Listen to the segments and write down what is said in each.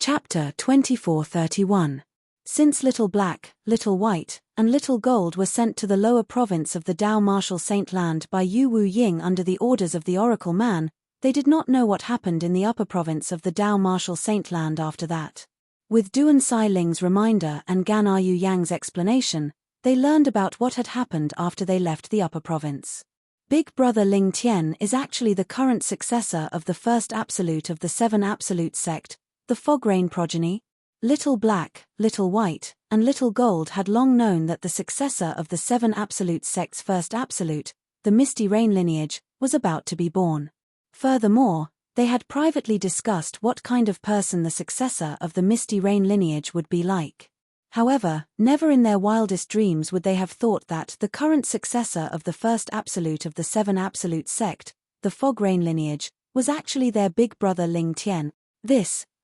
Chapter 2431. Since Little Black, Little White, and Little Gold were sent to the lower province of the Dao Martial Saint Land by Yu Wu Ying under the orders of the Oracle Man, they did not know what happened in the upper province of the Dao Martial Saint Land after that. With Duan Sai Ling's reminder and Gan Yu Yang's explanation, they learned about what had happened after they left the upper province. Big Brother Ling Tian is actually the current successor of the first absolute of the Seven Absolute sect, the Fog Rain progeny. Little Black, Little White, and Little Gold had long known that the successor of the Seven Absolute sect's first absolute, the Misty Rain lineage, was about to be born. Furthermore, they had privately discussed what kind of person the successor of the Misty Rain lineage would be like. However, never in their wildest dreams would they have thought that the current successor of the first absolute of the Seven Absolute sect, the Fog Rain lineage, was actually their big brother Ling Tian.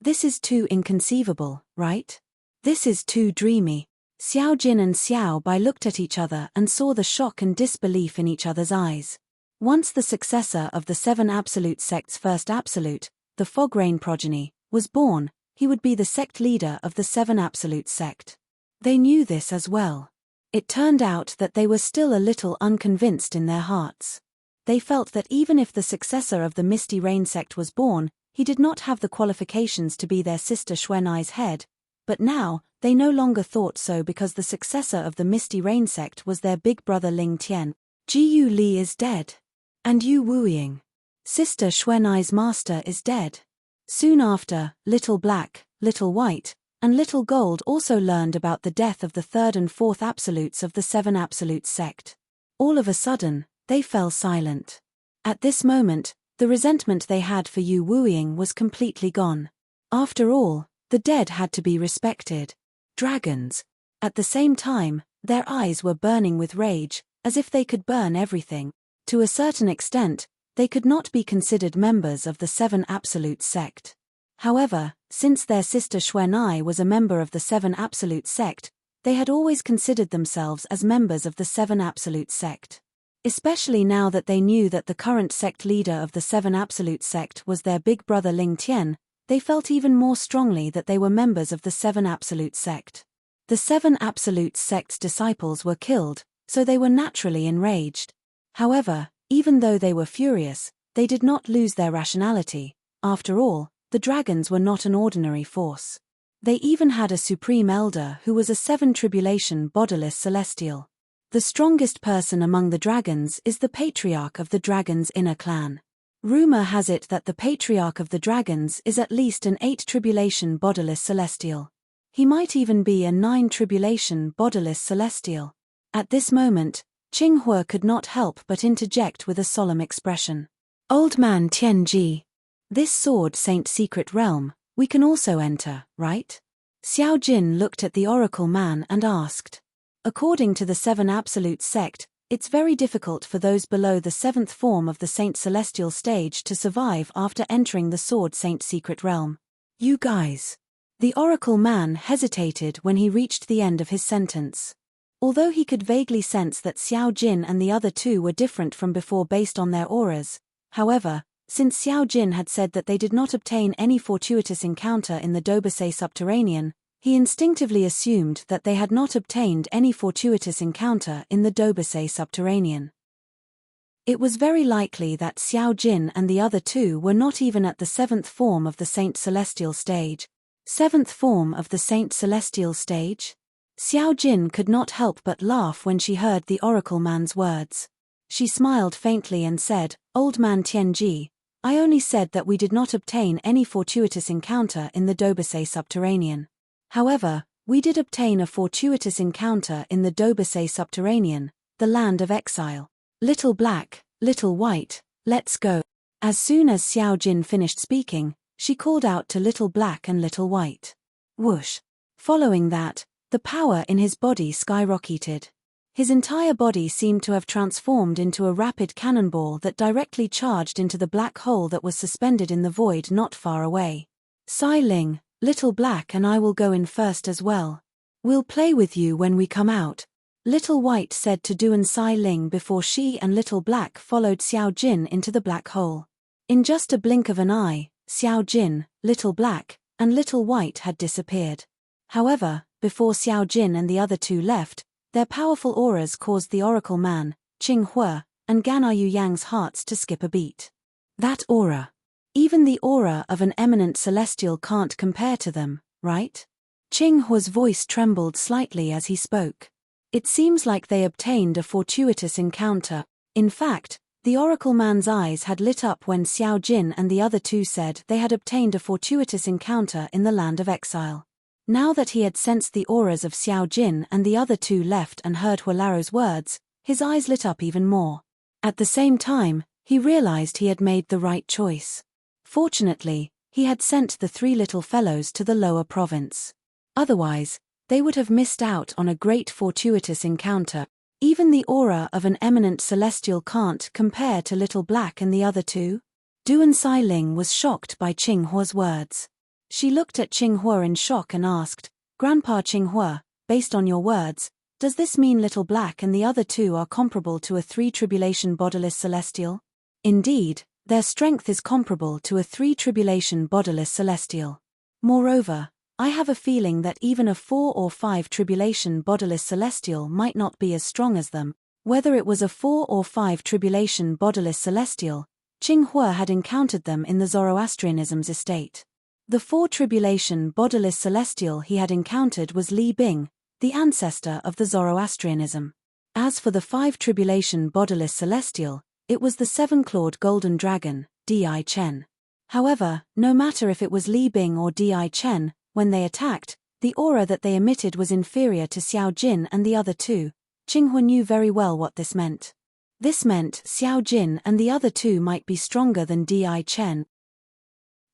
This is too inconceivable, right? This is too dreamy. Xiao Jin and Xiao Bai looked at each other and saw the shock and disbelief in each other's eyes. Once the successor of the Seven Absolute sect's first absolute, the Fog Rain progeny, was born, he would be the sect leader of the Seven Absolute sect. They knew this as well. It turned out that they were still a little unconvinced in their hearts. They felt that even if the successor of the Misty Rain sect was born, he did not have the qualifications to be their sister Xuanai's head, but now, they no longer thought so because the successor of the Misty Rain sect was their big brother Ling Tian. Jiu Li is dead. And Yu Wuying, sister Xuanai's master, is dead. Soon after, Little Black, Little White, and Little Gold also learned about the death of the third and fourth absolutes of the Seven Absolute sect. All of a sudden, they fell silent. At this moment, the resentment they had for Yu Wuying was completely gone. After all, the dead had to be respected. Dragons. At the same time, their eyes were burning with rage, as if they could burn everything. To a certain extent, they could not be considered members of the Seven Absolute sect. However, since their sister Xuanai was a member of the Seven Absolute sect, they had always considered themselves as members of the Seven Absolute sect. Especially now that they knew that the current sect leader of the Seven Absolute sect was their big brother Ling Tian, they felt even more strongly that they were members of the Seven Absolute sect. The Seven Absolute sect's disciples were killed, so they were naturally enraged. However, even though they were furious, they did not lose their rationality. After all, the dragons were not an ordinary force. They even had a supreme elder who was a seven tribulation bodiless celestial. The strongest person among the dragons is the patriarch of the dragon's inner clan. Rumor has it that the patriarch of the dragons is at least an 8 tribulation bodiless celestial. He might even be a 9 tribulation bodiless celestial. At this moment, Qinghua could not help but interject with a solemn expression. Old man Tianji. This sword saint secret realm, we can also enter, right? Xiao Jin looked at the Oracle Man and asked. According to the Seven Absolute sect, it's very difficult for those below the seventh form of the Saint Celestial stage to survive after entering the Sword Saint secret realm. You guys. The Oracle Man hesitated when he reached the end of his sentence. Although he could vaguely sense that Xiao Jin and the other two were different from before based on their auras, however, since Xiao Jin had said that they did not obtain any fortuitous encounter in the Dobasei subterranean, he instinctively assumed that they had not obtained any fortuitous encounter in the Dobasei subterranean. It was very likely that Xiao Jin and the other two were not even at the seventh form of the Saint Celestial stage. Seventh form of the Saint Celestial stage? Xiao Jin could not help but laugh when she heard the Oracle Man's words. She smiled faintly and said, Old man Tianji, I only said that we did not obtain any fortuitous encounter in the Dobasei subterranean. However, we did obtain a fortuitous encounter in the Dobasei subterranean, the land of exile. Little Black, Little White, let's go. As soon as Xiao Jin finished speaking, she called out to Little Black and Little White. Whoosh. Following that, the power in his body skyrocketed. His entire body seemed to have transformed into a rapid cannonball that directly charged into the black hole that was suspended in the void not far away. Sai Ling, Little Black and I will go in first as well. We'll play with you when we come out, Little White said to Duan Sai Ling before she and Little Black followed Xiao Jin into the black hole. In just a blink of an eye, Xiao Jin, Little Black, and little white had disappeared. However, before Xiao Jin and the other two left, their powerful auras caused the oracle man, Qing Hua, and Gan Yu Yang's hearts to skip a beat. That aura. Even the aura of an eminent celestial can't compare to them, right? Qing Hua's voice trembled slightly as he spoke. It seems like they obtained a fortuitous encounter. In fact, the oracle man's eyes had lit up when Xiao Jin and the other two said they had obtained a fortuitous encounter in the land of exile. Now that he had sensed the auras of Xiao Jin and the other two left and heard Hualaro's words, his eyes lit up even more. At the same time, he realized he had made the right choice. Fortunately, he had sent the three little fellows to the lower province. Otherwise, they would have missed out on a great fortuitous encounter. Even the aura of an eminent celestial can't compare to Little Black and the other two. Duan Xiling was shocked by Qing Hua's words. She looked at Qing Hua in shock and asked, "Grandpa Qing Hua, based on your words, does this mean Little Black and the other two are comparable to a three-tribulation bodiless celestial?" Indeed, their strength is comparable to a three-tribulation bodiless celestial. Moreover, I have a feeling that even a 4 or 5 tribulation bodiless celestial might not be as strong as them. Whether it was a 4 or 5 tribulation bodiless celestial, Qing Hua had encountered them in the Zoroastrianism's estate. The 4 tribulation bodiless celestial he had encountered was Li Bing, the ancestor of the Zoroastrianism. As for the 5 tribulation bodiless celestial, it was the 7-clawed golden dragon, Di Chen. However, no matter if it was Li Bing or Di Chen, when they attacked, the aura that they emitted was inferior to Xiao Jin and the other two. Qing Hua knew very well what this meant. This meant Xiao Jin and the other two might be stronger than Di Chen.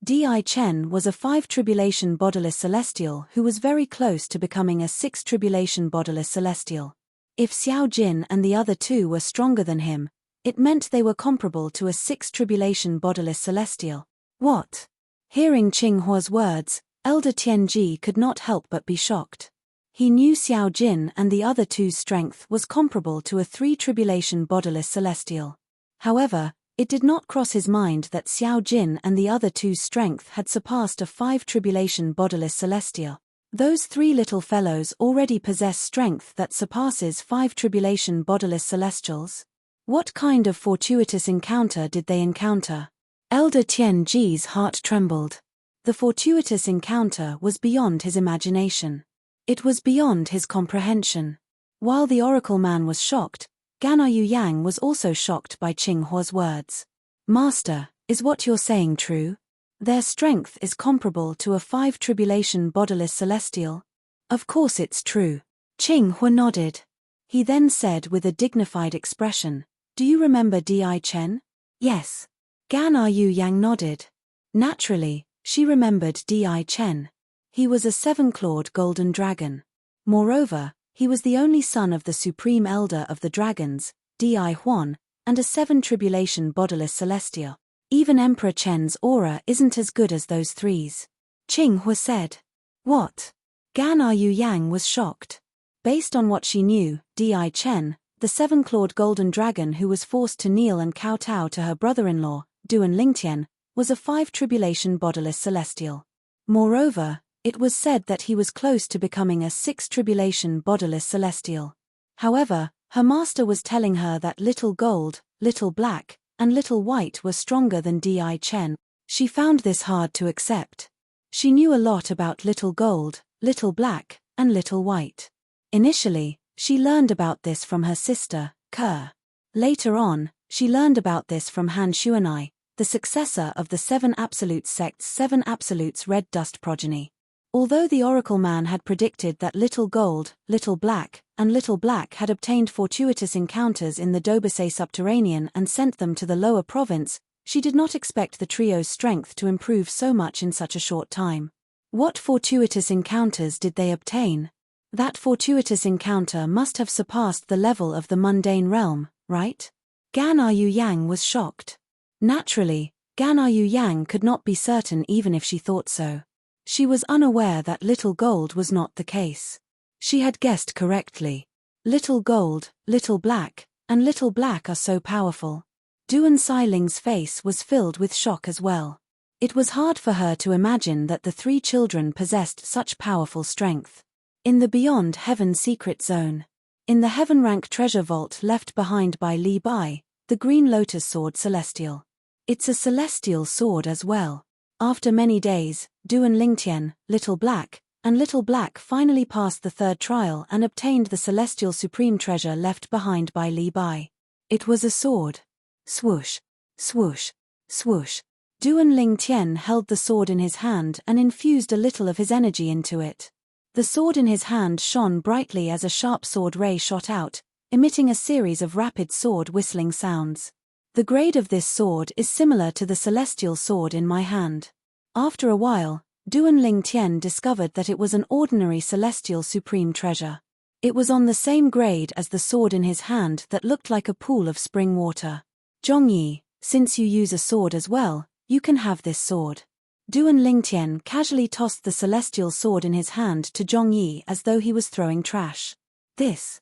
Di Chen was a 5 tribulation bodiless celestial who was very close to becoming a 6 tribulation bodiless celestial. If Xiao Jin and the other two were stronger than him, it meant they were comparable to a 6 tribulation bodiless celestial. What? Hearing Qing Hua's words, Elder Tianji could not help but be shocked. He knew Xiao Jin and the other two's strength was comparable to a 3 tribulation bodiless celestial. However, it did not cross his mind that Xiao Jin and the other two's strength had surpassed a 5 tribulation bodiless celestial. Those 3 little fellows already possess strength that surpasses 5 tribulation bodiless celestials. What kind of fortuitous encounter did they encounter? Elder Tianji's heart trembled. The fortuitous encounter was beyond his imagination. It was beyond his comprehension. While the oracle man was shocked, Gan Yu Yang was also shocked by Qing Hua's words. "Master, is what you're saying true? Their strength is comparable to a 5 tribulation bodiless celestial?" "Of course it's true." Qing Hua nodded. He then said with a dignified expression, "Do you remember Di Chen?" "Yes." Gan Yu Yang nodded. Naturally, she remembered Di Chen. He was a 7-clawed golden dragon. Moreover, he was the only son of the supreme elder of the dragons, Di Huan, and a 7 tribulation bodiless celestial. Even Emperor Chen's aura isn't as good as those 3's. Qing Hua said. What? Gan Yu Yang was shocked. Based on what she knew, Di Chen, the 7-clawed golden dragon who was forced to kneel and kowtow to her brother-in-law, Duan Lingtian, was a 5 tribulation bodiless celestial. Moreover, it was said that he was close to becoming a 6 tribulation bodiless celestial. However, her master was telling her that Little Gold, Little Black, and Little White were stronger than Di Chen. She found this hard to accept. She knew a lot about Little Gold, Little Black, and Little White. Initially, she learned about this from her sister, Ke. Later on, she learned about this from Han Xuanai, the successor of the 7 Absolutes sect's 7 Absolutes Red Dust progeny. Although the Oracle Man had predicted that Little Gold, Little Black, and Little Black had obtained fortuitous encounters in the Dobasay subterranean and sent them to the lower province, she did not expect the trio's strength to improve so much in such a short time. What fortuitous encounters did they obtain? That fortuitous encounter must have surpassed the level of the mundane realm, right? Gan Yu Yang was shocked. Naturally, Gan Yu Yang could not be certain even if she thought so. She was unaware that Little Gold was not the case. She had guessed correctly. Little Gold, Little Black, and Little Black are so powerful. Duan Xiling's face was filled with shock as well. It was hard for her to imagine that the three children possessed such powerful strength. In the Beyond Heaven secret zone. In the Heaven rank treasure vault left behind by Li Bai, the Green Lotus Sword Celestial. It's a celestial sword as well. After many days, Duan Lingtian, Little Black, and Little Black finally passed the third trial and obtained the celestial supreme treasure left behind by Li Bai. It was a sword. Swoosh, swoosh, swoosh. Duan Lingtian held the sword in his hand and infused a little of his energy into it. The sword in his hand shone brightly as a sharp sword ray shot out, emitting a series of rapid sword whistling sounds. The grade of this sword is similar to the celestial sword in my hand. After a while, Duan Lingtian discovered that it was an ordinary celestial supreme treasure. It was on the same grade as the sword in his hand that looked like a pool of spring water. Zhongyi, since you use a sword as well, you can have this sword. Duan Lingtian casually tossed the celestial sword in his hand to Zhongyi as though he was throwing trash. This.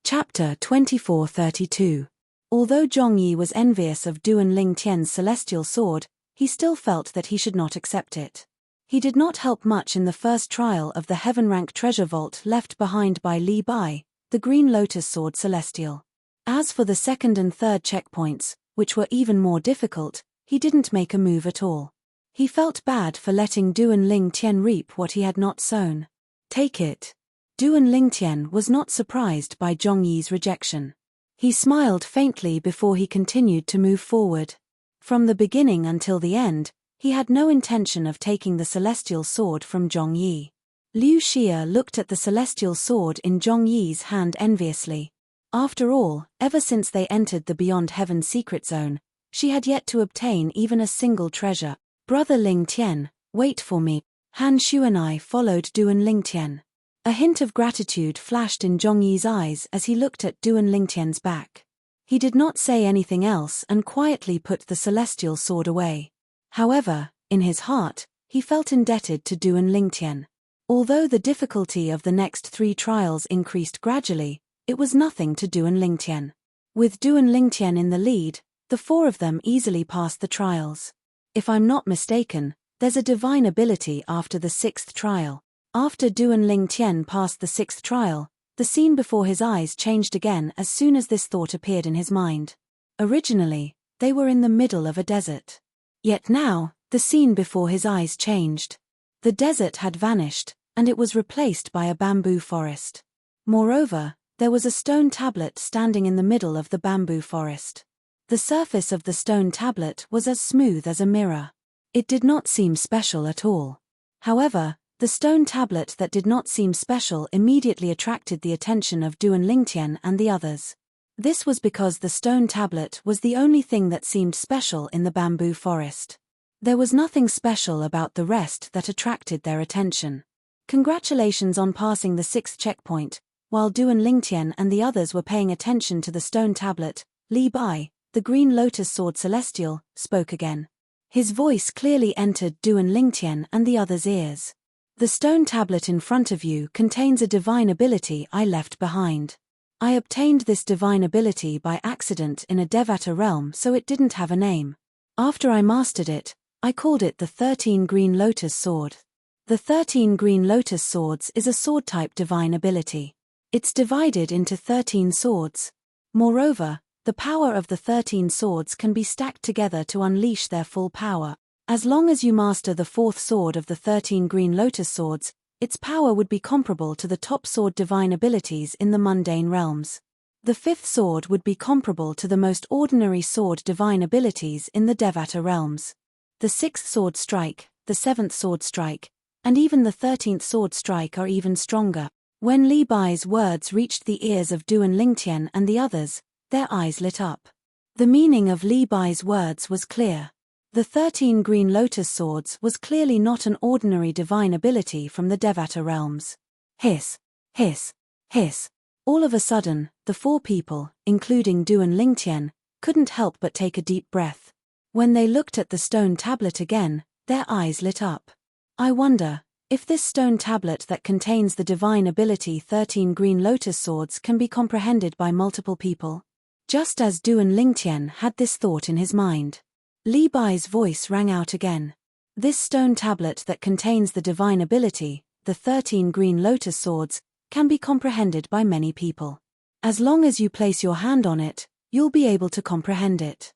Chapter 2432. Although Zhongyi was envious of Duan Lingtian's celestial sword, he still felt that he should not accept it. He did not help much in the first trial of the Heaven rank treasure vault left behind by Li Bai, the Green Lotus Sword Celestial. As for the second and third checkpoints, which were even more difficult, he didn't make a move at all. He felt bad for letting Duan Lingtian reap what he had not sown. Take it. Duan Lingtian was not surprised by Zhongyi's rejection. He smiled faintly before he continued to move forward. From the beginning until the end, he had no intention of taking the celestial sword from Zhongyi. Liu Xia looked at the celestial sword in Zhongyi's hand enviously. After all, ever since they entered the Beyond Heaven secret zone, she had yet to obtain even a single treasure. Brother Lingtian, wait for me. Han Shu and I followed Duan Lingtian. A hint of gratitude flashed in Zhongyi's eyes as he looked at Duan Lingtian's back. He did not say anything else and quietly put the celestial sword away. However, in his heart, he felt indebted to Duan Lingtian. Although the difficulty of the next three trials increased gradually, it was nothing to Duan Lingtian. With Duan Lingtian in the lead, the four of them easily passed the trials. If I'm not mistaken, there's a divine ability after the sixth trial. After Duan Lingtian passed the sixth trial, the scene before his eyes changed again as soon as this thought appeared in his mind. Originally, they were in the middle of a desert. Yet now, the scene before his eyes changed. The desert had vanished, and it was replaced by a bamboo forest. Moreover, there was a stone tablet standing in the middle of the bamboo forest. The surface of the stone tablet was as smooth as a mirror. It did not seem special at all. However, the stone tablet that did not seem special immediately attracted the attention of Duan Lingtian and the others. This was because the stone tablet was the only thing that seemed special in the bamboo forest. There was nothing special about the rest that attracted their attention. Congratulations on passing the sixth checkpoint. While Duan Lingtian and the others were paying attention to the stone tablet, Li Bai, the Green Lotus Sword Celestial, spoke again. His voice clearly entered Duan Lingtian and the others' ears. The stone tablet in front of you contains a divine ability I left behind. I obtained this divine ability by accident in a Devata realm, so it didn't have a name. After I mastered it, I called it the 13 Green Lotus Sword. The 13 Green Lotus Swords is a sword-type divine ability. It's divided into 13 swords. Moreover, the power of the 13 swords can be stacked together to unleash their full power. As long as you master the fourth sword of the 13 Green Lotus Swords, its power would be comparable to the top sword divine abilities in the mundane realms. The fifth sword would be comparable to the most ordinary sword divine abilities in the Devata realms. The sixth sword strike, the seventh sword strike, and even the 13th sword strike are even stronger. When Li Bai's words reached the ears of Duan Lingtian and the others, their eyes lit up. The meaning of Li Bai's words was clear. The 13 Green Lotus Swords was clearly not an ordinary divine ability from the Devata realms. Hiss, hiss, hiss. All of a sudden, the four people, including Duan Lingtian, couldn't help but take a deep breath. When they looked at the stone tablet again, their eyes lit up. I wonder if this stone tablet that contains the divine ability 13 Green Lotus Swords can be comprehended by multiple people. Just as Duan Lingtian had this thought in his mind, Li Bai's voice rang out again. This stone tablet that contains the divine ability, the 13 green lotus swords, can be comprehended by many people. As long as you place your hand on it, you'll be able to comprehend it.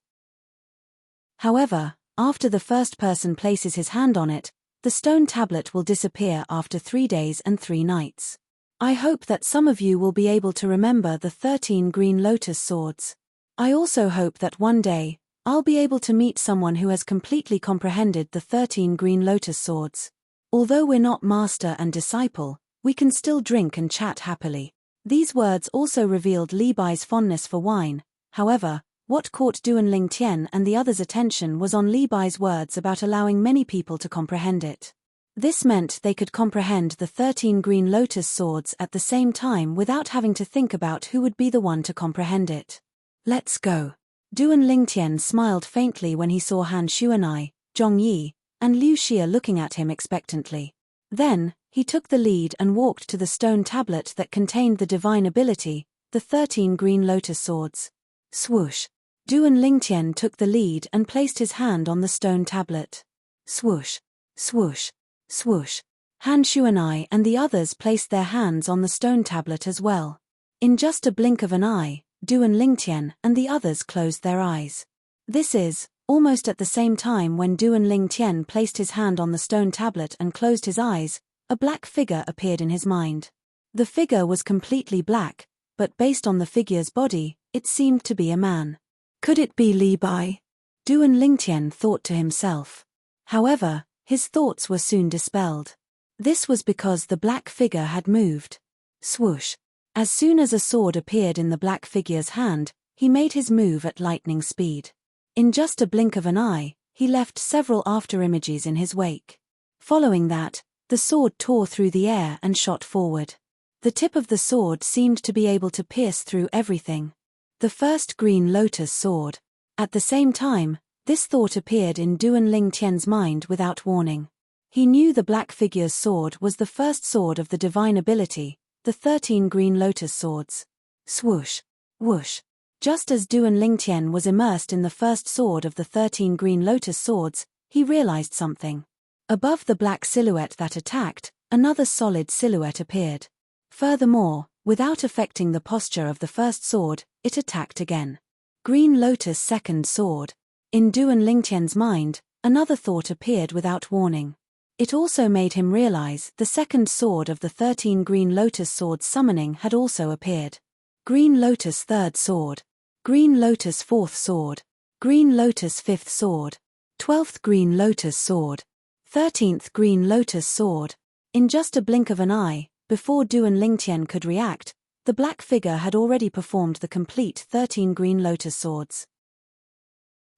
However, after the first person places his hand on it, the stone tablet will disappear after 3 days and 3 nights. I hope that some of you will be able to remember the 13 green lotus swords. I also hope that one day, I'll be able to meet someone who has completely comprehended the 13 green lotus swords. Although we're not master and disciple, we can still drink and chat happily. These words also revealed Li Bai's fondness for wine. However, what caught Duan Lingtian and the others' attention was on Li Bai's words about allowing many people to comprehend it. This meant they could comprehend the 13 green lotus swords at the same time without having to think about who would be the one to comprehend it. Let's go. Duan Lingtian smiled faintly when he saw Han Xuanai, Zhong Yi, and Liu Xia looking at him expectantly. Then, he took the lead and walked to the stone tablet that contained the divine ability, the 13 green lotus swords. Swoosh. Duan Lingtian took the lead and placed his hand on the stone tablet. Swoosh. Swoosh. Swoosh. Han Xuanai and the others placed their hands on the stone tablet as well. In just a blink of an eye, Duan Lingtian and the others closed their eyes. This is, almost at the same time when Duan Lingtian placed his hand on the stone tablet and closed his eyes, a black figure appeared in his mind. The figure was completely black, but based on the figure's body, it seemed to be a man. Could it be Li Bai? Duan Lingtian thought to himself. However, his thoughts were soon dispelled. This was because the black figure had moved. Swoosh. As soon as a sword appeared in the black figure's hand, he made his move at lightning speed. In just a blink of an eye, he left several afterimages in his wake. Following that, the sword tore through the air and shot forward. The tip of the sword seemed to be able to pierce through everything. The first green lotus sword. At the same time, this thought appeared in Duan Lingtian's mind without warning. He knew the black figure's sword was the first sword of the divine ability, the 13 green lotus swords. Swoosh. Whoosh. Just as Duan Lingtian was immersed in the first sword of the 13 green lotus swords, he realized something. Above the black silhouette that attacked, another solid silhouette appeared. Furthermore, without affecting the posture of the first sword, it attacked again. Green Lotus second sword. In Duan Lingtian's mind, another thought appeared without warning. It also made him realize the second sword of the 13 green lotus swords summoning had also appeared. Green Lotus third sword. Green Lotus fourth sword. Green Lotus fifth sword. 12th green lotus sword. 13th green lotus sword. In just a blink of an eye, before Duan Lingtian could react, the black figure had already performed the complete 13 green lotus swords.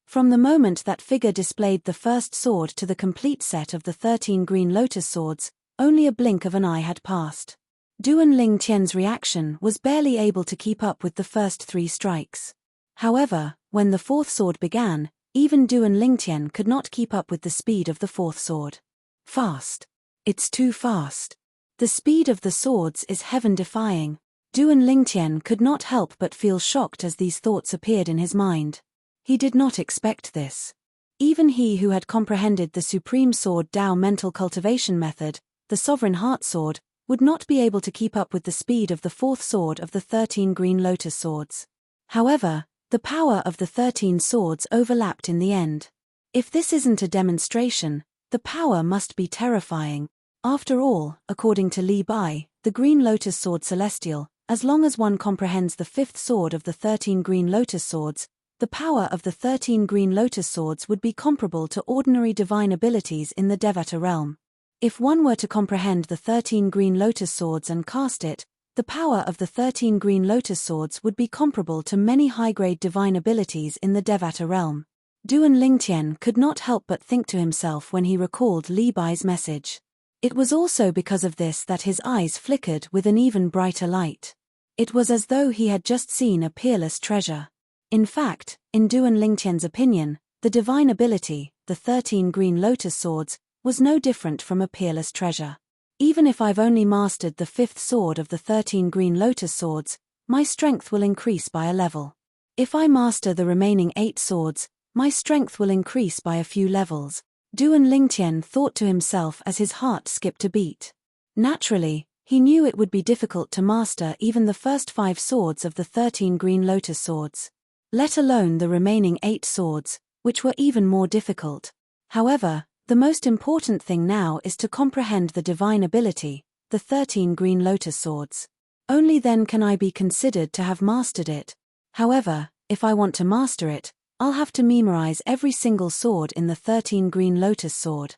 From the moment that figure displayed the first sword to the complete set of the 13 green lotus swords, only a blink of an eye had passed. Duan Lingtian's reaction was barely able to keep up with the first 3 strikes. However, when the fourth sword began, even Duan Lingtian could not keep up with the speed of the fourth sword. Fast. It's too fast. The speed of the swords is heaven-defying. Duan Lingtian could not help but feel shocked as these thoughts appeared in his mind. He did not expect this. Even he who had comprehended the Supreme Sword Tao mental cultivation method, the Sovereign Heart Sword, would not be able to keep up with the speed of the fourth sword of the 13 green lotus swords. However, the power of the 13 swords overlapped in the end. If this isn't a demonstration, the power must be terrifying. After all, according to Li Bai, the green lotus sword celestial, as long as one comprehends the fifth sword of the 13 green lotus swords, the power of the 13 green lotus swords would be comparable to ordinary divine abilities in the Devata realm. If one were to comprehend the 13 green lotus swords and cast it, the power of the 13 green lotus swords would be comparable to many high-grade divine abilities in the Devata realm. Duan Lingtian could not help but think to himself when he recalled Li Bai's message. It was also because of this that his eyes flickered with an even brighter light. It was as though he had just seen a peerless treasure. In fact, in Duan Lingtian's opinion, the divine ability, the 13 green lotus swords, was no different from a peerless treasure. Even if I've only mastered the fifth sword of the 13 green lotus swords, my strength will increase by a level. If I master the remaining 8 swords, my strength will increase by a few levels, Duan Lingtian thought to himself as his heart skipped a beat. Naturally, he knew it would be difficult to master even the first 5 swords of the 13 green lotus swords, let alone the remaining 8 swords, which were even more difficult. However, the most important thing now is to comprehend the divine ability, the 13 green lotus swords. Only then can I be considered to have mastered it. However, if I want to master it, I'll have to memorize every single sword in the 13 green lotus sword.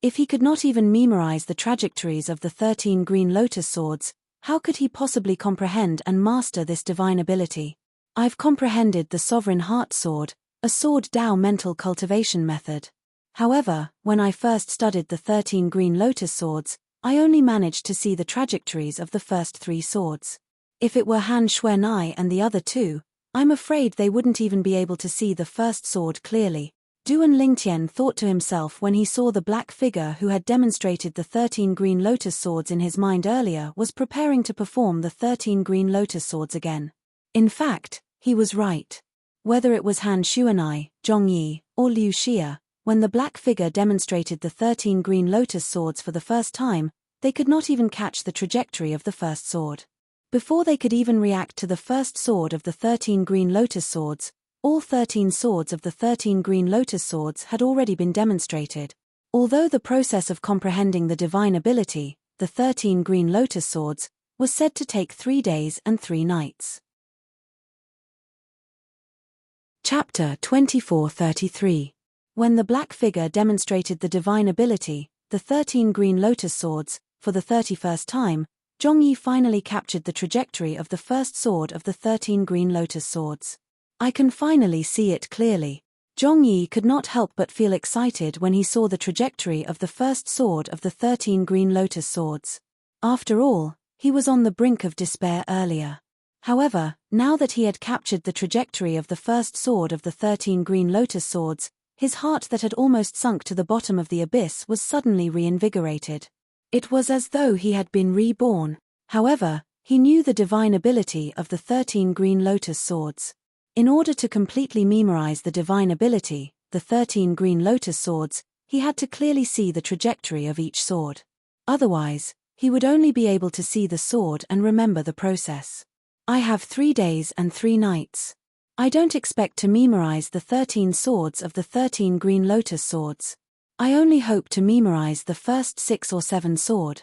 If he could not even memorize the trajectories of the 13 green lotus swords, how could he possibly comprehend and master this divine ability? I've comprehended the sovereign heart sword, a sword Dao mental cultivation method. However, when I first studied the 13 green lotus swords, I only managed to see the trajectories of the first 3 swords. If it were Han Xuanai and the other 2, I'm afraid they wouldn't even be able to see the first sword clearly. Duan Lingtian thought to himself when he saw the black figure who had demonstrated the 13 green lotus swords in his mind earlier was preparing to perform the 13 green lotus swords again. In fact, he was right. Whether it was Han Xuanai, Zhongyi, or Liu Xia, when the black figure demonstrated the 13 green lotus swords for the first time, they could not even catch the trajectory of the first sword. Before they could even react to the first sword of the 13 green lotus swords, all 13 swords of the 13 green lotus swords had already been demonstrated. Although the process of comprehending the divine ability, the 13 green lotus swords, was said to take 3 days and 3 nights. Chapter 2433. When the black figure demonstrated the divine ability, the 13 green lotus swords, for the 31st time, Zhongyi finally captured the trajectory of the first sword of the 13 green lotus swords. I can finally see it clearly. Zhongyi could not help but feel excited when he saw the trajectory of the first sword of the 13 green lotus swords. After all, he was on the brink of despair earlier. However, now that he had captured the trajectory of the first sword of the 13 green lotus swords, his heart that had almost sunk to the bottom of the abyss was suddenly reinvigorated. It was as though he had been reborn. However, he knew the divine ability of the 13 green lotus swords. In order to completely memorize the divine ability, the 13 green lotus swords, he had to clearly see the trajectory of each sword. Otherwise, he would only be able to see the sword and remember the process. I have 3 days and 3 nights. I don't expect to memorize the 13 swords of the 13 green lotus swords. I only hope to memorize the first 6 or 7 sword.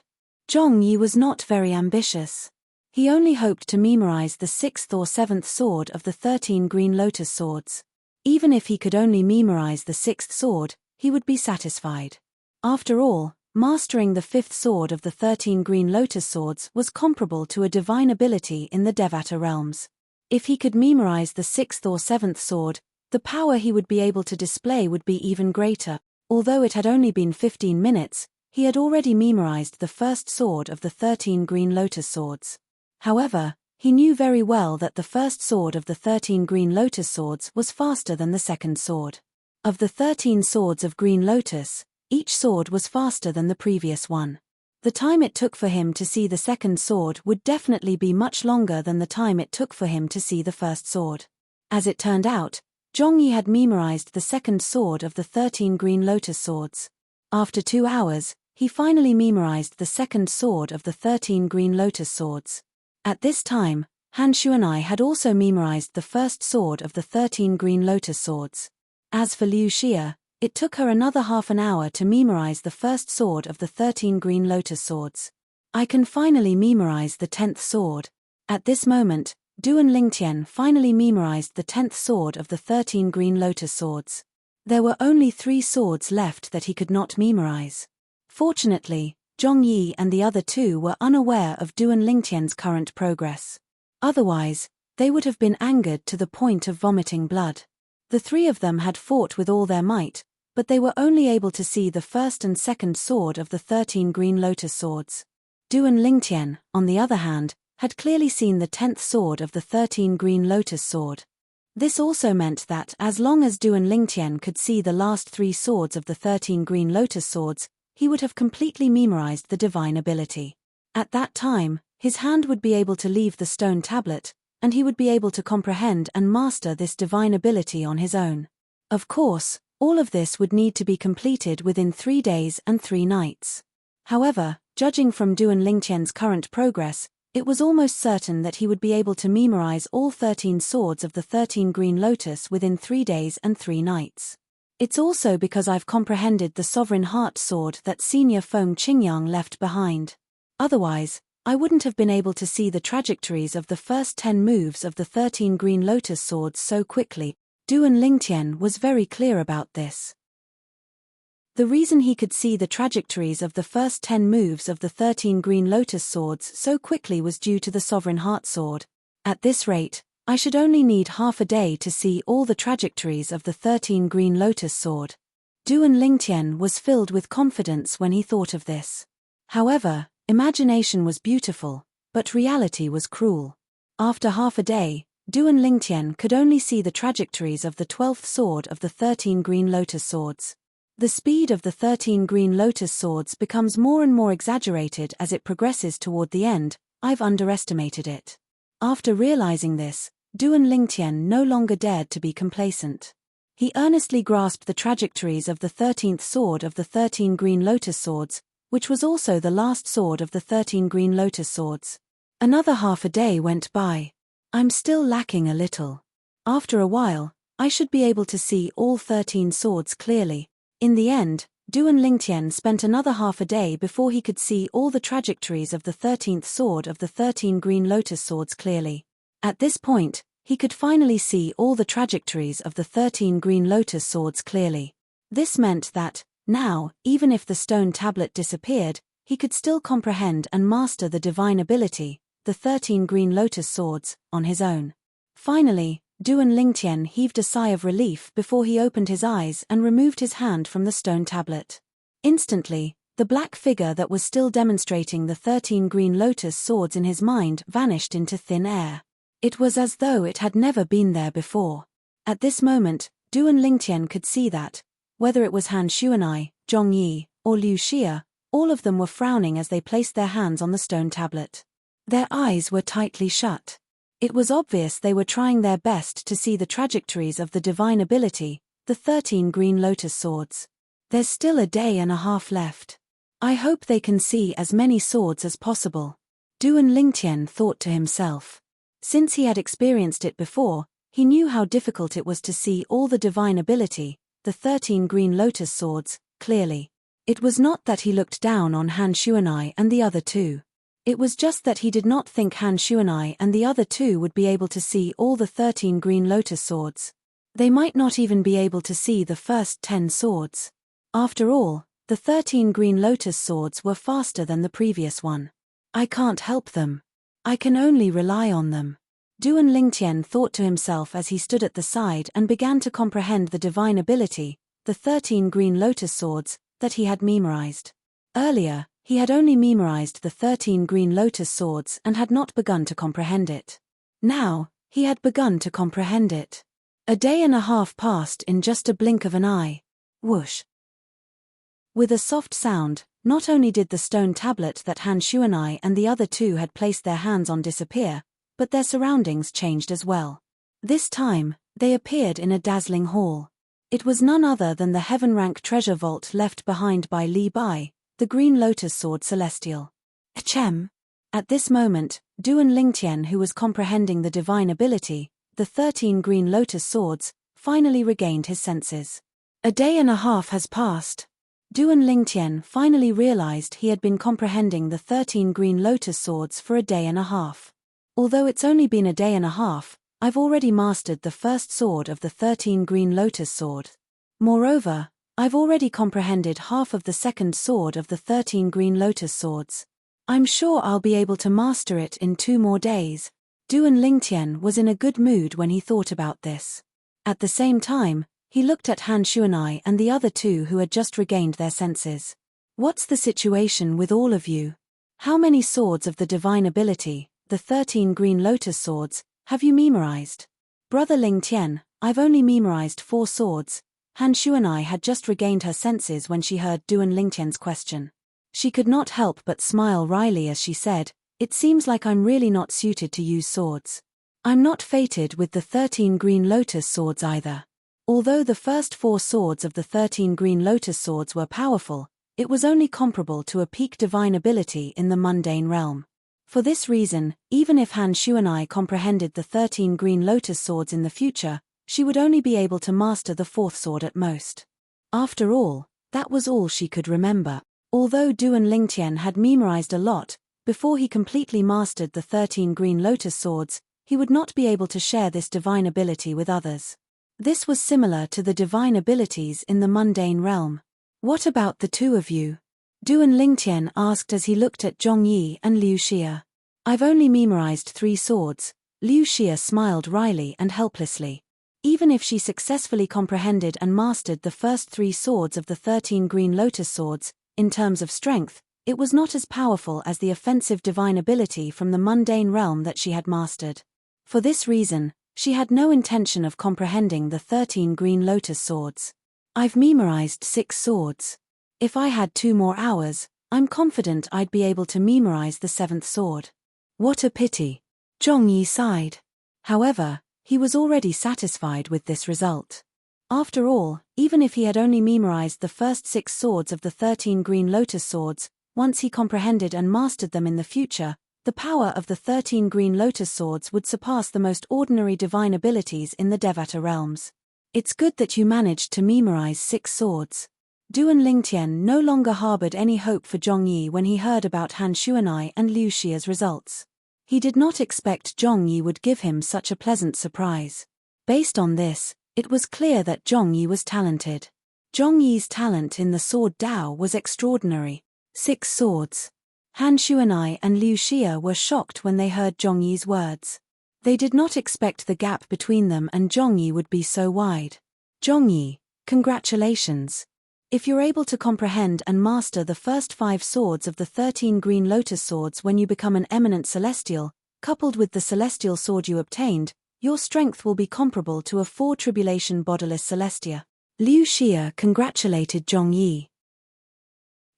Zhongyi was not very ambitious. He only hoped to memorize the 6th or 7th sword of the 13 green lotus swords. Even if he could only memorize the 6th sword, he would be satisfied. After all, mastering the 5th sword of the 13 green lotus swords was comparable to a divine ability in the Devata realms. If he could memorize the 6th or 7th sword, the power he would be able to display would be even greater. Although it had only been 15 minutes, he had already memorized the first sword of the 13 green lotus swords. However, he knew very well that the first sword of the 13 green lotus swords was faster than the second sword. Of the 13 swords of green lotus, each sword was faster than the previous one. The time it took for him to see the second sword would definitely be much longer than the time it took for him to see the first sword. As it turned out, Zhongyi had memorized the second sword of the 13 green lotus swords. After 2 hours, he finally memorized the second sword of the 13 green lotus swords. At this time, Han Xuanai had also memorized the first sword of the 13 green lotus swords. As for Liu Xia, it took her another half an hour to memorize the first sword of the 13 green lotus swords. I can finally memorize the 10th sword. At this moment, Duan Lingtian finally memorized the 10th sword of the 13 green lotus swords. There were only 3 swords left that he could not memorize. Fortunately, Zhongyi and the other 2 were unaware of Duan Lingtian's current progress. Otherwise, they would have been angered to the point of vomiting blood. The 3 of them had fought with all their might, but they were only able to see the first and second sword of the 13 green lotus swords. Duan Lingtian, on the other hand, had clearly seen the 10th sword of the 13 green lotus sword. This also meant that as long as Duan Lingtian could see the last 3 swords of the 13 green lotus swords, he would have completely memorized the divine ability. At that time, his hand would be able to leave the stone tablet, and he would be able to comprehend and master this divine ability on his own. Of course, all of this would need to be completed within 3 days and 3 nights. However, judging from Duan Lingtian's current progress, it was almost certain that he would be able to memorize all 13 swords of the 13 Green Lotus within 3 days and 3 nights. It's also because I've comprehended the Sovereign Heart Sword that Senior Feng Qingyang left behind. Otherwise, I wouldn't have been able to see the trajectories of the first 10 moves of the 13 Green Lotus swords so quickly. Duan Lingtian was very clear about this. The reason he could see the trajectories of the first 10 moves of the 13 Green Lotus swords so quickly was due to the Sovereign Heart Sword. At this rate, I should only need half a day to see all the trajectories of the 13 Green Lotus sword. Duan Lingtian was filled with confidence when he thought of this. However, imagination was beautiful, but reality was cruel. After half a day, Duan Lingtian could only see the trajectories of the 12th sword of the 13 Green Lotus swords. The speed of the 13 Green Lotus swords becomes more and more exaggerated as it progresses toward the end. I've underestimated it. After realizing this, Duan Lingtian no longer dared to be complacent. He earnestly grasped the trajectories of the 13th sword of the 13 Green Lotus swords, which was also the last sword of the 13 Green Lotus swords. Another half a day went by. I'm still lacking a little. After a while, I should be able to see all 13 swords clearly. In the end, Duan Lingtian spent another half a day before he could see all the trajectories of the 13th sword of the 13 Green Lotus swords clearly. At this point, he could finally see all the trajectories of the 13 Green Lotus swords clearly. This meant that, now, even if the stone tablet disappeared, he could still comprehend and master the divine ability, the 13 Green Lotus swords, on his own. Finally, Duan Lingtian heaved a sigh of relief before he opened his eyes and removed his hand from the stone tablet. Instantly, the black figure that was still demonstrating the 13 Green Lotus swords in his mind vanished into thin air. It was as though it had never been there before. At this moment, Duan Lingtian could see that, whether it was Han Xuanai, Zhong Yi, or Liu Xia, all of them were frowning as they placed their hands on the stone tablet. Their eyes were tightly shut. It was obvious they were trying their best to see the trajectories of the divine ability, the 13 Green Lotus swords. There's still a day and a half left. I hope they can see as many swords as possible. Duan Lingtian thought to himself. Since he had experienced it before, he knew how difficult it was to see all the divine ability, the 13 Green Lotus swords, clearly. It was not that he looked down on Han Xuanai and the other two. It was just that he did not think Han Xuanai and the other two would be able to see all the 13 Green Lotus swords. They might not even be able to see the first 10 swords. After all, the 13 Green Lotus swords were faster than the previous one. I can't help them. I can only rely on them. Duan Lingtian thought to himself as he stood at the side and began to comprehend the divine ability, the 13 Green Lotus swords, that he had memorized. Earlier, he had only memorized the 13 Green Lotus swords and had not begun to comprehend it. Now, he had begun to comprehend it. A day and a half passed in just a blink of an eye. Whoosh. With a soft sound, not only did the stone tablet that Han Xuanai and the other two had placed their hands on disappear, but their surroundings changed as well. This time, they appeared in a dazzling hall. It was none other than the heaven-rank treasure vault left behind by Li Bai, the Green Lotus Sword Celestial. Achem! At this moment, Duan Lingtian, who was comprehending the divine ability, the 13 Green Lotus swords, finally regained his senses. A day and a half has passed. Duan Lingtian finally realized he had been comprehending the 13 Green Lotus swords for a day and a half. Although it's only been a day and a half, I've already mastered the first sword of the 13 Green Lotus sword. Moreover, I've already comprehended half of the second sword of the 13 Green Lotus swords. I'm sure I'll be able to master it in 2 more days. Duan Lingtian was in a good mood when he thought about this. At the same time, he looked at Han Xuanai and the other two who had just regained their senses. What's the situation with all of you? How many swords of the divine ability, the 13 Green Lotus swords, have you memorized? Brother Lingtian, I've only memorized 4 swords. Han Xuanai had just regained her senses when she heard Duan Lingtian's question. She could not help but smile wryly as she said, "It seems like I'm really not suited to use swords. I'm not fated with the 13 Green Lotus swords either." Although the first 4 swords of the 13 green lotus swords were powerful, it was only comparable to a peak divine ability in the mundane realm. For this reason, even if Han Shuanai comprehended the 13 green lotus swords in the future, she would only be able to master the 4th sword at most. After all, that was all she could remember. Although Duan Lingtian had memorized a lot, before he completely mastered the 13 green lotus swords, he would not be able to share this divine ability with others. This was similar to the divine abilities in the mundane realm. What about the 2 of you? Duan Lingtian asked as he looked at Zhong Yi and Liu Xia. I've only memorized 3 swords, Liu Xia smiled wryly and helplessly. Even if she successfully comprehended and mastered the first 3 swords of the 13 green lotus swords, in terms of strength, it was not as powerful as the offensive divine ability from the mundane realm that she had mastered. For this reason, she had no intention of comprehending the 13 green lotus swords. I've memorized 6 swords. If I had 2 more hours, I'm confident I'd be able to memorize the 7th sword. What a pity. Zhong Yi sighed. However, he was already satisfied with this result. After all, even if he had only memorized the first 6 swords of the 13 green lotus swords, once he comprehended and mastered them in the future, the power of the 13 green lotus swords would surpass the most ordinary divine abilities in the Devata realms. It's good that you managed to memorize 6 swords. Duan Lingtian no longer harbored any hope for Zhong Yi when he heard about Han Shuanai and Liu Xia's results. He did not expect Zhong Yi would give him such a pleasant surprise. Based on this, it was clear that Zhong Yi was talented. Zhong Yi's talent in the sword Dao was extraordinary. 6 swords. Han Shuanai and Liu Xia were shocked when they heard Zhong Yi's words. They did not expect the gap between them and Zhong Yi would be so wide. Zhong Yi, congratulations. If you're able to comprehend and master the first 5 swords of the 13 green lotus swords when you become an eminent celestial, coupled with the celestial sword you obtained, your strength will be comparable to a 4 tribulation bodiless celestia. Liu Xia congratulated Zhong Yi.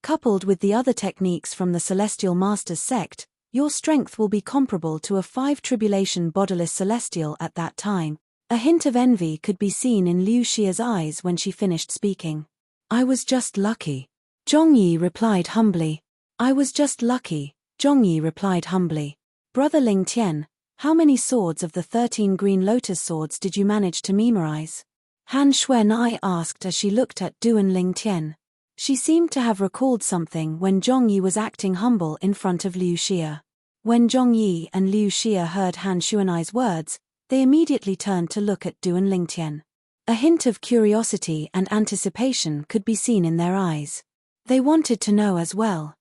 Coupled with the other techniques from the Celestial Masters sect, your strength will be comparable to a 5 tribulation bodiless celestial at that time. A hint of envy could be seen in Liu Xia's eyes when she finished speaking. I was just lucky. Zhong Yi replied humbly. I was just lucky, Zhong Yi replied humbly. Brother Ling Tian, how many swords of the 13 green lotus swords did you manage to memorize? Han Shuanai asked as she looked at Duan Ling Tian. She seemed to have recalled something when Zhong Yi was acting humble in front of Liu Xia. When Zhong Yi and Liu Xia heard Han Shuanai's words, they immediately turned to look at Duan Ling Tian. A hint of curiosity and anticipation could be seen in their eyes. They wanted to know as well.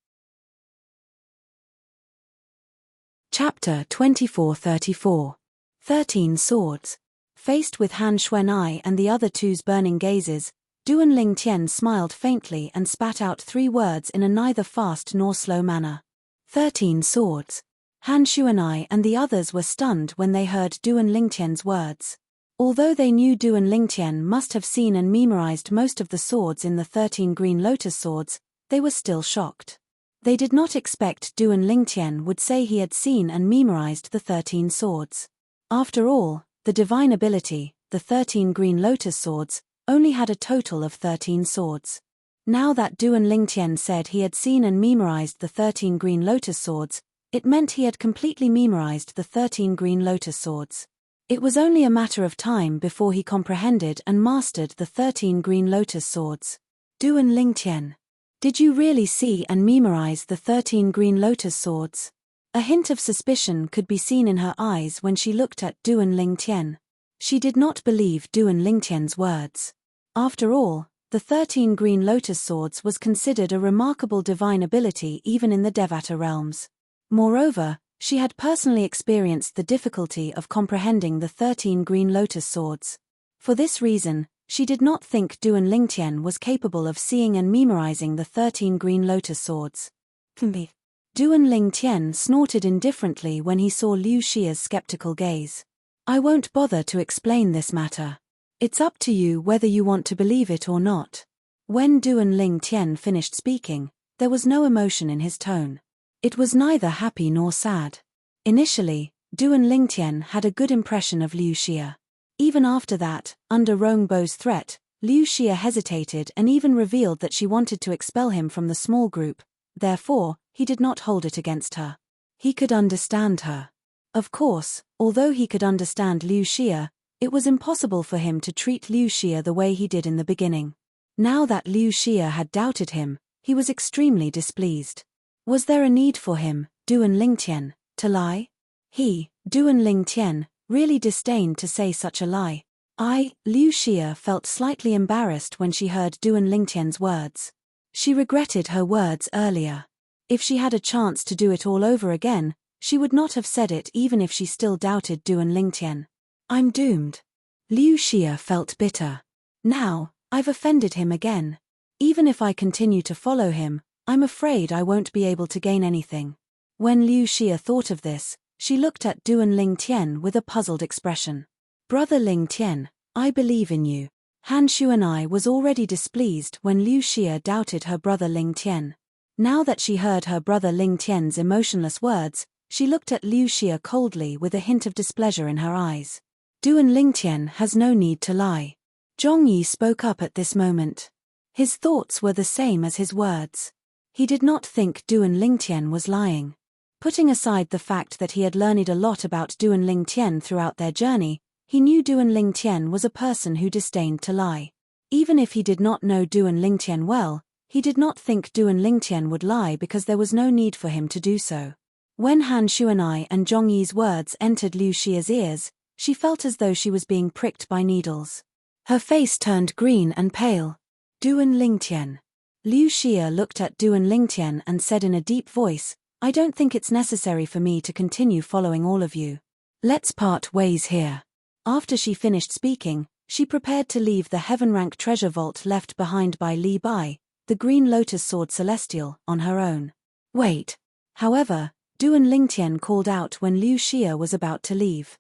Chapter 24-34. 13 Swords. Faced with Han Shuanai and the other 2's burning gazes, Duan Ling Tian smiled faintly and spat out 3 words in a neither fast nor slow manner. 13 swords. Han Shuanai and the others were stunned when they heard Duan Ling Tian's words. Although they knew Duan Ling Tian must have seen and memorized most of the swords in the 13 green lotus swords, they were still shocked. They did not expect Duan Ling Tian would say he had seen and memorized the 13 swords. After all, the divine ability, the 13 green lotus swords, only had a total of 13 swords. Now that Duan Ling Tian said he had seen and memorized the 13 green lotus swords, it meant he had completely memorized the 13 green lotus swords. It was only a matter of time before he comprehended and mastered the 13 green lotus swords. Duan Ling Tian. Did you really see and memorize the 13 green lotus swords? A hint of suspicion could be seen in her eyes when she looked at Duan Ling Tian. She did not believe Duan Ling Tian's words. After all, the 13 green lotus swords was considered a remarkable divine ability even in the Devata realms. Moreover, she had personally experienced the difficulty of comprehending the 13 green lotus swords. For this reason, she did not think Duan Ling Tian was capable of seeing and memorizing the 13 green lotus swords. Duan Ling Tian snorted indifferently when he saw Liu Xia's skeptical gaze. I won't bother to explain this matter. It's up to you whether you want to believe it or not. When Duan Ling Tian finished speaking, there was no emotion in his tone. It was neither happy nor sad. Initially, Duan Ling Tian had a good impression of Liu Xia. Even after that, under Rongbo's threat, Liu Xia hesitated and even revealed that she wanted to expel him from the small group. Therefore, he did not hold it against her. He could understand her. Of course, although he could understand Liu Xia, it was impossible for him to treat Liu Xia the way he did in the beginning. Now that Liu Xia had doubted him, he was extremely displeased. Was there a need for him, Duan Lingtian, to lie? He, Duan Lingtian, really disdained to say such a lie. Liu Xia felt slightly embarrassed when she heard Duan Lingtian's words. She regretted her words earlier. If she had a chance to do it all over again, she would not have said it even if she still doubted Duan Lingtian. I'm doomed. Liu Xia felt bitter. Now, I've offended him again. Even if I continue to follow him, I'm afraid I won't be able to gain anything. When Liu Xia thought of this, she looked at Duan Lingtian with a puzzled expression. Brother Lingtian, I believe in you. Han Xuanai was already displeased when Liu Xia doubted her brother Lingtian. Now that she heard her brother Lingtian's emotionless words, she looked at Liu Xia coldly with a hint of displeasure in her eyes. Duan Lingtian has no need to lie. Zhongyi spoke up at this moment. His thoughts were the same as his words. He did not think Duan Lingtian was lying. Putting aside the fact that he had learned a lot about Duan Lingtian throughout their journey, he knew Duan Lingtian was a person who disdained to lie. Even if he did not know Duan Lingtian well, he did not think Duan Lingtian would lie because there was no need for him to do so. When Han Xuanai and Zhongyi's words entered Liu Xia's ears, she felt as though she was being pricked by needles. Her face turned green and pale. Duan Lingtian. Liu Xia looked at Duan Lingtian and said in a deep voice, I don't think it's necessary for me to continue following all of you. Let's part ways here. After she finished speaking, she prepared to leave the heaven-rank treasure vault left behind by Li Bai, the green lotus sword celestial, on her own. Wait. However, Duan Lingtian called out when Liu Xia was about to leave.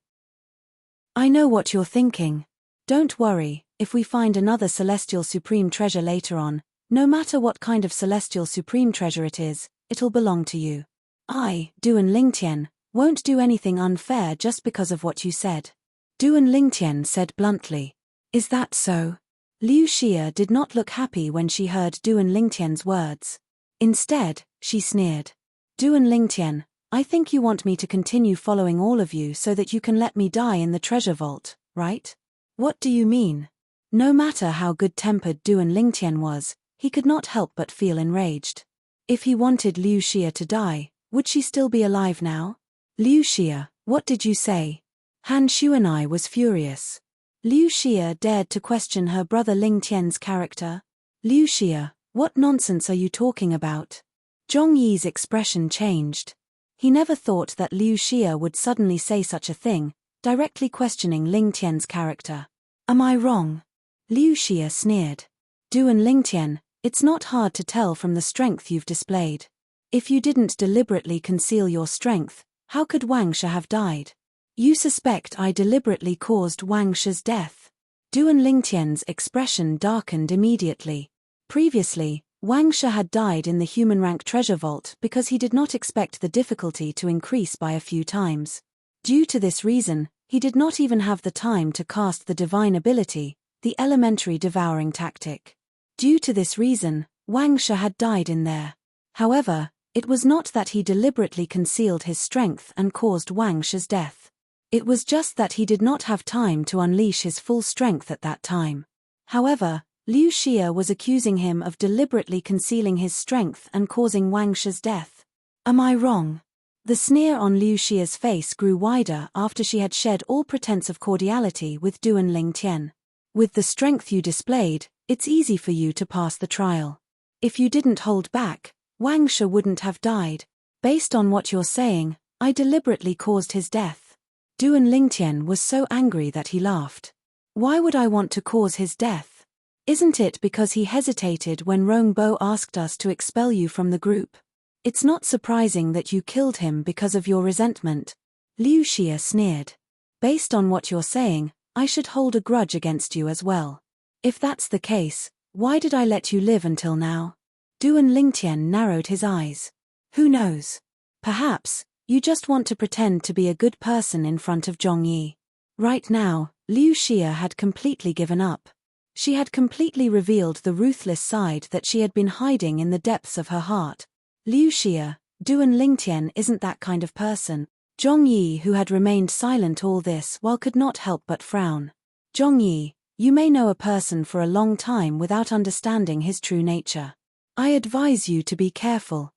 I know what you're thinking. Don't worry, if we find another celestial supreme treasure later on, no matter what kind of celestial supreme treasure it is, it'll belong to you. I, Duan Lingtian, won't do anything unfair just because of what you said. Duan Lingtian said bluntly. Is that so? Liu Xia did not look happy when she heard Duan Lingtian's words. Instead, she sneered. Duan Lingtian, I think you want me to continue following all of you so that you can let me die in the treasure vault, right? What do you mean? No matter how good-tempered Duan Lingtian was, he could not help but feel enraged. If he wanted Liu Xia to die, would she still be alive now? Liu Xia, what did you say? Han Xuanai was furious. Liu Xia dared to question her brother Lingtian's character. Liu Xia, what nonsense are you talking about? Zhongyi's expression changed. He never thought that Liu Xia would suddenly say such a thing, directly questioning Lingtian's character. Am I wrong? Liu Xia sneered. Duan Lingtian, it's not hard to tell from the strength you've displayed. If you didn't deliberately conceal your strength, how could Wang Shi have died? You suspect I deliberately caused Wang Shi's death. Duan Lingtian's expression darkened immediately. Previously, Wang Shi had died in the human rank treasure vault because he did not expect the difficulty to increase by a few times. Due to this reason, he did not even have the time to cast the divine ability, the elementary devouring tactic. Due to this reason, Wang Shi had died in there. However, it was not that he deliberately concealed his strength and caused Wang Shi's death. It was just that he did not have time to unleash his full strength at that time. However, Liu Xia was accusing him of deliberately concealing his strength and causing Wang Shi's death. Am I wrong? The sneer on Liu Xia's face grew wider after she had shed all pretense of cordiality with Duan Lingtian. With the strength you displayed, it's easy for you to pass the trial. If you didn't hold back, Wang Shi wouldn't have died. Based on what you're saying, I deliberately caused his death. Duan Lingtian was so angry that he laughed. Why would I want to cause his death? Isn't it because he hesitated when Rongbo asked us to expel you from the group? It's not surprising that you killed him because of your resentment. Liu Xia sneered. Based on what you're saying, I should hold a grudge against you as well. If that's the case, why did I let you live until now? Duan Lingtian narrowed his eyes. Who knows? Perhaps, you just want to pretend to be a good person in front of Zhongyi. Right now, Liu Xia had completely given up. She had completely revealed the ruthless side that she had been hiding in the depths of her heart. Liu Xia, Duan Lingtian isn't that kind of person. Zhong Yi, who had remained silent all this while, could not help but frown. Zhong Yi, you may know a person for a long time without understanding his true nature. I advise you to be careful.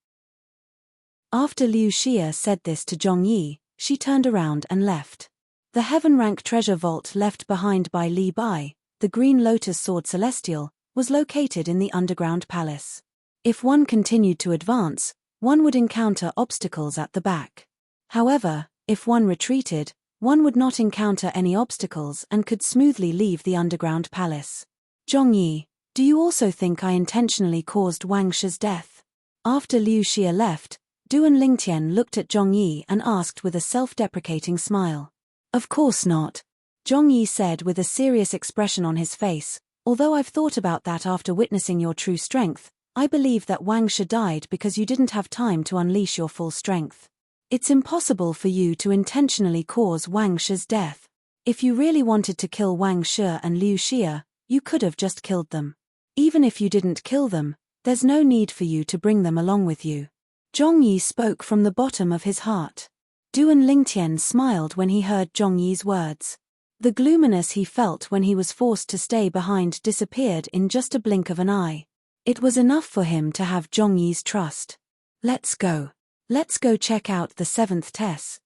After Liu Xia said this to Zhong Yi, she turned around and left. The heaven rank treasure vault left behind by Li Bai, the Green Lotus Sword Celestial, was located in the underground palace. If one continued to advance, one would encounter obstacles at the back. However, if one retreated, one would not encounter any obstacles and could smoothly leave the underground palace. Zhong Yi, do you also think I intentionally caused Wang Shi's death? After Liu Xia left, Duan Lingtian looked at Zhong Yi and asked with a self-deprecating smile. Of course not. Zhong Yi said with a serious expression on his face, although I've thought about that after witnessing your true strength, I believe that Wang Shi died because you didn't have time to unleash your full strength. It's impossible for you to intentionally cause Wang Shi's death. If you really wanted to kill Wang Shi and Liu Xia, you could have just killed them. Even if you didn't kill them, there's no need for you to bring them along with you. Zhong Yi spoke from the bottom of his heart. Duan Lingtian smiled when he heard Zhong Yi's words. The gloominess he felt when he was forced to stay behind disappeared in just a blink of an eye. It was enough for him to have Zhong Yi's trust. Let's go. Let's go check out the 7th test.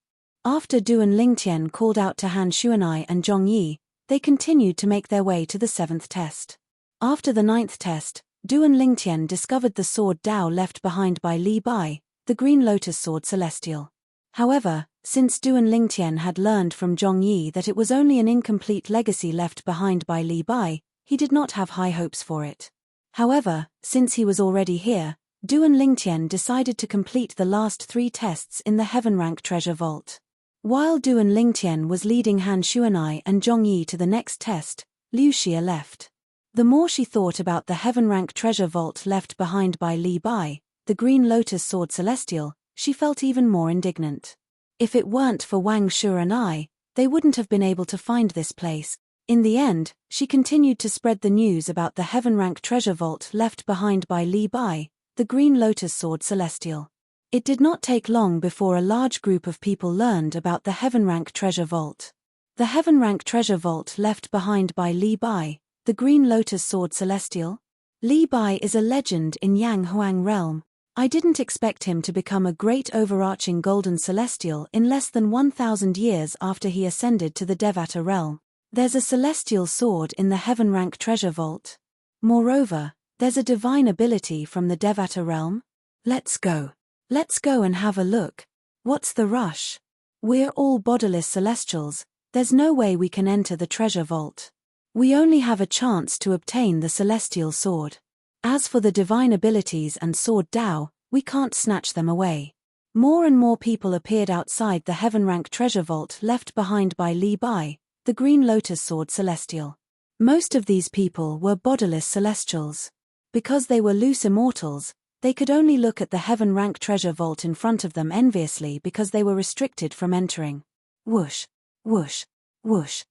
After Duan Lingtian called out to Han Xuanai and Zhong Yi, they continued to make their way to the 7th test. After the 9th test, Duan Lingtian discovered the sword Dao left behind by Li Bai, the Green Lotus Sword Celestial. However, since Duan Lingtian had learned from Zhong Yi that it was only an incomplete legacy left behind by Li Bai, he did not have high hopes for it. However, since he was already here, Duan Lingtian decided to complete the last 3 tests in the Heaven Rank Treasure Vault. While Duan Lingtian was leading Han Xuanai and Zhong Yi to the next test, Liu Xia left. The more she thought about the Heaven Rank Treasure Vault left behind by Li Bai, the Green Lotus Sword Celestial, she felt even more indignant. If it weren't for Wang Shi and I, they wouldn't have been able to find this place. In the end, she continued to spread the news about the Heaven Rank Treasure Vault left behind by Li Bai, the Green Lotus Sword Celestial. It did not take long before a large group of people learned about the Heaven Rank Treasure Vault. The Heaven Rank Treasure Vault left behind by Li Bai, the Green Lotus Sword Celestial. Li Bai is a legend in Yang Huang realm. I didn't expect him to become a great overarching golden celestial in less than 1,000 years after he ascended to the Devata realm. There's a celestial sword in the Heaven Rank Treasure Vault. Moreover, there's a divine ability from the Devata realm. Let's go. Let's go and have a look. What's the rush? We're all bodiless celestials, there's no way we can enter the treasure vault. We only have a chance to obtain the celestial sword. As for the divine abilities and sword Dao, we can't snatch them away. More and more people appeared outside the Heaven Rank Treasure Vault left behind by Li Bai, the Green Lotus Sword Celestial. Most of these people were bodiless celestials. Because they were loose immortals, they could only look at the Heaven Rank Treasure Vault in front of them enviously because they were restricted from entering. Whoosh, whoosh, whoosh.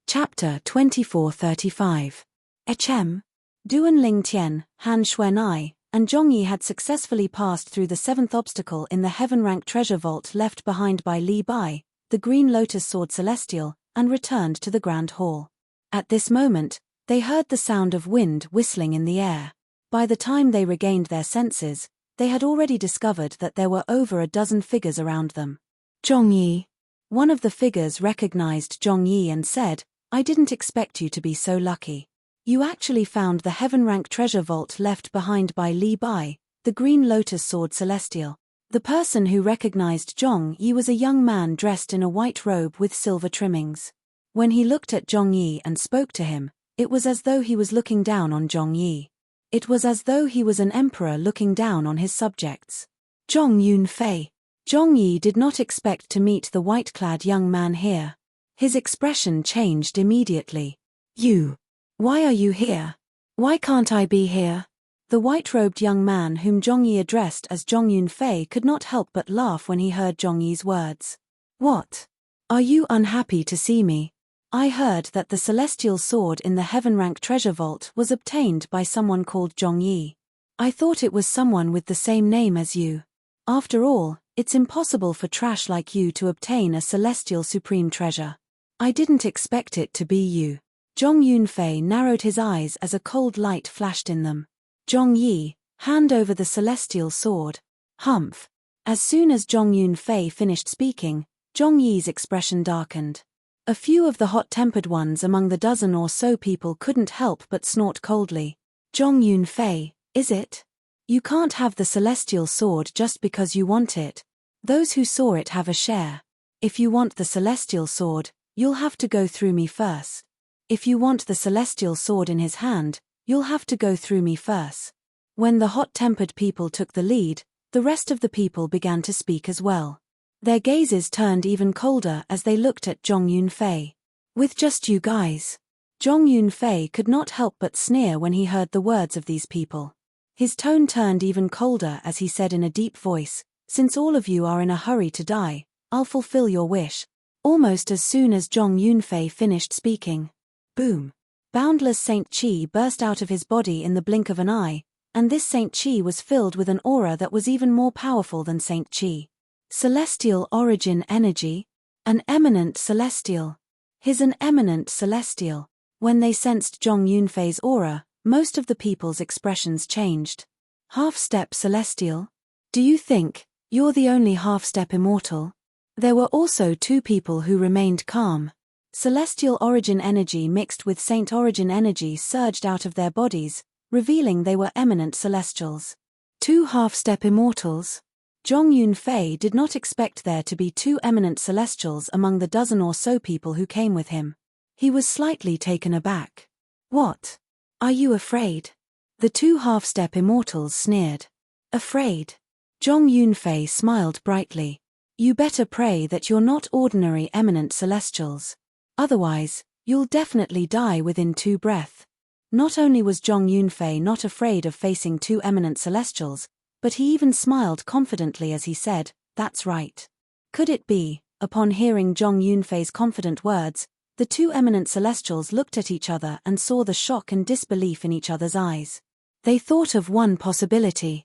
Chapter 2435. Duan Lingtian, Han Xuanai, and Zhong Yi had successfully passed through the 7th obstacle in the Heaven Rank Treasure Vault left behind by Li Bai, the Green Lotus Sword Celestial, and returned to the Grand Hall. At this moment, they heard the sound of wind whistling in the air. By the time they regained their senses, they had already discovered that there were over a dozen figures around them. Zhong Yi. One of the figures recognized Zhong Yi and said, I didn't expect you to be so lucky. You actually found the Heaven Rank Treasure Vault left behind by Li Bai, the Green Lotus Sword Celestial. The person who recognized Zhong Yi was a young man dressed in a white robe with silver trimmings. When he looked at Zhong Yi and spoke to him, it was as though he was looking down on Zhong Yi. It was as though he was an emperor looking down on his subjects. Zhong Yunfei. Zhong Yi did not expect to meet the white-clad young man here. His expression changed immediately. You. Why are you here? Why can't I be here? The white-robed young man whom Zhong Yi addressed as Zhong Yunfei could not help but laugh when he heard Zhong Yi's words. What? Are you unhappy to see me? I heard that the celestial sword in the heaven rank treasure vault was obtained by someone called Zhongyi. I thought it was someone with the same name as you. After all, it's impossible for trash like you to obtain a celestial supreme treasure. I didn't expect it to be you. Zhong Yunfei narrowed his eyes as a cold light flashed in them. Zhongyi, hand over the celestial sword. Humph. As soon as Zhong Yunfei finished speaking, Zhongyi's expression darkened. A few of the hot-tempered ones among the dozen or so people couldn't help but snort coldly. Zhong Yunfei, is it? You can't have the celestial sword just because you want it. Those who saw it have a share. If you want the celestial sword, you'll have to go through me first. If you want the celestial sword in his hand, you'll have to go through me first. When the hot-tempered people took the lead, the rest of the people began to speak as well. Their gazes turned even colder as they looked at Zhong Yunfei. With just you guys. Zhong Yunfei could not help but sneer when he heard the words of these people. His tone turned even colder as he said in a deep voice, since all of you are in a hurry to die, I'll fulfill your wish. Almost as soon as Zhong Yunfei finished speaking. Boom. Boundless Saint Qi burst out of his body in the blink of an eye, and this Saint Qi was filled with an aura that was even more powerful than Saint Qi. Celestial origin energy? An eminent celestial. He's an eminent celestial. When they sensed Zhong Yunfei's aura, most of the people's expressions changed. Half-step celestial? Do you think you're the only half-step immortal? There were also two people who remained calm. Celestial origin energy mixed with saint origin energy surged out of their bodies, revealing they were eminent celestials. Two half-step immortals? Zhong Yunfei did not expect there to be two eminent celestials among the dozen or so people who came with him. He was slightly taken aback. What? Are you afraid? The two half-step immortals sneered. Afraid? Zhong Yunfei smiled brightly. You better pray that you're not ordinary eminent celestials. Otherwise, you'll definitely die within 2 breaths. Not only was Zhong Yunfei not afraid of facing two eminent celestials, but he even smiled confidently as he said, that's right. Could it be, upon hearing Zhong Yunfei's confident words, the two eminent celestials looked at each other and saw the shock and disbelief in each other's eyes. They thought of one possibility.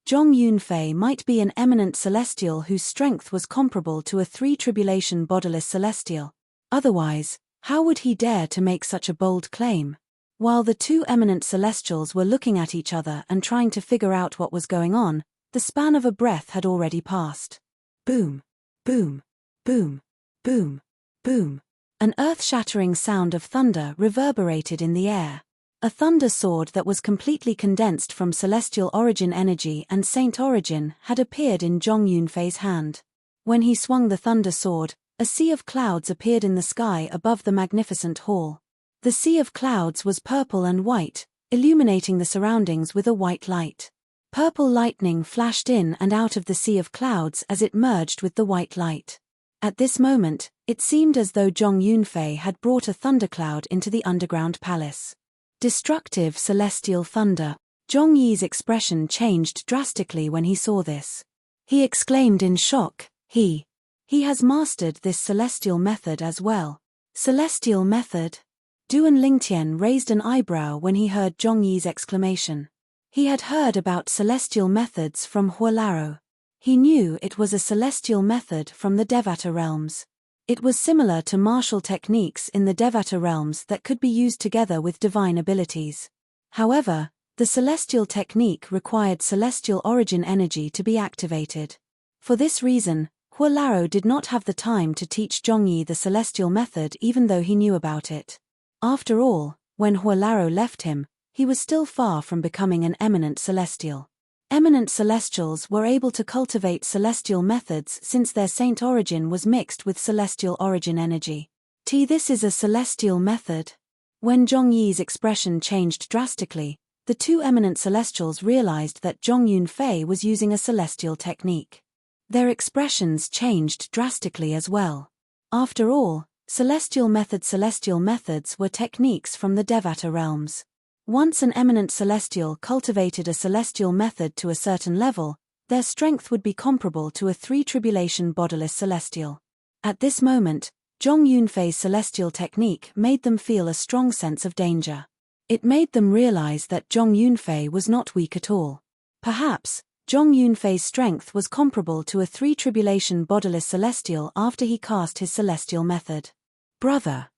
Zhong Yunfei might be an eminent celestial whose strength was comparable to a 3-tribulation bodiless celestial. Otherwise, how would he dare to make such a bold claim? While the two eminent celestials were looking at each other and trying to figure out what was going on, the span of a breath had already passed. Boom, boom, boom, boom, boom. An earth-shattering sound of thunder reverberated in the air. A thunder sword that was completely condensed from celestial origin energy and saint origin had appeared in Zhong Yunfei's hand. When he swung the thunder sword, a sea of clouds appeared in the sky above the magnificent hall. The sea of clouds was purple and white, illuminating the surroundings with a white light. Purple lightning flashed in and out of the sea of clouds as it merged with the white light. At this moment, it seemed as though Zhong Yunfei had brought a thundercloud into the underground palace. Destructive celestial thunder. Zhong Yi's expression changed drastically when he saw this. He exclaimed in shock, He has mastered this celestial method as well. Celestial method? Duan Lingtian raised an eyebrow when he heard Zhong Yi's exclamation. He had heard about celestial methods from Huolaro. He knew it was a celestial method from the Devata realms. It was similar to martial techniques in the Devata realms that could be used together with divine abilities. However, the celestial technique required celestial origin energy to be activated. For this reason, Huolaro did not have the time to teach Zhong Yi the celestial method even though he knew about it. After all, when Huolaro left him, he was still far from becoming an eminent celestial. Eminent celestials were able to cultivate celestial methods since their saint origin was mixed with celestial origin energy. This is a celestial method. When Zhong Yi's expression changed drastically, the two eminent celestials realized that Zhong Yunfei was using a celestial technique. Their expressions changed drastically as well. After all, celestial methods were techniques from the Devata realms. Once an eminent celestial cultivated a celestial method to a certain level, their strength would be comparable to a 3-tribulation bodiless celestial. At this moment, Zhong Yunfei's celestial technique made them feel a strong sense of danger. It made them realize that Zhong Yunfei was not weak at all. Perhaps, Zhong Yunfei's strength was comparable to a 3-tribulation bodiless celestial after he cast his celestial method. Brother,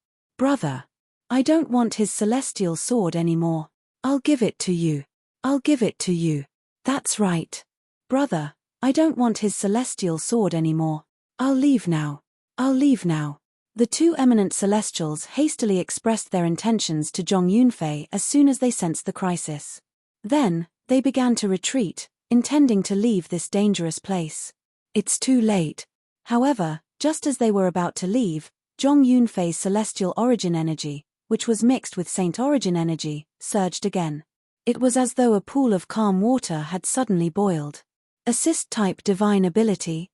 I don't want his celestial sword anymore. I'll give it to you. I'll give it to you. That's right. Brother, I don't want his celestial sword anymore. I'll leave now. I'll leave now. The two eminent celestials hastily expressed their intentions to Zhong Yunfei as soon as they sensed the crisis. Then, they began to retreat, intending to leave this dangerous place. It's too late. However, just as they were about to leave, Zhong Yunfei's celestial origin energy, which was mixed with saint origin energy, surged again. It was as though a pool of calm water had suddenly boiled. Assist-type divine ability.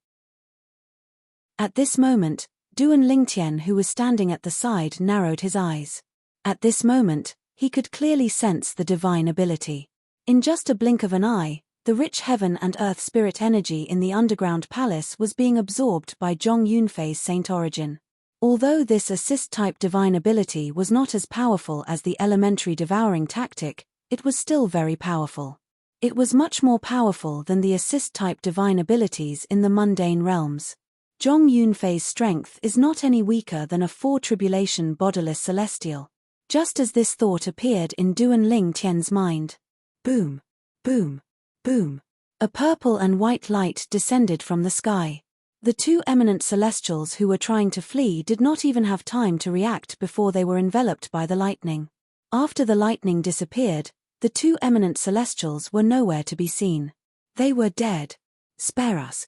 At this moment, Duan Lingtian, who was standing at the side, narrowed his eyes. At this moment, he could clearly sense the divine ability. In just a blink of an eye, the rich heaven and earth spirit energy in the underground palace was being absorbed by Zhong Yunfei's saint origin. Although this assist-type divine ability was not as powerful as the elementary devouring tactic, it was still very powerful. It was much more powerful than the assist-type divine abilities in the mundane realms. Zhong Yunfei's strength is not any weaker than a 4-tribulation bodiless celestial. Just as this thought appeared in Duan Lingtian's mind. Boom, boom, boom. A purple and white light descended from the sky. The two eminent celestials who were trying to flee did not even have time to react before they were enveloped by the lightning. After the lightning disappeared, the two eminent celestials were nowhere to be seen. They were dead. Spare us,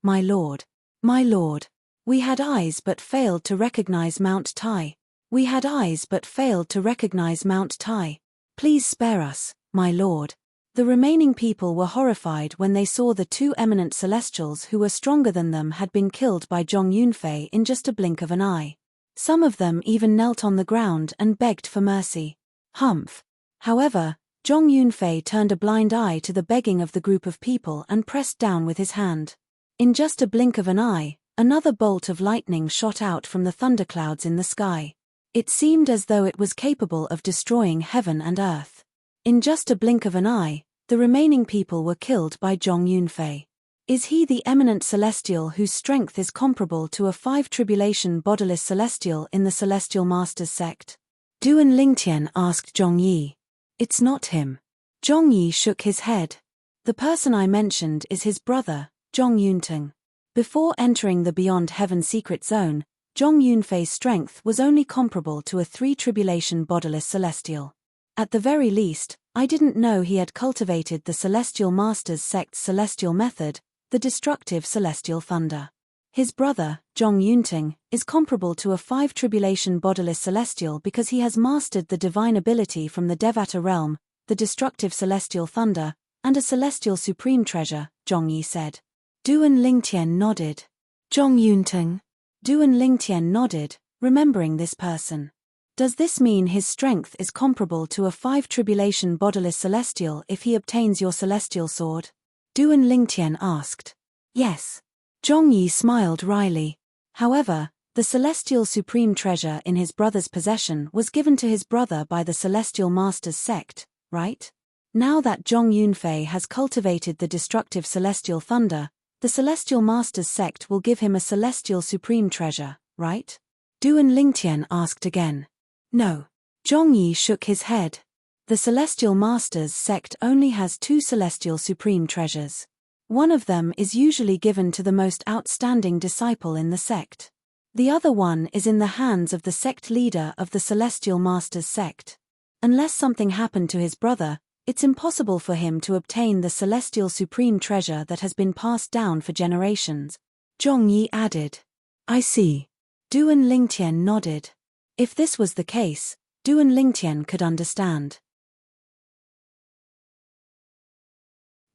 my lord. My lord. We had eyes but failed to recognize Mount Tai. We had eyes but failed to recognize Mount Tai. Please spare us, my lord. The remaining people were horrified when they saw the two eminent celestials who were stronger than them had been killed by Zhong Yunfei in just a blink of an eye. Some of them even knelt on the ground and begged for mercy. Humph. However, Zhong Yunfei turned a blind eye to the begging of the group of people and pressed down with his hand. In just a blink of an eye, another bolt of lightning shot out from the thunderclouds in the sky. It seemed as though it was capable of destroying heaven and earth. In just a blink of an eye, the remaining people were killed by Zhong Yunfei. Is he the eminent celestial whose strength is comparable to a 5-tribulation bodiless celestial in the Celestial Masters sect? Duan Lingtian asked Zhong Yi. It's not him. Zhong Yi shook his head. The person I mentioned is his brother, Zhong Yunteng. Before entering the Beyond Heaven secret zone, Zhong Yunfei's strength was only comparable to a 3-tribulation bodiless celestial. At the very least, I didn't know he had cultivated the Celestial Masters sect's celestial method, the destructive celestial thunder. His brother, Zhong Yunteng, is comparable to a 5-tribulation bodiless celestial because he has mastered the divine ability from the Devata realm, the destructive celestial thunder, and a celestial supreme treasure, Zhong Yi said. Duan Lingtian nodded. Zhong Yunteng. Duan Lingtian nodded, remembering this person. Does this mean his strength is comparable to a 5-tribulation bodiless celestial if he obtains your celestial sword? Duan Lingtian asked. Yes. Zhong Yi smiled wryly. However, the celestial supreme treasure in his brother's possession was given to his brother by the Celestial Masters sect, right? Now that Zhong Yunfei has cultivated the destructive celestial thunder, the Celestial Masters sect will give him a celestial supreme treasure, right? Duan Lingtian asked again. No. Zhong Yi shook his head. The Celestial Masters sect only has 2 celestial supreme treasures. One of them is usually given to the most outstanding disciple in the sect. The other one is in the hands of the sect leader of the Celestial Masters sect. Unless something happened to his brother, it's impossible for him to obtain the celestial supreme treasure that has been passed down for generations. Zhong Yi added. I see. Duan Lingtian nodded. If this was the case, Duan Lingtian could understand.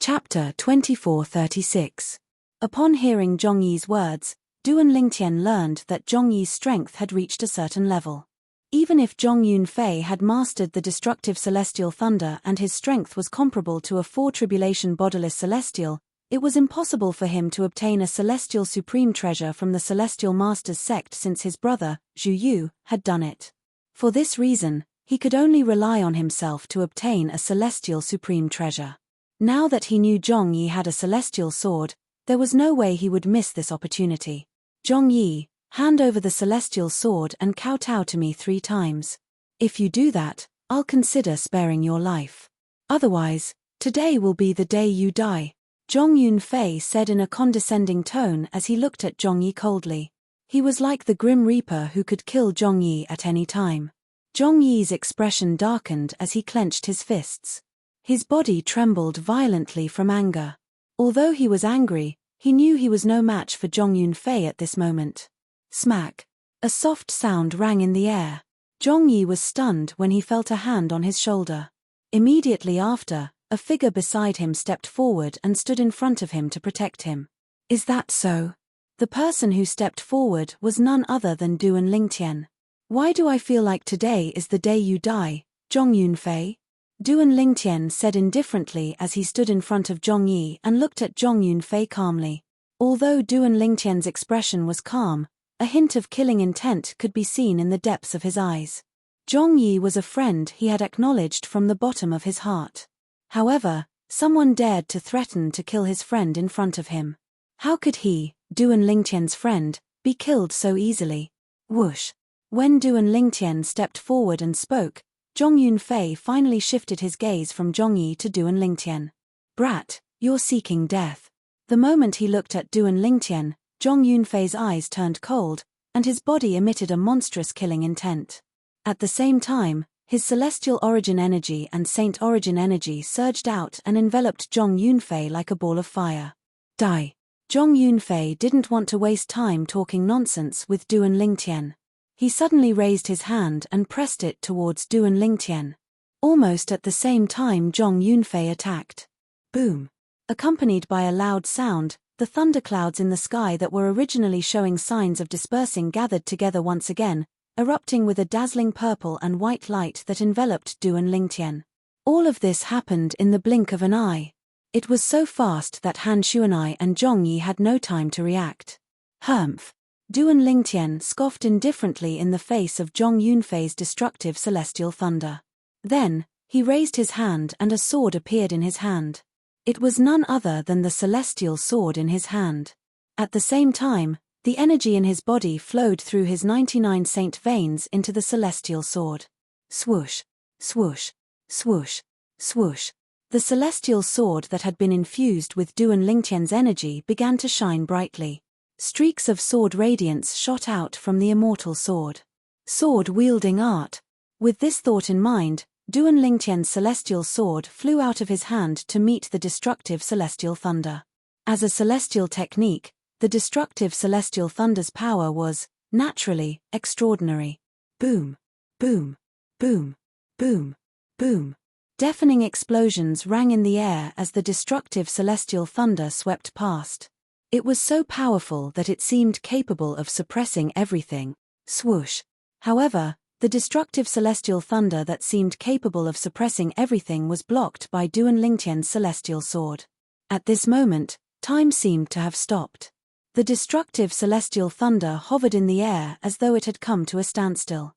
Chapter 2436. Upon hearing Zhong Yi's words, Duan Lingtian learned that Zhong Yi's strength had reached a certain level. Even if Zhong Yunfei had mastered the destructive celestial thunder and his strength was comparable to a four-tribulation bodiless celestial, it was impossible for him to obtain a celestial supreme treasure from the celestial master's sect since his brother, Zhu Yu, had done it. For this reason, he could only rely on himself to obtain a celestial supreme treasure. Now that he knew Zhong Yi had a celestial sword, there was no way he would miss this opportunity. Zhong Yi, hand over the celestial sword and kowtow to me 3 times. If you do that, I'll consider sparing your life. Otherwise, today will be the day you die, Zhong Yunfei said in a condescending tone as he looked at Zhong Yi coldly. He was like the Grim Reaper who could kill Zhong Yi at any time. Zhong Yi's expression darkened as he clenched his fists. His body trembled violently from anger. Although he was angry, he knew he was no match for Zhong Yunfei at this moment. Smack! A soft sound rang in the air. Zhong Yi was stunned when he felt a hand on his shoulder. Immediately after, a figure beside him stepped forward and stood in front of him to protect him. Is that so? The person who stepped forward was none other than Duan Lingtian. Why do I feel like today is the day you die, Zhong Yunfei? Duan Lingtian said indifferently as he stood in front of Zhong Yi and looked at Zhong Yunfei calmly. Although Duan Lingtian's expression was calm, a hint of killing intent could be seen in the depths of his eyes. Zhong Yi was a friend he had acknowledged from the bottom of his heart. However, someone dared to threaten to kill his friend in front of him. How could he, Duan Lingtian's friend, be killed so easily? Whoosh! When Duan Lingtian stepped forward and spoke, Zhong Yunfei finally shifted his gaze from Zhong Yi to Duan Lingtian. Brat, you're seeking death. The moment he looked at Duan Lingtian, Zhong Yunfei's eyes turned cold, and his body emitted a monstrous killing intent. At the same time, his celestial origin energy and saint origin energy surged out and enveloped Zhong Yunfei like a ball of fire. Die! Zhong Yunfei didn't want to waste time talking nonsense with Duan Lingtian. He suddenly raised his hand and pressed it towards Duan Lingtian. Almost at the same time Zhong Yunfei attacked. Boom! Accompanied by a loud sound, the thunderclouds in the sky that were originally showing signs of dispersing gathered together once again, erupting with a dazzling purple and white light that enveloped Duan Lingtian. All of this happened in the blink of an eye. It was so fast that Han Xuanai and Zhong Yi had no time to react. Humph! Duan Lingtian scoffed indifferently in the face of Zhong Yunfei's destructive celestial thunder. Then, he raised his hand and a sword appeared in his hand. It was none other than the celestial sword in his hand. At the same time, the energy in his body flowed through his 99 saint veins into the celestial sword. Swoosh! Swoosh! Swoosh! Swoosh! The celestial sword that had been infused with Duan Lingtian's energy began to shine brightly. Streaks of sword radiance shot out from the immortal sword. Sword-wielding art. With this thought in mind, Duan Lingtian's celestial sword flew out of his hand to meet the destructive celestial thunder. As a celestial technique, the destructive celestial thunder's power was, naturally, extraordinary. Boom! Boom! Boom! Boom! Boom! Deafening explosions rang in the air as the destructive celestial thunder swept past. It was so powerful that it seemed capable of suppressing everything. Swoosh! However, the destructive celestial thunder that seemed capable of suppressing everything was blocked by Duan Lingtian's celestial sword. At this moment, time seemed to have stopped. The destructive celestial thunder hovered in the air as though it had come to a standstill.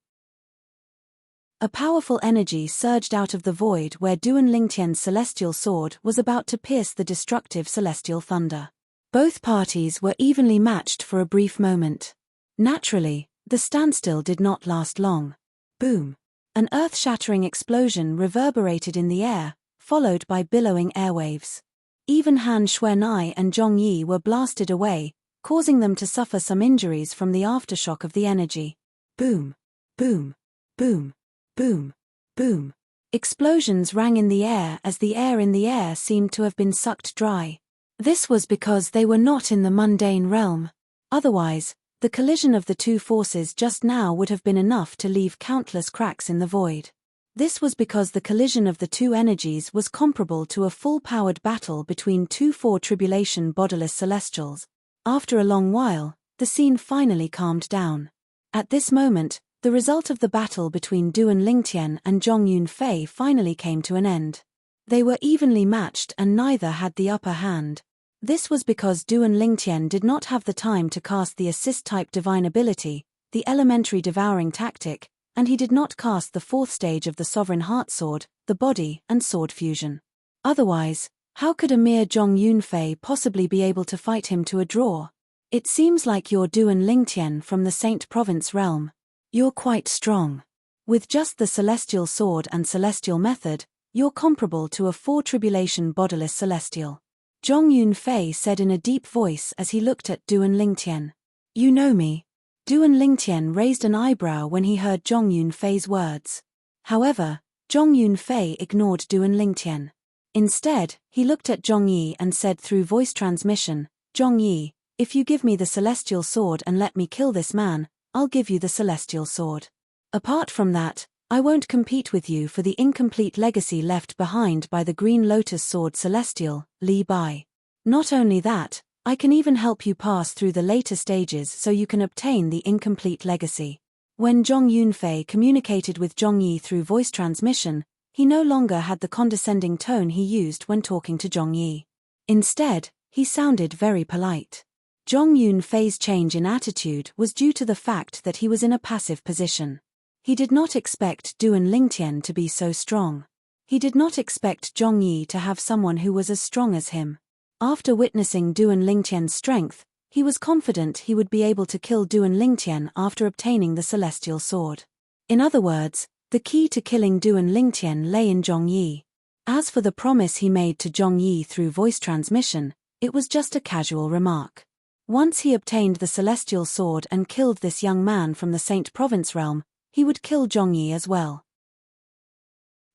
A powerful energy surged out of the void where Duan Lingtian's celestial sword was about to pierce the destructive celestial thunder. Both parties were evenly matched for a brief moment. Naturally, the standstill did not last long. Boom! An earth-shattering explosion reverberated in the air, followed by billowing airwaves. Even Han Xuanai and Zhong Yi were blasted away, causing them to suffer some injuries from the aftershock of the energy. Boom! Boom! Boom! Boom! Boom! Explosions rang in the air as the air in the air seemed to have been sucked dry. This was because they were not in the mundane realm. Otherwise, the collision of the two forces just now would have been enough to leave countless cracks in the void. This was because the collision of the two energies was comparable to a full-powered battle between two four-tribulation bodiless celestials. After a long while, the scene finally calmed down. At this moment, The result of the battle between Duan Lingtian and Zhong Yunfei finally came to an end. They were evenly matched and neither had the upper hand. This was because Duan Lingtian did not have the time to cast the assist-type divine ability, the elementary devouring tactic, and he did not cast the fourth stage of the Sovereign Heart Sword, the body and sword fusion. Otherwise, how could a mere Zhong Yunfei possibly be able to fight him to a draw? It seems like you're Duan Lingtian from the Saint Province realm. You're quite strong. With just the Celestial Sword and Celestial Method, you're comparable to a four-tribulation bodiless Celestial. Zhong Yunfei said in a deep voice as he looked at Duan Lingtian. You know me. Duan Lingtian raised an eyebrow when he heard Zhong Yunfei's words. However, Zhong Yunfei ignored Duan Lingtian. Instead, he looked at Zhong Yi and said through voice transmission, Zhong Yi, if you give me the Celestial Sword and let me kill this man, I'll give you the Celestial Sword. Apart from that, I won't compete with you for the incomplete legacy left behind by the Green Lotus Sword Celestial, Li Bai. Not only that, I can even help you pass through the later stages so you can obtain the incomplete legacy. When Zhong Yunfei communicated with Zhong Yi through voice transmission, he no longer had the condescending tone he used when talking to Zhong Yi. Instead, he sounded very polite. Zhong Yunfei's change in attitude was due to the fact that he was in a passive position. He did not expect Duan Lingtian to be so strong. He did not expect Zhong Yi to have someone who was as strong as him. After witnessing Duan Lingtian's strength, he was confident he would be able to kill Duan Lingtian after obtaining the Celestial Sword. In other words, the key to killing Duan Lingtian lay in Zhong Yi. As for the promise he made to Zhong Yi through voice transmission, it was just a casual remark. Once he obtained the Celestial Sword and killed this young man from the Saint Province realm, he would kill Zhong Yi as well.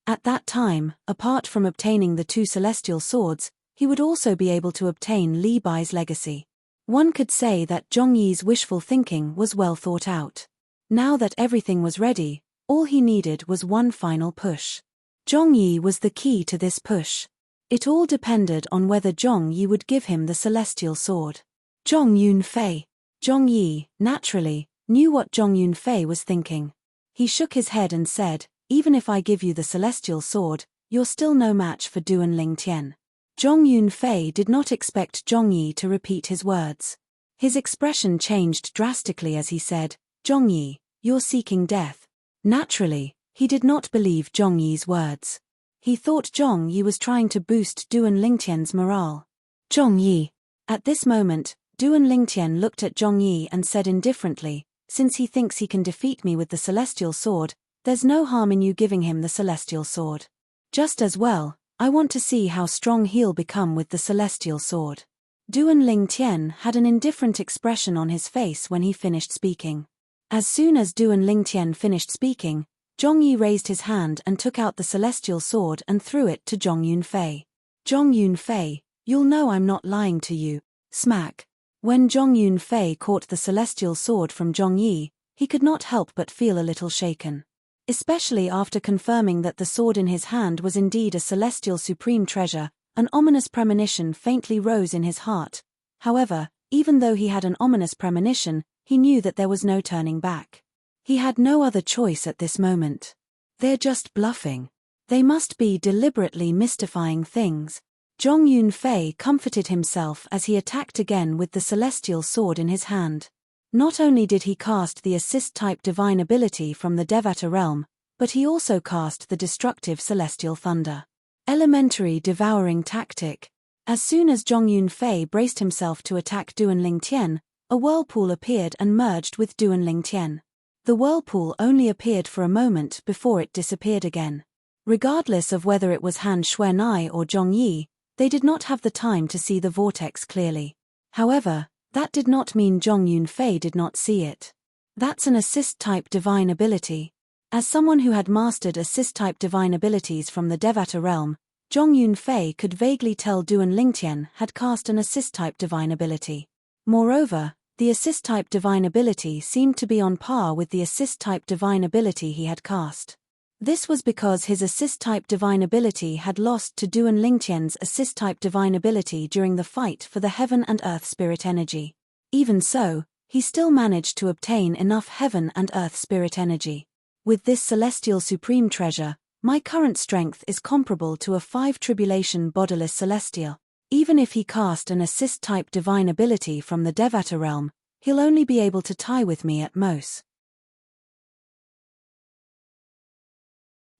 At that time, apart from obtaining the two Celestial Swords, he would also be able to obtain Li Bai's legacy. One could say that Zhong Yi's wishful thinking was well thought out. Now that everything was ready, all he needed was one final push. Zhong Yi was the key to this push. It all depended on whether Zhong Yi would give him the Celestial Sword. Zhong Yunfei. Zhong Yi, naturally, knew what Zhong Yunfei was thinking. He shook his head and said, even if I give you the Celestial Sword, you're still no match for Duan Lingtian. Zhong Yunfei did not expect Zhong Yi to repeat his words. His expression changed drastically as he said, Zhong Yi, you're seeking death. Naturally, he did not believe Zhong Yi's words. He thought Zhong Yi was trying to boost Duan Lingtian's morale. Zhong Yi. At this moment, Duan Lingtian looked at Zhong Yi and said indifferently, since he thinks he can defeat me with the Celestial Sword, there's no harm in you giving him the Celestial Sword. Just as well, I want to see how strong he'll become with the Celestial Sword. Duan Lingtian had an indifferent expression on his face when he finished speaking. As soon as Duan Lingtian finished speaking, Zhong Yi raised his hand and took out the Celestial Sword and threw it to Zhong Yunfei. Zhong Yunfei, you'll know I'm not lying to you. Smack. When Zhong Yunfei caught the Celestial Sword from Zhong Yi, he could not help but feel a little shaken. Especially after confirming that the sword in his hand was indeed a celestial supreme treasure, an ominous premonition faintly rose in his heart. However, even though he had an ominous premonition, he knew that there was no turning back. He had no other choice at this moment. They're just bluffing. They must be deliberately mystifying things. Zhong Yunfei comforted himself as he attacked again with the Celestial Sword in his hand. Not only did he cast the assist-type divine ability from the Devata realm, but he also cast the destructive Celestial Thunder. Elementary devouring tactic. As soon as Zhong Yunfei braced himself to attack Duan Lingtian, a whirlpool appeared and merged with Duan Lingtian. The whirlpool only appeared for a moment before it disappeared again. Regardless of whether it was Han Xuanai or Zhong Yi, they did not have the time to see the vortex clearly. However, that did not mean Zhong Yunfei did not see it. That's an assist-type divine ability. As someone who had mastered assist-type divine abilities from the Devata realm, Zhong Yunfei could vaguely tell Duan Lingtian had cast an assist-type divine ability. Moreover, the assist-type divine ability seemed to be on par with the assist-type divine ability he had cast. This was because his assist-type divine ability had lost to Duan Lingtian's assist-type divine ability during the fight for the heaven and earth spirit energy. Even so, he still managed to obtain enough heaven and earth spirit energy. With this celestial supreme treasure, my current strength is comparable to a 5 tribulation bodiless celestial. Even if he cast an assist-type divine ability from the Devata realm, he'll only be able to tie with me at most.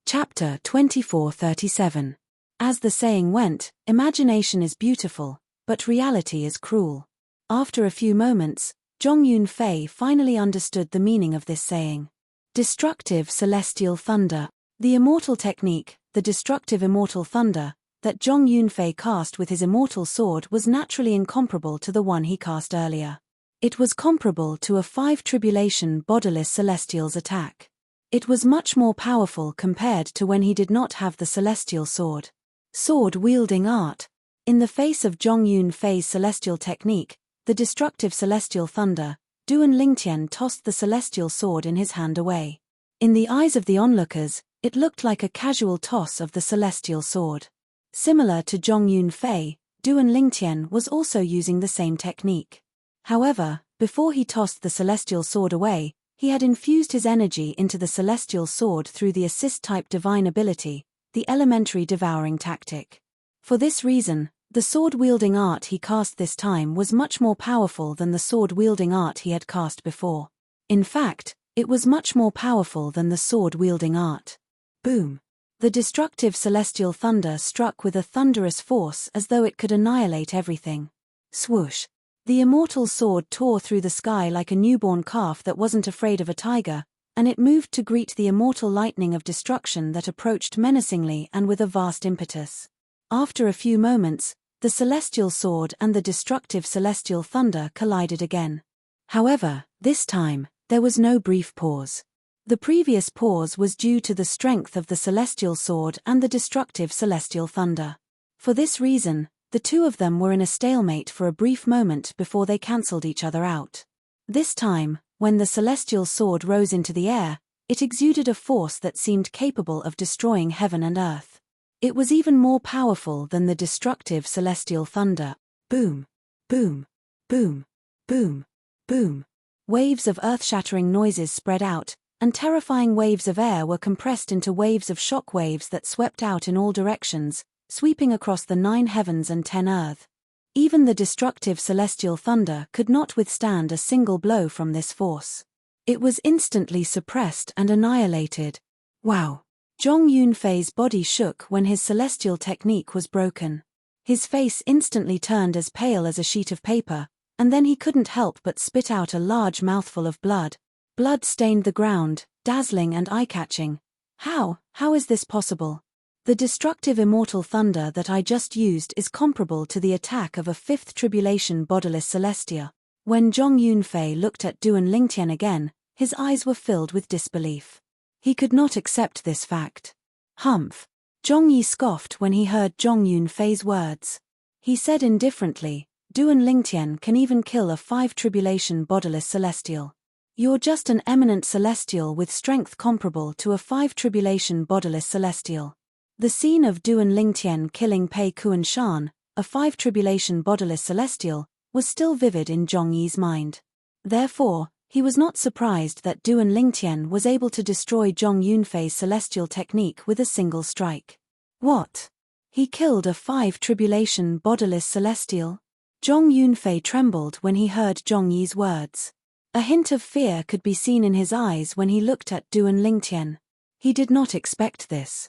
Chapter 2437. As the saying went, imagination is beautiful, but reality is cruel. After a few moments, Zhong Yunfei finally understood the meaning of this saying. Destructive celestial thunder. The immortal technique, the destructive immortal thunder, that Zhong Yunfei cast with his immortal sword was naturally incomparable to the one he cast earlier. It was comparable to a 5 tribulation bodiless celestial's attack. It was much more powerful compared to when he did not have the celestial sword. Sword-wielding art. In the face of Zhong Yunfei's celestial technique, the destructive celestial thunder, Duan Lingtian tossed the celestial sword in his hand away. In the eyes of the onlookers, it looked like a casual toss of the celestial sword. Similar to Zhong Yunfei, Duan Lingtian was also using the same technique. However, before he tossed the celestial sword away, he had infused his energy into the celestial sword through the assist-type divine ability, the elementary devouring tactic. For this reason, the sword-wielding art he cast this time was much more powerful than the sword-wielding art he had cast before. In fact, it was much more powerful than the sword-wielding art. Boom! The destructive celestial thunder struck with a thunderous force as though it could annihilate everything. Swoosh! The immortal sword tore through the sky like a newborn calf that wasn't afraid of a tiger, and it moved to greet the immortal lightning of destruction that approached menacingly and with a vast impetus. After a few moments, the celestial sword and the destructive celestial thunder collided again. However, this time, there was no brief pause. The previous pause was due to the strength of the celestial sword and the destructive celestial thunder. For this reason, the two of them were in a stalemate for a brief moment before they cancelled each other out. This time, when the celestial sword rose into the air, it exuded a force that seemed capable of destroying heaven and earth. It was even more powerful than the destructive celestial thunder. Boom! Boom! Boom! Boom! Boom! Waves of earth-shattering noises spread out, and terrifying waves of air were compressed into waves of shock waves that swept out in all directions, sweeping across the 9 heavens and 10 earth. Even the destructive celestial thunder could not withstand a single blow from this force. It was instantly suppressed and annihilated. Wow! Zhong Yunfei's body shook when his celestial technique was broken. His face instantly turned as pale as a sheet of paper, and then he couldn't help but spit out a large mouthful of blood. Blood stained the ground, dazzling and eye-catching. How is this possible? The destructive immortal thunder that I just used is comparable to the attack of a 5th tribulation bodiless celestia. When Zhong Yunfei looked at Duan Lingtian again, his eyes were filled with disbelief. He could not accept this fact. Humph! Zhong Yi scoffed when he heard Zhong Yunfei's words. He said indifferently, Duan Lingtian can even kill a 5 tribulation bodiless celestial. You're just an eminent celestial with strength comparable to a 5 tribulation bodiless celestial. The scene of Duan Lingtian killing Pei Kuan Shan, a 5 tribulation bodiless celestial, was still vivid in Zhong Yi's mind. Therefore, he was not surprised that Duan Lingtian was able to destroy Zhong Yunfei's celestial technique with a single strike. What? He killed a 5 tribulation bodiless celestial? Zhong Yunfei trembled when he heard Zhong Yi's words. A hint of fear could be seen in his eyes when he looked at Duan Lingtian. He did not expect this.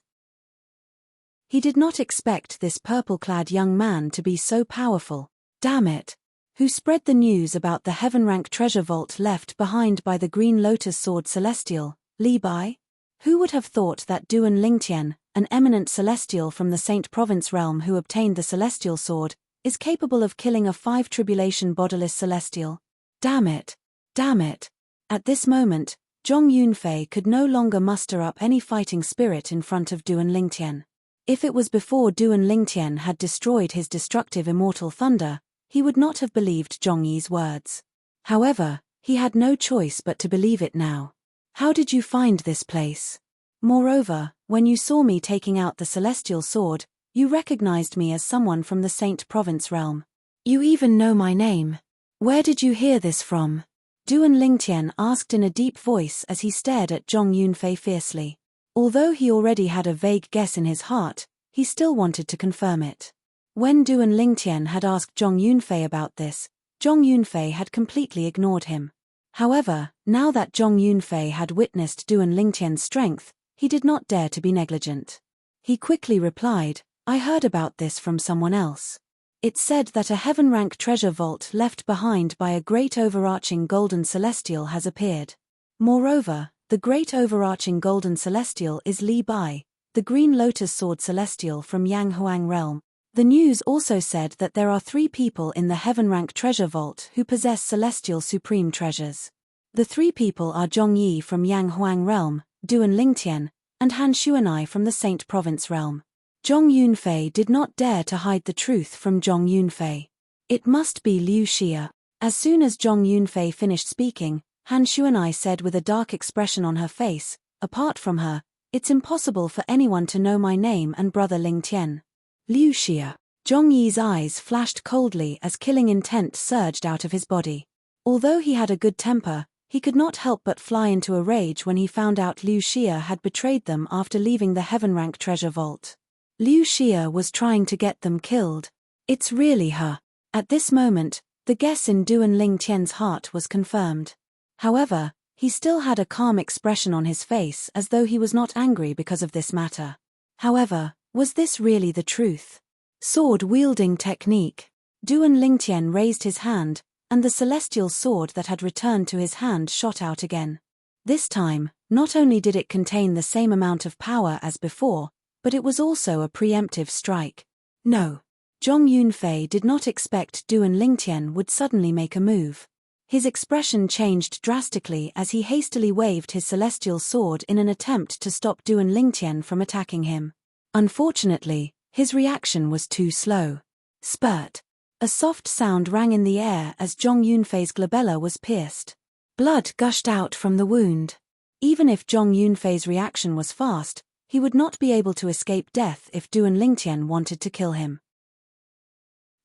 He did not expect this purple-clad young man to be so powerful. Damn it! Who spread the news about the heaven-rank treasure vault left behind by the Green Lotus Sword Celestial, Li Bai? Who would have thought that Duan Lingtian, an eminent celestial from the Saint Province realm who obtained the celestial sword, is capable of killing a 5 tribulation bodiless celestial? Damn it! Damn it! At this moment, Zhong Yunfei could no longer muster up any fighting spirit in front of Duan Lingtian. If it was before Duan Lingtian had destroyed his destructive immortal thunder, he would not have believed Zhong Yi's words. However, he had no choice but to believe it now. How did you find this place? Moreover, when you saw me taking out the celestial sword, you recognized me as someone from the Saint Province realm. You even know my name. Where did you hear this from? Duan Lingtian asked in a deep voice as he stared at Zhong Yunfei fiercely. Although he already had a vague guess in his heart, he still wanted to confirm it. When Duan Lingtian had asked Zhong Yunfei about this, Zhong Yunfei had completely ignored him. However, now that Zhong Yunfei had witnessed Duan Lingtian's strength, he did not dare to be negligent. He quickly replied, I heard about this from someone else. It said that a heaven-rank treasure vault left behind by a great overarching golden celestial has appeared. Moreover, the great overarching golden celestial is Li Bai, the green lotus sword celestial from Yanghuang realm. The news also said that there are 3 people in the heaven-rank treasure vault who possess celestial supreme treasures. The 3 people are Zhong Yi from Yanghuang realm, Duan Lingtian, and Han Xuanai from the Saint Province realm. Zhong Yunfei did not dare to hide the truth from Zhong Yunfei. It must be Liu Xia. As soon as Zhong Yunfei finished speaking, Han Xuanai said with a dark expression on her face, apart from her, it's impossible for anyone to know my name and brother Lingtian. Liu Xia. Zhong Yi's eyes flashed coldly as killing intent surged out of his body. Although he had a good temper, he could not help but fly into a rage when he found out Liu Xia had betrayed them after leaving the heaven-rank treasure vault. Liu Xia was trying to get them killed. It's really her. At this moment, the guess in Duan Lingtian's heart was confirmed. However, he still had a calm expression on his face as though he was not angry because of this matter. However, was this really the truth? Sword-wielding technique. Duan Lingtian raised his hand, and the celestial sword that had returned to his hand shot out again. This time, not only did it contain the same amount of power as before, but it was also a preemptive strike. No. Zhong Yunfei did not expect Duan Lingtian would suddenly make a move. His expression changed drastically as he hastily waved his celestial sword in an attempt to stop Duan Lingtian from attacking him. Unfortunately, his reaction was too slow. Spurt. A soft sound rang in the air as Zhong Yunfei's glabella was pierced. Blood gushed out from the wound. Even if Zhong Yunfei's reaction was fast, he would not be able to escape death if Duan Lingtian wanted to kill him.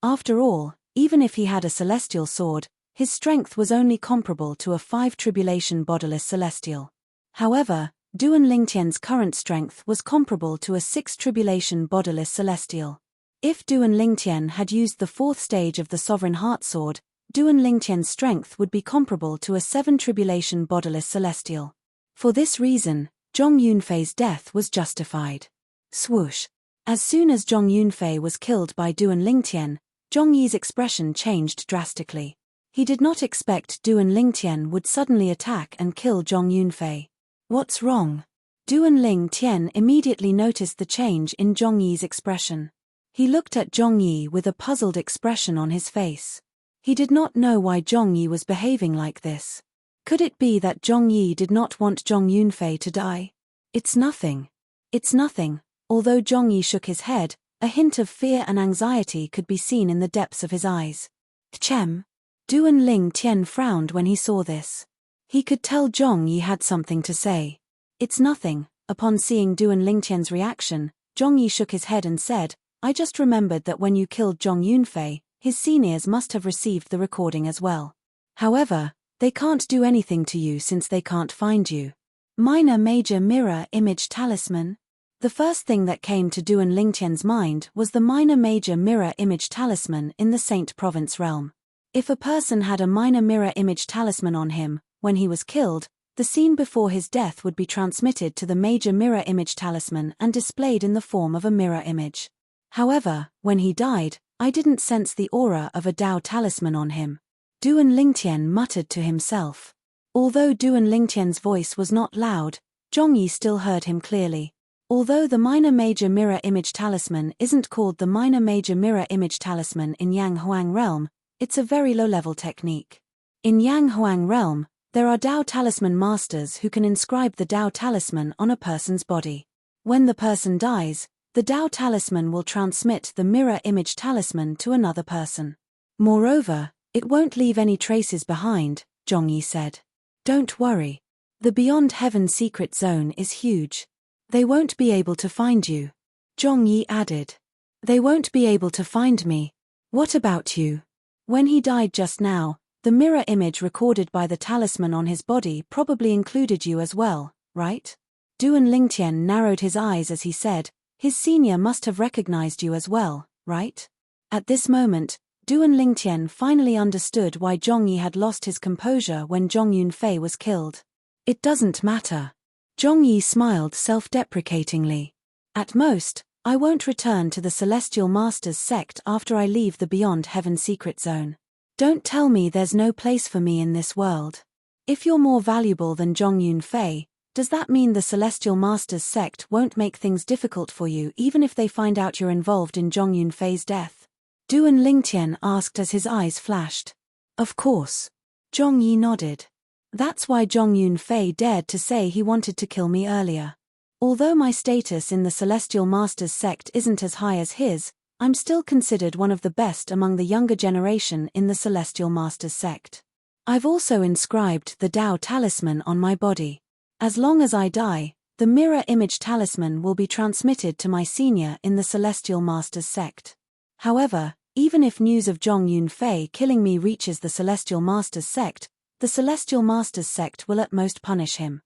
After all, even if he had a celestial sword, his strength was only comparable to a 5 tribulation bodiless celestial. However, Duan Lingtian's current strength was comparable to a 6 tribulation bodiless celestial. If Duan Lingtian had used the 4th stage of the Sovereign Heart Sword, Duan Lingtian's strength would be comparable to a 7 tribulation bodiless celestial. For this reason, Zhong Yunfei's death was justified. Swoosh. As soon as Zhong Yunfei was killed by Duan Lingtian, Zhong Yi's expression changed drastically. He did not expect Duan Lingtian would suddenly attack and kill Zhong Yunfei. What's wrong? Duan Lingtian immediately noticed the change in Zhong Yi's expression. He looked at Zhong Yi with a puzzled expression on his face. He did not know why Zhong Yi was behaving like this. Could it be that Zhong Yi did not want Zhong Yunfei to die? It's nothing. It's nothing. Although Zhong Yi shook his head, a hint of fear and anxiety could be seen in the depths of his eyes. Tchem. Duan Lingtian frowned when he saw this. He could tell Zhong Yi had something to say. It's nothing. Upon seeing Duan Lingtian's reaction, Zhong Yi shook his head and said, I just remembered that when you killed Zhong Yunfei, his seniors must have received the recording as well. However, they can't do anything to you since they can't find you. Minor Major Mirror Image Talisman. The first thing that came to Duan Lingtian's mind was the Minor Major Mirror Image Talisman in the Saint Province realm. If a person had a Minor Mirror Image Talisman on him, when he was killed, the scene before his death would be transmitted to the Major Mirror Image Talisman and displayed in the form of a mirror image. However, when he died, I didn't sense the aura of a Dao Talisman on him. Duan Lingtian muttered to himself. Although Duan Lingtian's voice was not loud, Zhong Yi still heard him clearly. Although the Minor Major Mirror Image Talisman isn't called the Minor Major Mirror Image Talisman in Yanghuang realm, it's a very low-level technique. In Yanghuang realm, there are Dao Talisman masters who can inscribe the Dao Talisman on a person's body. When the person dies, the Dao Talisman will transmit the Mirror Image Talisman to another person. Moreover, it won't leave any traces behind, Zhong Yi said. Don't worry. The Beyond Heaven secret zone is huge. They won't be able to find you. Zhong Yi added. They won't be able to find me. What about you? When he died just now, The mirror image recorded by the talisman on his body probably included you as well, right? Duan Lingtian narrowed his eyes as he said, his senior must have recognized you as well, right? At this moment, Duan Lingtian finally understood why Zhongyi had lost his composure when Zhong Yunfei was killed. It doesn't matter. Zhongyi smiled self-deprecatingly. At most, I won't return to the Celestial Masters sect after I leave the Beyond Heaven secret zone. Don't tell me there's no place for me in this world. If you're more valuable than Zhong Yunfei, does that mean the Celestial Masters sect won't make things difficult for you even if they find out you're involved in Zhong Yunfei's death? Duan Lingtian asked as his eyes flashed. Of course. Zhongyi nodded. That's why Zhong Yunfei dared to say he wanted to kill me earlier. Although my status in the Celestial Masters sect isn't as high as his, I'm still considered one of the best among the younger generation in the Celestial Masters sect. I've also inscribed the Tao talisman on my body. As long as I die, the mirror image talisman will be transmitted to my senior in the Celestial Masters sect. However, even if news of Zhong Yunfei killing me reaches the Celestial Masters sect, the Celestial Masters sect will at most punish him.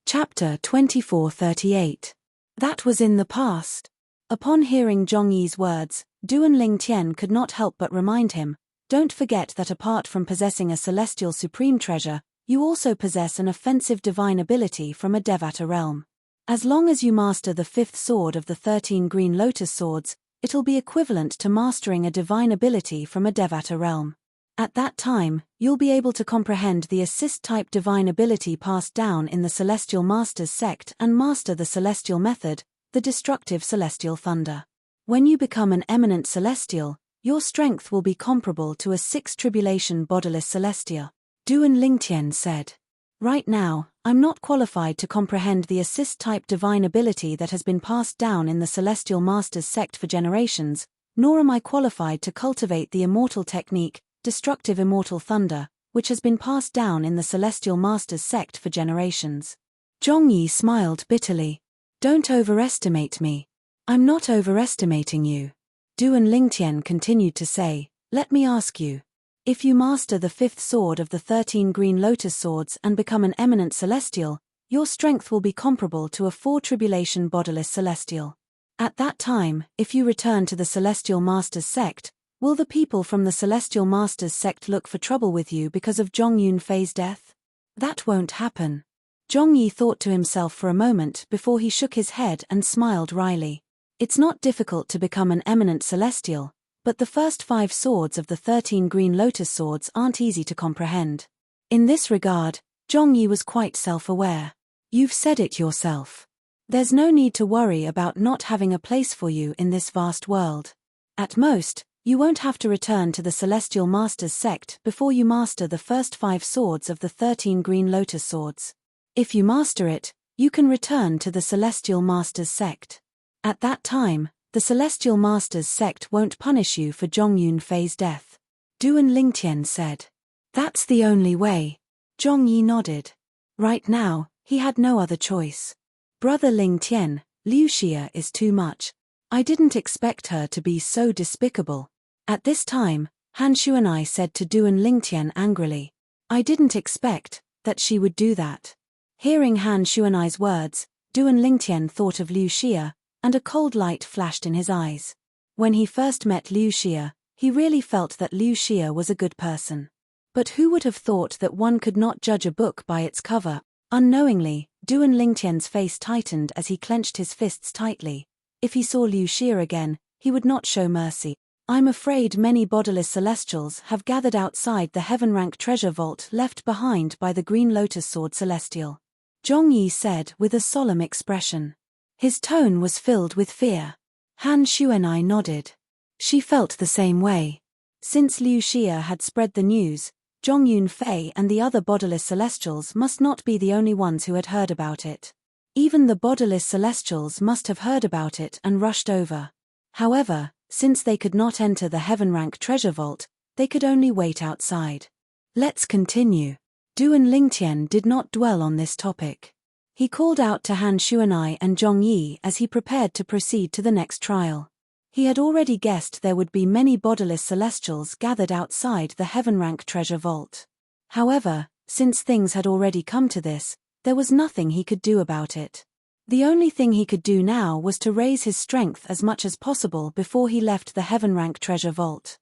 Chapter 2438. That was in the past. Upon hearing Zhongyi's words, Duan Lingtian could not help but remind him, don't forget that apart from possessing a celestial supreme treasure, you also possess an offensive divine ability from a Devata realm. As long as you master the 5th sword of the 13 green lotus swords, it'll be equivalent to mastering a divine ability from a Devata realm. At that time, you'll be able to comprehend the assist-type divine ability passed down in the Celestial Masters sect and master the celestial method, the destructive celestial thunder. When you become an eminent celestial, your strength will be comparable to a 6 tribulation bodiless celestia, Duan Lingtian said. Right now, I'm not qualified to comprehend the assist-type divine ability that has been passed down in the Celestial Masters sect for generations, nor am I qualified to cultivate the immortal technique, destructive immortal thunder, which has been passed down in the Celestial Masters sect for generations. Zhongyi smiled bitterly. Don't overestimate me. I'm not overestimating you. Duan Lingtian continued to say, let me ask you. If you master the 5th sword of the 13 green lotus swords and become an eminent celestial, your strength will be comparable to a 4 tribulation bodiless celestial. At that time, if you return to the Celestial Masters sect, will the people from the Celestial Masters sect look for trouble with you because of Zhong Yunfei's death? That won't happen. Zhongyi thought to himself for a moment before he shook his head and smiled wryly. It's not difficult to become an eminent celestial, but the first 5 swords of the 13 green lotus swords aren't easy to comprehend. In this regard, Zhongyi was quite self-aware. You've said it yourself. There's no need to worry about not having a place for you in this vast world. At most, you won't have to return to the Celestial Masters sect before you master the first 5 swords of the 13 green lotus swords. If you master it, you can return to the Celestial Masters sect. At that time, the Celestial Masters sect won't punish you for Zhong Yunfei's death. Duan Lingtian said. That's the only way. Zhongyi nodded. Right now, he had no other choice. Brother Lingtian, Liu Xia is too much. I didn't expect her to be so despicable. At this time, Han Shuanai said to Duan Lingtian angrily. I didn't expect that she would do that. Hearing Han Shuanai's words, Duan Lingtian thought of Liu Xia, and a cold light flashed in his eyes. When he first met Liu Xia, he really felt that Liu Xia was a good person. But who would have thought that one could not judge a book by its cover? Unknowingly, Duan Lingtian's face tightened as he clenched his fists tightly. If he saw Liu Xia again, he would not show mercy. I'm afraid many bodiless celestials have gathered outside the heaven-rank treasure vault left behind by the Green Lotus Sword Celestial. Zhongyi said with a solemn expression. His tone was filled with fear. Han Shuanai nodded. She felt the same way. Since Liu Xia had spread the news, Zhong Yunfei and the other bodiless celestials must not be the only ones who had heard about it. Even the bodiless celestials must have heard about it and rushed over. However, since they could not enter the heaven-rank treasure vault, they could only wait outside. Let's continue. Duan Lingtian did not dwell on this topic. He called out to Han Shuanai and Zhongyi as he prepared to proceed to the next trial. He had already guessed there would be many bodiless celestials gathered outside the heaven-rank treasure vault. However, since things had already come to this, there was nothing he could do about it. The only thing he could do now was to raise his strength as much as possible before he left the heaven-rank treasure vault.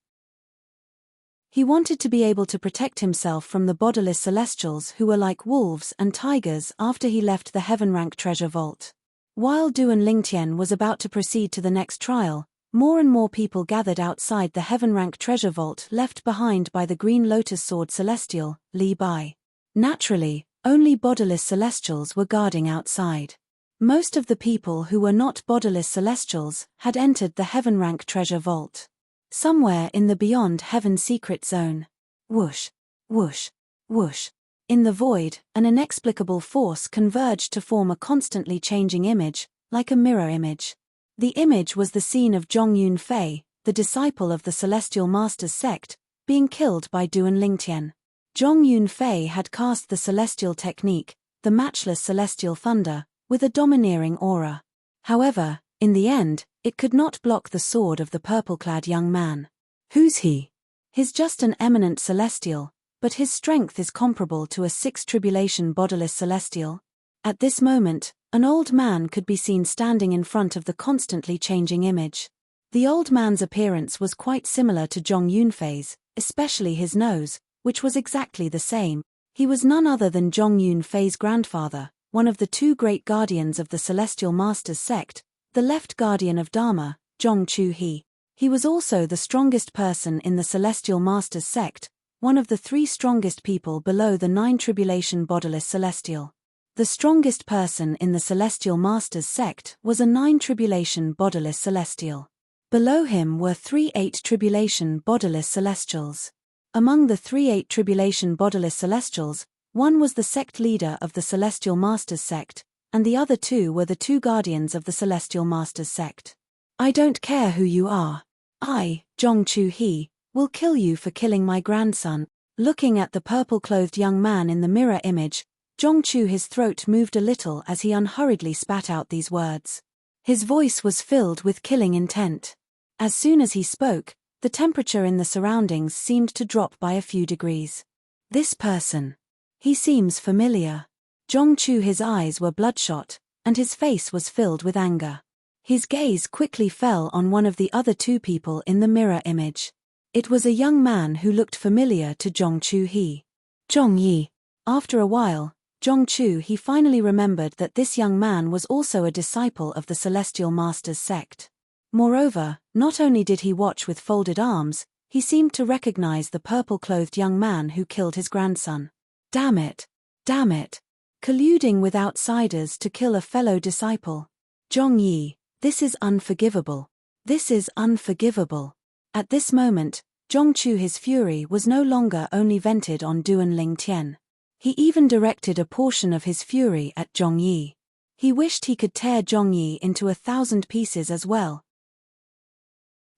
He wanted to be able to protect himself from the bodiless celestials who were like wolves and tigers after he left the heaven-rank treasure vault. While Duan Lingtian was about to proceed to the next trial, more and more people gathered outside the heaven-rank treasure vault left behind by the Green Lotus Sword Celestial, Li Bai. Naturally, only bodiless celestials were guarding outside. Most of the people who were not bodiless celestials had entered the heaven-rank treasure vault. Somewhere in the beyond heaven secret zone. Whoosh, whoosh, whoosh. In the void, an inexplicable force converged to form a constantly changing image, like a mirror image. The image was the scene of Zhong Yunfei, the disciple of the Celestial Master's sect, being killed by Duan Lingtian. Zhong Yunfei had cast the celestial technique, the matchless celestial thunder, with a domineering aura. However, in the end, it could not block the sword of the purple-clad young man. Who's he? He's just an eminent celestial, but his strength is comparable to a sixth tribulation bodiless celestial. At this moment, an old man could be seen standing in front of the constantly changing image. The old man's appearance was quite similar to Zhong Yunfei's, especially his nose, which was exactly the same. He was none other than Zhong Yunfei's grandfather, one of the two great guardians of the Celestial Master's sect, the left guardian of Dharma, Zhong Chu-he. He was also the strongest person in the Celestial Master's sect, one of the 3 strongest people below the 9 tribulation bodiless celestial. The strongest person in the Celestial Master's sect was a 9 tribulation bodiless celestial. Below him were 3 8 tribulation bodiless celestials. Among the 3 8 tribulation bodiless celestials, one was the sect leader of the Celestial Master's sect, and the other 2 were the 2 guardians of the Celestial Master's sect. I don't care who you are. I, Zhong Chu-he, will kill you for killing my grandson. Looking at the purple-clothed young man in the mirror image, Zhong Chu-he's throat moved a little as he unhurriedly spat out these words. His voice was filled with killing intent. As soon as he spoke, the temperature in the surroundings seemed to drop by a few degrees. This person. He seems familiar. Zhong Chu-he's eyes were bloodshot, and his face was filled with anger. His gaze quickly fell on one of the other 2 people in the mirror image. It was a young man who looked familiar to Zhong Chu-he. Zhong Yi. After a while, Zhong Chu-he finally remembered that this young man was also a disciple of the Celestial Master's sect. Moreover, not only did he watch with folded arms, he seemed to recognize the purple-clothed young man who killed his grandson. Damn it! Damn it! Colluding with outsiders to kill a fellow disciple. Zhong Yi, this is unforgivable. This is unforgivable. At this moment, Zhong Chu-he's fury was no longer only vented on Duan Lingtian. He even directed a portion of his fury at Zhong Yi. He wished he could tear Zhong Yi into 1,000 pieces as well.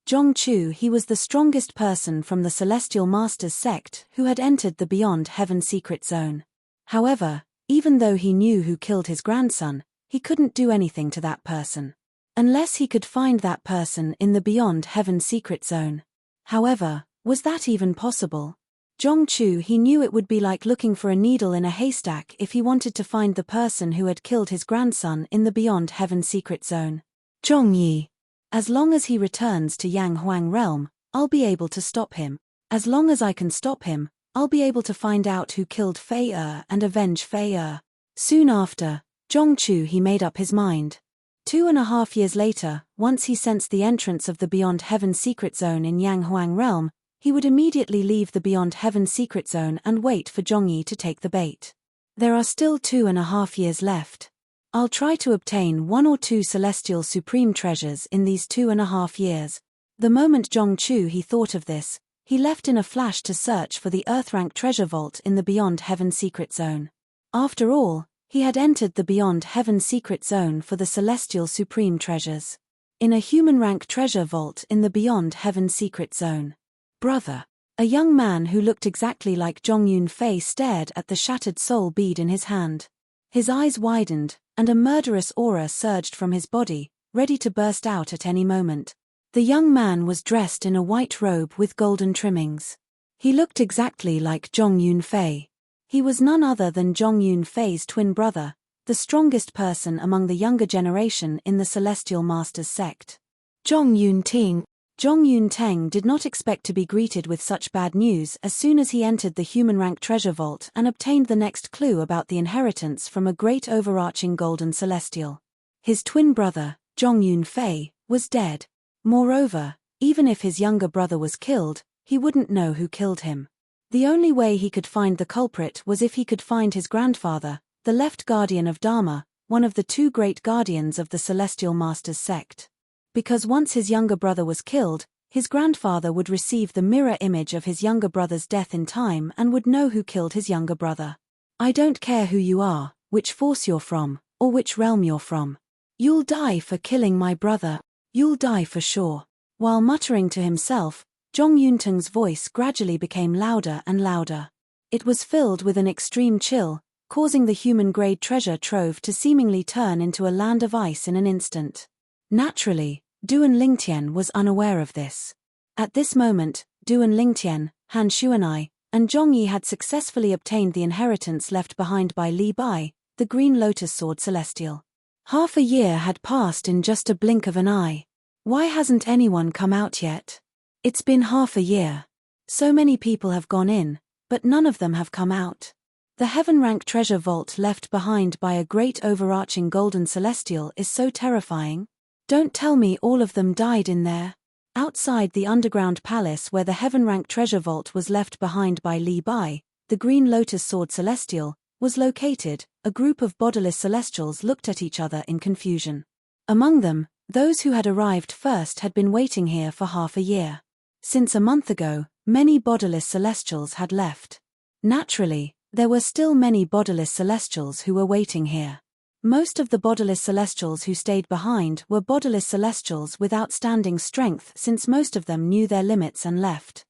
Zhong Chu-he was the strongest person from the Celestial Master's sect who had entered the Beyond Heaven secret zone. However, even though he knew who killed his grandson, he couldn't do anything to that person. Unless he could find that person in the Beyond Heaven secret zone. However, was that even possible? Zhong Chu-he knew it would be like looking for a needle in a haystack if he wanted to find the person who had killed his grandson in the Beyond Heaven secret zone. Zhong Yi. As long as he returns to Yang Huang realm, I'll be able to stop him. As long as I can stop him, I'll be able to find out who killed Fei Er and avenge Fei Er. Soon after, Zhong Chu-he made up his mind. 2.5 years later, once he sensed the entrance of the Beyond Heaven secret zone in Yang Huang realm, he would immediately leave the Beyond Heaven secret zone and wait for Zhong Yi to take the bait. There are still 2.5 years left. I'll try to obtain 1 or 2 celestial supreme treasures in these 2.5 years. The moment Zhong Chu-he thought of this, he left in a flash to search for the Earth-rank treasure vault in the Beyond Heaven secret zone. After all, he had entered the Beyond Heaven secret zone for the celestial supreme treasures. In a human-rank treasure vault in the Beyond Heaven secret zone. Brother. A young man who looked exactly like Zhong Yunfei stared at the shattered soul bead in his hand. His eyes widened, and a murderous aura surged from his body, ready to burst out at any moment. The young man was dressed in a white robe with golden trimmings. He looked exactly like Zhong Yunfei. He was none other than Zhong Yunfei's twin brother, the strongest person among the younger generation in the Celestial Masters sect. Zhong Yunteng did not expect to be greeted with such bad news as soon as he entered the human rank treasure vault and obtained the next clue about the inheritance from a great overarching golden celestial. His twin brother, Zhong Yunfei, was dead. Moreover, even if his younger brother was killed, he wouldn't know who killed him. The only way he could find the culprit was if he could find his grandfather, the left guardian of Dharma, one of the two great guardians of the Celestial Masters sect. Because once his younger brother was killed, his grandfather would receive the mirror image of his younger brother's death in time and would know who killed his younger brother. I don't care who you are, which force you're from, or which realm you're from. You'll die for killing my brother. You'll die for sure. While muttering to himself, Zhong Yunteng's voice gradually became louder and louder. It was filled with an extreme chill, causing the human-grade treasure trove to seemingly turn into a land of ice in an instant. Naturally, Duan Lingtian was unaware of this. At this moment, Duan Lingtian, Han Xuanai, and Zhong Yi had successfully obtained the inheritance left behind by Li Bai, the Green Lotus Sword Celestial. Half a year had passed in just a blink of an eye. Why hasn't anyone come out yet? It's been half a year. So many people have gone in, but none of them have come out. The heaven rank treasure vault left behind by a great overarching golden celestial is so terrifying. Don't tell me all of them died in there. Outside the underground palace where the heaven rank treasure vault was left behind by Li Bai, the Green Lotus Sword Celestial, was located. A group of bodiless celestials looked at each other in confusion. Among them, those who had arrived first had been waiting here for half a year. Since a month ago, many bodiless celestials had left. Naturally, there were still many bodiless celestials who were waiting here. Most of the bodiless celestials who stayed behind were bodiless celestials with outstanding strength, since most of them knew their limits and left.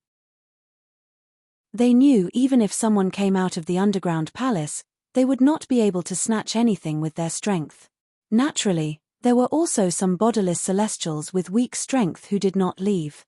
They knew even if someone came out of the underground palace, they would not be able to snatch anything with their strength. Naturally, there were also some bodiless celestials with weak strength who did not leave.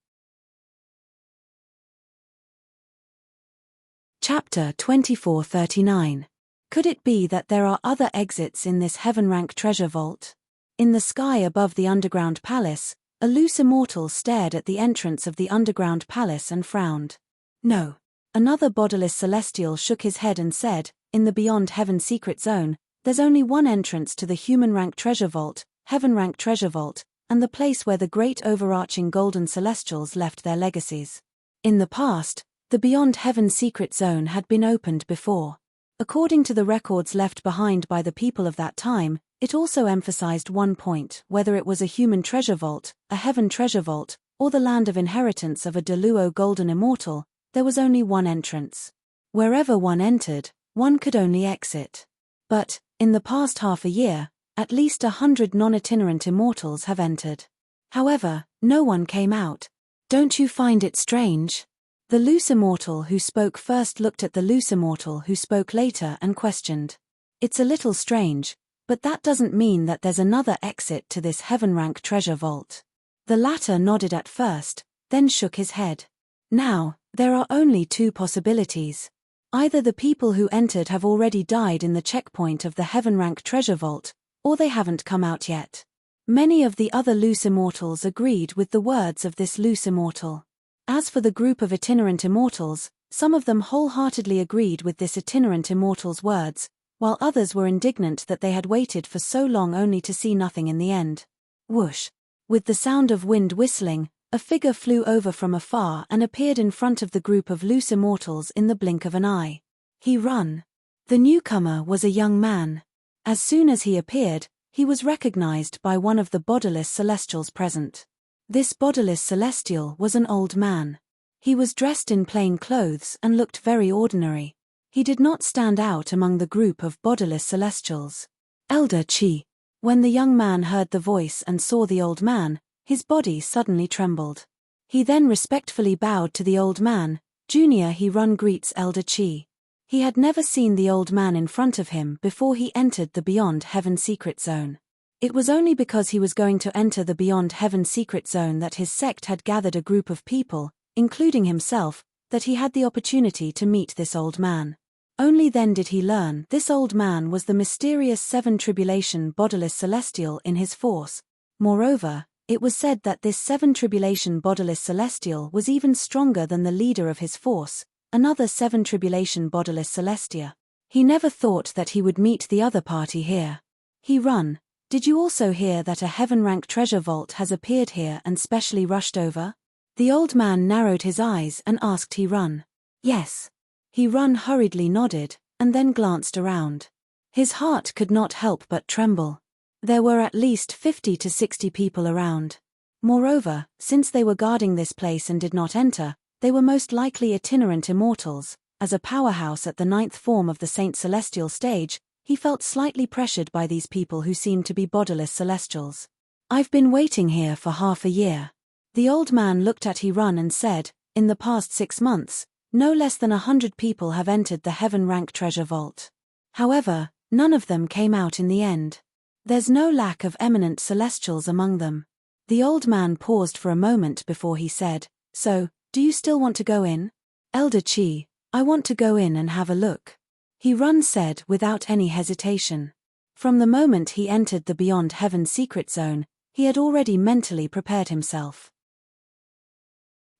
Chapter 2439. Could it be that there are other exits in this heaven-rank treasure vault? In the sky above the underground palace, a loose immortal stared at the entrance of the underground palace and frowned. No. Another bodiless celestial shook his head and said, in the beyond heaven secret zone, there's only one entrance to the human-rank treasure vault, heaven-rank treasure vault, and the place where the great overarching golden celestials left their legacies. In the past, the beyond heaven secret zone had been opened before. According to the records left behind by the people of that time, it also emphasized one point: whether it was a human treasure vault, a heaven treasure vault, or the land of inheritance of a Deluo golden immortal, there was only one entrance. Wherever one entered, one could only exit. But, in the past half a year, at least 100 non-itinerant immortals have entered. However, no one came out. Don't you find it strange? The loose immortal who spoke first looked at the loose immortal who spoke later and questioned. It's a little strange, but that doesn't mean that there's another exit to this heaven-rank treasure vault. The latter nodded at first, then shook his head. Now, there are only two possibilities. Either the people who entered have already died in the checkpoint of the heaven-rank treasure vault, or they haven't come out yet. Many of the other loose immortals agreed with the words of this loose immortal. As for the group of itinerant immortals, some of them wholeheartedly agreed with this itinerant immortal's words, while others were indignant that they had waited for so long only to see nothing in the end. Whoosh! With the sound of wind whistling, a figure flew over from afar and appeared in front of the group of loose immortals in the blink of an eye. He ran. The newcomer was a young man. As soon as he appeared, he was recognized by one of the bodiless celestials present. This bodiless celestial was an old man. He was dressed in plain clothes and looked very ordinary. He did not stand out among the group of bodiless celestials. Elder Qi. When the young man heard the voice and saw the old man, his body suddenly trembled. He then respectfully bowed to the old man. Junior he run greets Elder Qi. He had never seen the old man in front of him before he entered the beyond heaven secret zone. It was only because he was going to enter the Beyond Heaven secret zone that his sect had gathered a group of people, including himself, that he had the opportunity to meet this old man. Only then did he learn this old man was the mysterious Seven Tribulation Bodiless Celestial in his force. Moreover, it was said that this Seven Tribulation Bodiless Celestial was even stronger than the leader of his force, another Seven Tribulation Bodiless Celestia. He never thought that he would meet the other party here. He run. Did you also hear that a heaven-rank treasure vault has appeared here and specially rushed over? The old man narrowed his eyes and asked he run. Yes. He run hurriedly nodded, and then glanced around. His heart could not help but tremble. There were at least 50 to 60 people around. Moreover, since they were guarding this place and did not enter, they were most likely itinerant immortals. As a powerhouse at the 9th form of the Saint Celestial stage, he felt slightly pressured by these people who seemed to be bodiless celestials. I've been waiting here for half a year. The old man looked at He-Run and said, in the past 6 months, no less than 100 people have entered the heaven-rank treasure vault. However, none of them came out in the end. There's no lack of eminent celestials among them. The old man paused for a moment before he said, so, do you still want to go in? Elder Chi, I want to go in and have a look. He-Run said without any hesitation. From the moment he entered the Beyond Heaven secret zone, he had already mentally prepared himself.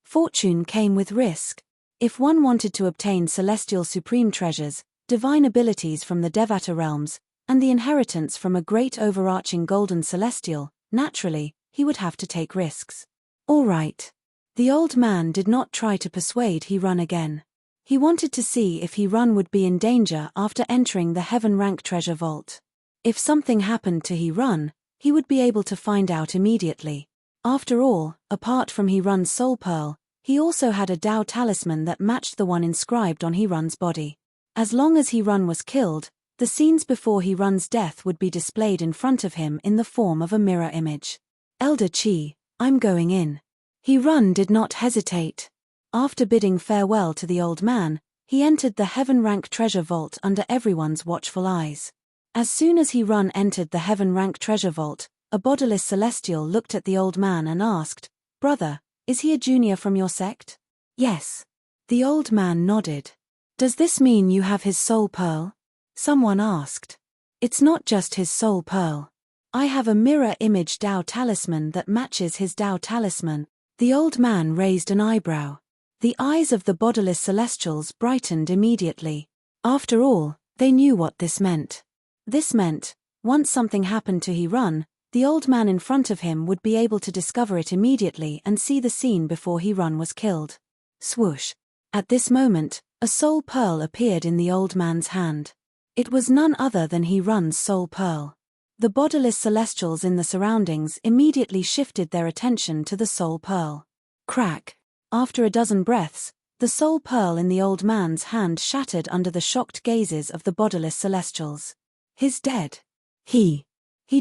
Fortune came with risk. If one wanted to obtain celestial supreme treasures, divine abilities from the Devata realms, and the inheritance from a great overarching golden celestial, naturally, he would have to take risks. All right. The old man did not try to persuade He-Run again. He wanted to see if He-Run would be in danger after entering the heaven-rank treasure vault. If something happened to He-Run, he would be able to find out immediately. After all, apart from He-Run's soul pearl, he also had a Tao talisman that matched the one inscribed on He-Run's body. As long as He-Run was killed, the scenes before He-Run's death would be displayed in front of him in the form of a mirror image. Elder Chi, I'm going in. He-Run did not hesitate. After bidding farewell to the old man, he entered the heaven-rank treasure vault under everyone's watchful eyes. As soon as He-Run entered the heaven-rank treasure vault, a bodiless celestial looked at the old man and asked, Brother, is he a junior from your sect? Yes. The old man nodded. Does this mean you have his soul pearl? Someone asked. It's not just his soul pearl. I have a mirror image Tao talisman that matches his Tao talisman. The old man raised an eyebrow. The eyes of the bodiless celestials brightened immediately. After all, they knew what this meant. This meant, once something happened to He-Run, the old man in front of him would be able to discover it immediately and see the scene before He-Run was killed. Swoosh. At this moment, a soul pearl appeared in the old man's hand. It was none other than He-Run's soul pearl. The bodiless celestials in the surroundings immediately shifted their attention to the soul pearl. Crack. After a dozen breaths, the soul pearl in the old man's hand shattered under the shocked gazes of the bodiless celestials. He's dead. He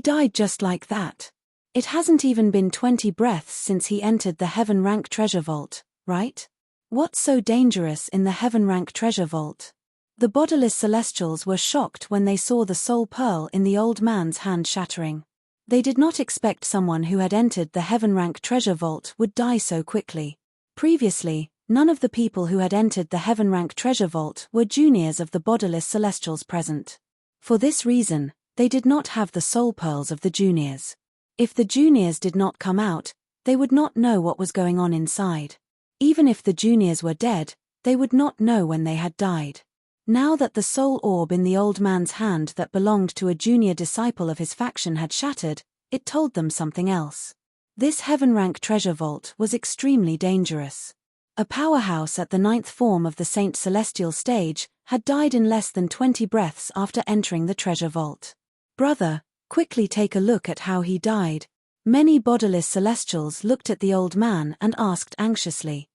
died just like that. It hasn't even been 20 breaths since he entered the heaven-rank treasure vault, right? What's so dangerous in the heaven-rank treasure vault? The bodiless celestials were shocked when they saw the soul pearl in the old man's hand shattering. They did not expect someone who had entered the heaven-rank treasure vault would die so quickly. Previously, none of the people who had entered the heaven-rank treasure vault were juniors of the bodiless celestials present. For this reason, they did not have the soul pearls of the juniors. If the juniors did not come out, they would not know what was going on inside. Even if the juniors were dead, they would not know when they had died. Now that the soul orb in the old man's hand that belonged to a junior disciple of his faction had shattered, it told them something else. This heaven-rank treasure vault was extremely dangerous. A powerhouse at the 9th form of the Saint Celestial stage had died in less than 20 breaths after entering the treasure vault. Brother, quickly take a look at how he died. Many bodiless celestials looked at the old man and asked anxiously.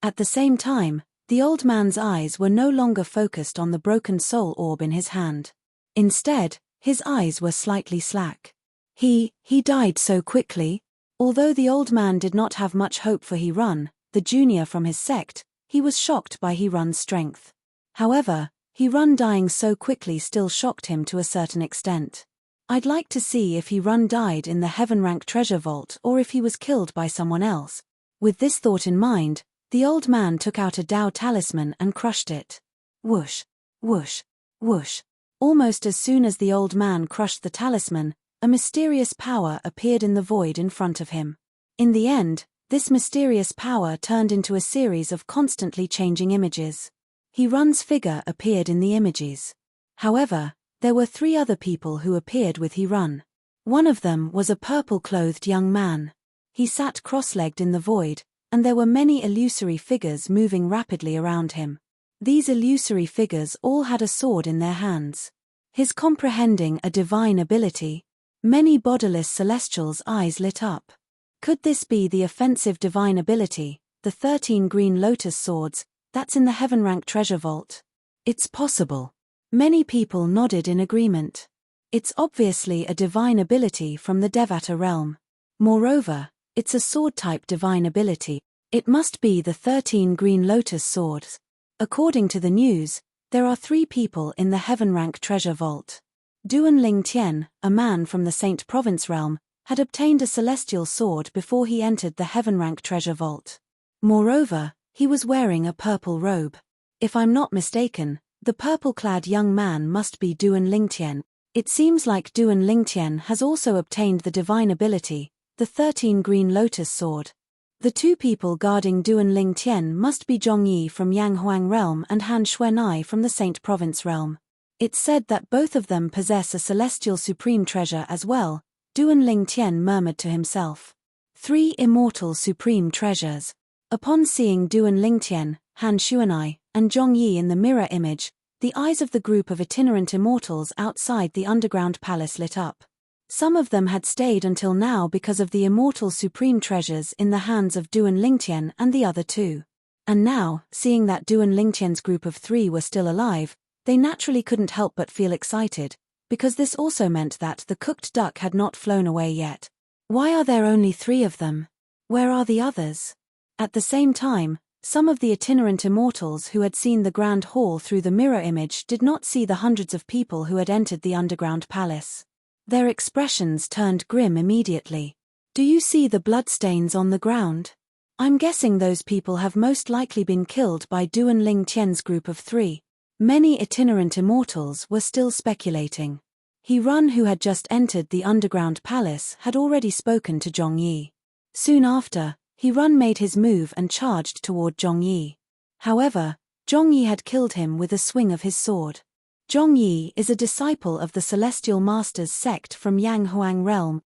At the same time, the old man's eyes were no longer focused on the broken soul orb in his hand. Instead, his eyes were slightly slack. He died so quickly. Although the old man did not have much hope for He-Run, the junior from his sect, he was shocked by He-Run's strength. However, He-Run dying so quickly still shocked him to a certain extent. I'd like to see if he Run died in the heaven rank treasure vault or if he was killed by someone else. With this thought in mind, the old man took out a Dao talisman and crushed it. Whoosh, whoosh, whoosh. Almost as soon as the old man crushed the talisman, a mysterious power appeared in the void in front of him. In the end, this mysterious power turned into a series of constantly changing images. He Run's figure appeared in the images. However, there were 3 other people who appeared with He Run. One of them was a purple-clothed young man. He sat cross-legged in the void, and there were many illusory figures moving rapidly around him. These illusory figures all had a sword in their hands. His comprehending a divine ability. Many bodiless celestials' eyes lit up. Could this be the offensive divine ability, the 13 green lotus swords, that's in the heaven rank treasure vault? It's possible. Many people nodded in agreement. It's obviously a divine ability from the Devata realm. Moreover, it's a sword-type divine ability. It must be the 13 green lotus swords. According to the news, there are 3 people in the heaven rank treasure vault. Duan Ling Tian, a man from the Saint Province realm, had obtained a celestial sword before he entered the heaven rank treasure vault. Moreover, he was wearing a purple robe. If I'm not mistaken, the purple-clad young man must be Duan Lingtian. It seems like Duan Lingtian has also obtained the divine ability, the 13 green lotus sword. The 2 people guarding Duan Lingtian must be Zhongyi from Yanghuang realm and Han Xuanai from the Saint Province realm. It's said that both of them possess a celestial supreme treasure as well, Duan Lingtian murmured to himself. 3 immortal supreme treasures. Upon seeing Duan Lingtian, Han Xuanai, and Zhongyi in the mirror image, the eyes of the group of itinerant immortals outside the underground palace lit up. Some of them had stayed until now because of the immortal supreme treasures in the hands of Duan Lingtian and the other 2. And now, seeing that Duan Lingtian's group of 3 were still alive, they naturally couldn't help but feel excited, because this also meant that the cooked duck had not flown away yet. Why are there only 3 of them? Where are the others? At the same time, some of the itinerant immortals who had seen the grand hall through the mirror image did not see the hundreds of people who had entered the underground palace. Their expressions turned grim immediately. Do you see the bloodstains on the ground? I'm guessing those people have most likely been killed by Duan Lingtian's group of 3. Many itinerant immortals were still speculating. He Run, who had just entered the underground palace, had already spoken to Zhongyi. Soon after, He Run made his move and charged toward Zhongyi. However, Zhongyi had killed him with a swing of his sword. Zhongyi is a disciple of the Celestial Masters sect from Yanghuang realm.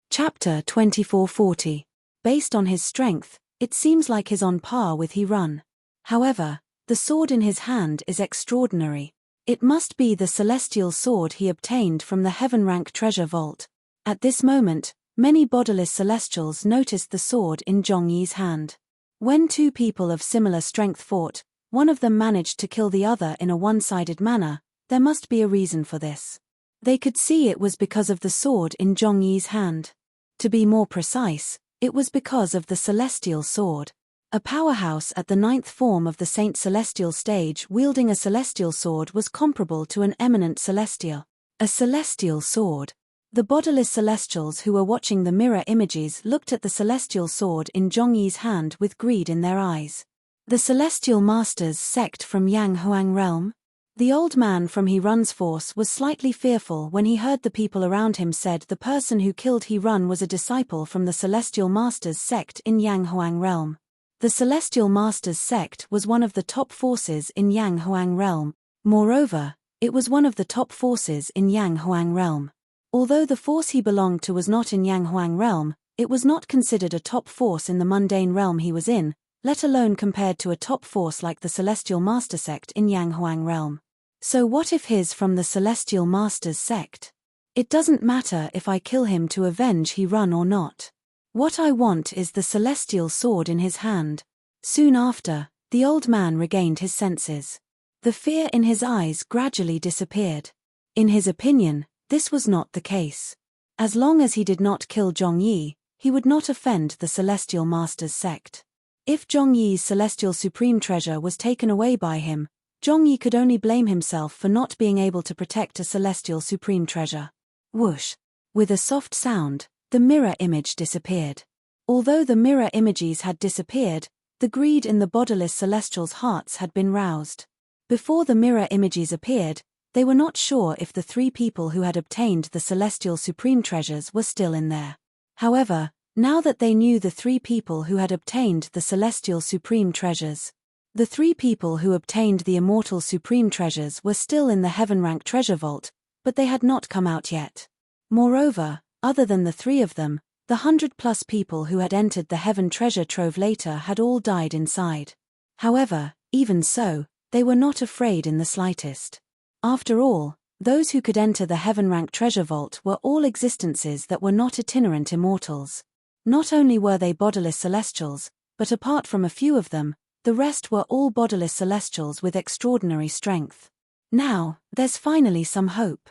Chapter 2440. Based on his strength, it seems like he's on par with He Run. However, the sword in his hand is extraordinary. It must be the celestial sword he obtained from the heaven rank treasure vault. At this moment, many bodiless celestials noticed the sword in Zhongyi's hand. When 2 people of similar strength fought, one of them managed to kill the other in a one-sided manner. There must be a reason for this. They could see it was because of the sword in Zhongyi's hand. To be more precise, it was because of the celestial sword. A powerhouse at the 9th form of the Saint Celestial stage wielding a celestial sword was comparable to an eminent celestial. A celestial sword. The bodiless celestials who were watching the mirror images looked at the celestial sword in Zhongyi's hand with greed in their eyes. The Celestial Masters sect from Yanghuang realm? The old man from He Run's force was slightly fearful when he heard the people around him said the person who killed He Run was a disciple from the Celestial Masters sect in Yanghuang realm. The Celestial Masters sect was one of the top forces in Yanghuang realm. Moreover, it was one of the top forces in Yanghuang realm. Although the force he belonged to was not in Yanghuang realm, it was not considered a top force in the mundane realm he was in, let alone compared to a top force like the Celestial Master sect in Yanghuang realm. So what if he's from the Celestial Masters sect? It doesn't matter if I kill him to avenge He Run or not. What I want is the celestial sword in his hand. Soon after, the old man regained his senses. The fear in his eyes gradually disappeared. In his opinion, this was not the case. As long as he did not kill Zhongyi, he would not offend the Celestial Masters sect. If Zhongyi's celestial supreme treasure was taken away by him, Zhongyi could only blame himself for not being able to protect a celestial supreme treasure. Whoosh! With a soft sound, the mirror image disappeared. Although the mirror images had disappeared, the greed in the bodiless celestials' hearts had been roused. Before the mirror images appeared, they were not sure if the 3 people who had obtained the celestial supreme treasures were still in there. However, now that they knew the 3 people who had obtained the celestial supreme treasures, the 3 people who obtained the immortal supreme treasures were still in the heaven rank treasure vault, but they had not come out yet. Moreover, other than the 3 of them, the 100+ people who had entered the heaven treasure trove later had all died inside. However, even so, they were not afraid in the slightest. After all, those who could enter the heaven rank treasure vault were all existences that were not itinerant immortals. Not only were they bodiless celestials, but apart from a few of them, the rest were all bodiless celestials with extraordinary strength. Now, there's finally some hope.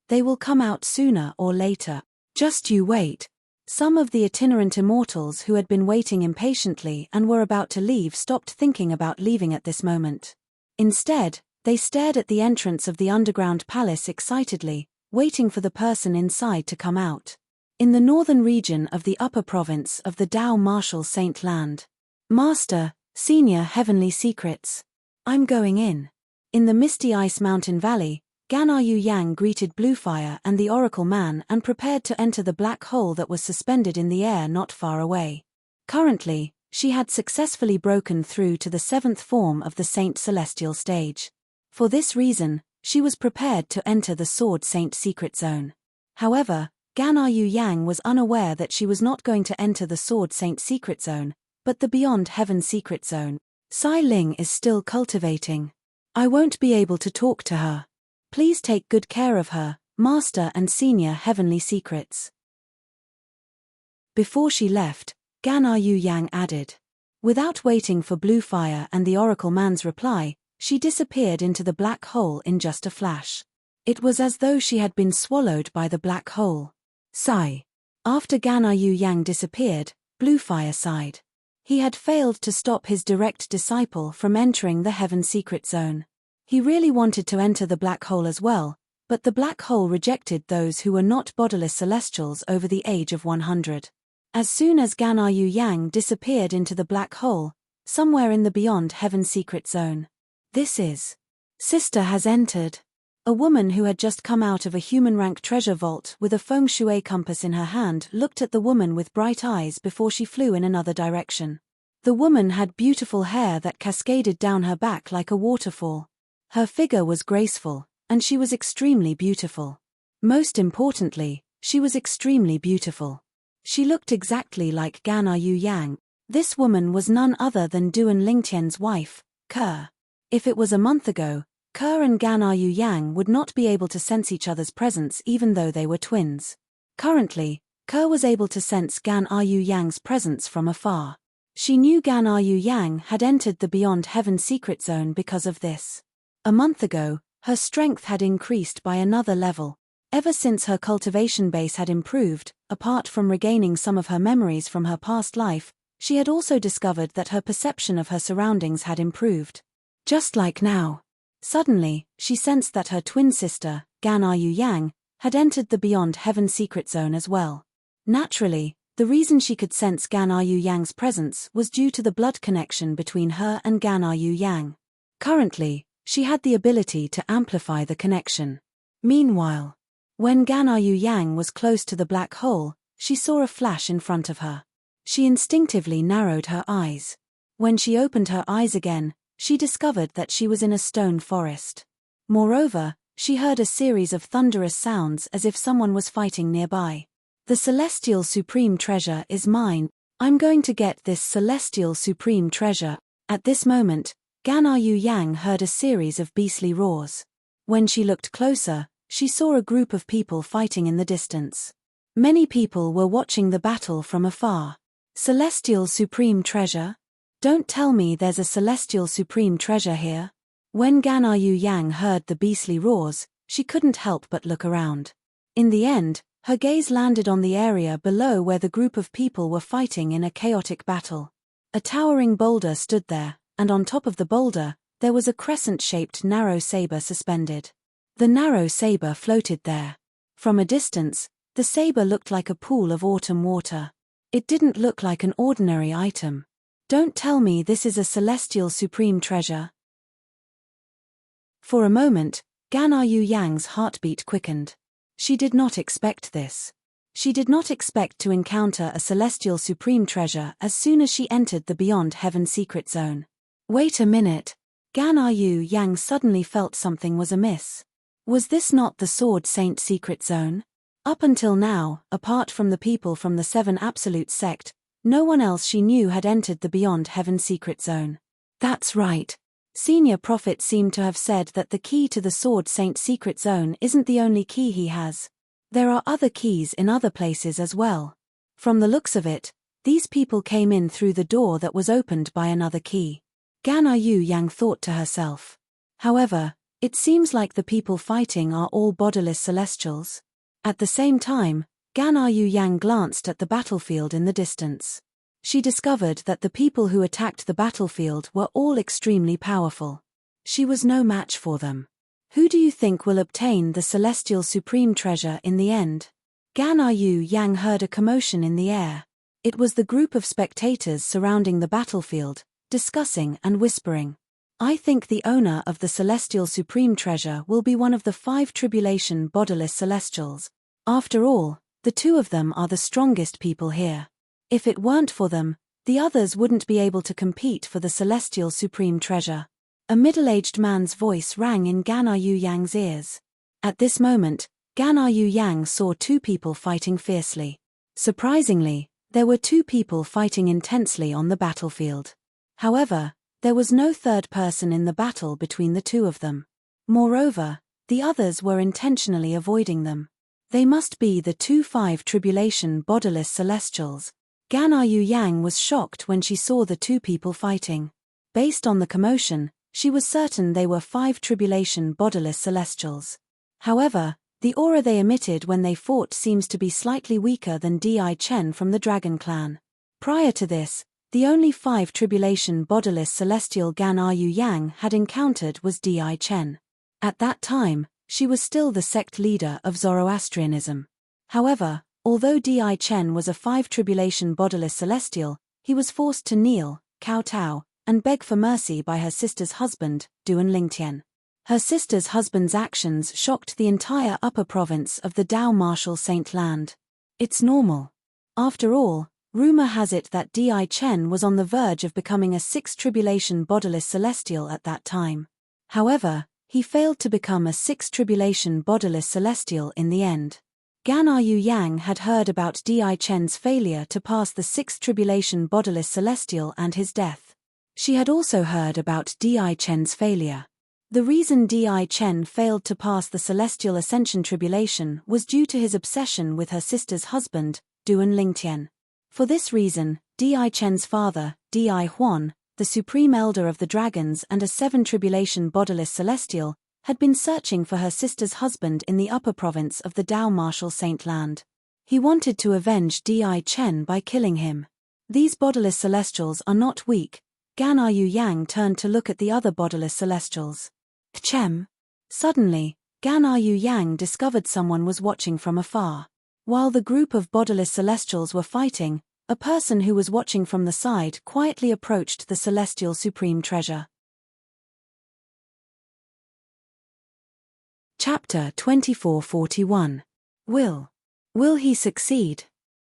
They will come out sooner or later. Just you wait. Some of the itinerant immortals who had been waiting impatiently and were about to leave stopped thinking about leaving at this moment. Instead, they stared at the entrance of the underground palace excitedly, waiting for the person inside to come out. In the northern region of the upper province of the Dao Martial Saint Land. Master, Senior Heavenly Secrets. I'm going in. In the misty Ice Mountain Valley, Gan'er Yang greeted Bluefire and the Oracle Man and prepared to enter the black hole that was suspended in the air not far away. Currently, she had successfully broken through to the 7th form of the Saint Celestial stage. For this reason, she was prepared to enter the Sword Saint Secret Zone. However, Gan'er Yang was unaware that she was not going to enter the Sword Saint Secret Zone, but the Beyond Heaven Secret Zone. Sai Ling is still cultivating. I won't be able to talk to her. Please take good care of her, Master and Senior Heavenly Secrets. Before she left, Gan'er Yang added. Without waiting for Bluefire and the Oracle Man's reply, she disappeared into the black hole in just a flash. It was as though she had been swallowed by the black hole. Sigh. After Gan'er Yang disappeared, Bluefire sighed. He had failed to stop his direct disciple from entering the Heaven Secret Zone. He really wanted to enter the black hole as well, but the black hole rejected those who were not bodiless celestials over the age of 100. As soon as Gan'er Yang disappeared into the black hole, somewhere in the Beyond Heaven Secret Zone. This is. Sister has entered. A woman who had just come out of a human rank treasure vault with a feng shui compass in her hand looked at the woman with bright eyes before she flew in another direction. The woman had beautiful hair that cascaded down her back like a waterfall. Her figure was graceful, and she was extremely beautiful. Most importantly, she was extremely beautiful. She looked exactly like Gan'er Yang. This woman was none other than Duan Lingtian's wife, Ke. If it was a month ago, Ke and Gan'er Yang would not be able to sense each other's presence even though they were twins. Currently, Ke was able to sense Gan'er Yang's presence from afar. She knew Gan'er Yang had entered the Beyond Heaven Secret Zone because of this. A month ago, her strength had increased by another level. Ever since her cultivation base had improved, apart from regaining some of her memories from her past life, she had also discovered that her perception of her surroundings had improved. Just like now. Suddenly, she sensed that her twin sister, Gan'er Yang, had entered the Beyond Heaven Secret Zone as well. Naturally, the reason she could sense Gan'er Yang's presence was due to the blood connection between her and Gan'er Yang. Currently, she had the ability to amplify the connection. Meanwhile, when Gan'er Yang was close to the black hole, she saw a flash in front of her. She instinctively narrowed her eyes. When she opened her eyes again, she discovered that she was in a stone forest. Moreover, she heard a series of thunderous sounds as if someone was fighting nearby. The Celestial Supreme Treasure is mine. I'm going to get this Celestial Supreme Treasure. At this moment, Gan'er Yang heard a series of beastly roars. When she looked closer, she saw a group of people fighting in the distance. Many people were watching the battle from afar. Celestial Supreme Treasure? Don't tell me there's a Celestial Supreme Treasure here. When Gan'er Yang heard the beastly roars, she couldn't help but look around. In the end, her gaze landed on the area below where the group of people were fighting in a chaotic battle. A towering boulder stood there, and on top of the boulder, there was a crescent-shaped narrow saber suspended. The narrow saber floated there. From a distance, the saber looked like a pool of autumn water. It didn't look like an ordinary item. Don't tell me this is a celestial supreme treasure. For a moment, Gan Yu Yang's heartbeat quickened. She did not expect this. She did not expect to encounter a celestial supreme treasure as soon as she entered the Beyond Heaven secret zone. Wait a minute. Gan Yu Yang suddenly felt something was amiss. Was this not the Sword Saint secret zone? Up until now, apart from the people from the Seven Absolutes sect, no one else she knew had entered the Beyond Heaven secret zone. That's right. Senior Prophet seemed to have said that the key to the Sword Saint secret zone isn't the only key he has. There are other keys in other places as well. From the looks of it, these people came in through the door that was opened by another key. Gan Yu Yang thought to herself. However, it seems like the people fighting are all bodiless celestials. At the same time, Gan Yu Yang glanced at the battlefield in the distance. She discovered that the people who attacked the battlefield were all extremely powerful. She was no match for them. Who do you think will obtain the celestial supreme treasure in the end? Gan Yu Yang heard a commotion in the air. It was the group of spectators surrounding the battlefield, discussing and whispering. I think the owner of the celestial supreme treasure will be one of the 5 tribulation bodiless celestials. After all, the 2 of them are the strongest people here. If it weren't for them, the others wouldn't be able to compete for the celestial supreme treasure. A middle-aged man's voice rang in Gan Yu Yang's ears. At this moment, Gan Yu Yang saw 2 people fighting fiercely. Surprisingly, there were 2 people fighting intensely on the battlefield. However, there was no third person in the battle between the 2 of them. Moreover, the others were intentionally avoiding them. They must be the 5 tribulation bodiless celestials. Gan Yu Yang was shocked when she saw the 2 people fighting. Based on the commotion, she was certain they were 5 tribulation bodiless celestials. However, the aura they emitted when they fought seems to be slightly weaker than Di Chen from the Dragon Clan. Prior to this, the only 5 tribulation bodiless celestial Gan Yu Yang had encountered was Di Chen. At that time, she was still the sect leader of Zoroastrianism. However, although Di Chen was a 5 tribulation bodiless celestial, he was forced to kneel, kowtow, and beg for mercy by her sister's husband, Duan Lingtian. Her sister's husband's actions shocked the entire upper province of the Dao Martial Saint Land. It's normal. After all, rumor has it that Di Chen was on the verge of becoming a 6 tribulation bodiless celestial at that time. However, he failed to become a 6 tribulation bodiless celestial in the end. Gan Yu Yang had heard about Di Chen's failure to pass the 6th tribulation bodiless celestial and his death. She had also heard about Di Chen's failure. The reason Di Chen failed to pass the celestial ascension tribulation was due to his obsession with her sister's husband, Duan Lingtian. For this reason, Di Chen's father, Di Huan, the supreme elder of the dragons and a 7 tribulation bodiless celestial, had been searching for her sister's husband in the upper province of the Dao Martial Saint Land. He wanted to avenge Di Chen by killing him. These bodiless celestials are not weak. Gan Yu Yang turned to look at the other bodiless celestials. Kchem. Suddenly, Gan Yu Yang discovered someone was watching from afar. While the group of bodiless celestials were fighting, a person who was watching from the side quietly approached the celestial supreme treasure. Chapter 2441. Will he succeed?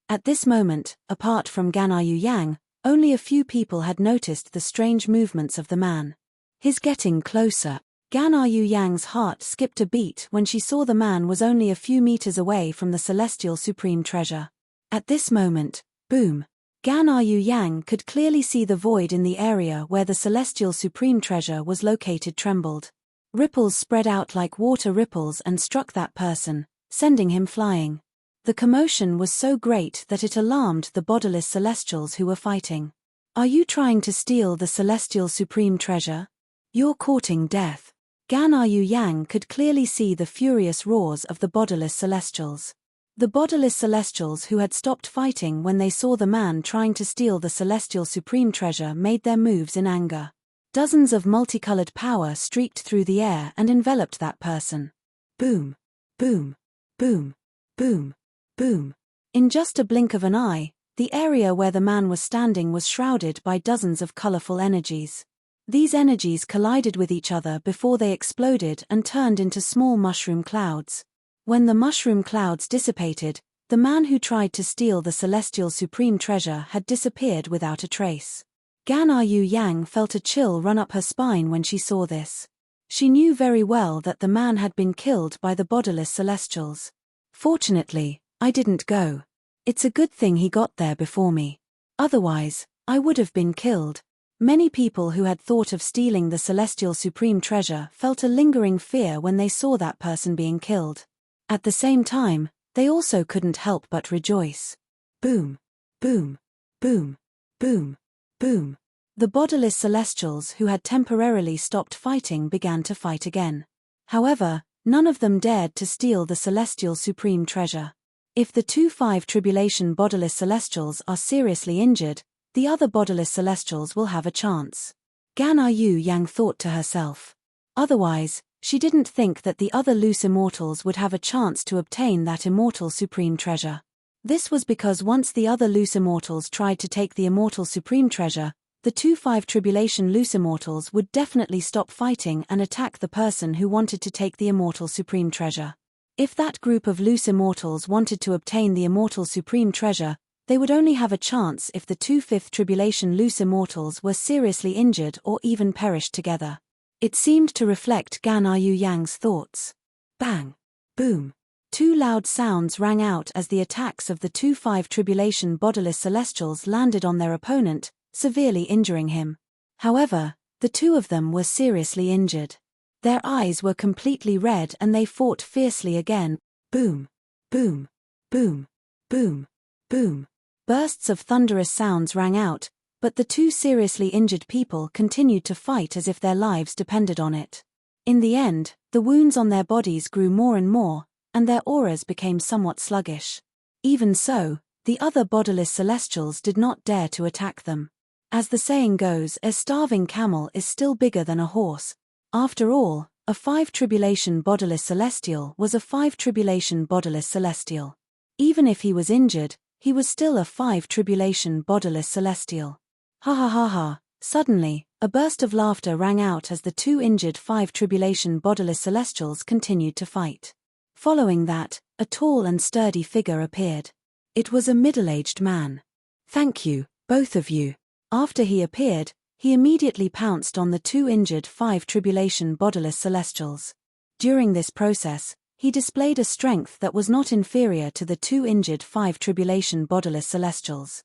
At this moment, apart from Gan Yu Yang, only a few people had noticed the strange movements of the man. He's getting closer. Gan Yu Yang's heart skipped a beat when she saw the man was only a few meters away from the celestial supreme treasure. At this moment, boom! Gan Yu Yang could clearly see the void in the area where the celestial supreme treasure was located trembled. Ripples spread out like water ripples and struck that person, sending him flying. The commotion was so great that it alarmed the bodiless celestials who were fighting. Are you trying to steal the celestial supreme treasure? You're courting death. Gan Yu Yang could clearly see the furious roars of the bodiless celestials. The bodiless celestials who had stopped fighting when they saw the man trying to steal the celestial supreme treasure made their moves in anger. Dozens of multicolored power streaked through the air and enveloped that person. Boom, boom, boom, boom, boom. In just a blink of an eye, the area where the man was standing was shrouded by dozens of colorful energies. These energies collided with each other before they exploded and turned into small mushroom clouds. When the mushroom clouds dissipated, the man who tried to steal the celestial supreme treasure had disappeared without a trace. Gan Yu Yang felt a chill run up her spine when she saw this. She knew very well that the man had been killed by the bodiless celestials. Fortunately, I didn't go. It's a good thing he got there before me. Otherwise, I would have been killed. Many people who had thought of stealing the celestial supreme treasure felt a lingering fear when they saw that person being killed. At the same time, they also couldn't help but rejoice. Boom, boom, boom, boom, boom. The bodiless celestials who had temporarily stopped fighting began to fight again. However, none of them dared to steal the celestial supreme treasure. If the 2-5 tribulation bodiless celestials are seriously injured, the other bodiless celestials will have a chance. Gan Yu Yang thought to herself. Otherwise, she didn't think that the other loose immortals would have a chance to obtain that immortal supreme treasure. This was because once the other loose immortals tried to take the immortal supreme treasure, the 2-5 tribulation loose immortals would definitely stop fighting and attack the person who wanted to take the immortal supreme treasure. If that group of loose immortals wanted to obtain the immortal supreme treasure, they would only have a chance if the 2-5 tribulation loose immortals were seriously injured or even perished together. It seemed to reflect Gan Yu Yang's thoughts. Bang! Boom! Two loud sounds rang out as the attacks of the 2-5 tribulation bodiless celestials landed on their opponent, severely injuring him. However, the two of them were seriously injured. Their eyes were completely red and they fought fiercely again. Boom! Boom! Boom! Boom! Boom! Bursts of thunderous sounds rang out, but the two seriously injured people continued to fight as if their lives depended on it. In the end, the wounds on their bodies grew more and more, and their auras became somewhat sluggish. Even so, the other bodiless celestials did not dare to attack them. As the saying goes, a starving camel is still bigger than a horse. After all, a 5 tribulation bodiless celestial was a 5 tribulation bodiless celestial. Even if he was injured, he was still a 5 tribulation bodiless celestial. Ha ha ha ha. Suddenly, a burst of laughter rang out as the two injured 5 tribulation bodiless celestials continued to fight. Following that, a tall and sturdy figure appeared. It was a middle-aged man. Thank you, both of you. After he appeared, he immediately pounced on the two injured 5 tribulation bodiless celestials. During this process, he displayed a strength that was not inferior to the two injured 5 tribulation bodiless celestials.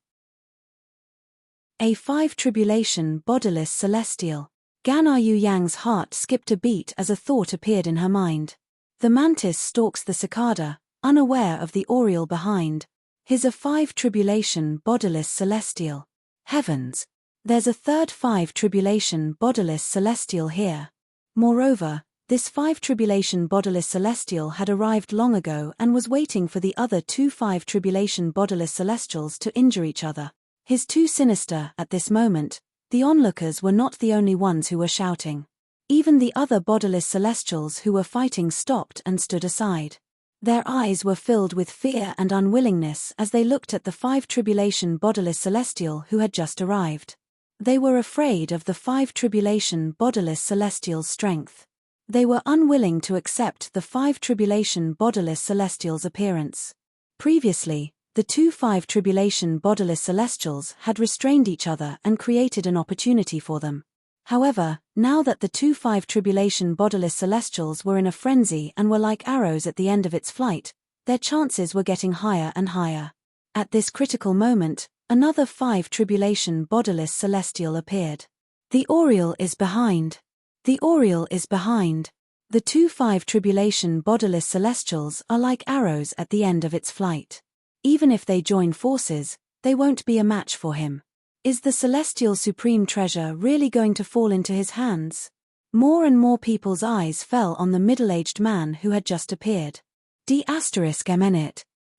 A 5 tribulation bodiless celestial. Gan Yu Yang's heart skipped a beat as a thought appeared in her mind. The mantis stalks the cicada, unaware of the oriole behind. He's a 5 tribulation bodiless celestial. Heavens! There's a third 5 tribulation bodiless celestial here. Moreover, this 5 tribulation bodiless celestial had arrived long ago and was waiting for the other 2 5 tribulation bodiless celestials to injure each other. He's too sinister. At this moment, the onlookers were not the only ones who were shouting. Even the other bodiless celestials who were fighting stopped and stood aside. Their eyes were filled with fear and unwillingness as they looked at the 5 tribulation bodiless celestial who had just arrived. They were afraid of the 5 tribulation bodiless celestial's strength. They were unwilling to accept the 5 tribulation bodiless celestial's appearance. Previously, the 2 5 tribulation bodiless celestials had restrained each other and created an opportunity for them. However, now that the 2 5 tribulation bodiless celestials were in a frenzy and were like arrows at the end of its flight, their chances were getting higher and higher. At this critical moment, another 5 tribulation bodiless celestial appeared. The oriole is behind. The oriole is behind. The 2 5 tribulation bodiless celestials are like arrows at the end of its flight. Even if they join forces, they won't be a match for him. Is the celestial supreme treasure really going to fall into his hands? More and more people's eyes fell on the middle-aged man who had just appeared. **MN.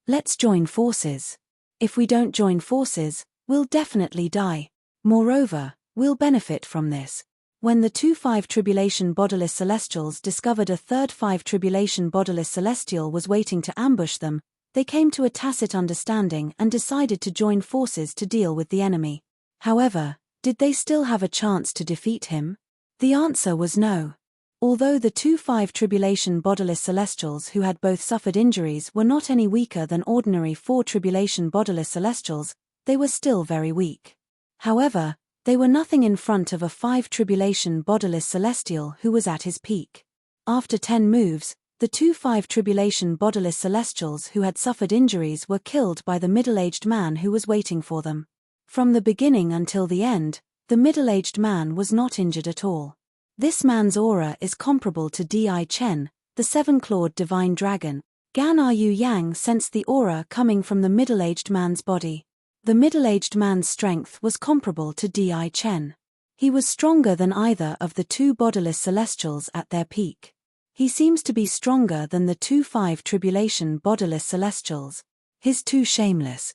Let's join forces. If we don't join forces, we'll definitely die. Moreover, we'll benefit from this. When the 2-5 Tribulation Bodilus Celestials discovered a third 5 Tribulation Bodilus Celestial was waiting to ambush them, they came to a tacit understanding and decided to join forces to deal with the enemy. However, did they still have a chance to defeat him? The answer was no. Although the 2-5 Tribulation Bodilus Celestials who had both suffered injuries were not any weaker than ordinary 4 Tribulation Bodilus Celestials, they were still very weak. However, they were nothing in front of a 5 Tribulation Bodilus Celestial who was at his peak. After 10 moves, the 2-5 Tribulation Bodilus Celestials who had suffered injuries were killed by the middle-aged man who was waiting for them. From the beginning until the end, the middle-aged man was not injured at all. This man's aura is comparable to Di Chen, the 7-clawed divine dragon. Gan Yu Yang sensed the aura coming from the middle-aged man's body. The middle-aged man's strength was comparable to Di Chen. He was stronger than either of the 2 Bodilus Celestials at their peak. He seems to be stronger than the 2-5 Tribulation Bodilus Celestials. He's too shameless.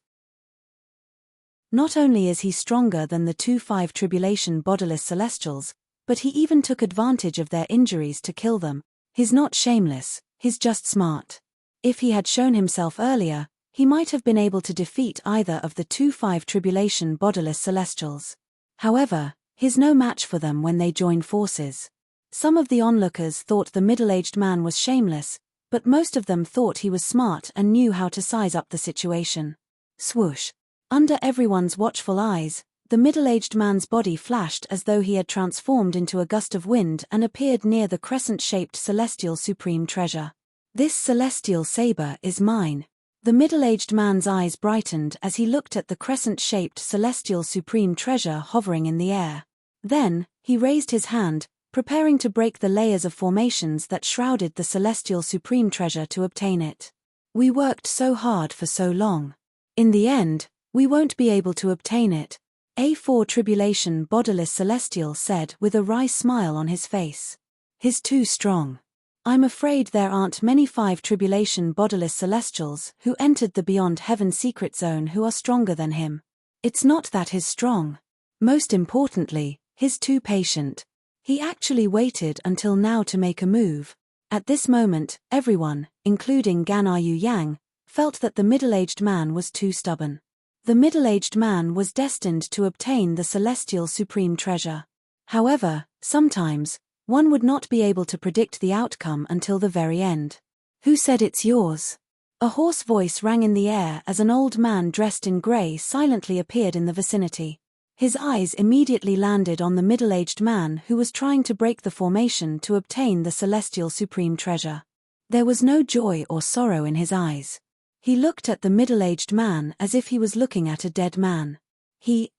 Not only is he stronger than the 2-5 Tribulation Bodilus Celestials, but he even took advantage of their injuries to kill them. He's not shameless, he's just smart. If he had shown himself earlier, he might have been able to defeat either of the 2-5 Tribulation Bodilus Celestials. However, he's no match for them when they join forces. Some of the onlookers thought the middle-aged man was shameless, but most of them thought he was smart and knew how to size up the situation. Swoosh! Under everyone's watchful eyes, the middle-aged man's body flashed as though he had transformed into a gust of wind and appeared near the crescent-shaped celestial supreme treasure. This celestial saber is mine. The middle-aged man's eyes brightened as he looked at the crescent-shaped celestial supreme treasure hovering in the air. Then, he raised his hand, preparing to break the layers of formations that shrouded the celestial supreme treasure to obtain it. We worked so hard for so long. In the end, we won't be able to obtain it, A4 Tribulation Bodilus Celestial said with a wry smile on his face. He's too strong. I'm afraid there aren't many 5 Tribulation Bodilus Celestials who entered the Beyond Heaven secret zone who are stronger than him. It's not that he's strong. Most importantly, he's too patient. He actually waited until now to make a move. At this moment, everyone, including Gan Yu Yang, felt that the middle-aged man was too stubborn. The middle-aged man was destined to obtain the celestial supreme treasure. However, sometimes, one would not be able to predict the outcome until the very end. Who said it's yours? A hoarse voice rang in the air as an old man dressed in grey silently appeared in the vicinity. His eyes immediately landed on the middle-aged man who was trying to break the formation to obtain the celestial supreme treasure. There was no joy or sorrow in his eyes. He looked at the middle-aged man as if he was looking at a dead man.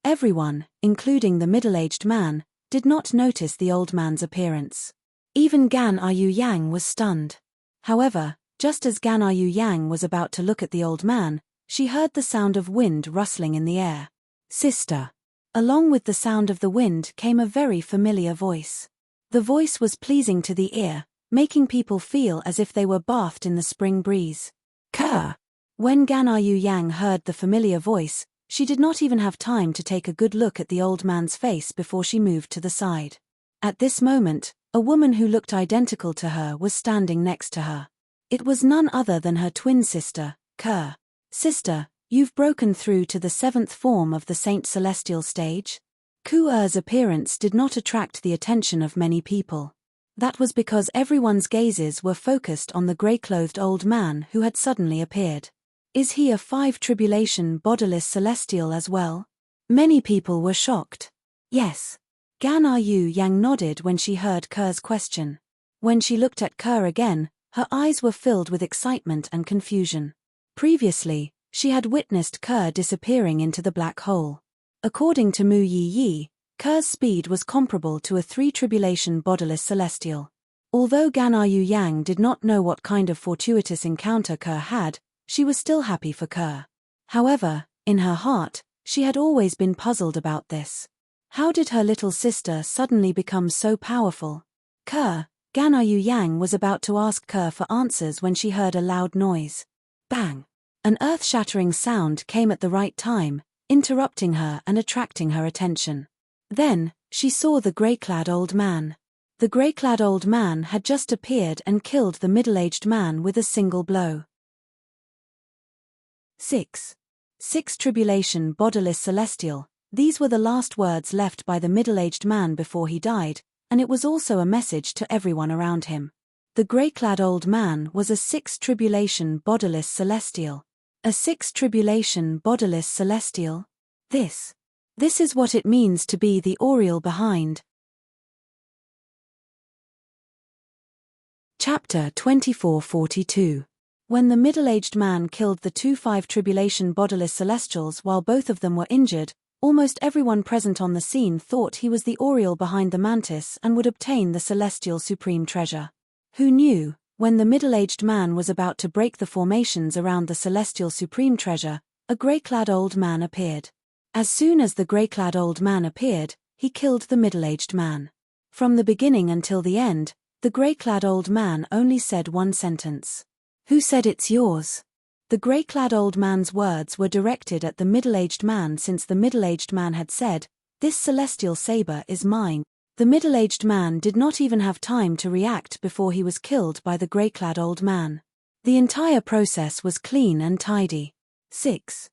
Everyone, including the middle-aged man, did not notice the old man's appearance. Even Gan Yu Yang was stunned. However, just as Gan Yu Yang was about to look at the old man, she heard the sound of wind rustling in the air. Sister. Along with the sound of the wind came a very familiar voice. The voice was pleasing to the ear, making people feel as if they were bathed in the spring breeze. Kerr! When Gan Yu Yang heard the familiar voice, she did not even have time to take a good look at the old man's face before she moved to the side. At this moment, a woman who looked identical to her was standing next to her. It was none other than her twin sister, Kerr. Sister, you've broken through to the 7th form of the Saint Celestial stage? Kerr's appearance did not attract the attention of many people. That was because everyone's gazes were focused on the grey-clothed old man who had suddenly appeared. Is he a 5 Tribulation Bodilus Celestial as well? Many people were shocked. Yes. Gan Yu Yang nodded when she heard Kerr's question. When she looked at Kerr again, her eyes were filled with excitement and confusion. Previously, she had witnessed Kerr disappearing into the black hole. According to Mu Yi, Kerr's speed was comparable to a 3 Tribulation Bodilus Celestial. Although Gan Yu Yang did not know what kind of fortuitous encounter Kerr had, she was still happy for Kerr. However, in her heart, she had always been puzzled about this. How did her little sister suddenly become so powerful? Gan Yu Yang was about to ask Kerr for answers when she heard a loud noise. Bang! An earth-shattering sound came at the right time, interrupting her and attracting her attention. Then, she saw the grey-clad old man. The grey-clad old man had just appeared and killed the middle-aged man with a single blow. 6. Tribulation bodiless celestial. These were the last words left by the middle-aged man before he died, and it was also a message to everyone around him. The grey-clad old man was a 6 tribulation bodiless celestial. A 6 tribulation bodiless celestial? This is what it means to be the Oriole behind. Chapter 2442. When the middle-aged man killed the 5 tribulation bodiless celestials while both of them were injured, almost everyone present on the scene thought he was the Oriole behind the mantis and would obtain the celestial supreme treasure. Who knew, when the middle-aged man was about to break the formations around the celestial supreme treasure, a grey-clad old man appeared. As soon as the grey-clad old man appeared, he killed the middle-aged man. From the beginning until the end, the grey-clad old man only said one sentence. Who said it's yours? The grey-clad old man's words were directed at the middle-aged man since the middle-aged man had said, "This celestial saber is mine." The middle-aged man did not even have time to react before he was killed by the grey-clad old man. The entire process was clean and tidy. 6.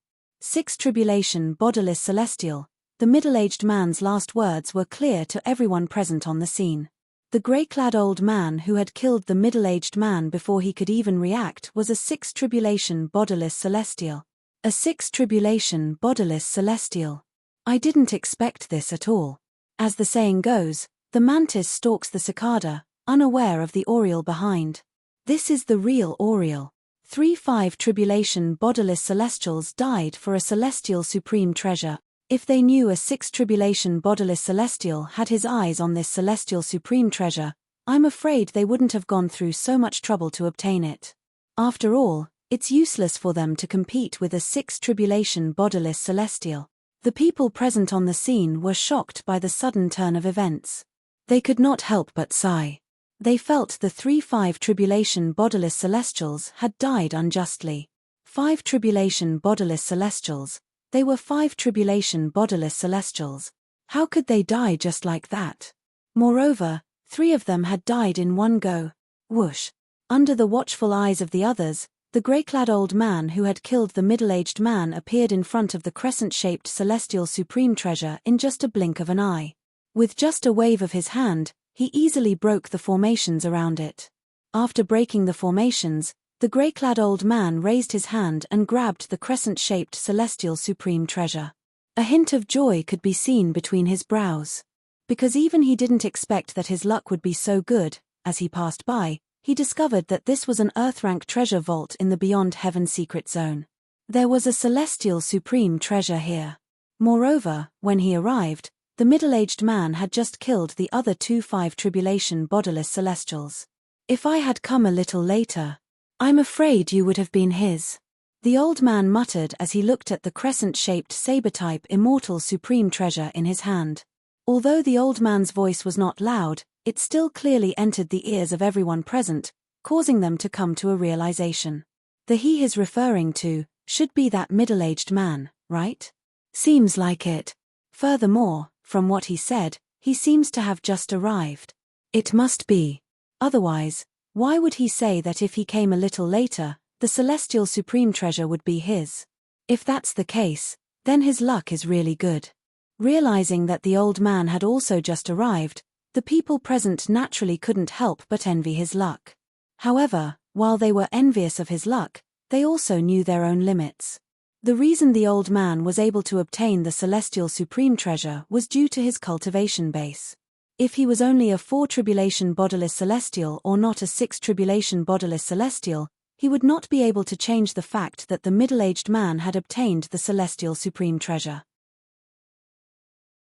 Tribulation bodiless celestial. The middle-aged man's last words were clear to everyone present on the scene. The grey-clad old man who had killed the middle-aged man before he could even react was a 6 tribulation bodiless celestial. A 6 tribulation bodiless celestial. I didn't expect this at all. As the saying goes, the mantis stalks the cicada, unaware of the Oriole behind. This is the real Oriole. 5 tribulation bodiless celestials died for a celestial supreme treasure. If they knew a 6 tribulation bodiless celestial had his eyes on this celestial supreme treasure, I'm afraid they wouldn't have gone through so much trouble to obtain it. After all, it's useless for them to compete with a 6 tribulation bodiless celestial. The people present on the scene were shocked by the sudden turn of events. They could not help but sigh. They felt the 5 tribulation bodiless celestials had died unjustly. 5 tribulation bodiless celestials. They were 5 tribulation bodiless celestials. How could they die just like that? Moreover, 3 of them had died in one go. Whoosh! Under the watchful eyes of the others, the grey-clad old man who had killed the middle-aged man appeared in front of the crescent-shaped celestial supreme treasure in just a blink of an eye. With just a wave of his hand, he easily broke the formations around it. After breaking the formations, the grey-clad old man raised his hand and grabbed the crescent-shaped celestial supreme treasure. A hint of joy could be seen between his brows. Because even he didn't expect that his luck would be so good, as he passed by, he discovered that this was an Earth-rank treasure vault in the Beyond Heaven secret zone. There was a celestial supreme treasure here. Moreover, when he arrived, the middle-aged man had just killed the other 5 tribulation bodiless celestials. If I had come a little later, I'm afraid you would have been his. The old man muttered as he looked at the crescent-shaped saber-type immortal supreme treasure in his hand. Although the old man's voice was not loud, it still clearly entered the ears of everyone present, causing them to come to a realization. The he is referring to should be that middle-aged man, right? Seems like it. Furthermore, from what he said, he seems to have just arrived. It must be. Otherwise, why would he say that if he came a little later, the celestial supreme treasure would be his? If that's the case, then his luck is really good. Realizing that the old man had also just arrived, the people present naturally couldn't help but envy his luck. However, while they were envious of his luck, they also knew their own limits. The reason the old man was able to obtain the celestial supreme treasure was due to his cultivation base. If he was only a 4 tribulation bodiless celestial or not a 6 tribulation bodiless celestial, he would not be able to change the fact that the middle-aged man had obtained the celestial supreme treasure.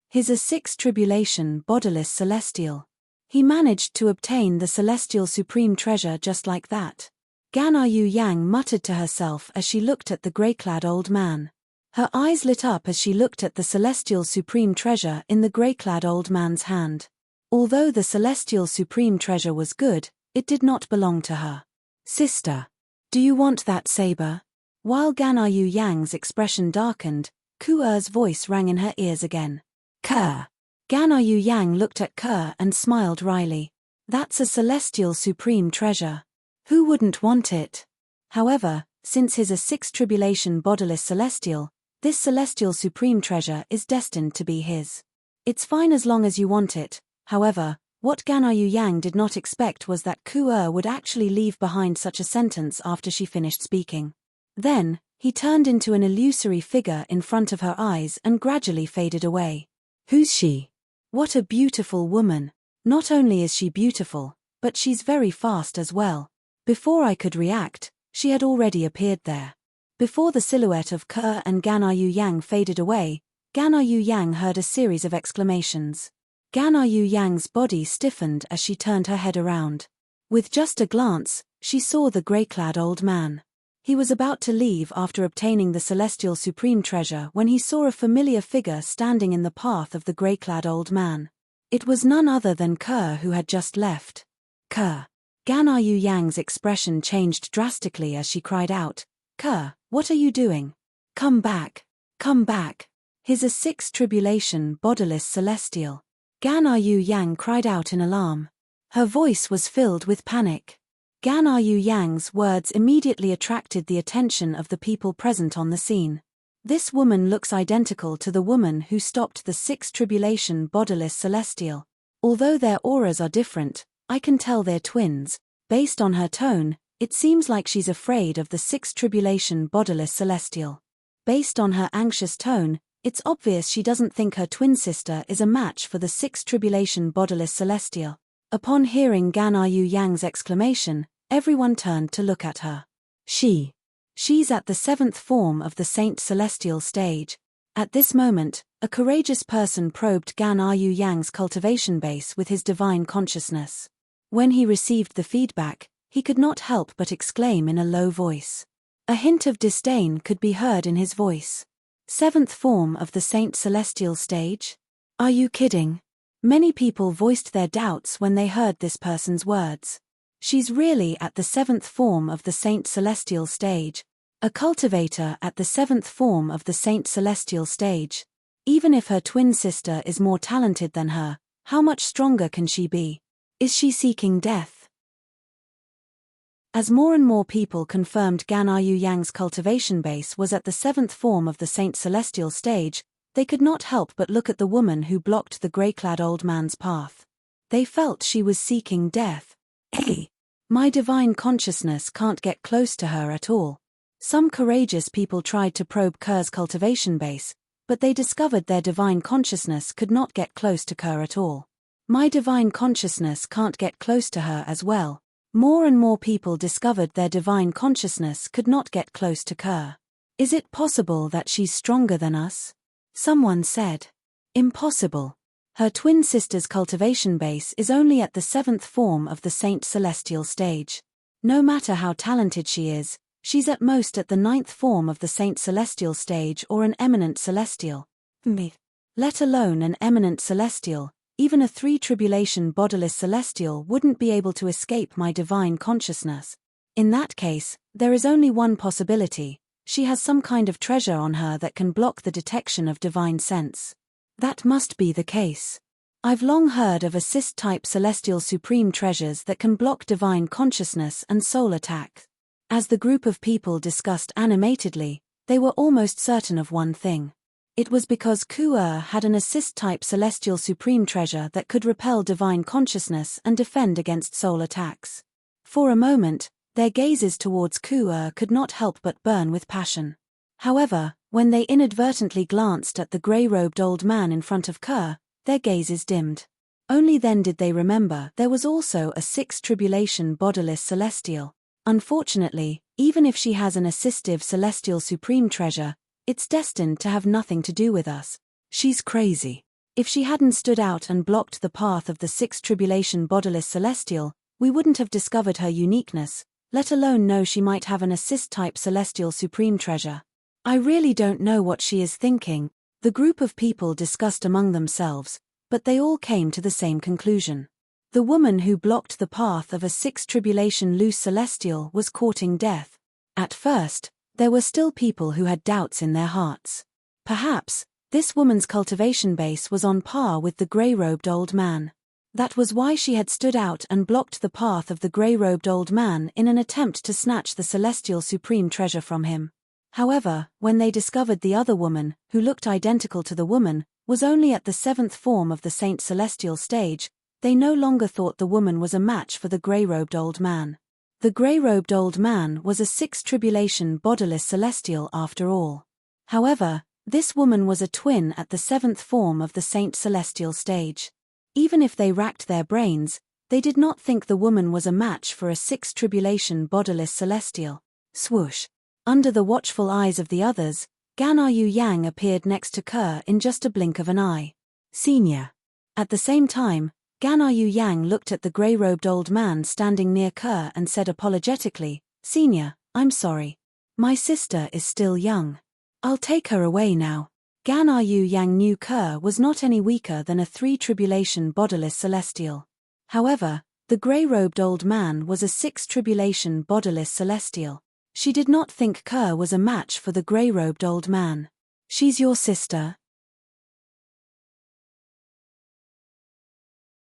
He's a 6 tribulation bodiless celestial. He managed to obtain the celestial supreme treasure just like that. Gan'er Yang muttered to herself as she looked at the grey-clad old man. Her eyes lit up as she looked at the celestial supreme treasure in the grey-clad old man's hand. Although the celestial supreme treasure was good, it did not belong to her. Sister, do you want that saber? While Gan'er Yang's expression darkened, Ku'er's voice rang in her ears again. Kerr. Gan Yu Yang looked at Kerr and smiled wryly. That's a celestial supreme treasure. Who wouldn't want it? However, since his a six tribulation bodiless celestial, this celestial supreme treasure is destined to be his. It's fine as long as you want it. However, what Gan Yu Yang did not expect was that Ku would actually leave behind such a sentence after she finished speaking. Then, he turned into an illusory figure in front of her eyes and gradually faded away. Who's she? What a beautiful woman. Not only is she beautiful, but she's very fast as well. Before I could react, she had already appeared there. Before the silhouette of Kerr and Gan Yu Yang faded away, Gan Yu Yang heard a series of exclamations. Gan Yu Yang's body stiffened as she turned her head around. With just a glance, she saw the grey-clad old man. He was about to leave after obtaining the celestial supreme treasure when he saw a familiar figure standing in the path of the grey-clad old man. It was none other than Kerr who had just left. Kerr. Gan Yu Yang's expression changed drastically as she cried out, Kerr, what are you doing? Come back. Come back. His a six tribulation bodiless celestial. Gan Yu Yang cried out in alarm. Her voice was filled with panic. Gan Yu Yang's words immediately attracted the attention of the people present on the scene. This woman looks identical to the woman who stopped the six tribulation bodiless celestial. Although their auras are different, I can tell they're twins. Based on her tone, it seems like she's afraid of the six tribulation bodiless celestial. Based on her anxious tone, it's obvious she doesn't think her twin sister is a match for the six tribulation bodiless celestial. Upon hearing Gan Yu Yang's exclamation, everyone turned to look at her. She's at the seventh form of the Saint Celestial stage. At this moment, a courageous person probed Gan Yu Yang's cultivation base with his divine consciousness. When he received the feedback, he could not help but exclaim in a low voice. A hint of disdain could be heard in his voice. Seventh form of the Saint Celestial stage? Are you kidding? Many people voiced their doubts when they heard this person's words. She's really at the seventh form of the Saint Celestial stage. A cultivator at the seventh form of the Saint Celestial stage. Even if her twin sister is more talented than her, how much stronger can she be? Is she seeking death? As more and more people confirmed Gan Yu Yang's cultivation base was at the seventh form of the Saint Celestial stage, they could not help but look at the woman who blocked the grey-clad old man's path. They felt she was seeking death. Hey! My divine consciousness can't get close to her at all. Some courageous people tried to probe Kerr's cultivation base, but they discovered their divine consciousness could not get close to Kerr at all. My divine consciousness can't get close to her as well. More and more people discovered their divine consciousness could not get close to Kerr. Is it possible that she's stronger than us? Someone said. Impossible. Her twin sister's cultivation base is only at the seventh form of the Saint Celestial stage. No matter how talented she is, she's at most at the ninth form of the Saint Celestial stage or an eminent celestial. Let alone an eminent celestial, even a three-tribulation bodiless celestial wouldn't be able to escape my divine consciousness. In that case, there is only one possibility: she has some kind of treasure on her that can block the detection of divine sense. That must be the case. I've long heard of assist-type celestial supreme treasures that can block divine consciousness and soul attack. As the group of people discussed animatedly, they were almost certain of one thing. It was because Ku had an assist-type celestial supreme treasure that could repel divine consciousness and defend against soul attacks. For a moment, their gazes towards Ku could not help but burn with passion. However, when they inadvertently glanced at the grey-robed old man in front of Kerr, their gazes dimmed. Only then did they remember there was also a six-tribulation bodiless celestial. Unfortunately, even if she has an assistive celestial supreme treasure, it's destined to have nothing to do with us. She's crazy. If she hadn't stood out and blocked the path of the six-tribulation bodiless celestial, we wouldn't have discovered her uniqueness, let alone know she might have an assist-type celestial supreme treasure. I really don't know what she is thinking, the group of people discussed among themselves, but they all came to the same conclusion. The woman who blocked the path of a six-tribulation loose celestial was courting death. At first, there were still people who had doubts in their hearts. Perhaps, This woman's cultivation base was on par with the grey-robed old man. That was why she had stood out and blocked the path of the grey-robed old man in an attempt to snatch the celestial supreme treasure from him. However, when they discovered the other woman, who looked identical to the woman, was only at the 7th form of the Saint Celestial stage, they no longer thought the woman was a match for the grey-robed old man. The grey-robed old man was a 6th tribulation bodiless celestial after all. However, this woman was a twin at the 7th form of the Saint Celestial stage. Even if they racked their brains, they did not think the woman was a match for a 6th tribulation bodiless celestial. Swoosh. Under the watchful eyes of the others, Gan'er Yang appeared next to Kerr in just a blink of an eye. Senior. At the same time, Gan'er Yang looked at the grey-robed old man standing near Kerr and said apologetically, "Senior, I'm sorry. My sister is still young. I'll take her away now." Gan'er Yang knew Kerr was not any weaker than a 3 tribulation bodiless celestial. However, the grey-robed old man was a 6 tribulation bodiless celestial. She did not think Kerr was a match for the grey-robed old man. "She's your sister?"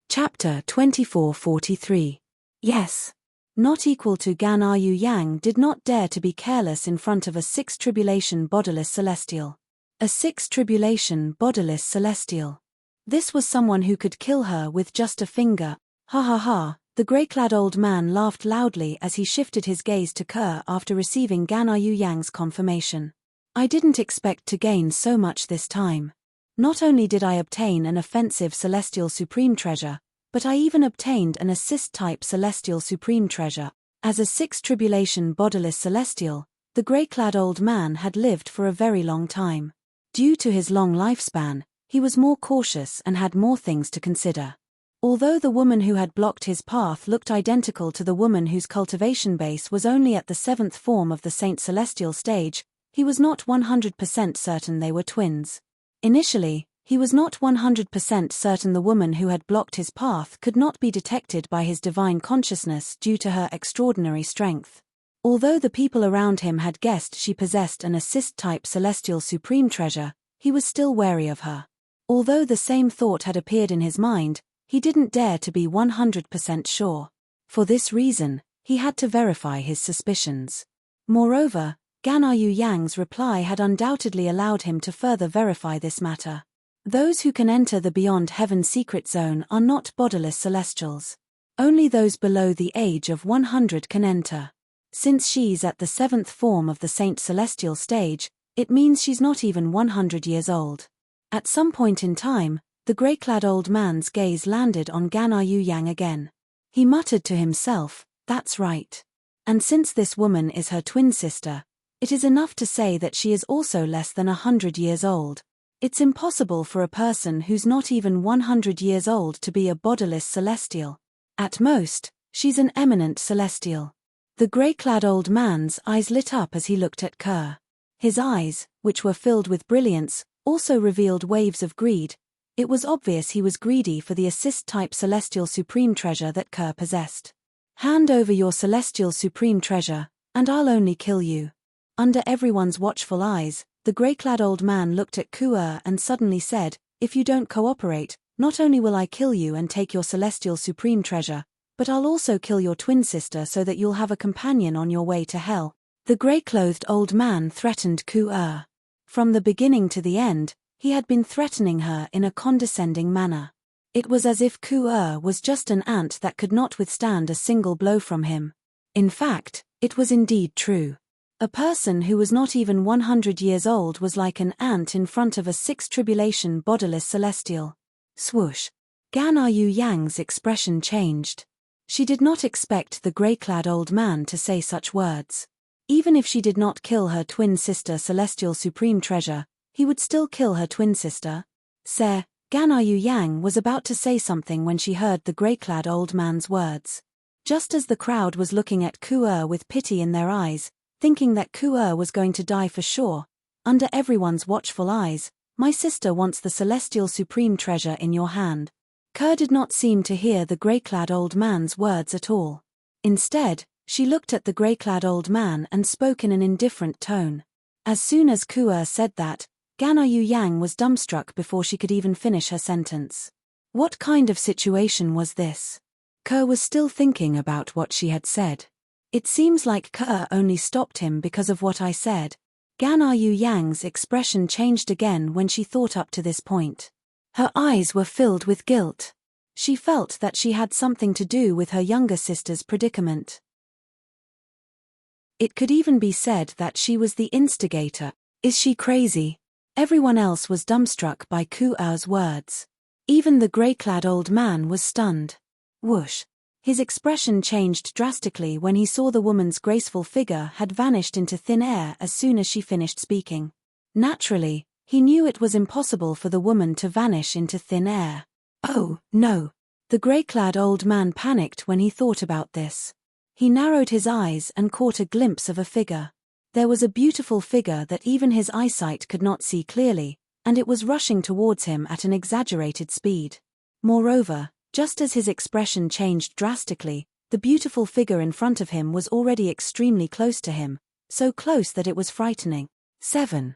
Chapter 2443. Yes. Not equal to Gan'er Yang did not dare to be careless in front of a 6 tribulation bodiless celestial. A 6 tribulation bodiless celestial. This was someone who could kill her with just a finger. Ha ha ha, the grey-clad old man laughed loudly as he shifted his gaze to Kerr after receiving Gan'er Yang's confirmation. "I didn't expect to gain so much this time. Not only did I obtain an offensive celestial supreme treasure, but I even obtained an assist-type celestial supreme treasure." As a 6 tribulation bodiless celestial, the grey-clad old man had lived for a very long time. Due to his long lifespan, he was more cautious and had more things to consider. Although the woman who had blocked his path looked identical to the woman whose cultivation base was only at the 7th form of the Saint Celestial stage, he was not 100% certain they were twins. Initially, he was not 100% certain the woman who had blocked his path could not be detected by his divine consciousness due to her extraordinary strength. Although the people around him had guessed she possessed an assist-type celestial supreme treasure, he was still wary of her. Although the same thought had appeared in his mind, he didn't dare to be 100% sure. For this reason, he had to verify his suspicions. Moreover, Gan'er Yang's reply had undoubtedly allowed him to further verify this matter. Those who can enter the Beyond Heaven secret zone are not bodiless celestials. Only those below the age of 100 can enter. Since she's at the 7th form of the Saint Celestial stage, it means she's not even 100 years old. At some point in time, the grey-clad old man's gaze landed on Gan'er Yang again. He muttered to himself, "That's right. And since this woman is her twin sister, it is enough to say that she is also less than 100 years old. It's impossible for a person who's not even 100 years old to be a bodiless celestial. At most, she's an eminent celestial." The grey-clad old man's eyes lit up as he looked at Kerr. His eyes, which were filled with brilliance, also revealed waves of greed. It was obvious he was greedy for the assist-type celestial supreme treasure that Kerr possessed. "Hand over your celestial supreme treasure, and I'll only kill you." Under everyone's watchful eyes, the grey-clad old man looked at Kerr and suddenly said, "If you don't cooperate, not only will I kill you and take your celestial supreme treasure, but I'll also kill your twin sister so that you'll have a companion on your way to hell." The grey-clothed old man threatened Kerr. From the beginning to the end, he had been threatening her in a condescending manner. It was as if Kerr was just an ant that could not withstand a single blow from him. In fact, it was indeed true. A person who was not even 100 years old was like an ant in front of a 6 tribulation bodiless celestial. Swoosh. Gan'er Yang's expression changed. She did not expect the grey-clad old man to say such words. Even if she did not kill her twin sister celestial supreme treasure, he would still kill her twin sister. Gan'er Yang was about to say something when she heard the grey-clad old man's words. Just as the crowd was looking at Kerr with pity in their eyes, thinking that Kerr was going to die for sure, under everyone's watchful eyes, "My sister wants the celestial supreme treasure in your hand." Kerr did not seem to hear the grey-clad old man's words at all. Instead, she looked at the grey-clad old man and spoke in an indifferent tone. As soon as Kerr said that, Gana Yu Yang was dumbstruck before she could even finish her sentence. What kind of situation was this? Kerr was still thinking about what she had said. It seems like Kerr only stopped him because of what I said. Gana Yu Yang's expression changed again when she thought up to this point. Her eyes were filled with guilt. She felt that she had something to do with her younger sister's predicament. It could even be said that she was the instigator. Is she crazy? Everyone else was dumbstruck by Ku-er's words. Even the grey-clad old man was stunned. Whoosh! His expression changed drastically when he saw the woman's graceful figure had vanished into thin air as soon as she finished speaking. Naturally, he knew it was impossible for the woman to vanish into thin air. Oh, no! The grey-clad old man panicked when he thought about this. He narrowed his eyes and caught a glimpse of a figure. There was a beautiful figure that even his eyesight could not see clearly, and it was rushing towards him at an exaggerated speed. Moreover, just as his expression changed drastically, the beautiful figure in front of him was already extremely close to him, so close that it was frightening. 7.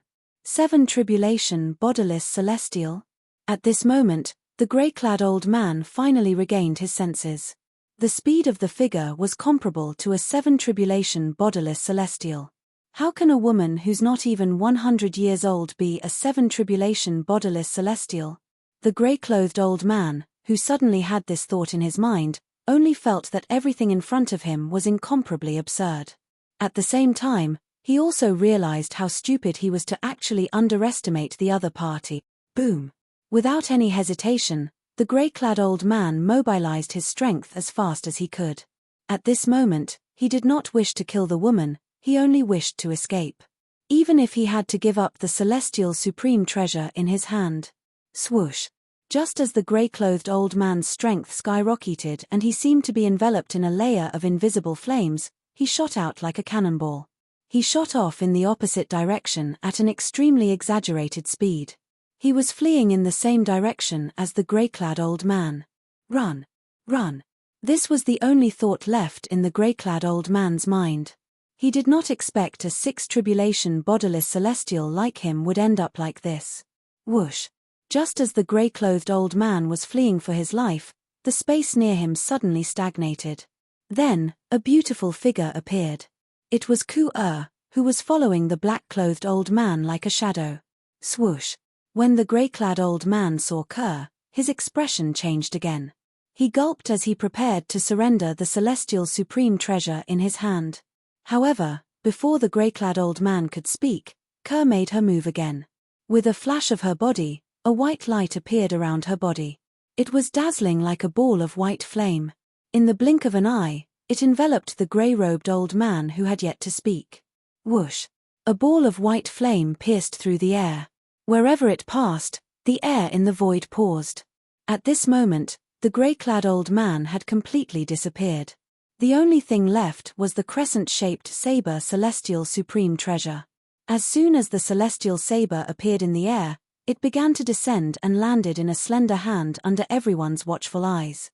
Tribulation bodiless celestial? At this moment, the grey-clad old man finally regained his senses. The speed of the figure was comparable to a 7 tribulation bodiless celestial. How can a woman who's not even 100 years old be a 7 tribulation bodiless celestial? The grey-clothed old man, who suddenly had this thought in his mind, only felt that everything in front of him was incomparably absurd. At the same time, he also realized how stupid he was to actually underestimate the other party. Boom! Without any hesitation, the grey-clad old man mobilized his strength as fast as he could. At this moment, he did not wish to kill the woman, he only wished to escape. Even if he had to give up the celestial supreme treasure in his hand. Swoosh! Just as the grey-clothed old man's strength skyrocketed and he seemed to be enveloped in a layer of invisible flames, he shot out like a cannonball. He shot off in the opposite direction at an extremely exaggerated speed. He was fleeing in the same direction as the grey-clad old man. Run! Run! This was the only thought left in the grey-clad old man's mind. He did not expect a 6 tribulation bodiless celestial like him would end up like this. Whoosh! Just as the grey-clothed old man was fleeing for his life, the space near him suddenly stagnated. Then, a beautiful figure appeared. It was Ku-er, who was following the black-clothed old man like a shadow. Swoosh! When the grey-clad old man saw Kerr, his expression changed again. He gulped as he prepared to surrender the celestial supreme treasure in his hand. However, before the grey-clad old man could speak, Kerr made her move again. With a flash of her body, a white light appeared around her body. It was dazzling like a ball of white flame. In the blink of an eye, it enveloped the grey-robed old man who had yet to speak. Whoosh! A ball of white flame pierced through the air. Wherever it passed, the air in the void paused. At this moment, the grey-clad old man had completely disappeared. The only thing left was the crescent-shaped saber celestial supreme treasure. As soon as the celestial saber appeared in the air, it began to descend and landed in a slender hand under everyone's watchful eyes.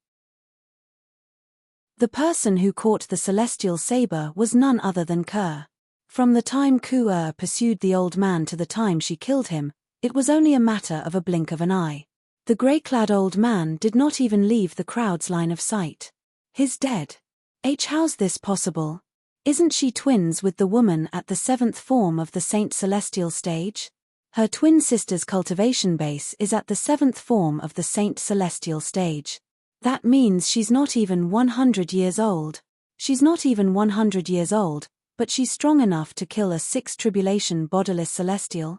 The person who caught the celestial saber was none other than Kerr. From the time Ku-er pursued the old man to the time she killed him, it was only a matter of a blink of an eye. The grey-clad old man did not even leave the crowd's line of sight. He's dead. How's this possible? Isn't she twins with the woman at the 7th form of the Saint Celestial stage? Her twin sister's cultivation base is at the 7th form of the Saint Celestial stage. That means she's not even 100 years old. She's not even 100 years old, but she's strong enough to kill a 6 tribulation bodiless celestial.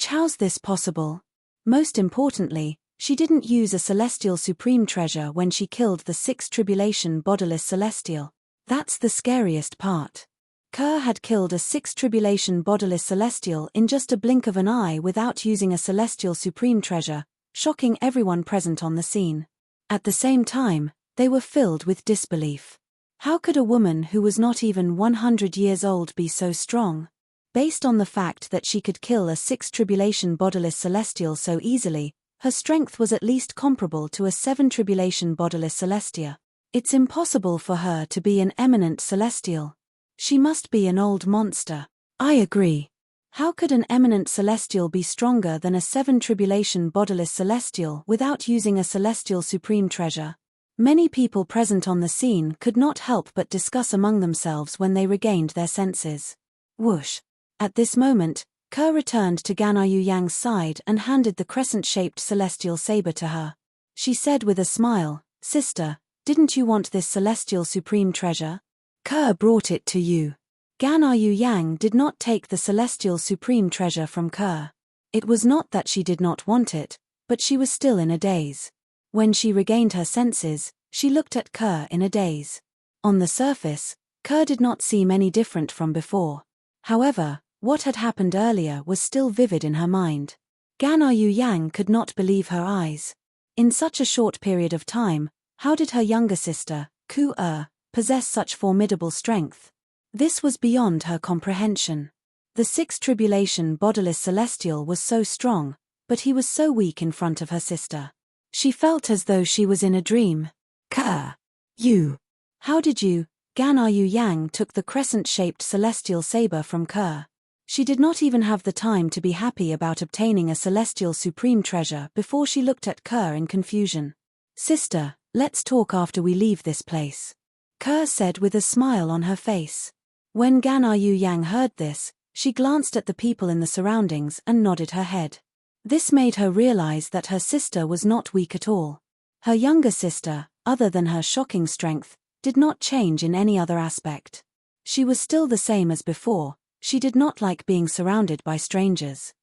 How's this possible? Most importantly, she didn't use a celestial supreme treasure when she killed the 6 tribulation bodiless celestial. That's the scariest part. Kerr had killed a 6 tribulation bodiless celestial in just a blink of an eye without using a celestial supreme treasure, shocking everyone present on the scene. At the same time, they were filled with disbelief. How could a woman who was not even 100 years old be so strong? Based on the fact that she could kill a 6 tribulation bodiless celestial so easily, her strength was at least comparable to a 7 tribulation bodiless celestia. It's impossible for her to be an eminent celestial. She must be an old monster. I agree. How could an eminent celestial be stronger than a seven tribulation bodiless celestial without using a celestial supreme treasure? Many people present on the scene could not help but discuss among themselves when they regained their senses. Whoosh! At this moment, Kerr returned to Ganyu Yang's side and handed the crescent-shaped celestial saber to her. She said with a smile, "Sister, didn't you want this celestial supreme treasure? Kerr brought it to you." Ganyu Yang did not take the celestial supreme treasure from Kerr. It was not that she did not want it, but she was still in a daze. When she regained her senses, she looked at Kerr in a daze. On the surface, Kerr did not seem any different from before. However, what had happened earlier was still vivid in her mind. Ganyu Yang could not believe her eyes. In such a short period of time, how did her younger sister, Ku-er, possess such formidable strength? This was beyond her comprehension. The sixth tribulation bodiless celestial was so strong, but he was so weak in front of her sister. She felt as though she was in a dream. Kerr! You! How did you? Ganyu Yang took the crescent-shaped celestial saber from Kerr. She did not even have the time to be happy about obtaining a celestial supreme treasure before she looked at Kerr in confusion. Sister, let's talk after we leave this place, Kerr said with a smile on her face. When Ganyu Yang heard this, she glanced at the people in the surroundings and nodded her head. This made her realize that her sister was not weak at all. Her younger sister, other than her shocking strength, did not change in any other aspect. She was still the same as before. She did not like being surrounded by strangers.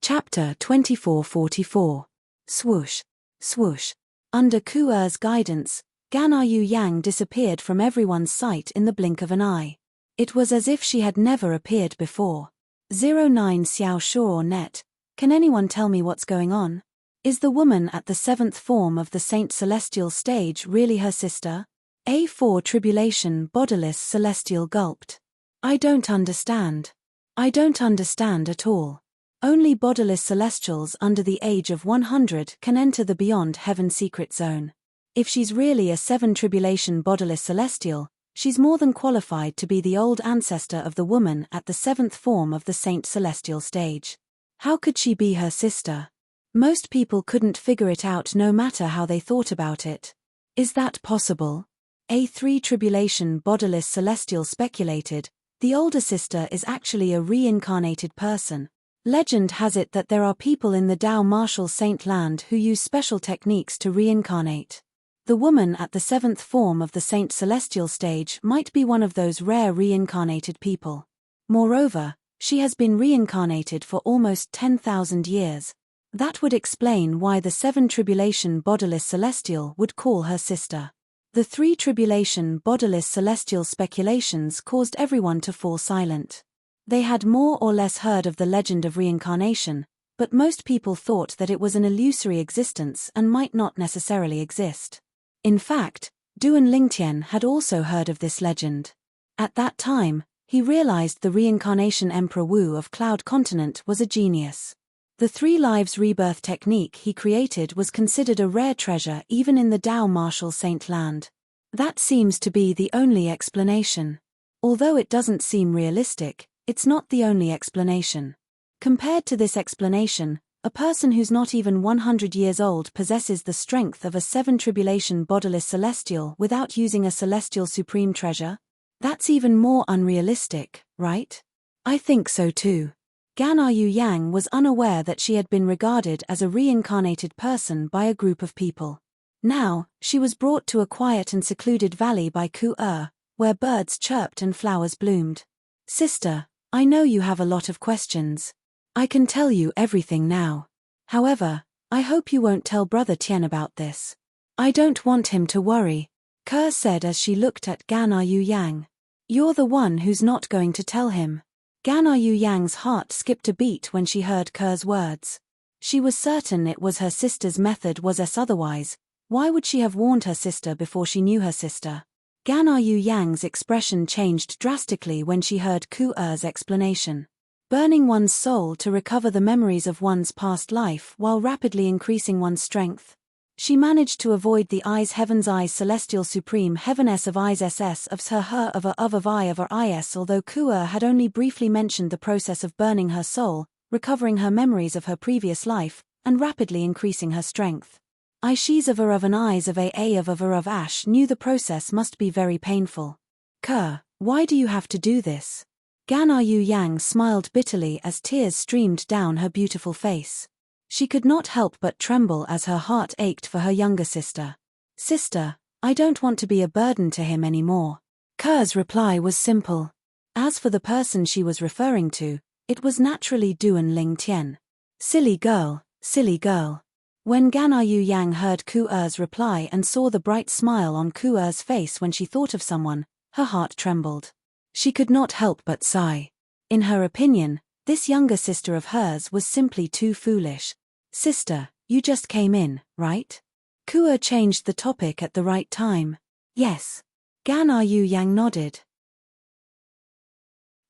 Chapter 2444. Swoosh, swoosh. Under Ku-er's guidance, Ganyu Yang disappeared from everyone's sight in the blink of an eye. It was as if she had never appeared before. 09 Xiao Sure Net. Can anyone tell me what's going on? Is the woman at the seventh form of the Saint Celestial stage really her sister? A4 Tribulation Bodiless Celestial gulped. I don't understand. I don't understand at all. Only bodiless celestials under the age of 100 can enter the Beyond Heaven secret zone. If she's really a seven tribulation bodiless celestial, she's more than qualified to be the old ancestor of the woman at the seventh form of the Saint Celestial stage. How could she be her sister? Most people couldn't figure it out no matter how they thought about it. Is that possible? A3 Tribulation Bodiless Celestial speculated, the older sister is actually a reincarnated person. Legend has it that there are people in the Tao Martial Saint Land who use special techniques to reincarnate. The woman at the seventh form of the Saint Celestial stage might be one of those rare reincarnated people. Moreover, she has been reincarnated for almost 10,000 years. That would explain why the seven tribulation bodiless celestial would call her sister. The three tribulation bodiless celestial speculations caused everyone to fall silent. They had more or less heard of the legend of reincarnation, but most people thought that it was an illusory existence and might not necessarily exist. In fact, Duan Lingtian had also heard of this legend. At that time, he realized the reincarnation Emperor Wu of Cloud Continent was a genius. The three lives rebirth technique he created was considered a rare treasure even in the Tao Martial Saint Land. That seems to be the only explanation. Although it doesn't seem realistic, it's not the only explanation. Compared to this explanation, a person who's not even 100 years old possesses the strength of a seven tribulation bodiless celestial without using a celestial supreme treasure? That's even more unrealistic, right? I think so too. Ganyu Yang was unaware that she had been regarded as a reincarnated person by a group of people. Now, she was brought to a quiet and secluded valley by Ku-er, where birds chirped and flowers bloomed. Sister, I know you have a lot of questions. I can tell you everything now. However, I hope you won't tell Brother Tian about this. I don't want him to worry, Kerr said as she looked at Ganyu Yang. You're the one who's not going to tell him. Ganyu Yang's heart skipped a beat when she heard Kerr's words. She was certain it was her sister's method was as otherwise. Why would she have warned her sister before she knew her sister? Ganyu Yang's expression changed drastically when she heard Ku-er's explanation. Burning one's soul to recover the memories of one's past life while rapidly increasing one's strength. She managed to avoid the eyes heaven's eyes celestial supreme heaveness of eyes ss of her of I of her is, although Kuer had only briefly mentioned the process of burning her soul, recovering her memories of her previous life, and rapidly increasing her strength. I she's of an eyes of a of ash knew the process must be very painful. Kuer, why do you have to do this? Gan Yu Yang smiled bitterly as tears streamed down her beautiful face. She could not help but tremble as her heart ached for her younger sister. Sister, I don't want to be a burden to him anymore. Kuer's reply was simple. As for the person she was referring to, it was naturally Duan Ling Tian. Silly girl, silly girl. When Gan Yu Yang heard Kuer's reply and saw the bright smile on Kuer's face when she thought of someone, her heart trembled. She could not help but sigh. In her opinion, this younger sister of hers was simply too foolish. Sister, you just came in, right? Kuer changed the topic at the right time. Yes. Gan Yu Yang nodded.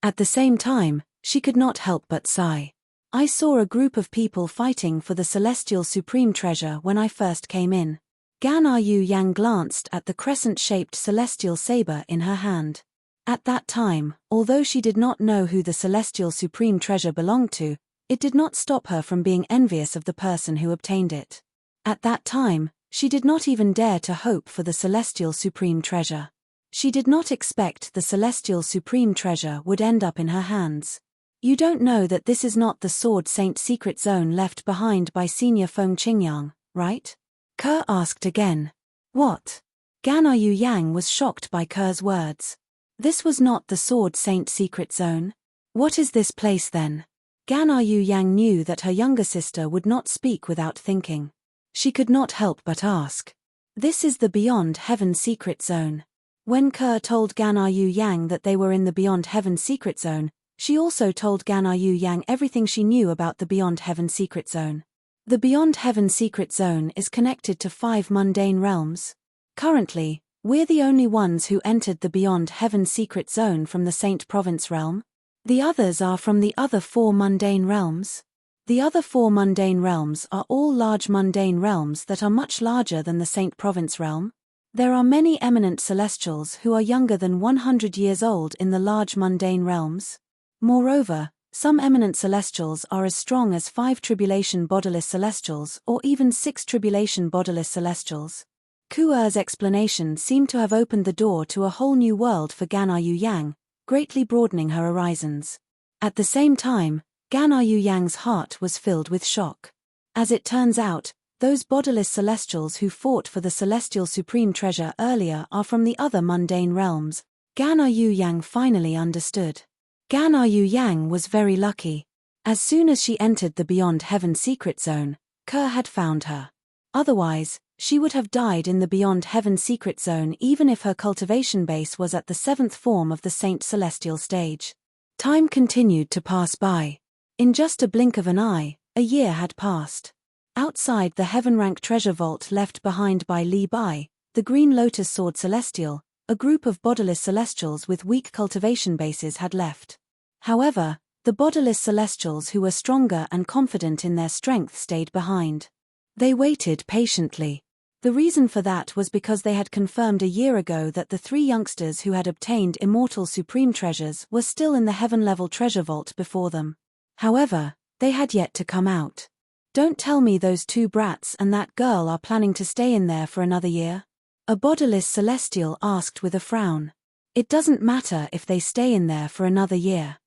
At the same time, she could not help but sigh. I saw a group of people fighting for the celestial supreme treasure when I first came in. Gan Yu Yang glanced at the crescent-shaped celestial saber in her hand. At that time, although she did not know who the celestial supreme treasure belonged to, it did not stop her from being envious of the person who obtained it. At that time, she did not even dare to hope for the celestial supreme treasure. She did not expect the celestial supreme treasure would end up in her hands. You don't know that this is not the Sword Saint secret zone left behind by Senior Feng Qingyang, right? Kuer asked again. What? Gan Yu Yang was shocked by Kuer's words. This was not the Sword Saint secret zone. What is this place then? Gan Yu Yang knew that her younger sister would not speak without thinking. She could not help but ask. This is the Beyond Heaven secret zone. When Kuer told Gan Yu Yang that they were in the Beyond Heaven secret zone, she also told Gan Yu Yang everything she knew about the Beyond Heaven secret zone. The Beyond Heaven secret zone is connected to 5 mundane realms. Currently, we're the only ones who entered the Beyond Heaven secret zone from the Saint Province realm. The others are from the other 4 mundane realms. The other 4 mundane realms are all large mundane realms that are much larger than the Saint Province realm. There are many eminent celestials who are younger than 100 years old in the large mundane realms. Moreover, some eminent celestials are as strong as 5 tribulation bodiless celestials or even 6 tribulation bodiless celestials. Kuer's explanation seemed to have opened the door to a whole new world for Gan Yu Yang, greatly broadening her horizons. At the same time, Gan Yu Yang's heart was filled with shock. As it turns out, those bodiless celestials who fought for the celestial supreme treasure earlier are from the other mundane realms. Gan Yu Yang finally understood. Gan Yu Yang was very lucky. As soon as she entered the Beyond Heaven secret zone, Kuer had found her. Otherwise, she would have died in the Beyond Heaven secret zone even if her cultivation base was at the 7th form of the Saint Celestial stage. Time continued to pass by. In just a blink of an eye, a year had passed. Outside the Heaven Rank treasure vault left behind by Li Bai, the Green Lotus Sword Celestial, a group of bodiless celestials with weak cultivation bases had left. However, the bodiless celestials who were stronger and confident in their strength stayed behind. They waited patiently. The reason for that was because they had confirmed a year ago that the 3 youngsters who had obtained immortal supreme treasures were still in the heaven-level treasure vault before them. However, they had yet to come out. Don't tell me those 2 brats and that girl are planning to stay in there for another year? A bodiless celestial asked with a frown. It doesn't matter if they stay in there for another year.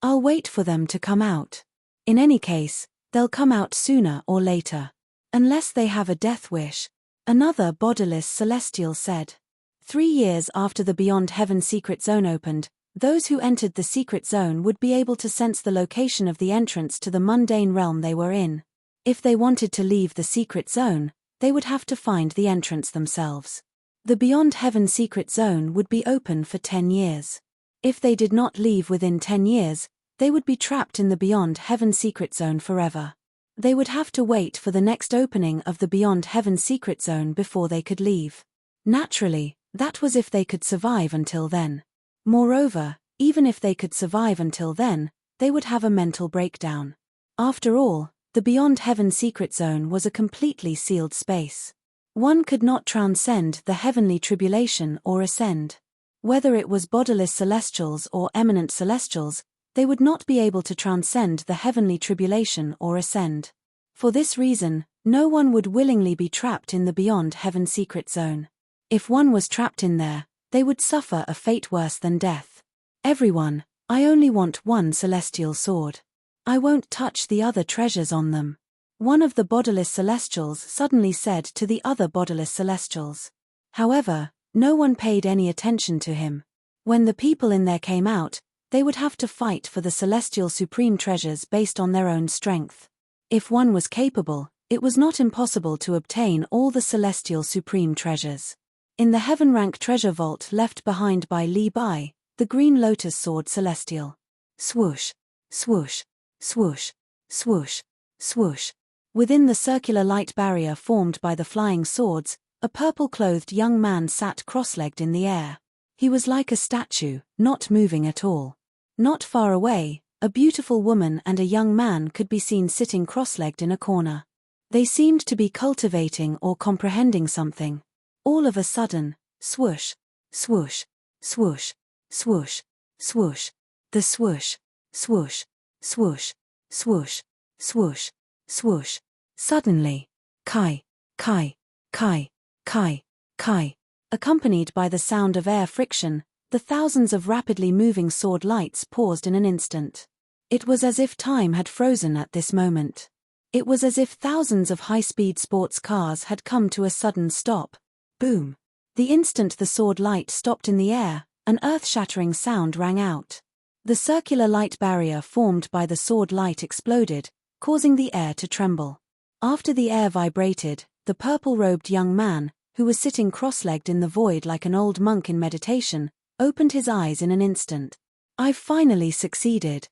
I'll wait for them to come out. In any case, they'll come out sooner or later. Unless they have a death wish, another bodiless celestial said. 3 years after the Beyond Heaven secret zone opened, those who entered the secret zone would be able to sense the location of the entrance to the mundane realm they were in. If they wanted to leave the secret zone, they would have to find the entrance themselves. The Beyond Heaven secret zone would be open for 10 years. If they did not leave within 10 years, they would be trapped in the Beyond Heaven secret zone forever. They would have to wait for the next opening of the Beyond Heaven secret zone before they could leave. Naturally, that was if they could survive until then. Moreover, even if they could survive until then, they would have a mental breakdown. After all, The beyond heaven secret zone was a completely sealed space. One could not transcend the heavenly tribulation or ascend. Whether it was bodiless celestials or eminent celestials, they would not be able to transcend the heavenly tribulation or ascend. For this reason, no one would willingly be trapped in the beyond heaven secret zone. If one was trapped in there, they would suffer a fate worse than death. Everyone, I only want one celestial sword. I won't touch the other treasures on them. One of the bodiless celestials suddenly said to the other bodiless celestials. However, no one paid any attention to him. When the people in there came out, they would have to fight for the celestial supreme treasures based on their own strength. If one was capable, it was not impossible to obtain all the celestial supreme treasures. In the heaven rank treasure vault left behind by Li Bai, the green lotus sword celestial. Swoosh, swoosh, swoosh, swoosh, swoosh. Within the circular light barrier formed by the flying swords, a purple-clothed young man sat cross-legged in the air. He was like a statue, not moving at all. Not far away, a beautiful woman and a young man could be seen sitting cross-legged in a corner. They seemed to be cultivating or comprehending something. All of a sudden, swoosh, swoosh, swoosh, swoosh, swoosh, the swoosh, swoosh, swoosh, swoosh, swoosh, swoosh. Suddenly, kai, kai, kai, kai, kai. Accompanied by the sound of air friction, the thousands of rapidly moving sword lights paused in an instant. It was as if time had frozen at this moment. It was as if thousands of high-speed sports cars had come to a sudden stop. Boom. The instant the sword light stopped in the air, an earth-shattering sound rang out. The circular light barrier formed by the sword light exploded, causing the air to tremble. After the air vibrated, the purple-robed young man, who was sitting cross-legged in the void like an old monk in meditation, opened his eyes in an instant. I've finally succeeded.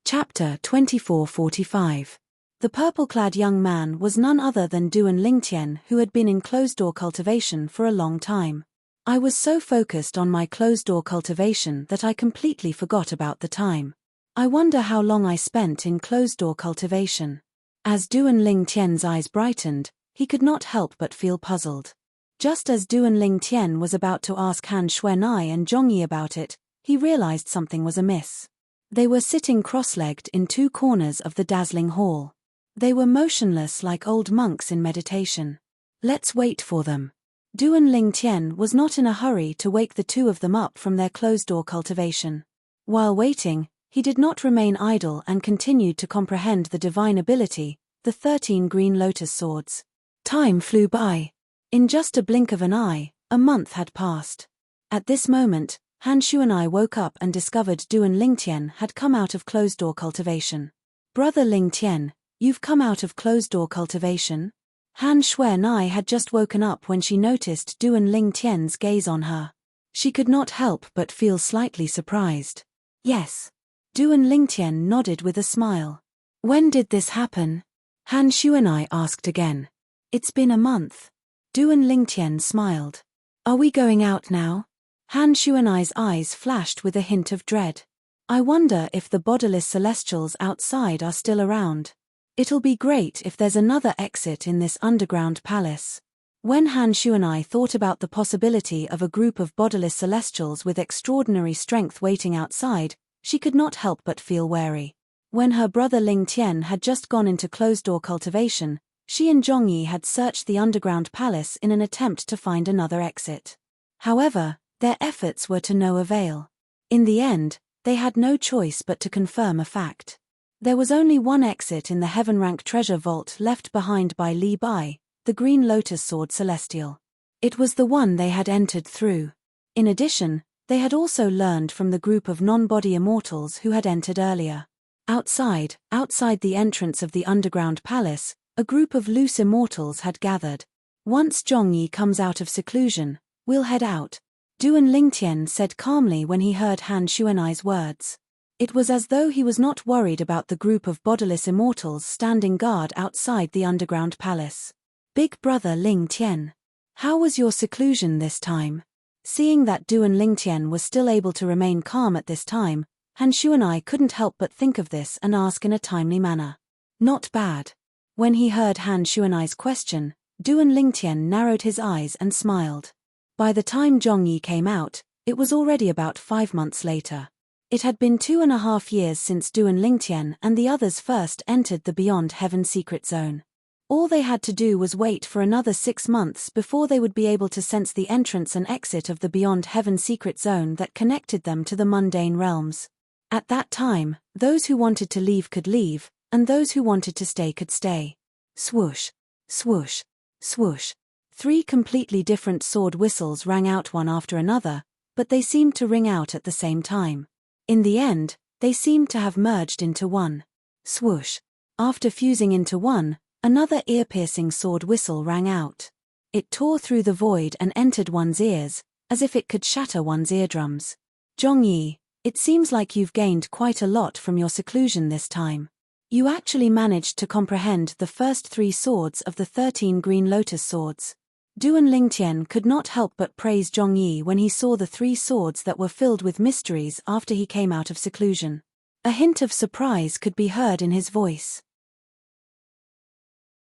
Chapter 2445. The purple-clad young man was none other than Duan Lingtian, who had been in closed-door cultivation for a long time. I was so focused on my closed-door cultivation that I completely forgot about the time. I wonder how long I spent in closed-door cultivation. As Duan Lingtian's eyes brightened, he could not help but feel puzzled. Just as Duan Lingtian was about to ask Han Xuanai and Zhongyi about it, he realized something was amiss. They were sitting cross-legged in two corners of the dazzling hall. They were motionless like old monks in meditation. Let's wait for them. Duan Lingtian was not in a hurry to wake the two of them up from their closed-door cultivation. While waiting, he did not remain idle and continued to comprehend the divine ability, the 13 green lotus swords. Time flew by. In just a blink of an eye, a month had passed. At this moment, Han Xuanai woke up and discovered Duan Lingtian had come out of closed-door cultivation. Brother Lingtian, you've come out of closed-door cultivation? Han Xuanai had just woken up when she noticed Duan Lingtian's gaze on her. She could not help but feel slightly surprised. Yes. Duan Lingtian nodded with a smile. When did this happen? Han Xuanai asked again. It's been a month. Duan Lingtian smiled. Are we going out now? Han Xuanai's eyes flashed with a hint of dread. I wonder if the bodiless celestials outside are still around. It'll be great if there's another exit in this underground palace. When Han Xuanai thought about the possibility of a group of bodiless celestials with extraordinary strength waiting outside, she could not help but feel wary. When her brother Lingtian had just gone into closed-door cultivation, she and Zhongyi had searched the underground palace in an attempt to find another exit. However, their efforts were to no avail. In the end, they had no choice but to confirm a fact. There was only one exit in the heaven rank treasure vault left behind by Li Bai, the green lotus sword celestial. It was the one they had entered through. In addition, they had also learned from the group of non-body immortals who had entered earlier. Outside the entrance of the underground palace, a group of loose immortals had gathered. Once Zhongyi comes out of seclusion, we'll head out, Duan Lingtian said calmly when he heard Han Xuanai's words. It was as though he was not worried about the group of bodiless immortals standing guard outside the underground palace. Big brother Lingtian. How was your seclusion this time? Seeing that Duan Lingtian was still able to remain calm at this time, Han Shuanai couldn't help but think of this and ask in a timely manner. Not bad. When he heard Han Shuanai's question, Duan Lingtian narrowed his eyes and smiled. By the time Zhongyi came out, it was already about 5 months later. It had been 2.5 years since Duan Lingtian and the others first entered the Beyond Heaven secret zone. All they had to do was wait for another 6 months before they would be able to sense the entrance and exit of the Beyond Heaven secret zone that connected them to the mundane realms. At that time, those who wanted to leave could leave, and those who wanted to stay could stay. Swoosh, swoosh, swoosh. 3 completely different sword whistles rang out one after another, but they seemed to ring out at the same time. In the end, they seemed to have merged into one. Swoosh. After fusing into one, another ear-piercing sword whistle rang out. It tore through the void and entered one's ears, as if it could shatter one's eardrums. Zhongyi, it seems like you've gained quite a lot from your seclusion this time. You actually managed to comprehend the first 3 swords of the 13 green lotus swords. Duan Lingtian could not help but praise Zhongyi when he saw the 3 swords that were filled with mysteries after he came out of seclusion. A hint of surprise could be heard in his voice.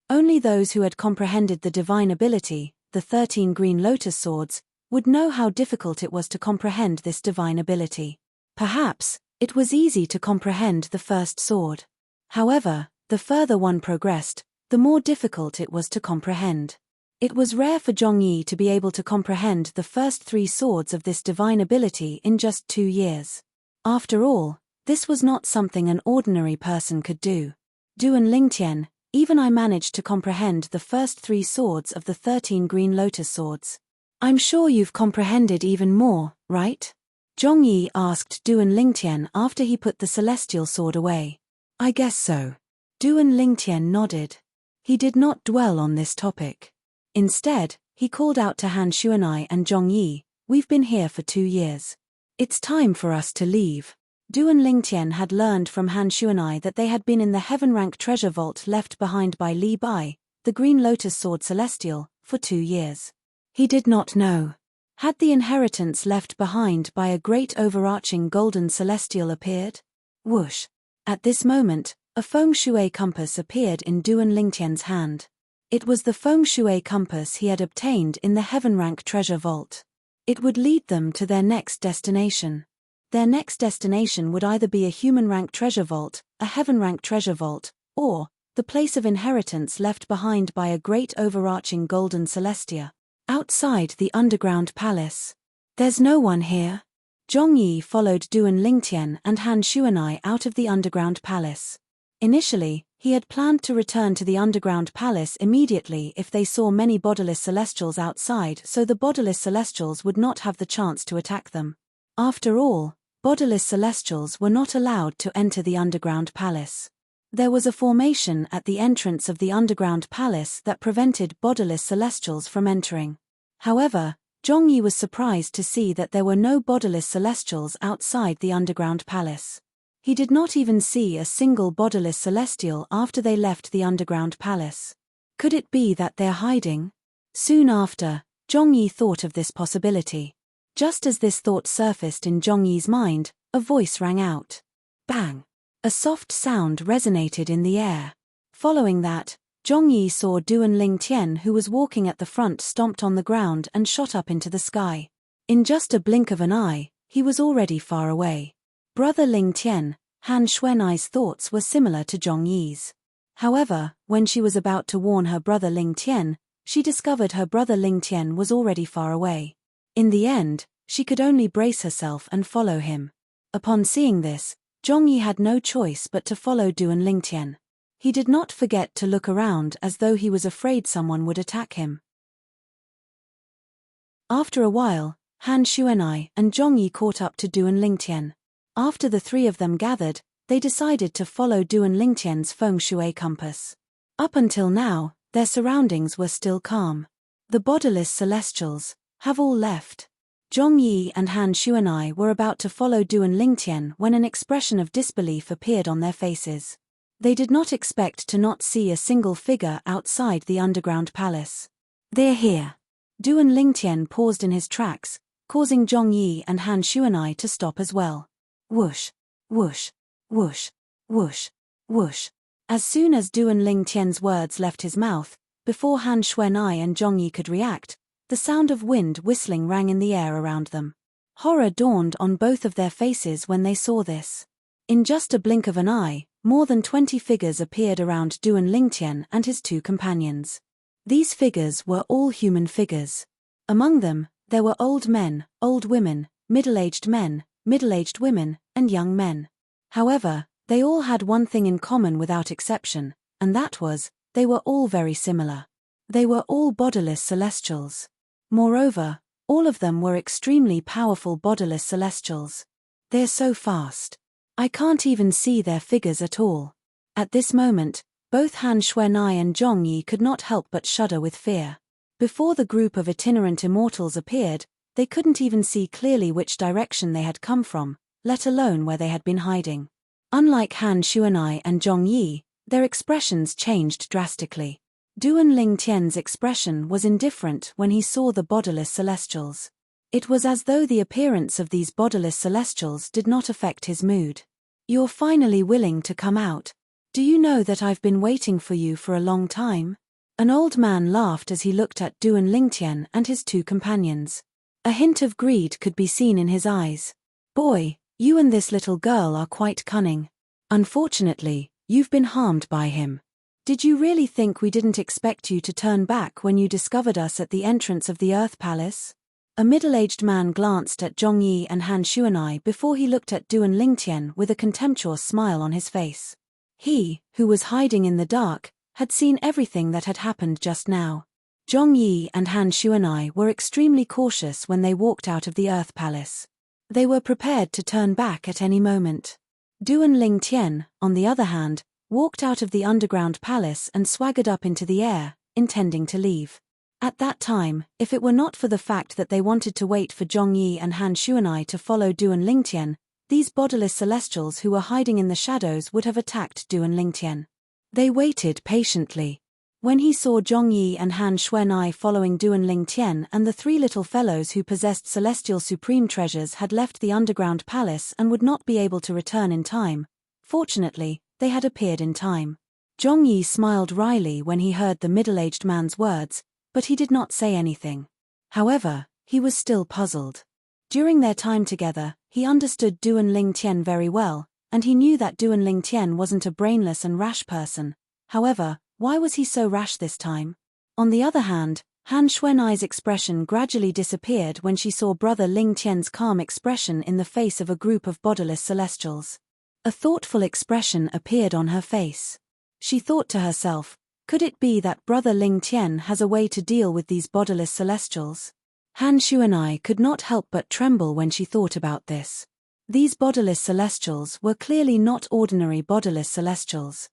Only those who had comprehended the divine ability, the 13 green lotus swords, would know how difficult it was to comprehend this divine ability. Perhaps, it was easy to comprehend the first sword. However, the further one progressed, the more difficult it was to comprehend. It was rare for Zhongyi to be able to comprehend the first 3 swords of this divine ability in just 2 years. After all, this was not something an ordinary person could do. Duan Lingtian, even I managed to comprehend the first 3 swords of the 13 green lotus swords. I'm sure you've comprehended even more, right? Zhongyi asked Duan Lingtian after he put the celestial sword away. I guess so. Duan Lingtian nodded. He did not dwell on this topic. Instead, he called out to Han Shuanai and Zhongyi, we've been here for 2 years. It's time for us to leave. Duan Lingtian had learned from Han Shuanai that they had been in the heaven rank treasure vault left behind by Li Bai, the green lotus sword celestial, for 2 years. He did not know. Had the inheritance left behind by a great overarching golden celestial appeared? Whoosh. At this moment, a feng shui compass appeared in Duan Lingtian's hand. It was the feng shui compass he had obtained in the heaven rank treasure vault. It would lead them to their next destination. Their next destination would either be a human rank treasure vault, a heaven rank treasure vault, or the place of inheritance left behind by a great overarching golden celestia, outside the underground palace. There's no one here. Zhongyi followed Duan Lingtian and Han Shuanai out of the underground palace. Initially, he had planned to return to the underground palace immediately if they saw many bodiless celestials outside, so the bodiless celestials would not have the chance to attack them. After all, bodiless celestials were not allowed to enter the underground palace. There was a formation at the entrance of the underground palace that prevented bodiless celestials from entering. However, Zhongyi was surprised to see that there were no bodiless celestials outside the underground palace. He did not even see a single bodiless celestial after they left the underground palace. Could it be that they're hiding? Soon after, Zhongyi thought of this possibility. Just as this thought surfaced in Zhongyi's mind, a voice rang out. Bang! A soft sound resonated in the air. Following that, Zhongyi saw Duan Lingtian, who was walking at the front, stomped on the ground and shot up into the sky. In just a blink of an eye, he was already far away. Brother Lingtian, Han Shuanai's thoughts were similar to Zhongyi's. However, when she was about to warn her brother Lingtian, she discovered her brother Lingtian was already far away. In the end, she could only brace herself and follow him. Upon seeing this, Zhongyi had no choice but to follow Duan Lingtian. He did not forget to look around as though he was afraid someone would attack him. After a while, Han Shuanai and Zhongyi caught up to Duan Lingtian. After the 3 of them gathered, they decided to follow Duan Lingtian's feng shui compass. Up until now, their surroundings were still calm. The bodiless celestials have all left. Zhongyi and Han Shuanai were about to follow Duan Lingtian when an expression of disbelief appeared on their faces. They did not expect to not see a single figure outside the underground palace. They're here. Duan Lingtian paused in his tracks, causing Zhongyi and Han Shuanai to stop as well. Whoosh! Whoosh, whoosh, whoosh, whoosh. As soon as Duan Ling Tian's words left his mouth, before Han Xuanai and Zhong Yi could react, the sound of wind whistling rang in the air around them. Horror dawned on both of their faces when they saw this. In just a blink of an eye, more than 20 figures appeared around Duan Lingtian and his two companions. These figures were all human figures. Among them, there were old men, old women, middle-aged men, middle-aged women, and young men. However, they all had one thing in common without exception, and that was, they were all very similar. They were all bodiless celestials. Moreover, all of them were extremely powerful bodiless celestials. They're so fast. I can't even see their figures at all. At this moment, both Han Xuanai and Zhong Yi could not help but shudder with fear. Before the group of itinerant immortals appeared, they couldn't even see clearly which direction they had come from, let alone where they had been hiding. Unlike Han Xuanai and Zhong Yi, their expressions changed drastically. Duan Ling Tian's expression was indifferent when he saw the bodiless celestials. It was as though the appearance of these bodiless celestials did not affect his mood. You're finally willing to come out. Do you know that I've been waiting for you for a long time? An old man laughed as he looked at Duan Lingtian and his two companions. A hint of greed could be seen in his eyes. Boy, you and this little girl are quite cunning. Unfortunately, you've been harmed by him. Did you really think we didn't expect you to turn back when you discovered us at the entrance of the Earth Palace? A middle-aged man glanced at Zhong Yi and Han Xuanai before he looked at Duan Lingtian with a contemptuous smile on his face. He, who was hiding in the dark, had seen everything that had happened just now. Zhong Yi and Han Xuanai were extremely cautious when they walked out of the Earth Palace. They were prepared to turn back at any moment. Duan Lingtian, on the other hand, walked out of the underground palace and swaggered up into the air, intending to leave. At that time, if it were not for the fact that they wanted to wait for Zhong Yi and Han Xuanai to follow Duan Lingtian, these bodiless celestials who were hiding in the shadows would have attacked Duan Lingtian. They waited patiently. When he saw Zhong Yi and Han Xuanai following Duan Lingtian and the three little fellows who possessed celestial supreme treasures had left the underground palace and would not be able to return in time, fortunately, they had appeared in time. Zhong Yi smiled wryly when he heard the middle-aged man's words, but he did not say anything. However, he was still puzzled. During their time together, he understood Duan Lingtian very well, and he knew that Duan Lingtian wasn't a brainless and rash person. However, why was he so rash this time? On the other hand, Han Xuanai's expression gradually disappeared when she saw Brother Lingtian's calm expression in the face of a group of bodiless celestials. A thoughtful expression appeared on her face. She thought to herself, could it be that Brother Lingtian has a way to deal with these bodiless celestials? Han Xuanai could not help but tremble when she thought about this. These bodiless celestials were clearly not ordinary bodiless celestials.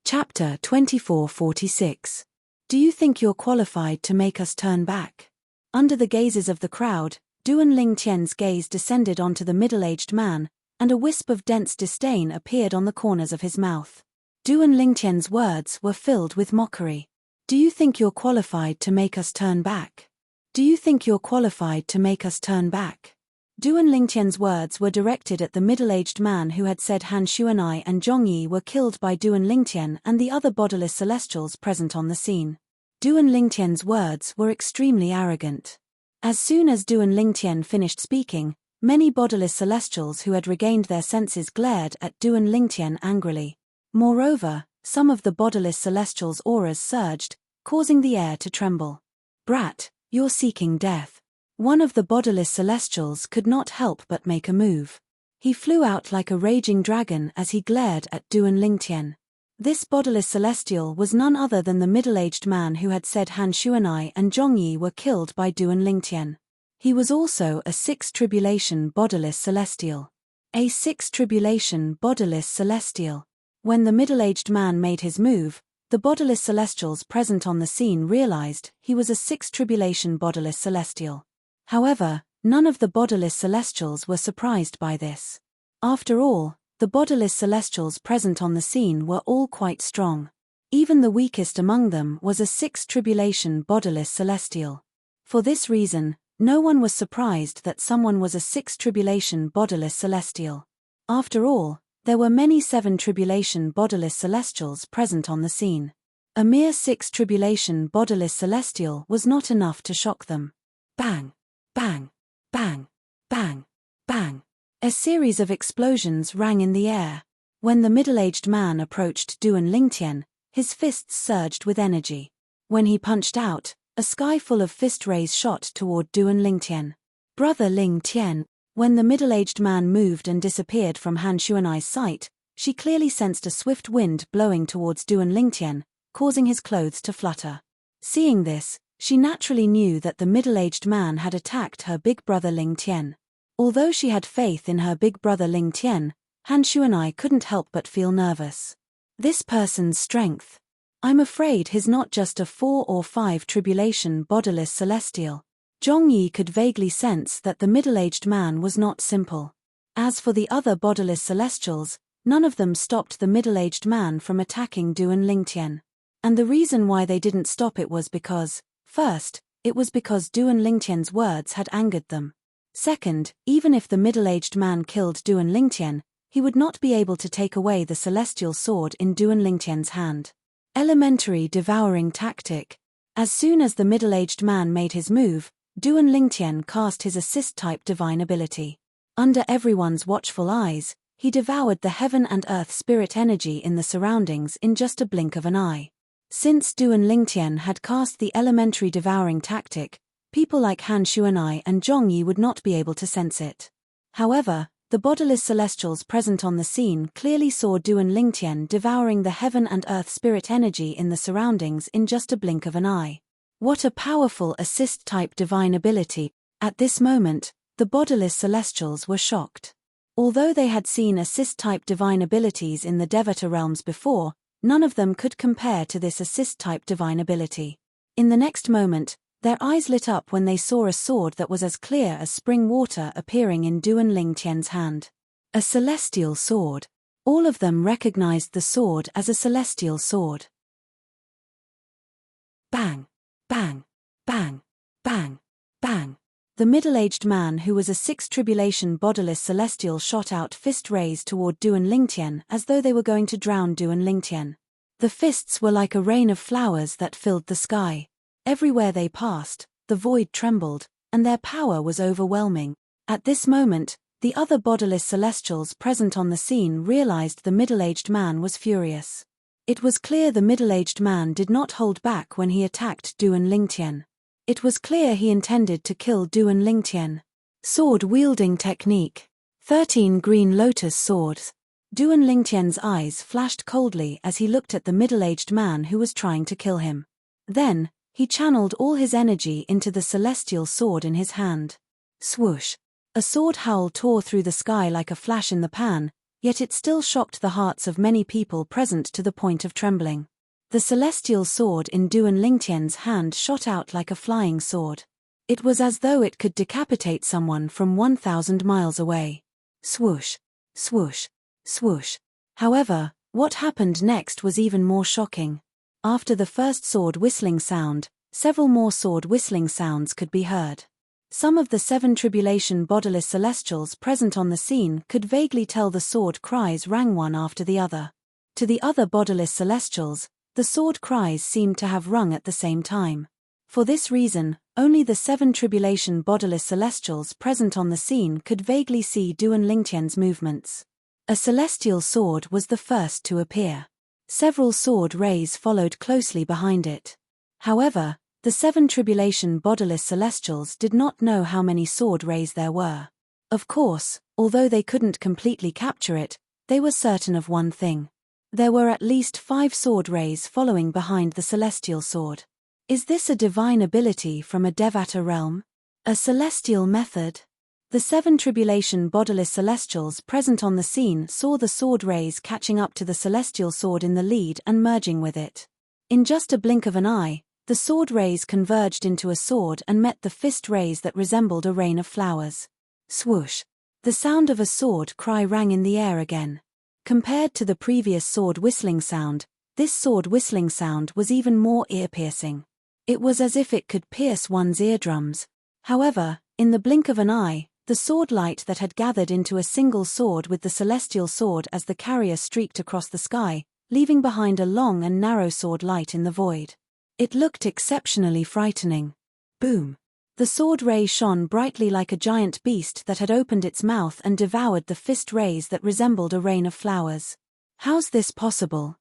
Chapter 2446. Do you think you're qualified to make us turn back? Under the gazes of the crowd, Duan Lingtian's gaze descended onto the middle-aged man, and a wisp of dense disdain appeared on the corners of his mouth. Duan Lingtian's words were filled with mockery. Do you think you're qualified to make us turn back? Do you think you're qualified to make us turn back? Duan Lingtian's words were directed at the middle-aged man who had said Han Xuanai and Zhong Yi were killed by Duan Lingtian and the other bodiless celestials present on the scene. Duan Lingtian's words were extremely arrogant. As soon as Duan Lingtian finished speaking, many bodiless celestials who had regained their senses glared at Duan Lingtian angrily. Moreover, some of the bodiless celestials' auras surged, causing the air to tremble. Brat, you're seeking death. One of the bodiless celestials could not help but make a move. He flew out like a raging dragon as he glared at Duan Lingtian. This bodiless celestial was none other than the middle-aged man who had said Han Xuanai and Zhong Yi were killed by Duan Lingtian. He was also a sixth tribulation bodiless celestial. A sixth tribulation bodiless celestial. When the middle-aged man made his move, the bodiless celestials present on the scene realized he was a sixth tribulation bodiless celestial. However, none of the bodiless celestials were surprised by this. After all, the bodiless celestials present on the scene were all quite strong. Even the weakest among them was a sixth tribulation bodiless celestial. For this reason, No one was surprised that someone was a 6 tribulation bodiless celestial. After all, there were many 7 tribulation bodiless celestials present on the scene. A mere 6 tribulation bodiless celestial was not enough to shock them. Bang! Bang! Bang! Bang! Bang! A series of explosions rang in the air. When the middle-aged man approached Duan Lingtian, his fists surged with energy. When he punched out, a sky full of fist rays shot toward Duan Lingtian. Brother Ling Tian. When the middle-aged man moved and disappeared from Han Xuanai's sight, she clearly sensed a swift wind blowing towards Duan Lingtian, causing his clothes to flutter. Seeing this, she naturally knew that the middle-aged man had attacked her big brother Ling Tian. Although she had faith in her big brother Ling Tian, Han Xuanai couldn't help but feel nervous. This person's strength. I'm afraid he's not just a 4 or 5 tribulation bodiless celestial. Zhong Yi could vaguely sense that the middle-aged man was not simple. As for the other bodiless celestials, none of them stopped the middle-aged man from attacking Duan Lingtian. And the reason why they didn't stop it was because, first, it was because Duan Lingtian's words had angered them. Second, even if the middle-aged man killed Duan Lingtian, he would not be able to take away the celestial sword in Duan Lingtian's hand. Elementary devouring tactic. As soon as the middle-aged man made his move, Duan Lingtian cast his assist-type divine ability. Under everyone's watchful eyes, he devoured the heaven and earth spirit energy in the surroundings in just a blink of an eye. Since Duan Lingtian had cast the elementary devouring tactic, people like Han Xuanai and Zhong Yi would not be able to sense it. However, the bodiless celestials present on the scene clearly saw Duan Lingtian devouring the heaven and earth spirit energy in the surroundings in just a blink of an eye. What a powerful assist-type divine ability! At this moment, the bodiless celestials were shocked. Although they had seen assist-type divine abilities in the Devata realms before, none of them could compare to this assist-type divine ability. In the next moment, their eyes lit up when they saw a sword that was as clear as spring water appearing in Duan Lingtian's hand. A celestial sword. All of them recognized the sword as a celestial sword. Bang! Bang! Bang! Bang! Bang! The middle-aged man who was a 6 tribulation bodiless celestial shot out fist rays toward Duan Lingtian as though they were going to drown Duan Lingtian. The fists were like a rain of flowers that filled the sky. Everywhere they passed, the void trembled, and their power was overwhelming. At this moment, the other bodiless celestials present on the scene realized the middle-aged man was furious. It was clear the middle-aged man did not hold back when he attacked Duan Lingtian. It was clear he intended to kill Duan Lingtian. Sword-wielding technique. 13 green lotus swords. Duan Lingtian's eyes flashed coldly as he looked at the middle-aged man who was trying to kill him. Then, he channeled all his energy into the celestial sword in his hand. Swoosh! A sword howl tore through the sky like a flash in the pan, yet it still shocked the hearts of many people present to the point of trembling. The celestial sword in Duan Lingtian's hand shot out like a flying sword. It was as though it could decapitate someone from 1,000 miles away. Swoosh! Swoosh! Swoosh! However, what happened next was even more shocking. After the first sword whistling sound, several more sword whistling sounds could be heard. Some of the 7 tribulation bodiless celestials present on the scene could vaguely tell the sword cries rang one after the other. To the other bodiless celestials, the sword cries seemed to have rung at the same time. For this reason, only the 7 tribulation bodiless celestials present on the scene could vaguely see Duan Lingtian's movements. A celestial sword was the first to appear. Several sword rays followed closely behind it. However, the 7 tribulation bodiless celestials did not know how many sword rays there were. Of course, although they couldn't completely capture it, they were certain of one thing. There were at least 5 sword rays following behind the celestial sword. Is this a divine ability from a Devata realm? A celestial method? The 7 tribulation bodiless celestials present on the scene saw the sword rays catching up to the celestial sword in the lead and merging with it. In just a blink of an eye, the sword rays converged into a sword and met the fist rays that resembled a rain of flowers. Swoosh! The sound of a sword cry rang in the air again. Compared to the previous sword whistling sound, this sword whistling sound was even more ear-piercing. It was as if it could pierce one's eardrums. However, in the blink of an eye, the sword light that had gathered into a single sword with the celestial sword as the carrier streaked across the sky, leaving behind a long and narrow sword light in the void. It looked exceptionally frightening. Boom! The sword ray shone brightly like a giant beast that had opened its mouth and devoured the fist rays that resembled a rain of flowers. How's this possible?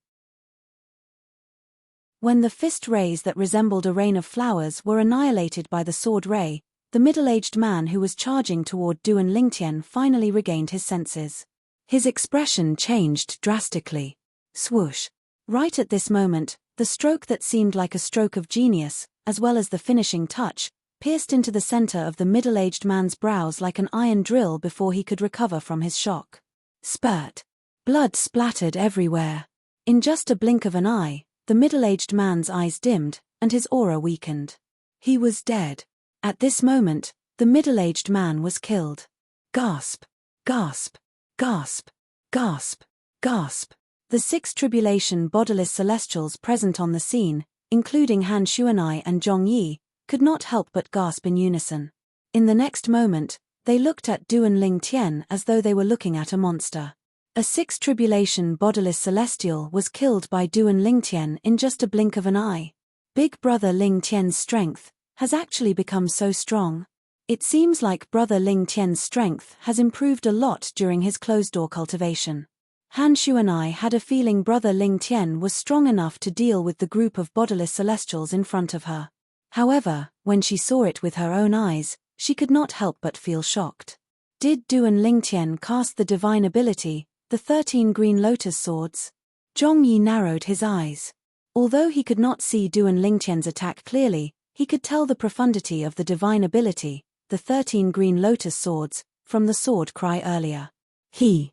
When the fist rays that resembled a rain of flowers were annihilated by the sword ray, the middle-aged man who was charging toward Duan Lingtian finally regained his senses. His expression changed drastically. Swoosh! Right at this moment, the stroke that seemed like a stroke of genius, as well as the finishing touch, pierced into the center of the middle-aged man's brows like an iron drill before he could recover from his shock. Spurt! Blood splattered everywhere. In just a blink of an eye, the middle-aged man's eyes dimmed, and his aura weakened. He was dead. At this moment, the middle-aged man was killed. Gasp! Gasp! Gasp! Gasp! Gasp! The 6 tribulation bodiless celestials present on the scene, including Han Shuanai and Zhong Yi, could not help but gasp in unison. In the next moment, they looked at Duan Lingtian as though they were looking at a monster. A 6 tribulation bodiless celestial was killed by Duan Lingtian in just a blink of an eye. Big Brother Lingtian's strength has actually become so strong. It seems like Brother Lingtian's strength has improved a lot during his closed-door cultivation. Han Shuanai had a feeling Brother Lingtian was strong enough to deal with the group of bodiless celestials in front of her. However, when she saw it with her own eyes, she could not help but feel shocked. Did Duan Lingtian cast the divine ability, the 13 green lotus swords? Zhong Yi narrowed his eyes. Although he could not see Duan Lingtian's attack clearly, he could tell the profundity of the divine ability, the 13 green lotus swords, from the sword cry earlier. He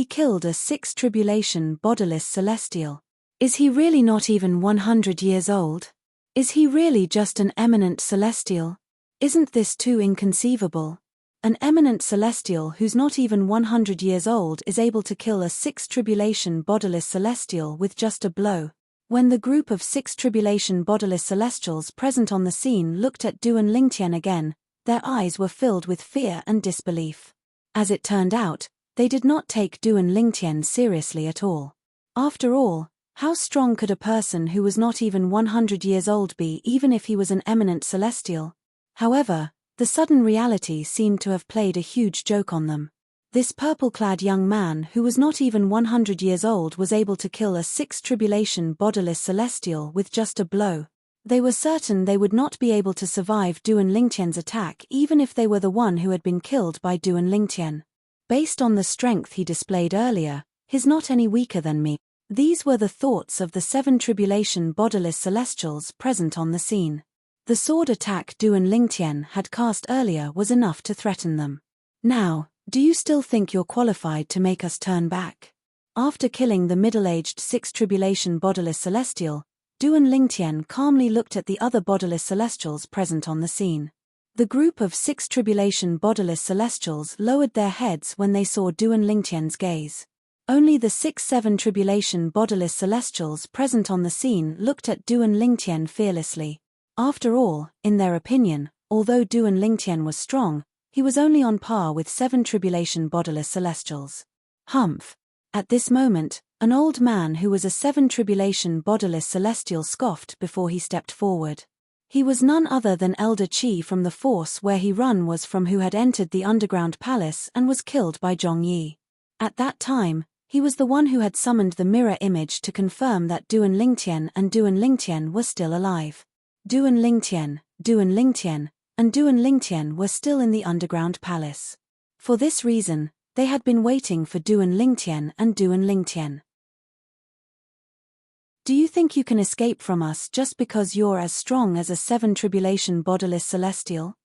killed a 6 tribulation bodiless celestial. Is he really not even 100 years old? Is he really just an eminent celestial? Isn't this too inconceivable? An eminent celestial who's not even 100 years old is able to kill a 6 tribulation bodiless celestial with just a blow. When the group of 6 tribulation bodiless celestials present on the scene looked at Duan Lingtian again, their eyes were filled with fear and disbelief. As it turned out, they did not take Duan Lingtian seriously at all. After all, how strong could a person who was not even 100 years old be even if he was an eminent celestial? However, the sudden reality seemed to have played a huge joke on them. This purple-clad young man who was not even 100 years old was able to kill a 6 tribulation bodiless celestial with just a blow. They were certain they would not be able to survive Duan Lingtian's attack even if they were the one who had been killed by Duan Lingtian. Based on the strength he displayed earlier, he's not any weaker than me. These were the thoughts of the 7 tribulation bodiless celestials present on the scene. The sword attack Duan Lingtian had cast earlier was enough to threaten them. Now, do you still think you're qualified to make us turn back? After killing the middle-aged 6 tribulation bodiless celestial, Duan Lingtian calmly looked at the other bodiless celestials present on the scene. The group of 6 tribulation bodiless celestials lowered their heads when they saw Duan Lingtian's gaze. Only the 6-7 tribulation bodiless celestials present on the scene looked at Duan Lingtian fearlessly. After all, in their opinion, although Duan Lingtian was strong, he was only on par with 7 tribulation bodiless celestials. Humph! At this moment, an old man who was a 7 tribulation bodiless celestial scoffed before he stepped forward. He was none other than Elder Qi from the force where he run was from, who had entered the underground palace and was killed by Zhong Yi. At that time, he was the one who had summoned the mirror image to confirm that Duan Lingtian were still alive. Duan Lingtian, and Duan Lingtian were still in the underground palace. For this reason, they had been waiting for Duan Lingtian. Do you think you can escape from us just because you're as strong as a 7 tribulation bodiless celestial?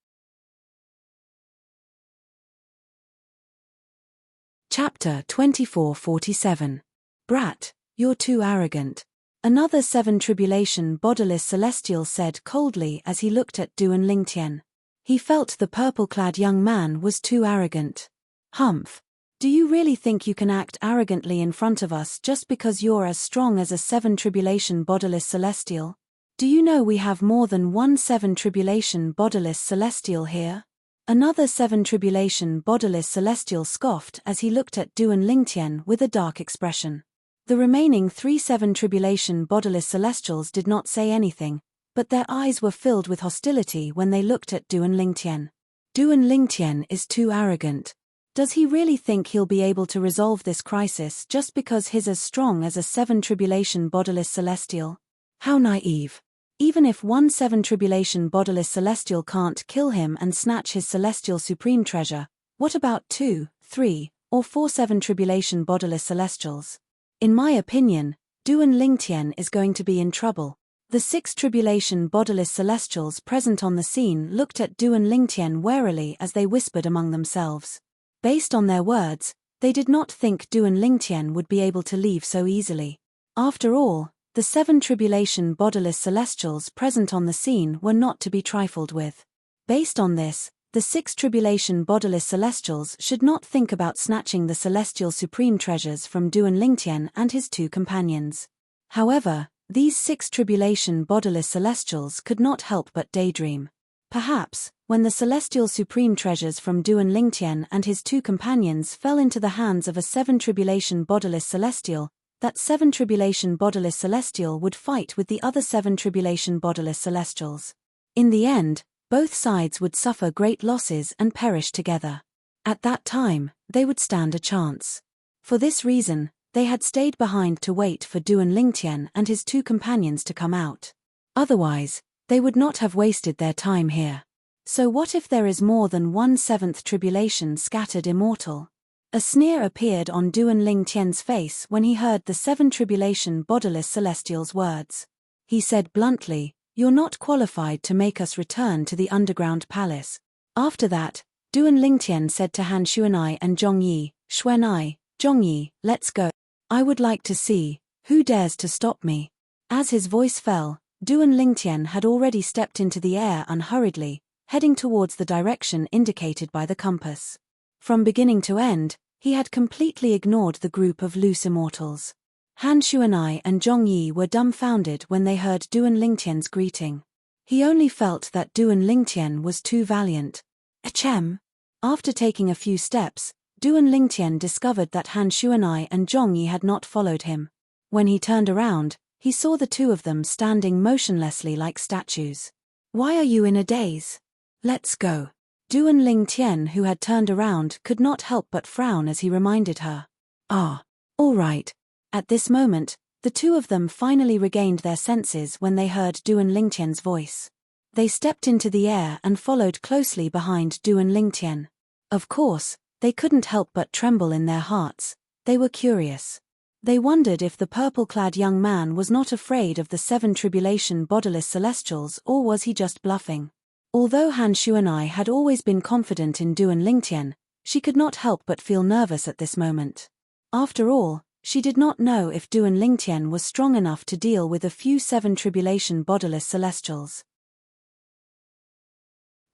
Chapter 2447. Brat, you're too arrogant. Another 7 tribulation bodiless celestial said coldly as he looked at Duan Lingtian. He felt the purple-clad young man was too arrogant. Humph! Do you really think you can act arrogantly in front of us just because you're as strong as a 7 tribulation bodiless celestial? Do you know we have more than one seven tribulation bodiless celestial here? Another seven tribulation bodiless celestial scoffed as he looked at Duan Lingtian with a dark expression. The remaining three seven tribulation bodiless celestials did not say anything, but their eyes were filled with hostility when they looked at Duan Lingtian. Duan Lingtian is too arrogant. Does he really think he'll be able to resolve this crisis just because he's as strong as a seven tribulation bodiless celestial? How naive. Even if one seven tribulation bodiless celestial can't kill him and snatch his celestial supreme treasure, what about 2, 3, or 4 seven tribulation bodiless celestials? In my opinion, Duan Lingtian is going to be in trouble. The 6 tribulation bodiless celestials present on the scene looked at Duan Lingtian warily as they whispered among themselves. Based on their words, they did not think Duan Lingtian would be able to leave so easily. After all, the 7 tribulation bodiless celestials present on the scene were not to be trifled with. Based on this, the 6 tribulation bodiless celestials should not think about snatching the celestial supreme treasures from Duan Lingtian and his 2 companions. However, these 6 tribulation bodiless celestials could not help but daydream. Perhaps, when the celestial supreme treasures from Duan Lingtian and his 2 companions fell into the hands of a 7 tribulation bodiless celestial, that 7 tribulation bodiless celestial would fight with the other 7 tribulation bodiless celestials. In the end, both sides would suffer great losses and perish together. At that time, they would stand a chance. For this reason, they had stayed behind to wait for Duan Lingtian and his 2 companions to come out. Otherwise, they would not have wasted their time here. So what if there is more than one 7th tribulation scattered immortal? A sneer appeared on Duan Lingtian's face when he heard the 7 tribulation bodiless celestial's words. He said bluntly, "You're not qualified to make us return to the underground palace." After that, Duan Lingtian said to Han Xuanai and Zhongyi, "Xuanai, Zhongyi, let's go. I would like to see who dares to stop me." As his voice fell, Duan Lingtian had already stepped into the air unhurriedly, heading towards the direction indicated by the compass. From beginning to end, he had completely ignored the group of loose immortals. Han Xuanai and Zhongyi were dumbfounded when they heard Duan Lingtian's greeting. He only felt that Duan Lingtian was too valiant. Achem! After taking a few steps, Duan Lingtian discovered that Han Xuanai and Zhongyi had not followed him. When he turned around, he saw the 2 of them standing motionlessly like statues. "Why are you in a daze? Let's go." Duan Lingtian, who had turned around, could not help but frown as he reminded her. "Ah, all right." At this moment, the 2 of them finally regained their senses when they heard Duan Lingtian's voice. They stepped into the air and followed closely behind Duan Lingtian. Of course, they couldn't help but tremble in their hearts. They were curious. They wondered if the purple-clad young man was not afraid of the 7 tribulation bodiless celestials, or was he just bluffing? Although Han Xuanai had always been confident in Duan Lingtian, she could not help but feel nervous at this moment. After all, she did not know if Duan Lingtian was strong enough to deal with a few 7 tribulation bodiless celestials.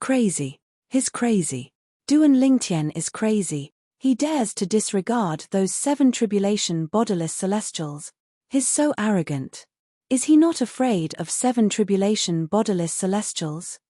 Crazy. He's crazy. Duan Lingtian is crazy. He dares to disregard those 7 tribulation bodiless celestials. He's so arrogant. Is he not afraid of 7 tribulation bodiless celestials?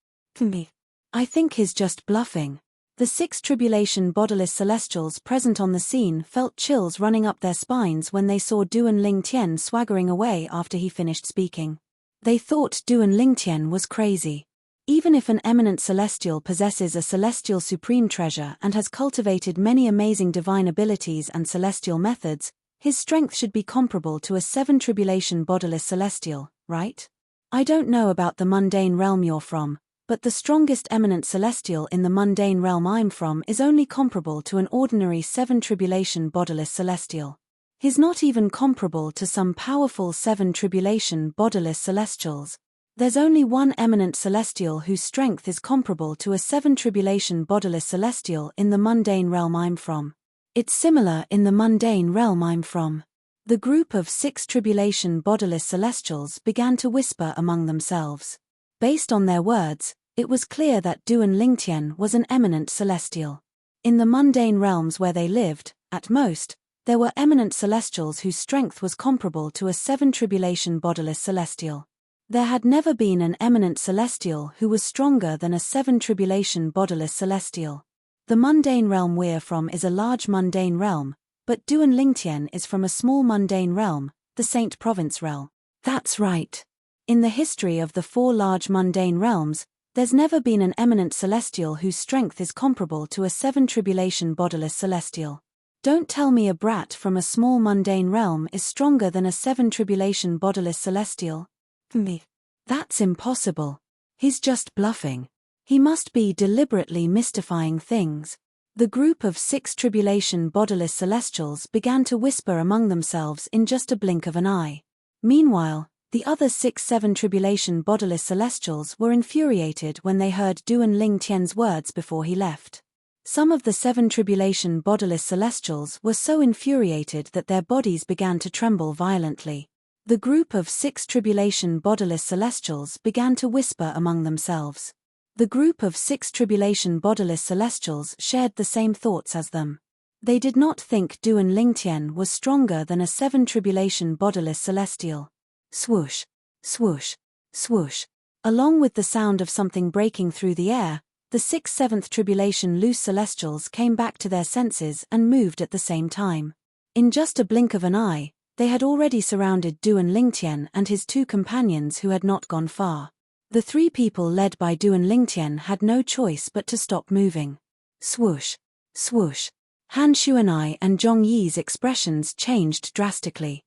I think he's just bluffing. The 6 tribulation bodiless celestials present on the scene felt chills running up their spines when they saw Duan Lingtian swaggering away after he finished speaking. They thought Duan Lingtian was crazy. Even if an eminent celestial possesses a celestial supreme treasure and has cultivated many amazing divine abilities and celestial methods, his strength should be comparable to a 7 tribulation bodiless celestial, right? I don't know about the mundane realm you're from, but the strongest eminent celestial in the mundane realm I'm from is only comparable to an ordinary 7 tribulation bodiless celestial. He's not even comparable to some powerful 7 tribulation bodiless celestials. There's only one eminent celestial whose strength is comparable to a 7 tribulation bodiless celestial in the mundane realm I'm from. It's similar in the mundane realm I'm from. The group of 6 tribulation bodiless celestials began to whisper among themselves. Based on their words, it was clear that Duan Lingtian was an eminent celestial. In the mundane realms where they lived, at most, there were eminent celestials whose strength was comparable to a 7 tribulation bodiless celestial. There had never been an eminent celestial who was stronger than a 7 tribulation bodiless celestial. The mundane realm we're from is a large mundane realm, but Duan Lingtian is from a small mundane realm, the Saint Province realm. That's right. In the history of the 4 large mundane realms, there's never been an eminent celestial whose strength is comparable to a 7 tribulation bodiless celestial. Don't tell me a brat from a small mundane realm is stronger than a 7 tribulation bodiless celestial. Me. That's impossible. He's just bluffing. He must be deliberately mystifying things. The group of 6 tribulation bodiless celestials began to whisper among themselves in just a blink of an eye. Meanwhile, the other 6-7 tribulation bodiless celestials were infuriated when they heard Duan Lingtian's words before he left. Some of the 7 tribulation bodiless celestials were so infuriated that their bodies began to tremble violently. The group of 6 tribulation bodiless celestials began to whisper among themselves. The group of 6 tribulation bodiless celestials shared the same thoughts as them. They did not think Duan Lingtian was stronger than a 7 tribulation bodiless celestial. Swoosh, swoosh, swoosh. Along with the sound of something breaking through the air, the 6th-7th tribulation loose celestials came back to their senses and moved at the same time. In just a blink of an eye, they had already surrounded Duan Lingtian and his 2 companions who had not gone far. The 3 people led by Duan Lingtian had no choice but to stop moving. Swoosh, swoosh. Han Shuanai and Zhong Yi's expressions changed drastically.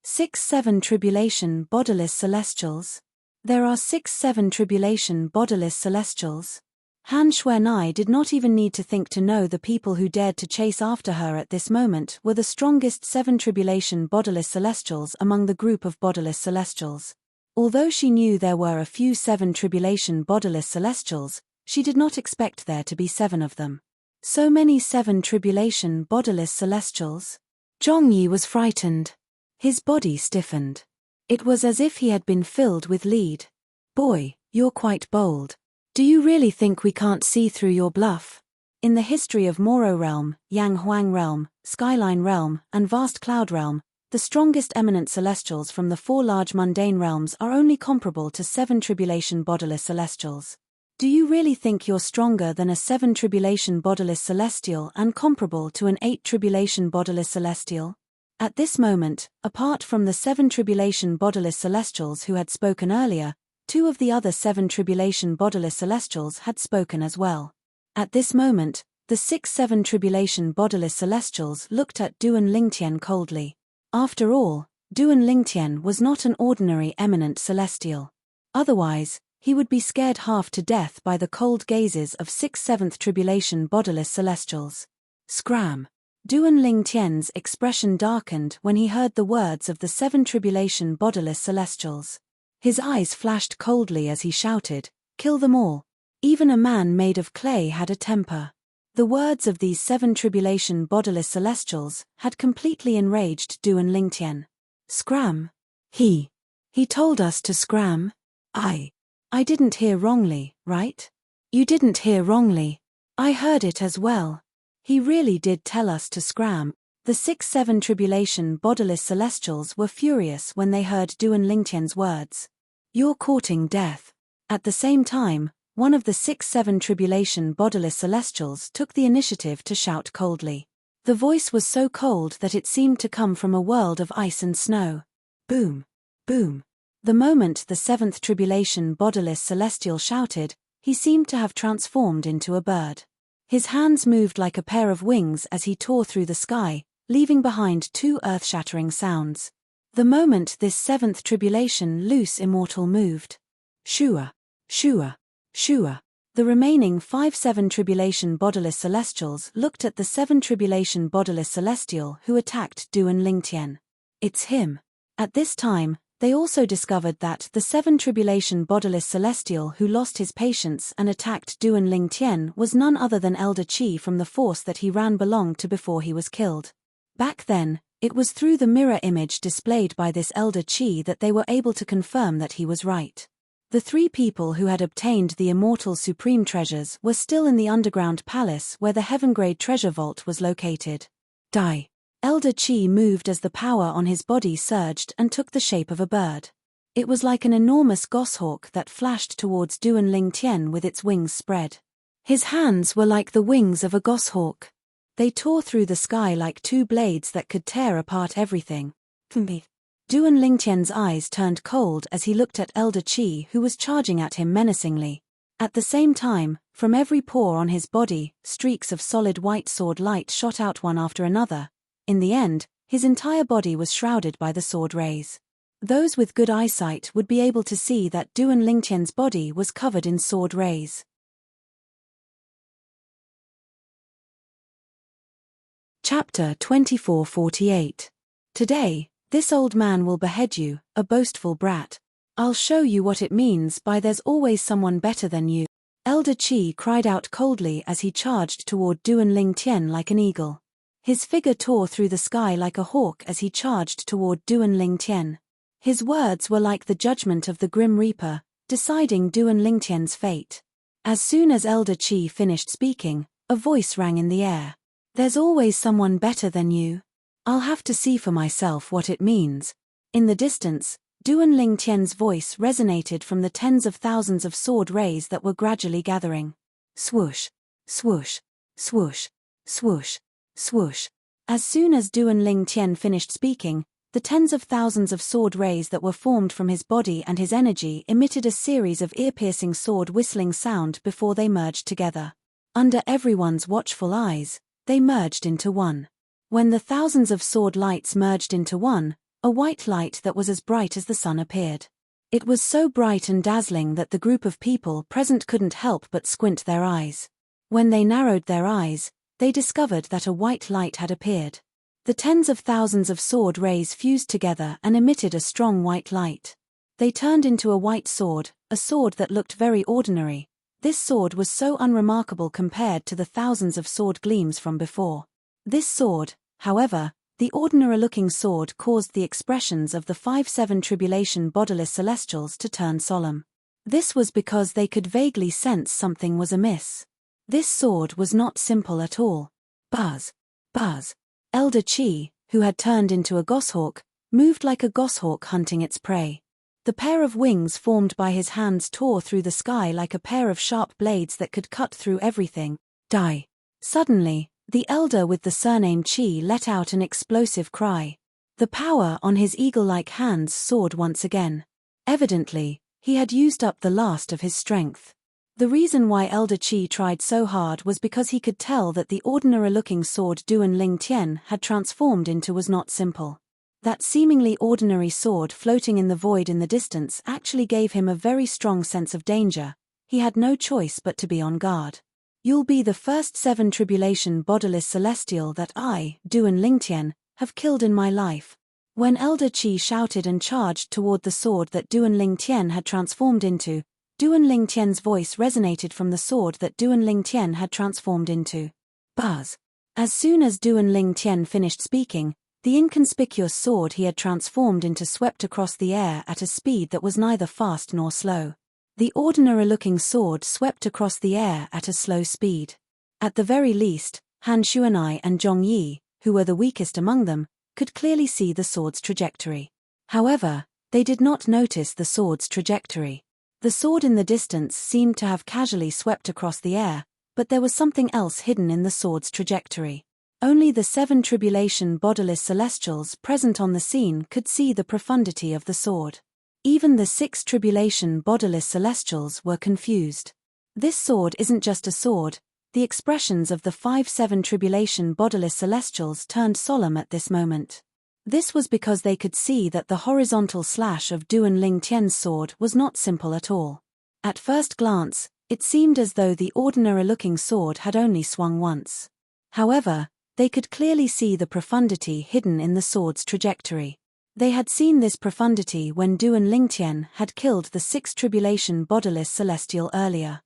6-7 tribulation bodiless celestials. There are 6-7 tribulation bodiless celestials. Han Shuanai did not even need to think to know the people who dared to chase after her at this moment were the strongest 7 tribulation bodiless celestials among the group of bodiless celestials. Although she knew there were a few 7 tribulation bodiless celestials, she did not expect there to be 7 of them. So many 7 tribulation bodiless celestials? Zhong Yi was frightened. His body stiffened. It was as if he had been filled with lead. Boy, you're quite bold. Do you really think we can't see through your bluff? In the history of Moro Realm, Yang Huang Realm, Skyline Realm, and Vast Cloud Realm, the strongest eminent celestials from the 4 large mundane realms are only comparable to 7 tribulation bodiless celestials. Do you really think you're stronger than a 7 tribulation bodiless celestial and comparable to an 8 tribulation bodiless celestial? At this moment, apart from the 7 tribulation bodiless celestials who had spoken earlier, 2 of the other 7 tribulation bodiless celestials had spoken as well. At this moment, the 6-7 tribulation bodiless celestials looked at Duan Lingtian coldly. After all, Duan Lingtian was not an ordinary eminent celestial. Otherwise, he would be scared half to death by the cold gazes of 6-7th tribulation bodiless celestials. Scram! Duan Lingtian's expression darkened when he heard the words of the 7 tribulation bodiless celestials. His eyes flashed coldly as he shouted, "Kill them all. Even a man made of clay had a temper." The words of these 7 tribulation bodiless celestials had completely enraged Duan Lingtian. Scram? He told us to scram? I didn't hear wrongly, right? You didn't hear wrongly. I heard it as well. He really did tell us to scram. The 6-7 tribulation bodiless celestials were furious when they heard Duan Lingtian's words. You're courting death. At the same time, one of the 6-7 tribulation bodiless celestials took the initiative to shout coldly. The voice was so cold that it seemed to come from a world of ice and snow. Boom! Boom! The moment the 7th tribulation bodiless celestial shouted, he seemed to have transformed into a bird. His hands moved like a pair of wings as he tore through the sky, leaving behind 2 earth-shattering sounds. The moment this 7th tribulation loose immortal moved. Shua! Shua! Shua! The remaining 5-7 tribulation bodiless celestials looked at the 7 tribulation bodiless celestial who attacked Duan Lingtian. It's him. At this time, they also discovered that the 7 tribulation bodiless celestial who lost his patience and attacked Duan Lingtian was none other than Elder Qi from the force that he ran belonged to before he was killed. Back then, it was through the mirror image displayed by this Elder Qi that they were able to confirm that he was right. The 3 people who had obtained the immortal supreme treasures were still in the underground palace where the heaven-grade treasure vault was located. Die! Elder Chi moved as the power on his body surged and took the shape of a bird. It was like an enormous goshawk that flashed towards Duan Lingtian with its wings spread. His hands were like the wings of a goshawk. They tore through the sky like two blades that could tear apart everything. Duan Lingtian's eyes turned cold as he looked at Elder Chi, who was charging at him menacingly. At the same time, from every pore on his body, streaks of solid white sword light shot out one after another. In the end, his entire body was shrouded by the sword rays. Those with good eyesight would be able to see that Duan Lingtian's body was covered in sword rays. Chapter 2448. Today, this old man will behead you, a boastful brat. I'll show you what it means by there's always someone better than you. Elder Chi cried out coldly as he charged toward Duan Lingtian like an eagle. His figure tore through the sky like a hawk as he charged toward Duan Lingtian. His words were like the judgment of the Grim Reaper, deciding Duan Lingtian's fate. As soon as Elder Chi finished speaking, a voice rang in the air. There's always someone better than you. I'll have to see for myself what it means. In the distance, Duan Lingtian's voice resonated from the tens of thousands of sword rays that were gradually gathering. Swoosh, swoosh, swoosh, swoosh, swoosh. As soon as Duan Lingtian finished speaking, the tens of thousands of sword rays that were formed from his body and his energy emitted a series of ear-piercing sword whistling sound before they merged together. Under everyone's watchful eyes, they merged into one. When the thousands of sword lights merged into one, a white light that was as bright as the sun appeared. It was so bright and dazzling that the group of people present couldn't help but squint their eyes. When they narrowed their eyes, they discovered that a white light had appeared. The tens of thousands of sword rays fused together and emitted a strong white light. They turned into a white sword, a sword that looked very ordinary. This sword was so unremarkable compared to the thousands of sword gleams from before. This sword, however, the ordinary-looking sword, caused the expressions of the 5-7 tribulation bodiless celestials to turn solemn. This was because they could vaguely sense something was amiss. This sword was not simple at all. Buzz, buzz. Elder Chi, who had turned into a goshawk, moved like a goshawk hunting its prey. The pair of wings formed by his hands tore through the sky like a pair of sharp blades that could cut through everything. Die. Suddenly, the elder with the surname Chi let out an explosive cry. The power on his eagle-like hands soared once again. Evidently, he had used up the last of his strength. The reason why Elder Chi tried so hard was because he could tell that the ordinary-looking sword Duan Lingtian had transformed into was not simple. That seemingly ordinary sword floating in the void in the distance actually gave him a very strong sense of danger. He had no choice but to be on guard. You'll be the first 7 tribulation bodiless celestial that I, Duan Lingtian, have killed in my life. When Elder Chi shouted and charged toward the sword that Duan Lingtian had transformed into, Duan Lingtian's voice resonated from the sword that Duan Lingtian had transformed into. Buzz. As soon as Duan Lingtian finished speaking, the inconspicuous sword he had transformed into swept across the air at a speed that was neither fast nor slow. The ordinary-looking sword swept across the air at a slow speed. At the very least, Han Xuanai and Zhong Yi, who were the weakest among them, could clearly see the sword's trajectory. However, they did not notice the sword's trajectory. The sword in the distance seemed to have casually swept across the air, but there was something else hidden in the sword's trajectory. Only the 7 tribulation bodiless celestials present on the scene could see the profundity of the sword. Even the 6 tribulation bodiless celestials were confused. This sword isn't just a sword. The expressions of the 5-7 tribulation bodiless celestials turned solemn at this moment. This was because they could see that the horizontal slash of Duan Lingtian's sword was not simple at all. At first glance, it seemed as though the ordinary-looking sword had only swung once. However, they could clearly see the profundity hidden in the sword's trajectory. They had seen this profundity when Duan Lingtian had killed the 6 tribulation bodiless celestial earlier.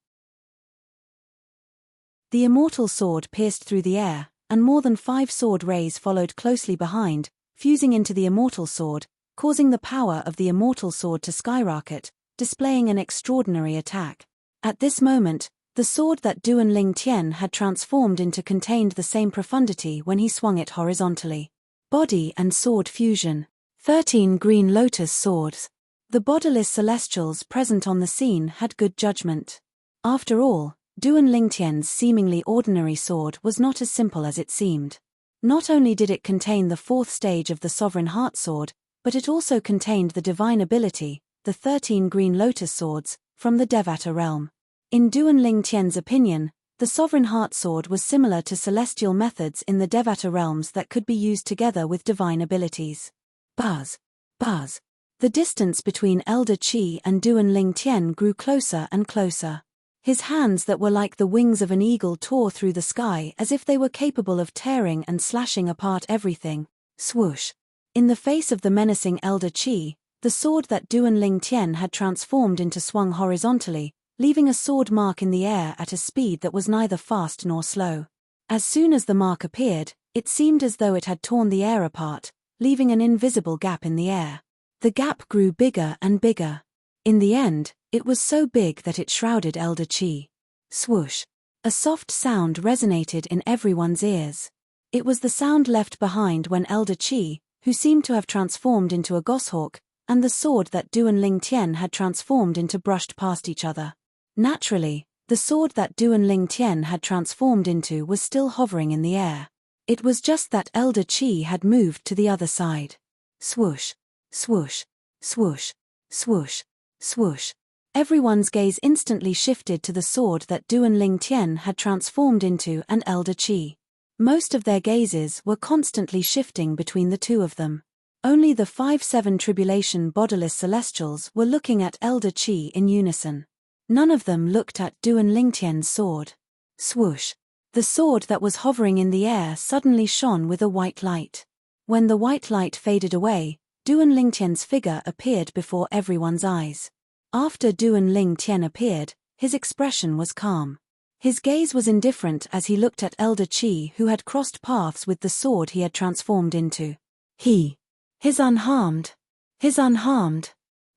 The immortal sword pierced through the air, and more than 5 sword rays followed closely behind, fusing into the immortal sword, causing the power of the immortal sword to skyrocket, displaying an extraordinary attack. At this moment, the sword that Duan Lingtian had transformed into contained the same profundity when he swung it horizontally. Body and sword fusion. 13 green lotus swords. The bodiless celestials present on the scene had good judgment. After all, Duan Lingtian's seemingly ordinary sword was not as simple as it seemed. Not only did it contain the fourth stage of the sovereign heart sword, but it also contained the divine ability, the 13 green lotus swords, from the Devata realm. In Duan Lingtian's opinion, the sovereign heart sword was similar to celestial methods in the Devata realms that could be used together with divine abilities. Buzz. Buzz. The distance between Elder Qi and Duan Lingtian grew closer and closer. His hands that were like the wings of an eagle tore through the sky as if they were capable of tearing and slashing apart everything. Swoosh. In the face of the menacing Elder Qi, the sword that Duan Lingtian had transformed into swung horizontally, leaving a sword mark in the air at a speed that was neither fast nor slow. As soon as the mark appeared, it seemed as though it had torn the air apart, leaving an invisible gap in the air. The gap grew bigger and bigger. In the end, it was so big that it shrouded Elder Qi. Swoosh. A soft sound resonated in everyone's ears. It was the sound left behind when Elder Qi, who seemed to have transformed into a goshawk, and the sword that Duan Lingtian had transformed into brushed past each other. Naturally, the sword that Duan Lingtian had transformed into was still hovering in the air. It was just that Elder Qi had moved to the other side. Swoosh. Swoosh. Swoosh. Swoosh. Swoosh. Everyone's gaze instantly shifted to the sword that Duan Lingtian had transformed into and Elder Qi. Most of their gazes were constantly shifting between the two of them. Only the 5-7 tribulation bodiless celestials were looking at Elder Qi in unison. None of them looked at Duan Lingtian's sword. Swoosh. The sword that was hovering in the air suddenly shone with a white light. When the white light faded away, Duan Lingtian's figure appeared before everyone's eyes. After Duan Lingtian appeared, his expression was calm. His gaze was indifferent as he looked at Elder Qi, who had crossed paths with the sword he had transformed into. His unharmed. His unharmed.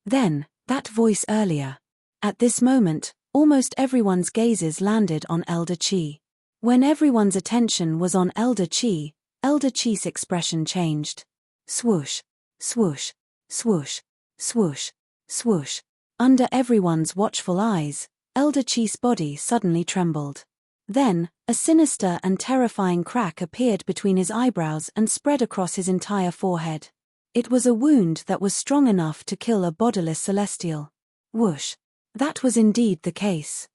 Then, that voice earlier. At this moment, almost everyone's gazes landed on Elder Qi. When everyone's attention was on Elder Qi's expression changed. Swoosh. Swoosh. Swoosh. Swoosh. Swoosh. Under everyone's watchful eyes, Elder Qi's body suddenly trembled. Then, a sinister and terrifying crack appeared between his eyebrows and spread across his entire forehead. It was a wound that was strong enough to kill a bodiless celestial. Whoosh. That was indeed the case.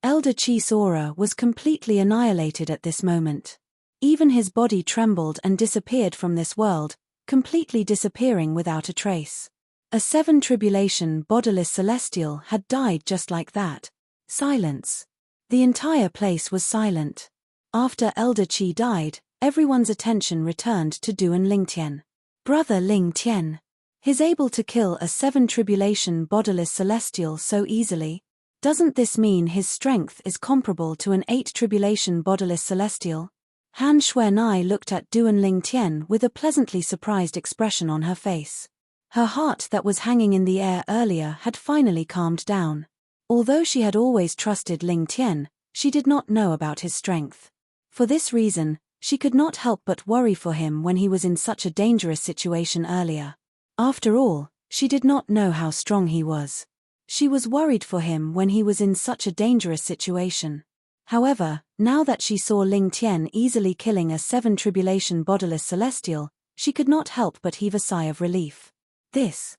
Elder Qi's aura was completely annihilated at this moment. Even his body trembled and disappeared from this world, completely disappearing without a trace. A 7 tribulation bodiless celestial had died just like that. Silence. The entire place was silent. After Elder Qi died, everyone's attention returned to Duan Lingtian. Brother Lingtian. He's able to kill a 7 tribulation bodiless celestial so easily. Doesn't this mean his strength is comparable to an 8 tribulation bodiless celestial? Han Xuanai looked at Duan Lingtian with a pleasantly surprised expression on her face. Her heart that was hanging in the air earlier had finally calmed down. Although she had always trusted Lingtian, she did not know about his strength. For this reason, she could not help but worry for him when he was in such a dangerous situation earlier. After all, she did not know how strong he was. She was worried for him when he was in such a dangerous situation. However, now that she saw Lingtian easily killing a 7 tribulation bodiless celestial, she could not help but heave a sigh of relief. This,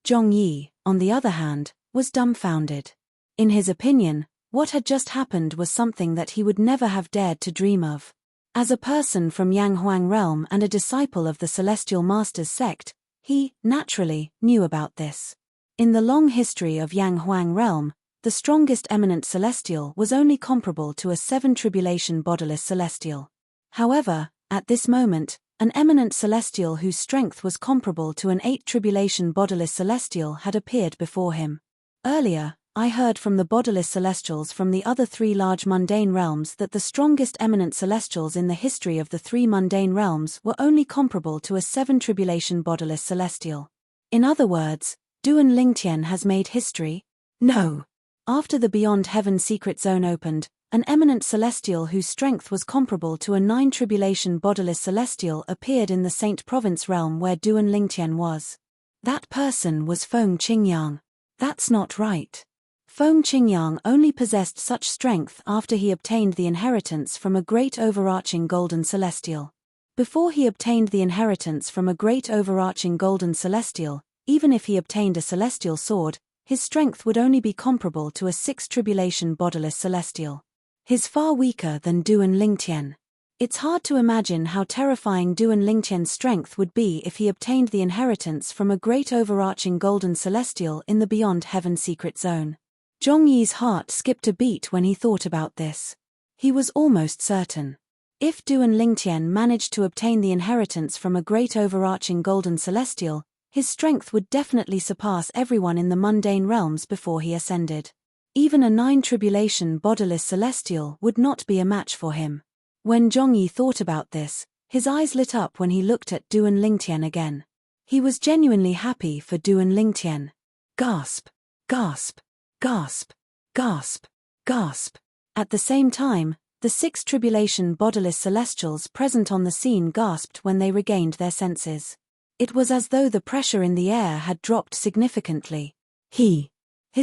Zhongyi, on the other hand, was dumbfounded. In his opinion, what had just happened was something that he would never have dared to dream of. As a person from Yanghuang realm and a disciple of the Celestial Masters sect, he, naturally, knew about this. In the long history of Yanghuang realm, the strongest eminent celestial was only comparable to a 7 tribulation bodiless celestial. However, at this moment, an eminent celestial whose strength was comparable to an 8 tribulation bodiless celestial had appeared before him. Earlier, I heard from the bodiless celestials from the other 3 large mundane realms that the strongest eminent celestials in the history of the 3 mundane realms were only comparable to a 7 tribulation bodiless celestial. In other words, Duan Lingtian has made history? No. After the Beyond Heaven secret zone opened, An eminent celestial whose strength was comparable to a 9 tribulation bodiless celestial appeared in the Saint Province realm where Duan Lingtian was. That person was Feng Qingyang. That's not right. Feng Qingyang only possessed such strength after he obtained the inheritance from a great overarching golden celestial. Before he obtained the inheritance from a great overarching golden celestial, even if he obtained a celestial sword, his strength would only be comparable to a 6 tribulation bodiless celestial. He's far weaker than Duan Lingtian. It's hard to imagine how terrifying Duan Lingtian's strength would be if he obtained the inheritance from a great overarching golden celestial in the Beyond Heaven secret zone. Zhongyi's heart skipped a beat when he thought about this. He was almost certain. If Duan Lingtian managed to obtain the inheritance from a great overarching golden celestial, his strength would definitely surpass everyone in the mundane realms before he ascended. Even a 9 tribulation bodiless celestial would not be a match for him. When Zhongyi thought about this, his eyes lit up when he looked at Duan Lingtian again. He was genuinely happy for Duan Lingtian. Gasp, gasp, gasp, gasp, gasp. At the same time, the 6 tribulation bodiless celestials present on the scene gasped when they regained their senses. It was as though the pressure in the air had dropped significantly. He's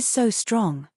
so strong.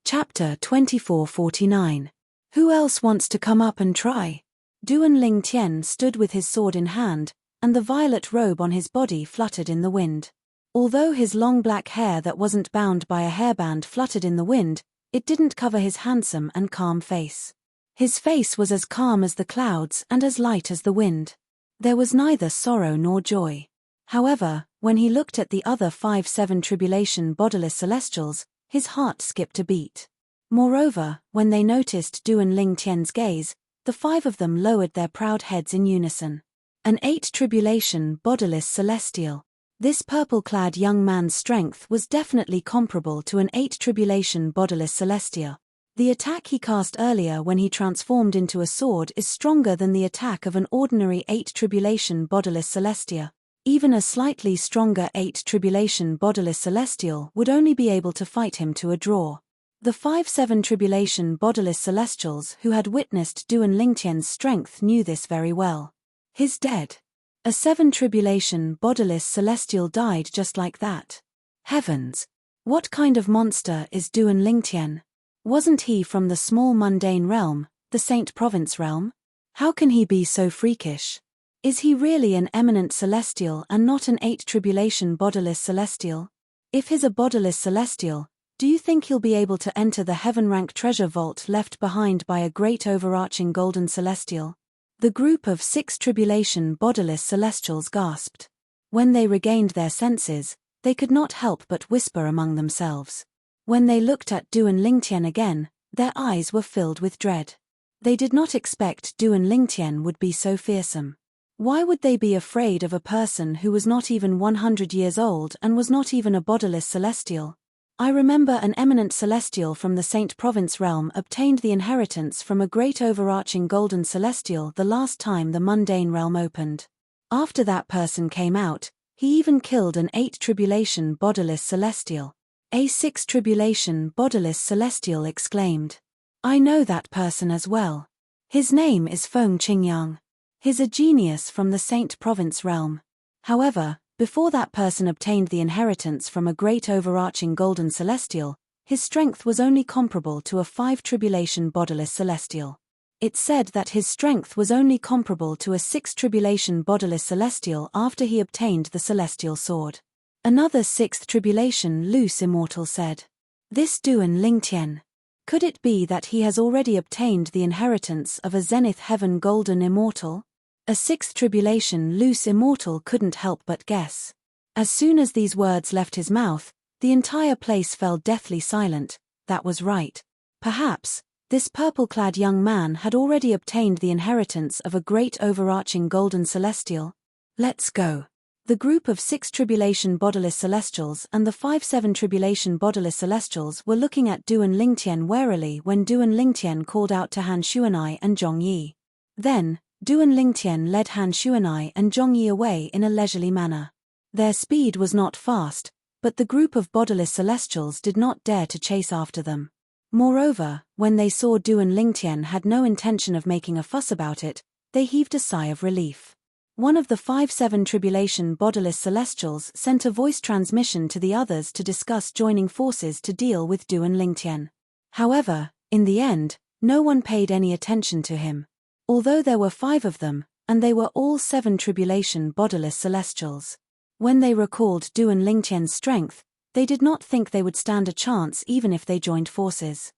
Chapter 2449. Who else wants to come up and try? Duan Lingtian stood with his sword in hand, and the violet robe on his body fluttered in the wind. Although his long black hair that wasn't bound by a hairband fluttered in the wind, it didn't cover his handsome and calm face. His face was as calm as the clouds and as light as the wind. There was neither sorrow nor joy. However, when he looked at the other 5-7 tribulation bodiless celestials, his heart skipped a beat. Moreover, when they noticed Duan Lingtian's gaze, the 5 of them lowered their proud heads in unison. An 8 tribulation bodiless celestial. This purple-clad young man's strength was definitely comparable to an 8 tribulation bodiless celestial. The attack he cast earlier when he transformed into a sword is stronger than the attack of an ordinary 8 tribulation bodiless celestial. Even a slightly stronger 8 tribulation bodiless celestial would only be able to fight him to a draw. The 5-7 tribulation bodiless celestials who had witnessed Duan Lingtian's strength knew this very well. He's dead. A 7 tribulation bodiless celestial died just like that. Heavens! What kind of monster is Duan Lingtian? Wasn't he from the small mundane realm, the Saint Province realm? How can he be so freakish? Is he really an eminent celestial and not an 8 tribulation bodiless celestial? If he's a bodiless celestial, do you think he'll be able to enter the heaven-rank treasure vault left behind by a great overarching golden celestial? The group of 6 tribulation bodiless celestials gasped. When they regained their senses, they could not help but whisper among themselves. When they looked at Duan Lingtian again, their eyes were filled with dread. They did not expect Duan Lingtian would be so fearsome. Why would they be afraid of a person who was not even 100 years old and was not even a bodiless celestial? I remember an eminent celestial from the Saint Province realm obtained the inheritance from a great overarching golden celestial the last time the mundane realm opened. After that person came out, he even killed an 8 tribulation bodiless celestial. A 6 tribulation bodiless celestial exclaimed. I know that person as well. His name is Feng Qingyang. He's a genius from the Saint Province realm. However, before that person obtained the inheritance from a great overarching golden celestial, his strength was only comparable to a 5 tribulation bodiless celestial. It said that his strength was only comparable to a 6 tribulation bodiless celestial after he obtained the celestial sword. Another 6th tribulation loose immortal said. This Duan Lingtian. Could it be that he has already obtained the inheritance of a zenith heaven golden immortal? A 6th tribulation loose immortal couldn't help but guess. As soon as these words left his mouth, the entire place fell deathly silent. That was right. Perhaps, this purple-clad young man had already obtained the inheritance of a great overarching golden celestial. Let's go. The group of 6 tribulation bodiless celestials and the 5-7 tribulation bodiless celestials were looking at Duan Lingtian warily when Duan Lingtian called out to Han Xuanai and Zhongyi. Then, Duan Lingtian led Han Xuanai and Zhongyi away in a leisurely manner. Their speed was not fast, But the group of bodiless celestials did not dare to chase after them. Moreover, when they saw Du and Lingtian had no intention of making a fuss about it, they heaved a sigh of relief. One of the 5-7 tribulation bodiless celestials sent a voice transmission to the others to discuss joining forces to deal with Du and Lingtian. However, in the end, no one paid any attention to him. Although there were 5 of them, and they were all 7 tribulation bodiless celestials. When they recalled Du and Lingtian's strength, they did not think they would stand a chance even if they joined forces.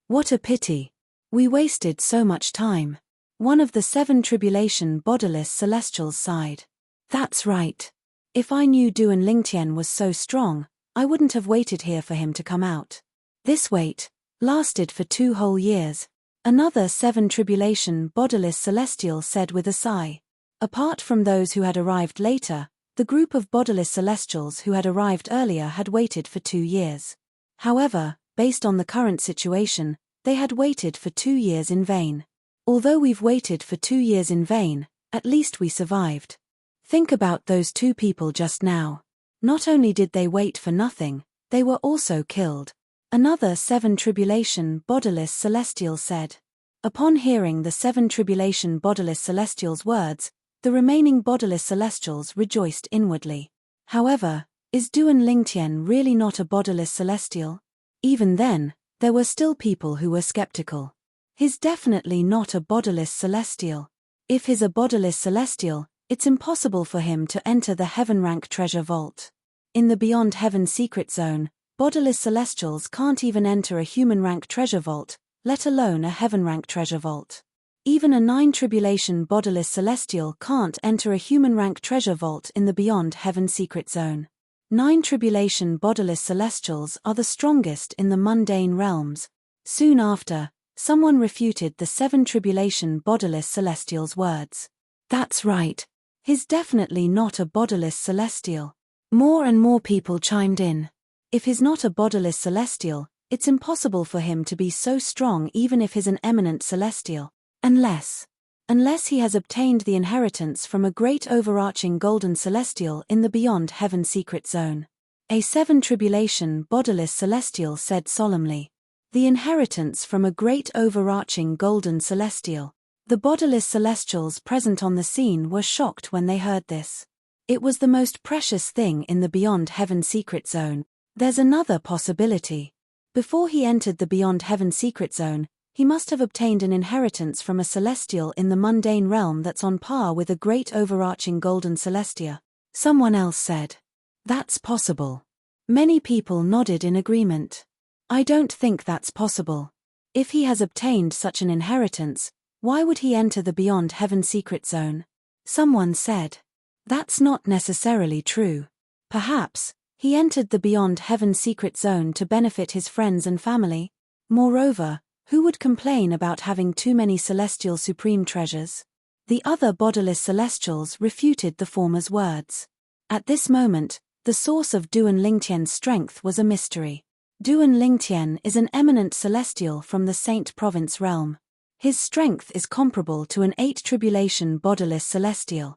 What a pity. We wasted so much time. One of the 7 tribulation bodiless celestials sighed. That's right. If I knew Du and Lingtian was so strong, I wouldn't have waited here for him to come out. This wait lasted for 2 whole years. Another 7 tribulation bodiless celestial said with a sigh. Apart from those who had arrived later, the group of bodiless celestials who had arrived earlier had waited for 2 years. However, based on the current situation, they had waited for 2 years in vain. Although we've waited for 2 years in vain, at least we survived. Think about those 2 people just now. Not only did they wait for nothing, they were also killed. Another 7 tribulation bodiless celestial said. Upon hearing the 7 tribulation bodiless celestials' words, the remaining bodiless celestials rejoiced inwardly. However, is Du and Lingtian really not a bodiless celestial? Even then, there were still people who were skeptical. He's definitely not a bodiless celestial. If he's a bodiless celestial, it's impossible for him to enter the heaven rank treasure vault. In the Beyond Heaven secret zone, bodiless celestials can't even enter a human rank treasure vault, let alone a heaven rank treasure vault. Even a 9 tribulation bodiless celestial can't enter a human rank treasure vault in the Beyond Heaven secret zone. 9 tribulation bodiless celestials are the strongest in the mundane realms. Soon after, someone refuted the 7 tribulation bodiless celestials' words. That's right. He's definitely not a bodiless celestial. More and more people chimed in. If he's not a bodiless celestial, it's impossible for him to be so strong even if he's an eminent celestial. Unless he has obtained the inheritance from a great overarching golden celestial in the Beyond Heaven secret zone. A 7 tribulation bodiless celestial said solemnly. The inheritance from a great overarching golden celestial. The bodiless celestials present on the scene were shocked when they heard this. It was the most precious thing in the Beyond Heaven secret zone. There's another possibility. Before he entered the Beyond Heaven secret zone, he must have obtained an inheritance from a celestial in the mundane realm that's on par with a great overarching golden celestia. Someone else said. That's possible. Many people nodded in agreement. I don't think that's possible. If he has obtained such an inheritance, why would he enter the Beyond Heaven secret zone? Someone said. That's not necessarily true. Perhaps, he entered the Beyond Heaven secret zone to benefit his friends and family. Moreover, who would complain about having too many celestial supreme treasures? The other bodiless celestials refuted the former's words. At this moment, the source of Du and Lingtian's strength was a mystery. Du and Lingtian is an eminent celestial from the Saint Province realm. His strength is comparable to an 8 tribulation bodiless celestial.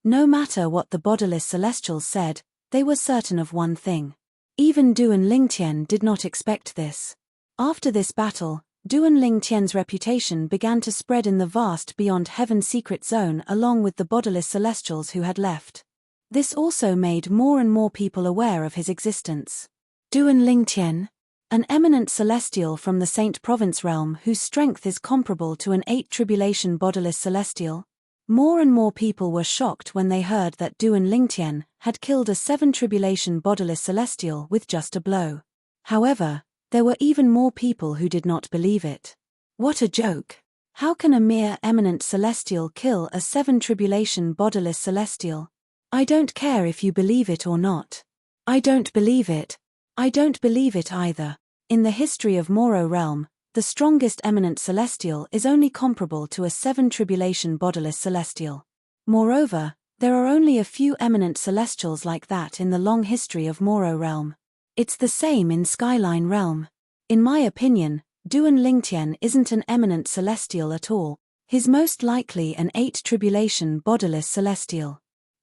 No matter what the bodiless celestials said, they were certain of one thing. Even Du and Lingtian did not expect this. After this battle, Du and Lingtian's reputation began to spread in the vast Beyond Heaven secret zone along with the bodiless celestials who had left. This also made more and more people aware of his existence. Du and Lingtian, an eminent celestial from the Saint Province realm whose strength is comparable to an 8 tribulation bodiless celestial. More and more people were shocked when they heard that Du and Lingtian had killed a 7 tribulation bodiless celestial with just a blow. However, there were even more people who did not believe it. What a joke! How can a mere eminent celestial kill a 7 tribulation bodiless celestial? I don't care if you believe it or not. I don't believe it. I don't believe it either. In the history of Moro realm, the strongest eminent celestial is only comparable to a 7 tribulation bodiless celestial. Moreover, there are only a few eminent celestials like that in the long history of Moro realm. It's the same in Skyline realm. In my opinion, Du and Lingtian isn't an eminent celestial at all. He's most likely an 8 tribulation bodiless celestial.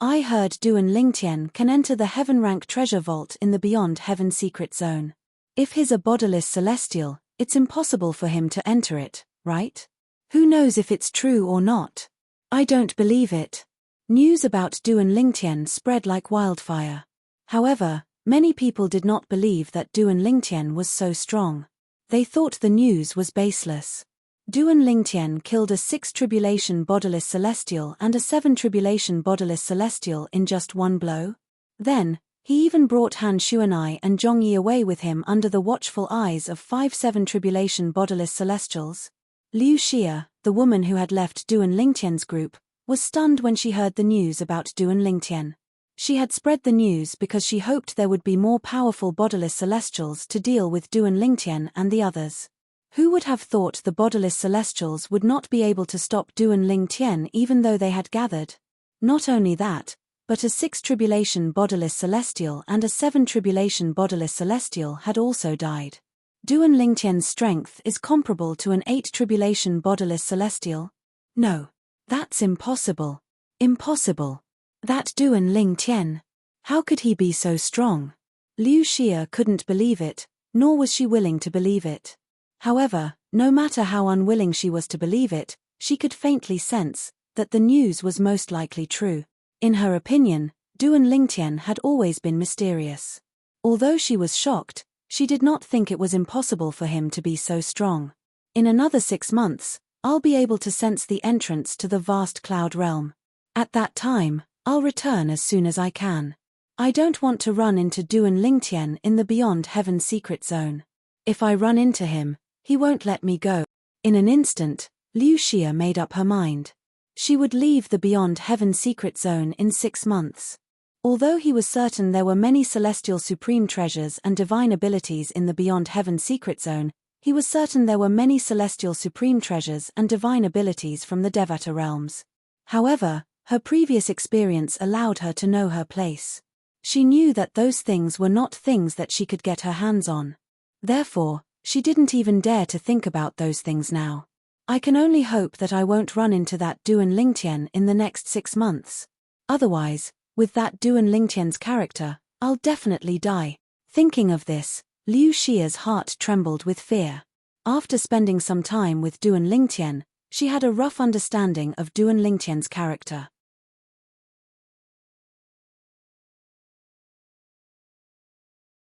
I heard Duan Lingtian can enter the heaven rank treasure vault in the beyond heaven secret zone. If he's a bodiless celestial, it's impossible for him to enter it, right? Who knows if it's true or not? I don't believe it. News about Duan Lingtian spread like wildfire. However, many people did not believe that Duan Lingtian was so strong. They thought the news was baseless. Duan Lingtian killed a 6 tribulation bodiless celestial and a 7 tribulation bodiless celestial in just one blow. Then, he even brought Han Xuanai and Zhongyi away with him under the watchful eyes of 5 7 tribulation bodiless celestials. Liu Xia, the woman who had left Duan Lingtian's group, was stunned when she heard the news about Duan Lingtian. She had spread the news because she hoped there would be more powerful bodiless celestials to deal with Duan Lingtian and the others. Who would have thought the bodiless celestials would not be able to stop Duan Lingtian even though they had gathered? Not only that, but a 6 tribulation bodiless celestial and a 7 tribulation bodiless celestial had also died. Duan Lingtian's strength is comparable to an 8 tribulation bodiless celestial? No. That's impossible. Impossible. That Duan Lingtian. How could he be so strong? Liu Xia couldn't believe it, nor was she willing to believe it. However, no matter how unwilling she was to believe it, she could faintly sense that the news was most likely true. In her opinion, Duan Lingtian had always been mysterious. Although she was shocked, she did not think it was impossible for him to be so strong. In another 6 months, I'll be able to sense the entrance to the vast cloud realm. At that time, I'll return as soon as I can. I don't want to run into Duan Lingtian in the beyond heaven secret zone. If I run into him, he won't let me go. In an instant, Liu Xia made up her mind. She would leave the beyond heaven secret zone in 6 months. Although he was certain there were many celestial supreme treasures and divine abilities in the beyond heaven secret zone, he was certain there were many celestial supreme treasures and divine abilities from the Devata realms. However, her previous experience allowed her to know her place. She knew that those things were not things that she could get her hands on. Therefore, she didn't even dare to think about those things now. I can only hope that I won't run into that Duan Lingtian in the next 6 months. Otherwise, with that Duan Lingtian's character, I'll definitely die. Thinking of this, Liu Xia's heart trembled with fear. After spending some time with Duan Lingtian, she had a rough understanding of Duan Lingtian's character.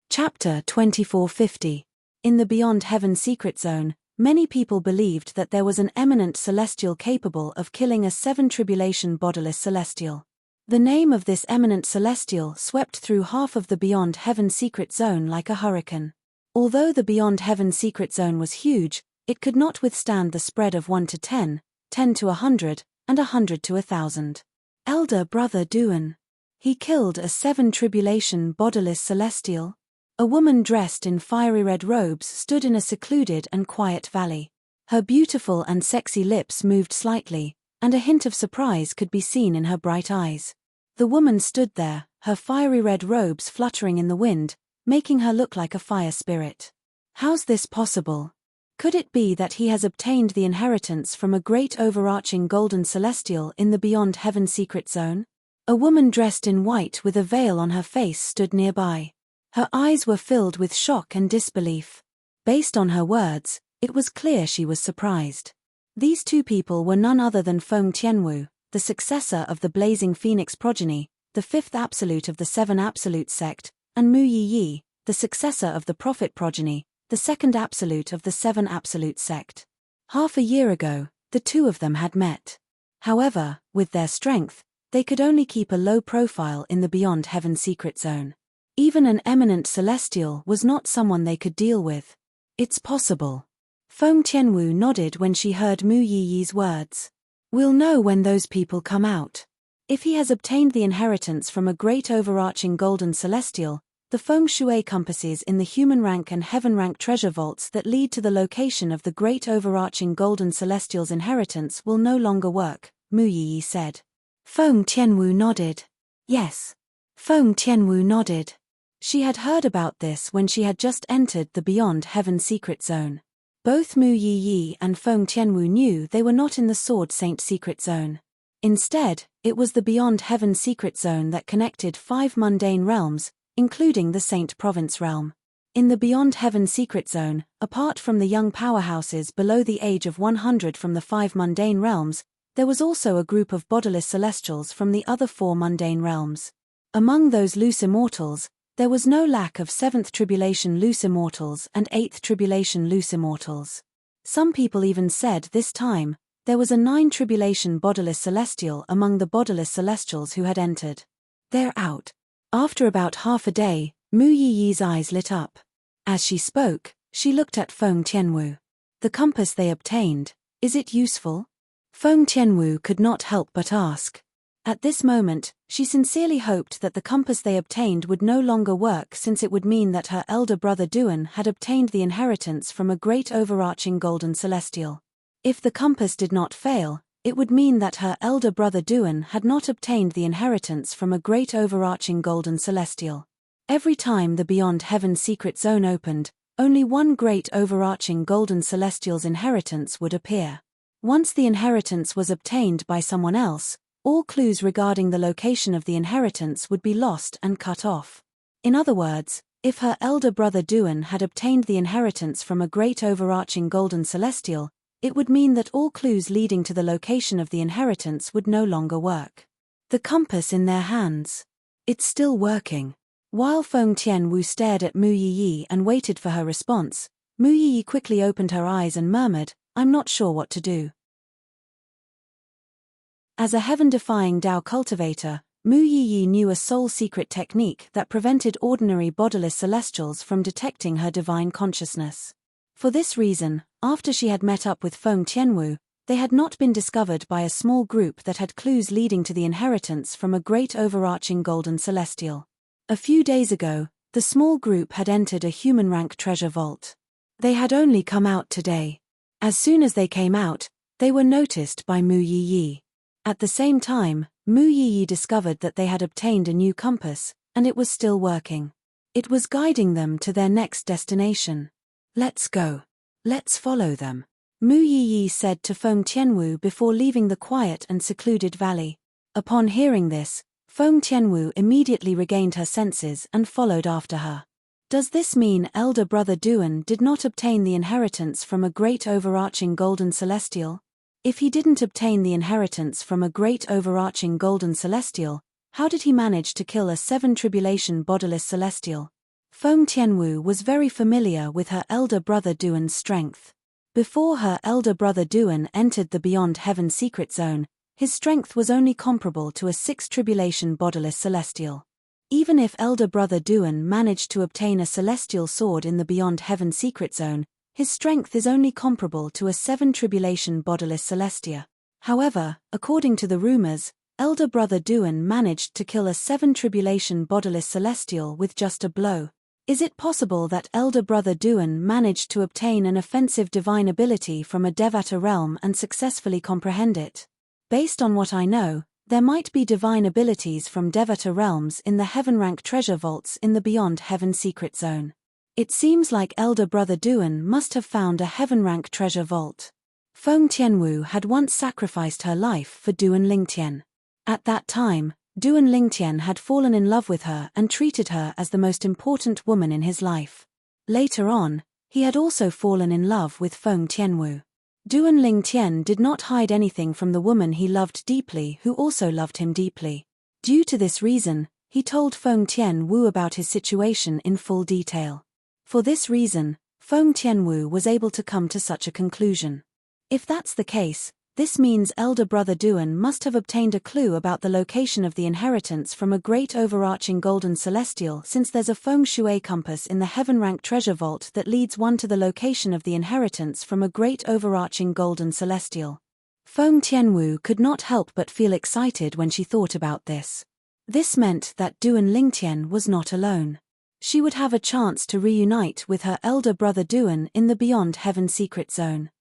Chapter 2450. In the Beyond Heaven Secret Zone, many people believed that there was an eminent celestial capable of killing a 7 tribulation bodiless celestial. The name of this eminent celestial swept through half of the Beyond Heaven Secret Zone like a hurricane. Although the Beyond Heaven Secret Zone was huge, it could not withstand the spread of 1 to 10, 10 to 100, and 100 to 1,000. Elder brother Duan. He killed a 7 tribulation bodiless celestial. A woman dressed in fiery red robes stood in a secluded and quiet valley. Her beautiful and sexy lips moved slightly, and a hint of surprise could be seen in her bright eyes. The woman stood there, her fiery red robes fluttering in the wind, making her look like a fire spirit. How's this possible? Could it be that he has obtained the inheritance from a great overarching golden celestial in the Beyond Heaven Secret Zone? A woman dressed in white with a veil on her face stood nearby. Her eyes were filled with shock and disbelief. Based on her words, it was clear she was surprised. These two people were none other than Feng Tianwu, the successor of the Blazing Phoenix progeny, the 5th absolute of the 7 absolute sect, and Mu Yiyi, the successor of the Prophet progeny, the 2nd absolute of the 7 absolute sect. Half a year ago, the two of them had met. However, with their strength, they could only keep a low profile in the Beyond Heaven Secret Zone. Even an eminent celestial was not someone they could deal with. It's possible. Feng Tianwu nodded when she heard Mu Yiyi's words. We'll know when those people come out. If he has obtained the inheritance from a great overarching golden celestial, the feng shui compasses in the human rank and heaven rank treasure vaults that lead to the location of the great overarching golden celestial's inheritance will no longer work, Mu Yiyi said. Feng Tianwu nodded. Yes. Feng Tianwu nodded. She had heard about this when she had just entered the Beyond Heaven Secret Zone. Both Mu Yiyi and Feng Tianwu knew they were not in the Sword Saint Secret Zone. Instead, It was the Beyond Heaven secret zone that connected 5 mundane realms, including the Saint Province realm. In the Beyond Heaven secret zone, apart from the young powerhouses below the age of 100 from the 5 mundane realms, there was also a group of bodiless celestials from the other 4 mundane realms. Among those loose immortals, there was no lack of 7th tribulation loose immortals and 8th tribulation loose immortals. Some people even said this time, there was a 9 tribulation bodiless celestial among the bodiless celestials who had entered. They're out. After about half a day, Mu Yiyi's eyes lit up. As she spoke, she looked at Feng Tianwu. The compass they obtained, is it useful? Feng Tianwu could not help but ask. At this moment, she sincerely hoped that the compass they obtained would no longer work, since it would mean that her elder brother Duan had obtained the inheritance from a great overarching golden celestial. If the compass did not fail, it would mean that her elder brother Duan had not obtained the inheritance from a great overarching golden celestial. Every time the Beyond Heaven secret zone opened, only one great overarching golden celestial's inheritance would appear. Once the inheritance was obtained by someone else, all clues regarding the location of the inheritance would be lost and cut off. In other words, if her elder brother Duan had obtained the inheritance from a great overarching golden celestial, it would mean that all clues leading to the location of the inheritance would no longer work. The compass in their hands. It's still working. While Feng Tianwu stared at Mu Yiyi and waited for her response, Mu Yiyi quickly opened her eyes and murmured, "I'm not sure what to do." As a heaven-defying Tao cultivator, Mu Yiyi knew a soul-secret technique that prevented ordinary bodiless celestials from detecting her divine consciousness. For this reason, after she had met up with Feng Tianwu, they had not been discovered by a small group that had clues leading to the inheritance from a great overarching golden celestial. A few days ago, the small group had entered a human-rank treasure vault. They had only come out today. As soon as they came out, they were noticed by Mu Yiyi. At the same time, Mu Yiyi discovered that they had obtained a new compass, and it was still working. It was guiding them to their next destination. "Let's go. Let's follow them," Mu Yiyi said to Feng Tianwu before leaving the quiet and secluded valley. Upon hearing this, Feng Tianwu immediately regained her senses and followed after her. Does this mean elder brother Duan did not obtain the inheritance from a great overarching golden celestial? If he didn't obtain the inheritance from a great overarching golden celestial, how did he manage to kill a 7 tribulation bodiless celestial? Feng Tianwu was very familiar with her elder brother Duan's strength. Before her elder brother Duan entered the Beyond Heaven secret zone, his strength was only comparable to a 6 tribulation bodiless celestial. Even if elder brother Duan managed to obtain a celestial sword in the Beyond Heaven secret zone, his strength is only comparable to a 7 tribulation bodiless celestia. However, according to the rumors, elder brother Duan managed to kill a 7 tribulation bodiless celestial with just a blow. Is it possible that elder brother Duan managed to obtain an offensive divine ability from a Devata realm and successfully comprehend it? Based on what I know, there might be divine abilities from Devata realms in the heaven-rank treasure vaults in the Beyond Heaven secret zone. It seems like elder brother Duan must have found a heaven-rank treasure vault. Feng Tianwu had once sacrificed her life for Duan Lingtian. At that time, Duan Lingtian had fallen in love with her and treated her as the most important woman in his life. Later on, he had also fallen in love with Feng Tianwu. Duan Lingtian did not hide anything from the woman he loved deeply, who also loved him deeply. Due to this reason, he told Feng Tianwu about his situation in full detail. For this reason, Feng Tianwu was able to come to such a conclusion. If that's the case, this means elder brother Duan must have obtained a clue about the location of the inheritance from a great overarching golden celestial, since there's a feng shui compass in the heaven-rank treasure vault that leads one to the location of the inheritance from a great overarching golden celestial. Feng Tianwu could not help but feel excited when she thought about this. This meant that Duan Lingtian was not alone. She would have a chance to reunite with her elder brother Duan in the Beyond Heaven secret zone.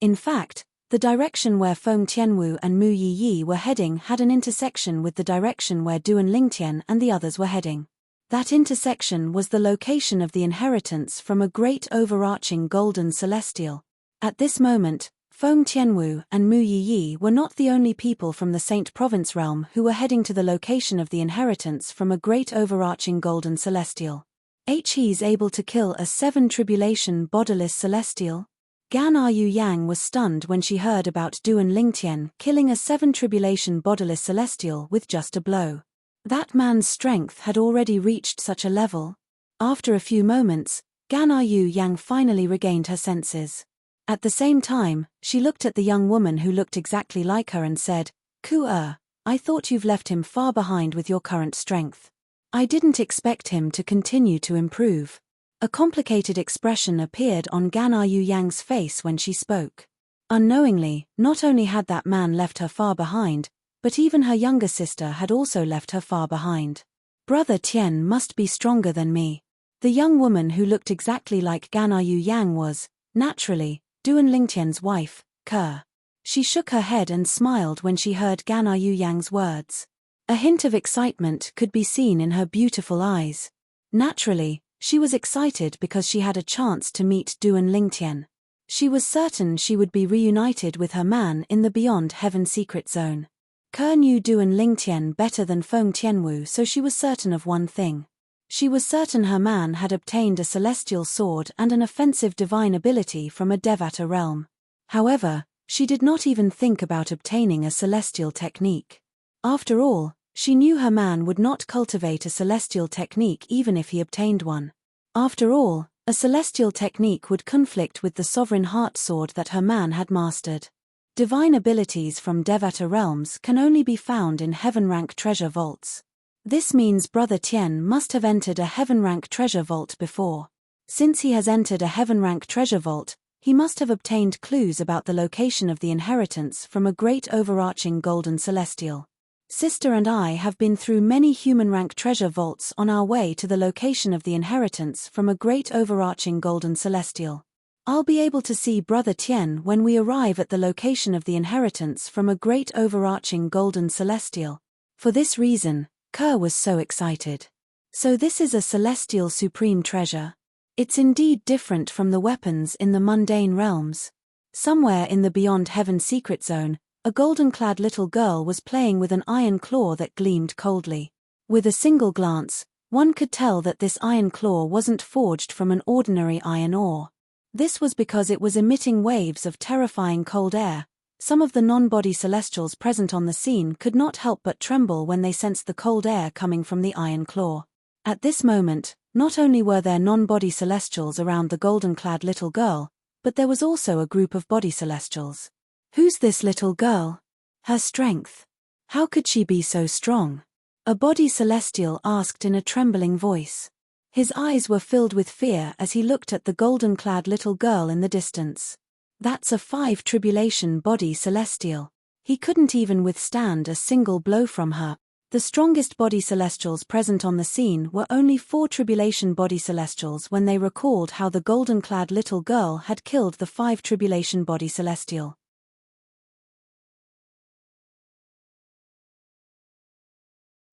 In fact, the direction where Feng Tianwu and Mu Yiyi were heading had an intersection with the direction where Duan Lingtian and the others were heading. That intersection was the location of the inheritance from a great overarching golden celestial. At this moment, Feng Tianwu and Mu Yiyi were not the only people from the Saint Province realm who were heading to the location of the inheritance from a great overarching golden celestial. He's able to kill a 7 tribulation bodiless celestial? Gan Yu Yang was stunned when she heard about Duan Lingtian killing a 7 tribulation bodiless celestial with just a blow. That man's strength had already reached such a level. After a few moments, Gan Yu Yang finally regained her senses. At the same time, she looked at the young woman who looked exactly like her and said, I thought you've left him far behind with your current strength. I didn't expect him to continue to improve. A complicated expression appeared on Gan Yu Yang's face when she spoke. Unknowingly, not only had that man left her far behind, but even her younger sister had also left her far behind. Brother Tian must be stronger than me. The young woman who looked exactly like Gan Yu Yang was, naturally, Duan Lingtian's wife, Ke. She shook her head and smiled when she heard Gan Yu Yang's words. A hint of excitement could be seen in her beautiful eyes. Naturally, she was excited because she had a chance to meet Duan Lingtian. She was certain she would be reunited with her man in the Beyond Heaven secret zone. Ke knew Duan Lingtian better than Feng Tianwu, so she was certain of one thing. She was certain her man had obtained a celestial sword and an offensive divine ability from a Devata realm. However, she did not even think about obtaining a celestial technique. After all, she knew her man would not cultivate a celestial technique even if he obtained one. After all, a celestial technique would conflict with the sovereign heart sword that her man had mastered. Divine abilities from Devata realms can only be found in heaven-rank treasure vaults. This means Brother Tian must have entered a heaven-rank treasure vault before. Since he has entered a heaven-rank treasure vault, he must have obtained clues about the location of the inheritance from a great overarching golden celestial. Sister and I have been through many human-rank treasure vaults on our way to the location of the inheritance from a great overarching golden celestial. I'll be able to see Brother Tian when we arrive at the location of the inheritance from a great overarching golden celestial. For this reason, Ke was so excited. So this is a celestial supreme treasure. It's indeed different from the weapons in the mundane realms. Somewhere in the Beyond Heaven secret zone, a golden-clad little girl was playing with an iron claw that gleamed coldly. With a single glance, one could tell that this iron claw wasn't forged from an ordinary iron ore. This was because it was emitting waves of terrifying cold air. Some of the non-body celestials present on the scene could not help but tremble when they sensed the cold air coming from the iron claw. At this moment, not only were there non-body celestials around the golden-clad little girl, but there was also a group of body celestials. Who's this little girl? Her strength. How could she be so strong? A body celestial asked in a trembling voice. His eyes were filled with fear as he looked at the golden-clad little girl in the distance. That's a 5 tribulation body celestial. He couldn't even withstand a single blow from her. The strongest body celestials present on the scene were only 4 tribulation body celestials when they recalled how the golden-clad little girl had killed the 5 tribulation body celestial.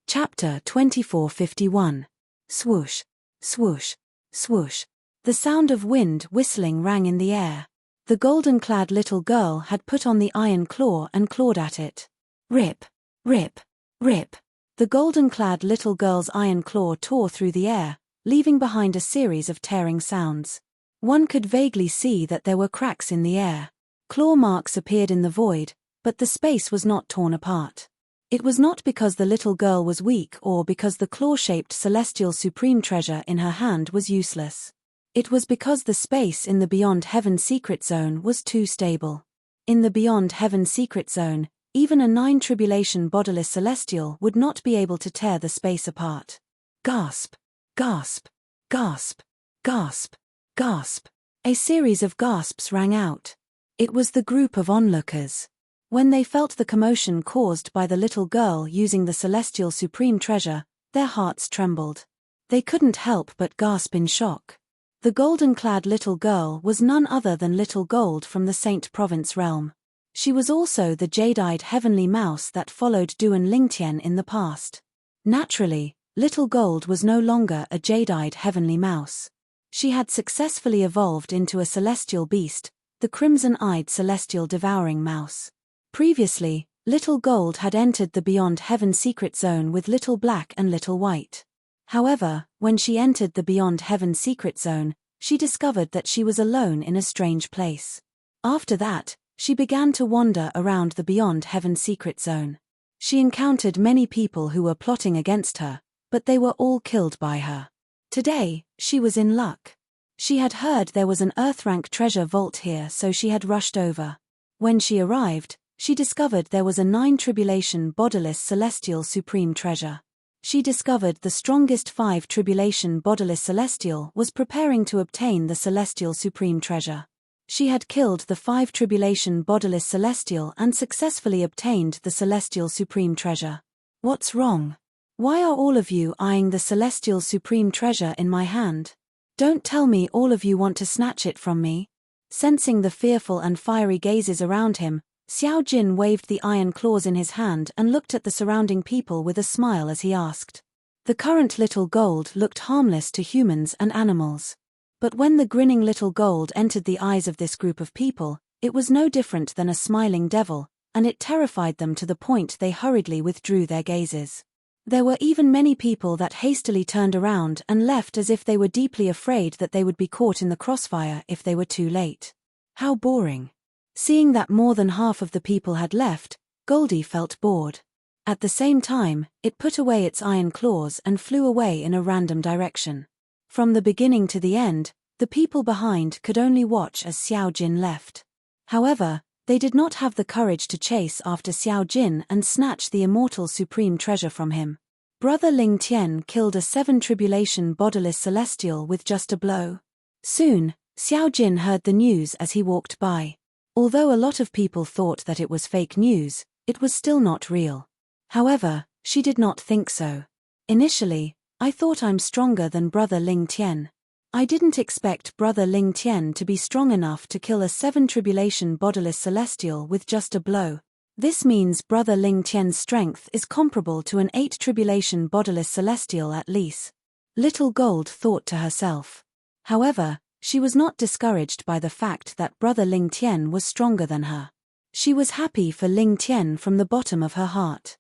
Chapter 2451. Swoosh, swoosh, swoosh. The sound of wind whistling rang in the air. The golden-clad little girl had put on the iron claw and clawed at it. Rip, rip, rip. The golden-clad little girl's iron claw tore through the air, leaving behind a series of tearing sounds. One could vaguely see that there were cracks in the air. Claw marks appeared in the void, but the space was not torn apart. It was not because the little girl was weak or because the claw-shaped celestial supreme treasure in her hand was useless. It was because the space in the Beyond Heaven secret zone was too stable. In the Beyond Heaven secret zone, even a 9 tribulation bodiless celestial would not be able to tear the space apart. Gasp, gasp, gasp, gasp, gasp. A series of gasps rang out. It was the group of onlookers. When they felt the commotion caused by the little girl using the celestial supreme treasure, their hearts trembled. They couldn't help but gasp in shock. The golden-clad little girl was none other than Little Gold from the Saint Province realm. She was also the jade-eyed heavenly mouse that followed Duan Lingtian in the past. Naturally, Little Gold was no longer a jade-eyed heavenly mouse. She had successfully evolved into a celestial beast, the the crimson-eyed celestial devouring mouse. Previously, Little Gold had entered the Beyond Heaven secret zone with Little Black and Little White. However, when she entered the Beyond Heaven secret zone, she discovered that she was alone in a strange place. After that, she began to wander around the Beyond Heaven secret zone. She encountered many people who were plotting against her, but they were all killed by her. Today, she was in luck. She had heard there was an Earthrank treasure vault here, so she had rushed over. When she arrived, she discovered there was a 9 tribulation bodiless celestial supreme treasure. She discovered the strongest 5 tribulation bodiless celestial was preparing to obtain the celestial supreme treasure. She had killed the 5 tribulation bodiless celestial and successfully obtained the celestial supreme treasure. What's wrong? Why are all of you eyeing the celestial supreme treasure in my hand? Don't tell me all of you want to snatch it from me. Sensing the fearful and fiery gazes around him, Xiao Jin waved the iron claws in his hand and looked at the surrounding people with a smile as he asked. The current Little Gold looked harmless to humans and animals. But when the grinning Little Gold entered the eyes of this group of people, it was no different than a smiling devil, and it terrified them to the point they hurriedly withdrew their gazes. There were even many people that hastily turned around and left as if they were deeply afraid that they would be caught in the crossfire if they were too late. How boring. Seeing that more than half of the people had left, Goldie felt bored. At the same time, it put away its iron claws and flew away in a random direction. From the beginning to the end, the people behind could only watch as Xiao Jin left. However, they did not have the courage to chase after Xiao Jin and snatch the immortal supreme treasure from him. Brother Ling Tian killed a 7 tribulation bodiless celestial with just a blow. Soon, Xiao Jin heard the news as he walked by. Although a lot of people thought that it was fake news, it was still not real. However, she did not think so. Initially, I thought I'm stronger than Brother Ling Tian. I didn't expect Brother Ling Tian to be strong enough to kill a 7 tribulation bodiless celestial with just a blow. This means Brother Ling Tian's strength is comparable to an 8 tribulation bodiless celestial at least. Little Gold thought to herself. However, she was not discouraged by the fact that Brother Ling Tian was stronger than her. She was happy for Ling Tian from the bottom of her heart.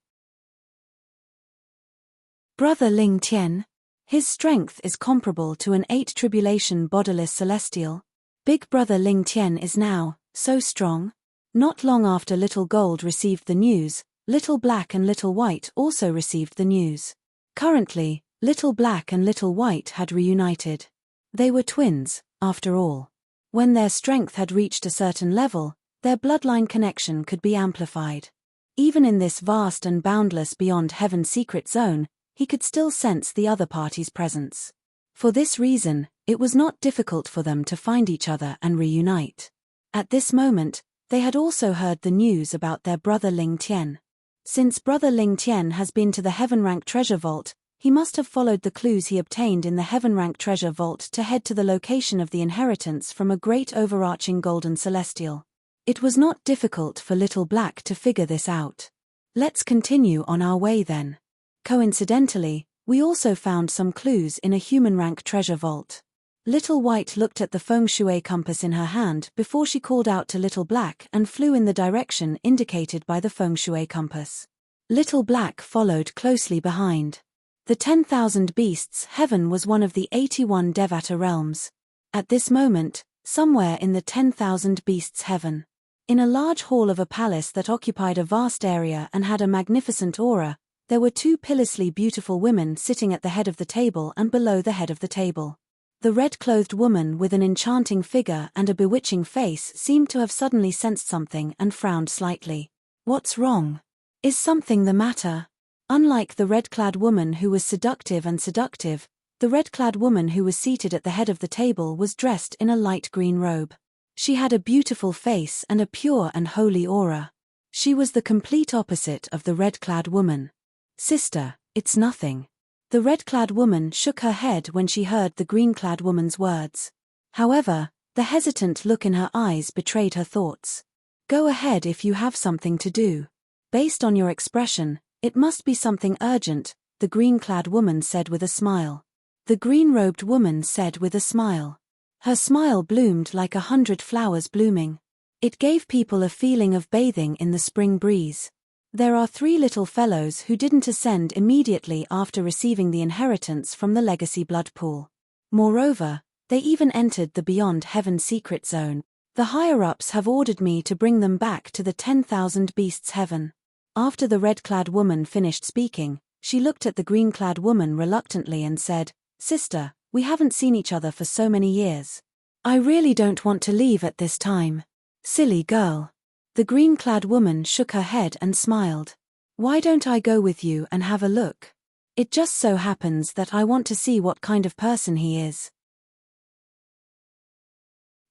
Brother Ling Tian. His strength is comparable to an 8 tribulation bodiless celestial. Big Brother Ling Tian is now so strong. Not long after Little Gold received the news, Little Black and Little White also received the news. Currently, Little Black and Little White had reunited. They were twins, after all. When their strength had reached a certain level, their bloodline connection could be amplified. Even in this vast and boundless Beyond Heaven secret zone, he could still sense the other party's presence. For this reason, it was not difficult for them to find each other and reunite. At this moment, they had also heard the news about their brother Ling Tian. Since Brother Ling Tian has been to the Heavenrank treasure vault, he must have followed the clues he obtained in the Heavenrank treasure vault to head to the location of the inheritance from a great overarching golden celestial. It was not difficult for Little Black to figure this out. Let's continue on our way then. Coincidentally, we also found some clues in a Humanrank treasure vault. Little White looked at the feng shui compass in her hand before she called out to Little Black and flew in the direction indicated by the feng shui compass. Little Black followed closely behind. The 10,000 Beasts Heaven was one of the 81 Devata realms. At this moment, somewhere in the 10,000 Beasts Heaven, in a large hall of a palace that occupied a vast area and had a magnificent aura, there were 2 pitilessly beautiful women sitting at the head of the table and below the head of the table. The red-clothed woman with an enchanting figure and a bewitching face seemed to have suddenly sensed something and frowned slightly. What's wrong? Is something the matter? Unlike the red-clad woman who was seductive, the red-clad woman who was seated at the head of the table was dressed in a light green robe. She had a beautiful face and a pure and holy aura. She was the complete opposite of the red-clad woman. Sister, it's nothing. The red-clad woman shook her head when she heard the green-clad woman's words. However, the hesitant look in her eyes betrayed her thoughts. Go ahead if you have something to do. Based on your expression, it must be something urgent, the green-clad woman said with a smile. The green-robed woman said with a smile. Her smile bloomed like 100 flowers blooming. It gave people a feeling of bathing in the spring breeze. There are 3 little fellows who didn't ascend immediately after receiving the inheritance from the legacy blood pool. Moreover, they even entered the Beyond Heaven secret zone. The higher-ups have ordered me to bring them back to the 10,000 beasts heaven. After the red-clad woman finished speaking, she looked at the green-clad woman reluctantly and said, "Sister, we haven't seen each other for so many years. I really don't want to leave at this time." "Silly girl." The green-clad woman shook her head and smiled. "Why don't I go with you and have a look? It just so happens that I want to see what kind of person he is."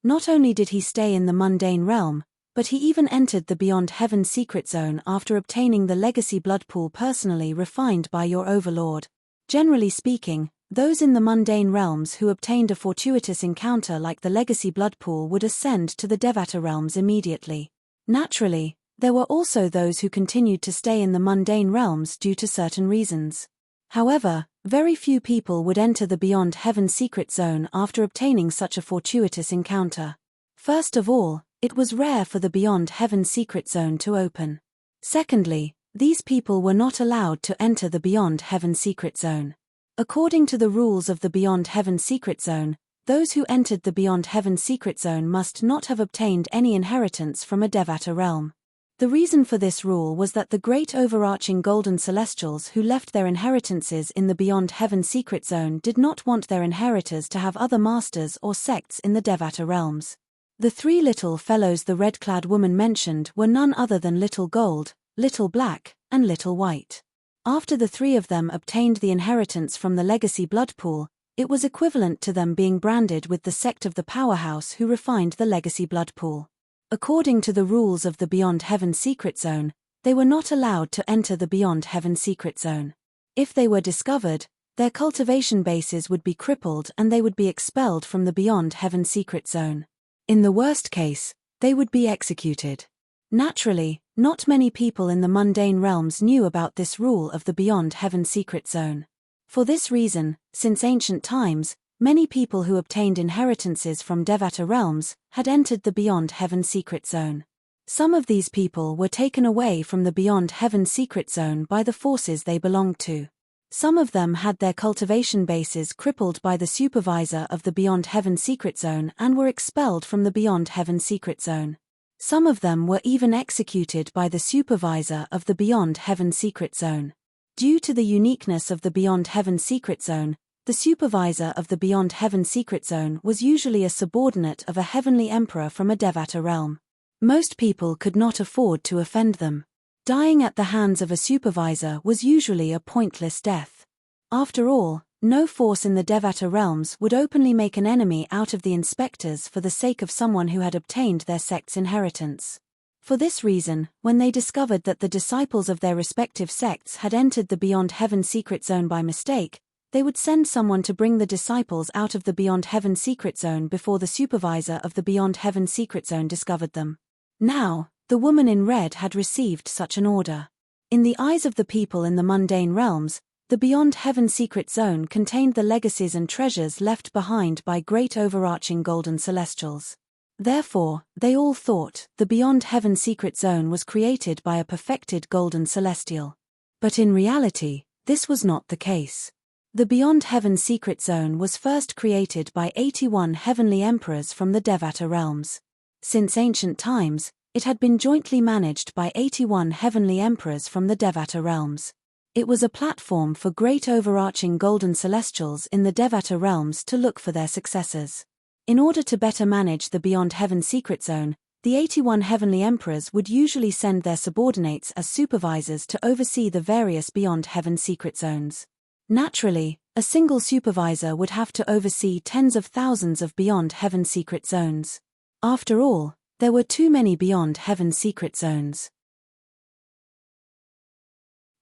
Not only did he stay in the mundane realm, but he even entered the Beyond Heaven secret zone after obtaining the legacy blood pool personally refined by your overlord. Generally speaking, those in the mundane realms who obtained a fortuitous encounter like the legacy blood pool would ascend to the Devata realms immediately. Naturally, there were also those who continued to stay in the mundane realms due to certain reasons. However, very few people would enter the Beyond Heaven secret zone after obtaining such a fortuitous encounter. First of all, it was rare for the Beyond Heaven secret zone to open. Secondly, these people were not allowed to enter the Beyond Heaven secret zone. According to the rules of the Beyond Heaven secret zone, those who entered the Beyond Heaven secret zone must not have obtained any inheritance from a Devata realm. The reason for this rule was that the great overarching golden celestials who left their inheritances in the Beyond Heaven secret zone did not want their inheritors to have other masters or sects in the Devata realms. The 3 little fellows the red-clad woman mentioned were none other than Little Gold, Little Black, and Little White. After the 3 of them obtained the inheritance from the legacy blood pool, it was equivalent to them being branded with the sect of the powerhouse who refined the legacy blood pool. According to the rules of the Beyond Heaven secret zone, they were not allowed to enter the Beyond Heaven secret zone. If they were discovered, their cultivation bases would be crippled and they would be expelled from the Beyond Heaven secret zone. In the worst case, they would be executed. Naturally, not many people in the mundane realms knew about this rule of the Beyond Heaven secret zone. For this reason, since ancient times, many people who obtained inheritances from Devata realms had entered the Beyond Heaven secret zone. Some of these people were taken away from the Beyond Heaven secret zone by the forces they belonged to. Some of them had their cultivation bases crippled by the supervisor of the Beyond Heaven secret zone and were expelled from the Beyond Heaven secret zone. Some of them were even executed by the supervisor of the Beyond Heaven secret zone. Due to the uniqueness of the Beyond Heaven secret zone, the supervisor of the Beyond Heaven secret zone was usually a subordinate of a heavenly emperor from a Devata realm. Most people could not afford to offend them. Dying at the hands of a supervisor was usually a pointless death. After all, no force in the Devata realms would openly make an enemy out of the inspectors for the sake of someone who had obtained their sect's inheritance. For this reason, when they discovered that the disciples of their respective sects had entered the Beyond Heaven secret zone by mistake, they would send someone to bring the disciples out of the Beyond Heaven secret zone before the supervisor of the Beyond Heaven secret zone discovered them. Now, the woman in red had received such an order. In the eyes of the people in the mundane realms, the Beyond Heaven secret zone contained the legacies and treasures left behind by great overarching golden celestials. Therefore, they all thought the Beyond Heaven secret zone was created by a perfected golden celestial. But in reality, this was not the case. The Beyond Heaven secret zone was first created by 81 heavenly emperors from the Devata realms. Since ancient times, it had been jointly managed by 81 heavenly emperors from the Devata realms. It was a platform for great overarching golden celestials in the Devata realms to look for their successors. In order to better manage the Beyond Heaven secret zone, the 81 heavenly emperors would usually send their subordinates as supervisors to oversee the various Beyond Heaven secret zones. Naturally, a single supervisor would have to oversee tens of thousands of Beyond Heaven secret zones. After all, there were too many Beyond Heaven secret zones.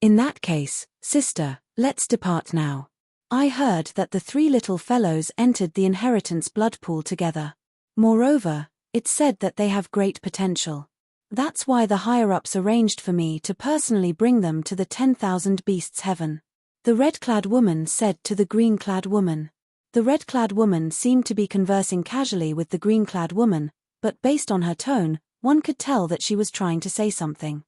In that case, sister, let's depart now. I heard that the 3 little fellows entered the inheritance blood pool together. Moreover, it said that they have great potential. That's why the higher-ups arranged for me to personally bring them to the 10,000 beasts heaven. The red-clad woman said to the green-clad woman. The red-clad woman seemed to be conversing casually with the green-clad woman, but based on her tone, one could tell that she was trying to say something.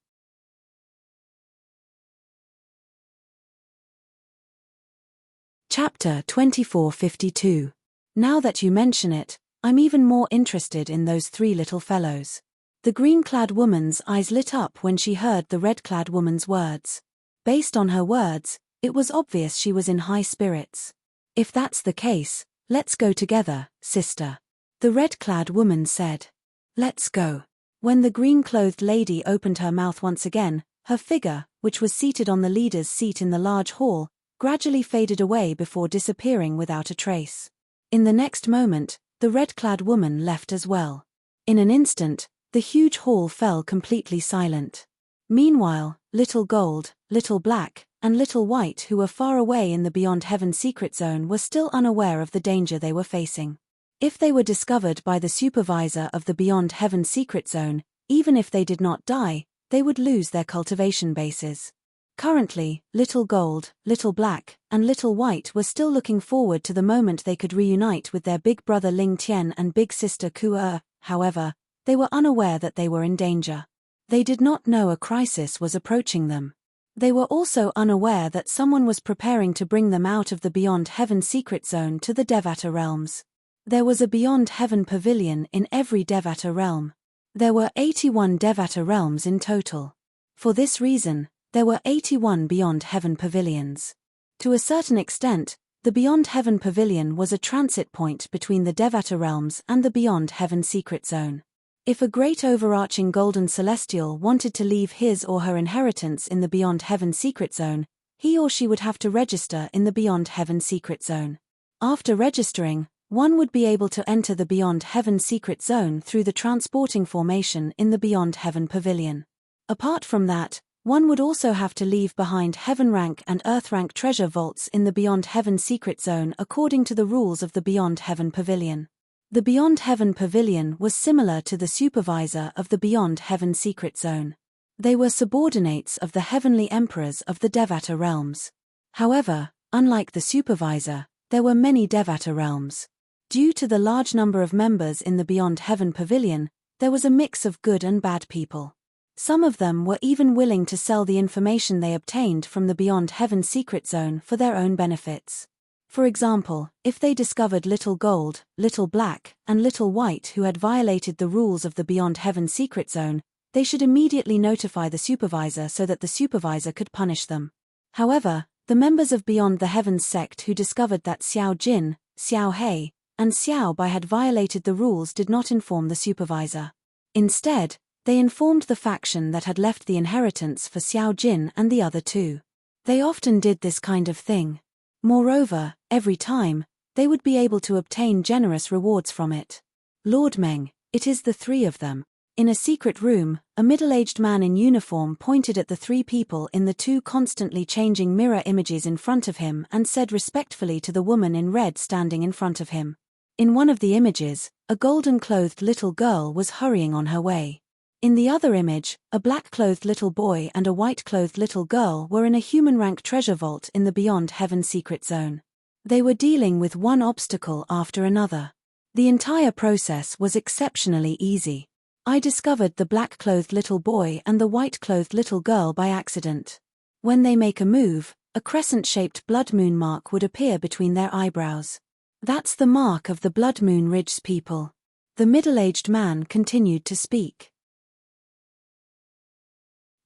Chapter 2452. Now that you mention it, I'm even more interested in those three little fellows. The green-clad woman's eyes lit up when she heard the red-clad woman's words. Based on her words, it was obvious she was in high spirits. If that's the case, let's go together, sister. The red-clad woman said. Let's go. When the green-clothed lady opened her mouth once again, her figure, which was seated on the leader's seat in the large hall, gradually faded away before disappearing without a trace. In the next moment, the red-clad woman left as well. In an instant, the huge hall fell completely silent. Meanwhile, Little Gold, Little Black, and Little White, who were far away in the Beyond Heaven secret zone, were still unaware of the danger they were facing. If they were discovered by the supervisor of the Beyond Heaven secret zone, even if they did not die, they would lose their cultivation bases. Currently, Little Gold, Little Black, and Little White were still looking forward to the moment they could reunite with their big brother Ling Tian and big sister Ku. However, they were unaware that they were in danger. They did not know a crisis was approaching them. They were also unaware that someone was preparing to bring them out of the Beyond Heaven secret zone to the Devata realms. There was a Beyond Heaven pavilion in every Devata realm. There were 81 Devata realms in total. For this reason, there were 81 Beyond Heaven pavilions. To a certain extent, the Beyond Heaven pavilion was a transit point between the Devata realms and the Beyond Heaven secret zone. If a great overarching golden celestial wanted to leave his or her inheritance in the Beyond Heaven secret zone, he or she would have to register in the Beyond Heaven secret zone. After registering, one would be able to enter the Beyond Heaven secret zone through the transporting formation in the Beyond Heaven pavilion. Apart from that, one would also have to leave behind Heaven rank and Earth rank treasure vaults in the Beyond Heaven secret zone according to the rules of the Beyond Heaven pavilion. The Beyond Heaven pavilion was similar to the supervisor of the Beyond Heaven secret zone. They were subordinates of the heavenly emperors of the Devata realms. However, unlike the supervisor, there were many Devata realms. Due to the large number of members in the Beyond Heaven pavilion, there was a mix of good and bad people. Some of them were even willing to sell the information they obtained from the Beyond Heaven secret zone for their own benefits. For example, if they discovered Little Gold, Little Black, and Little White who had violated the rules of the Beyond Heaven secret zone, they should immediately notify the supervisor so that the supervisor could punish them. However, the members of Beyond the Heavens sect who discovered that Xiao Jin, Xiao He, and Xiao Bai had violated the rules did not inform the supervisor. Instead, they informed the faction that had left the inheritance for Xiao Jin and the other two. They often did this kind of thing. Moreover, every time, they would be able to obtain generous rewards from it. Lord Meng, it is the three of them. In a secret room, a middle-aged man in uniform pointed at the three people in the two constantly changing mirror images in front of him and said respectfully to the woman in red standing in front of him. In one of the images, a golden-clothed little girl was hurrying on her way. In the other image, a black-clothed little boy and a white-clothed little girl were in a human-rank treasure vault in the Beyond Heaven secret zone. They were dealing with one obstacle after another. The entire process was exceptionally easy. I discovered the black-clothed little boy and the white-clothed little girl by accident. When they make a move, a crescent-shaped blood moon mark would appear between their eyebrows. That's the mark of the Blood Moon Ridge's people. The middle-aged man continued to speak.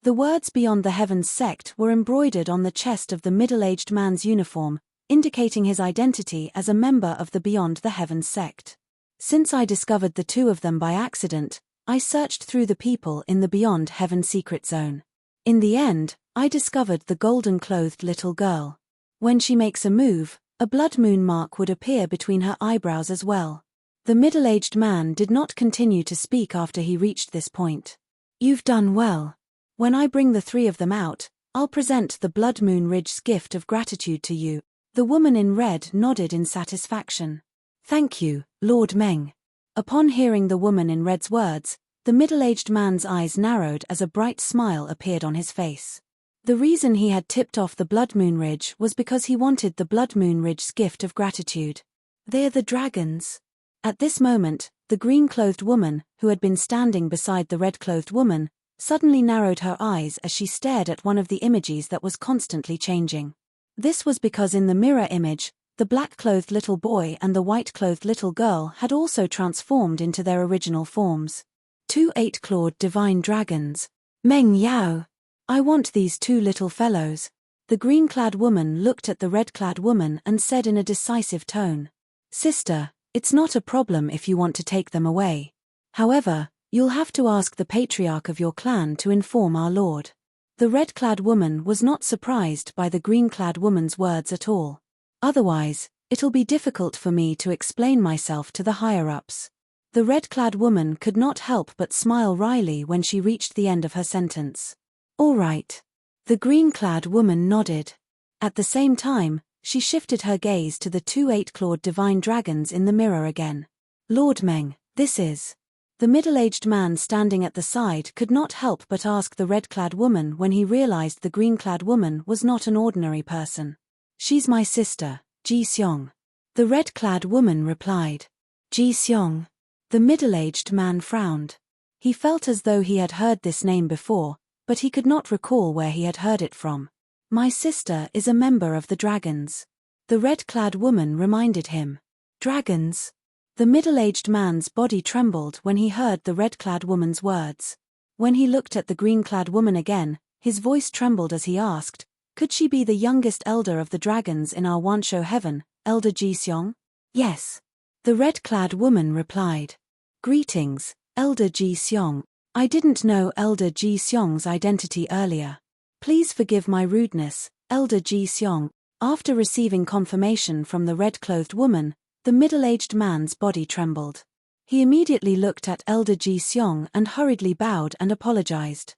The words Beyond the Heavens sect were embroidered on the chest of the middle-aged man's uniform, indicating his identity as a member of the Beyond the Heavens sect. Since I discovered the two of them by accident, I searched through the people in the Beyond Heaven secret zone. In the end, I discovered the golden-clothed little girl. When she makes a move, a blood moon mark would appear between her eyebrows as well. The middle-aged man did not continue to speak after he reached this point. You've done well. When I bring the three of them out, I'll present the Blood Moon Ridge's gift of gratitude to you. The woman in red nodded in satisfaction. Thank you, Lord Meng. Upon hearing the woman in red's words, the middle-aged man's eyes narrowed as a bright smile appeared on his face. The reason he had tipped off the Blood Moon Ridge was because he wanted the Blood Moon Ridge's gift of gratitude. They're the dragons. At this moment, the green-clothed woman, who had been standing beside the red-clothed woman, suddenly narrowed her eyes as she stared at one of the images that was constantly changing. This was because in the mirror image, the black-clothed little boy and the white-clothed little girl had also transformed into their original forms. 2 8-clawed divine dragons. Meng Yao. I want these 2 little fellows. The green-clad woman looked at the red-clad woman and said in a decisive tone, Sister, it's not a problem if you want to take them away. However, you'll have to ask the patriarch of your clan to inform our lord. The red-clad woman was not surprised by the green-clad woman's words at all. Otherwise, it'll be difficult for me to explain myself to the higher-ups. The red-clad woman could not help but smile wryly when she reached the end of her sentence. All right. The green-clad woman nodded. At the same time, she shifted her gaze to the 2 8-clawed divine dragons in the mirror again. Lord Meng, this is... The middle-aged man standing at the side could not help but ask the red-clad woman when he realized the green-clad woman was not an ordinary person. She's my sister, Ji Xiong. The red-clad woman replied. Ji Xiong. The middle-aged man frowned. He felt as though he had heard this name before, but he could not recall where he had heard it from. My sister is a member of the dragons. The red-clad woman reminded him. Dragons? The middle-aged man's body trembled when he heard the red-clad woman's words. When he looked at the green-clad woman again, his voice trembled as he asked, could she be the youngest elder of the dragons in our Wanshou heaven, Elder Ji Xiong? Yes. The red-clad woman replied. Greetings, Elder Ji Xiong. I didn't know Elder Ji Xiong's identity earlier. Please forgive my rudeness, Elder Ji Xiong. After receiving confirmation from the red-clothed woman, the middle-aged man's body trembled. He immediately looked at Elder Ji Xiong and hurriedly bowed and apologized.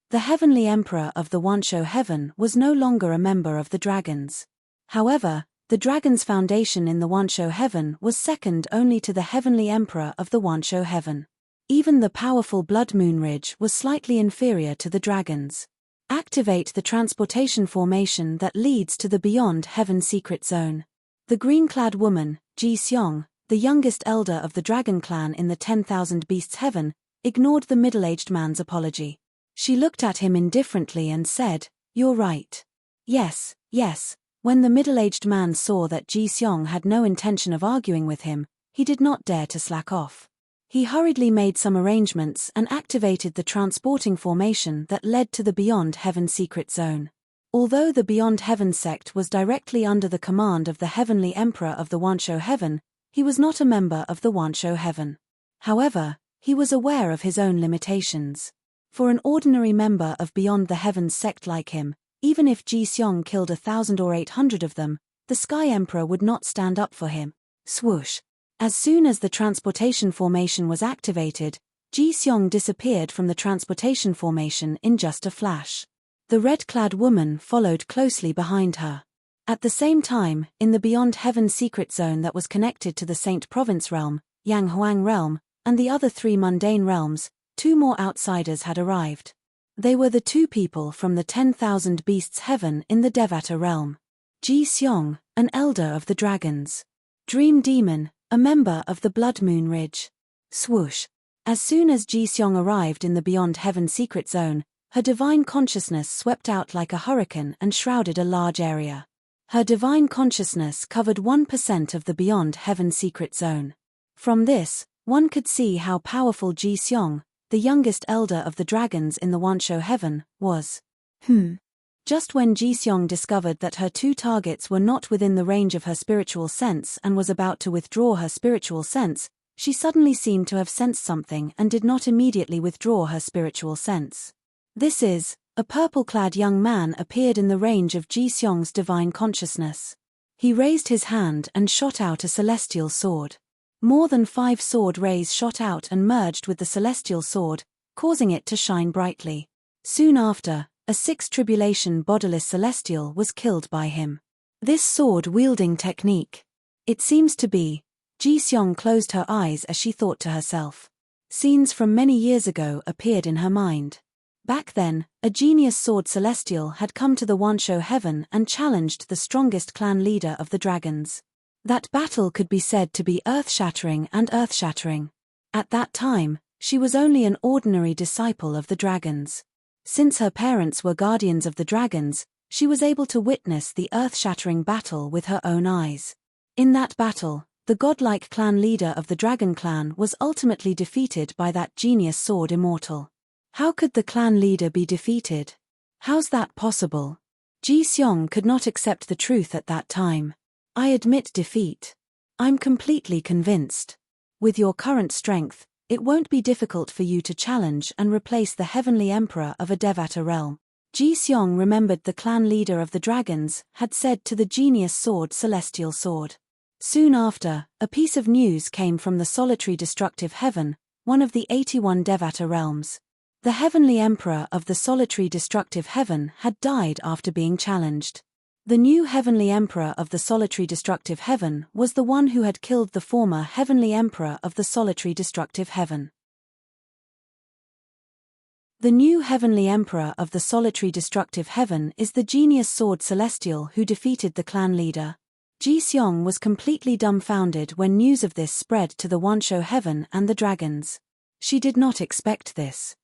The heavenly emperor of the Wanshou heaven was no longer a member of the dragons. However, the dragon's foundation in the Wanshou heaven was second only to the heavenly emperor of the Wanshou heaven. Even the powerful Blood Moon Ridge was slightly inferior to the dragons. Activate the transportation formation that leads to the Beyond Heaven secret zone. The green-clad woman, Ji Xiong, the youngest elder of the dragon clan in the 10,000 Beasts heaven, ignored the middle-aged man's apology. She looked at him indifferently and said, You're right. Yes, yes. When the middle-aged man saw that Ji Xiong had no intention of arguing with him, he did not dare to slack off. He hurriedly made some arrangements and activated the transporting formation that led to the Beyond Heaven secret zone. Although the Beyond Heaven sect was directly under the command of the heavenly emperor of the Wanshou heaven, he was not a member of the Wanshou heaven. However, he was aware of his own limitations. For an ordinary member of Beyond the Heavens sect like him, even if Ji Xiong killed 1,000 or 800 of them, the Sky Emperor would not stand up for him. Swoosh. As soon as the transportation formation was activated, Ji Xiong disappeared from the transportation formation in just a flash. The red-clad woman followed closely behind her. At the same time, in the Beyond Heaven secret zone that was connected to the Saint Province realm, Yang Huang realm, and the other 3 mundane realms, 2 more outsiders had arrived. They were the 2 people from the 10,000 Beasts heaven in the Devata realm. Ji Xiong, an elder of the dragons. Dream Demon, a member of the Blood Moon Ridge. Swoosh. As soon as Ji Xiong arrived in the Beyond Heaven secret zone, her divine consciousness swept out like a hurricane and shrouded a large area. Her divine consciousness covered 1% of the Beyond Heaven secret zone. From this, one could see how powerful Ji Xiong, the youngest elder of the dragons in the Wanshou heaven, was. Just when Ji Xiong discovered that her 2 targets were not within the range of her spiritual sense and was about to withdraw her spiritual sense, she suddenly seemed to have sensed something and did not immediately withdraw her spiritual sense. This is, a purple-clad young man appeared in the range of Ji Xiong's divine consciousness. He raised his hand and shot out a celestial sword. More than 5 sword rays shot out and merged with the celestial sword, causing it to shine brightly. Soon after, a 6 tribulation bodiless celestial was killed by him. This sword-wielding technique. It seems to be. Ji Xiong closed her eyes as she thought to herself. Scenes from many years ago appeared in her mind. Back then, a genius sword celestial had come to the Wansho heaven and challenged the strongest clan leader of the dragons. That battle could be said to be earth-shattering and earth-shattering. At that time, she was only an ordinary disciple of the dragons. Since her parents were guardians of the dragons, she was able to witness the earth-shattering battle with her own eyes. In that battle, the godlike clan leader of the dragon clan was ultimately defeated by that genius sword immortal. How could the clan leader be defeated? How's that possible? Ji Seong could not accept the truth at that time. I admit defeat. I'm completely convinced. With your current strength, it won't be difficult for you to challenge and replace the heavenly emperor of a Devata realm. Ji Seong remembered the clan leader of the dragons had said to the genius sword celestial sword. Soon after, a piece of news came from the solitary destructive heaven, one of the 81 Devata realms. The heavenly emperor of the solitary destructive heaven had died after being challenged. The new heavenly emperor of the solitary destructive heaven was the one who had killed the former heavenly emperor of the solitary destructive heaven. The new heavenly emperor of the solitary destructive heaven is the genius sword celestial who defeated the clan leader. Ji Seong was completely dumbfounded when news of this spread to the Wansho heaven and the dragons. She did not expect this.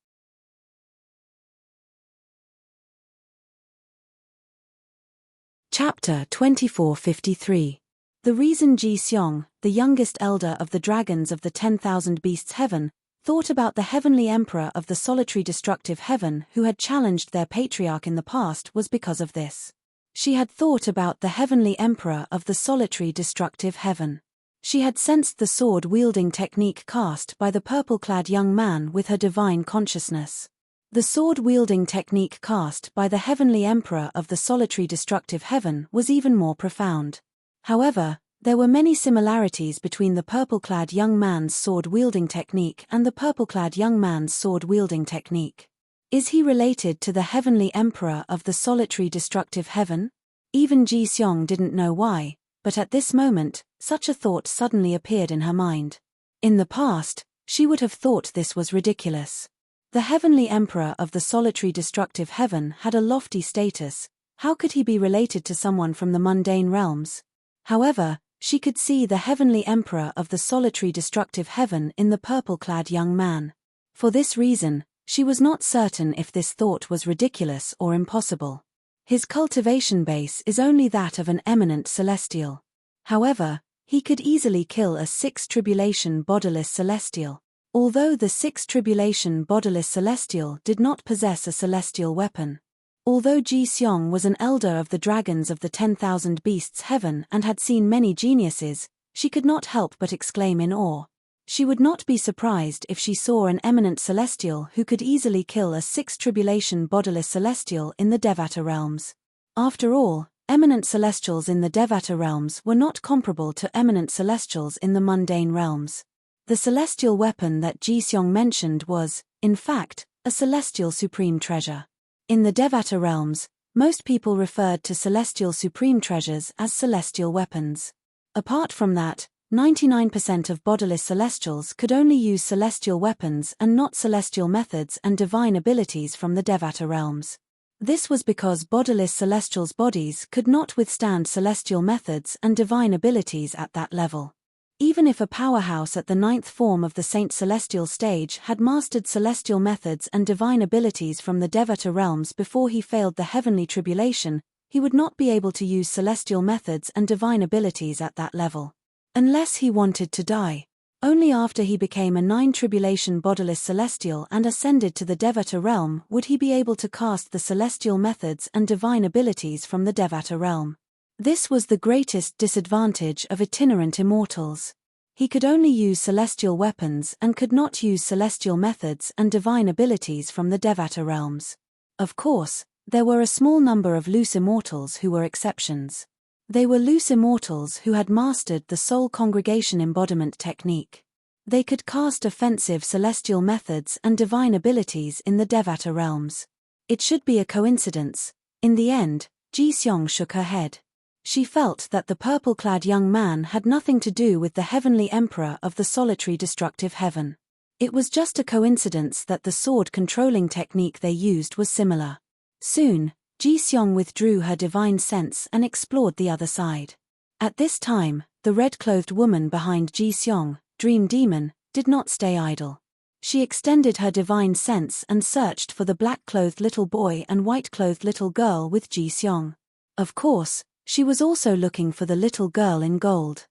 Chapter 2453. The reason Ji Seong, the youngest elder of the dragons of the 10,000 beasts heaven, thought about the heavenly emperor of the solitary destructive heaven who had challenged their patriarch in the past was because of this. She had thought about the heavenly emperor of the solitary destructive heaven. She had sensed the sword-wielding technique cast by the purple-clad young man with her divine consciousness. The sword-wielding technique cast by the heavenly emperor of the solitary destructive heaven was even more profound. However, there were many similarities between the purple-clad young man's sword-wielding technique and the purple-clad young man's sword-wielding technique. Is he related to the heavenly emperor of the solitary destructive heaven? Even Ji Seong didn't know why, but at this moment, such a thought suddenly appeared in her mind. In the past, she would have thought this was ridiculous. The heavenly emperor of the solitary destructive heaven had a lofty status. How could he be related to someone from the mundane realms? However, she could see the heavenly emperor of the solitary destructive heaven in the purple-clad young man. For this reason, she was not certain if this thought was ridiculous or impossible. His cultivation base is only that of an eminent celestial. However, he could easily kill a 6 tribulation bodiless celestial. Although the 6 tribulation bodiless celestial did not possess a celestial weapon. Although Ji Seong was an elder of the dragons of the 10,000 beasts heaven and had seen many geniuses, she could not help but exclaim in awe. She would not be surprised if she saw an eminent celestial who could easily kill a 6 tribulation bodiless celestial in the Devata realms. After all, eminent celestials in the Devata realms were not comparable to eminent celestials in the mundane realms. The celestial weapon that Ji Seong mentioned was, in fact, a celestial supreme treasure. In the Devata realms, most people referred to celestial supreme treasures as celestial weapons. Apart from that, 99% of bodiless celestials could only use celestial weapons and not celestial methods and divine abilities from the Devata realms. This was because bodiless celestials' bodies could not withstand celestial methods and divine abilities at that level. Even if a powerhouse at the 9th form of the Saint Celestial stage had mastered celestial methods and divine abilities from the Devata realms before he failed the heavenly tribulation, he would not be able to use celestial methods and divine abilities at that level. Unless he wanted to die. Only after he became a 9 tribulation bodiless celestial and ascended to the Devata realm would he be able to cast the celestial methods and divine abilities from the Devata realm. This was the greatest disadvantage of itinerant immortals. He could only use celestial weapons and could not use celestial methods and divine abilities from the Devata realms. Of course, there were a small number of loose immortals who were exceptions. They were loose immortals who had mastered the soul congregation embodiment technique. They could cast offensive celestial methods and divine abilities in the Devata realms. It should be a coincidence. In the end, Ji Seong shook her head. She felt that the purple-clad young man had nothing to do with the heavenly emperor of the solitary destructive heaven. It was just a coincidence that the sword controlling technique they used was similar. Soon, Ji-seong withdrew her divine sense and explored the other side. At this time, the red-clothed woman behind Ji-seong, Dream Demon, did not stay idle. She extended her divine sense and searched for the black-clothed little boy and white-clothed little girl with Ji-seong. Of course, she was also looking for the little girl in gold.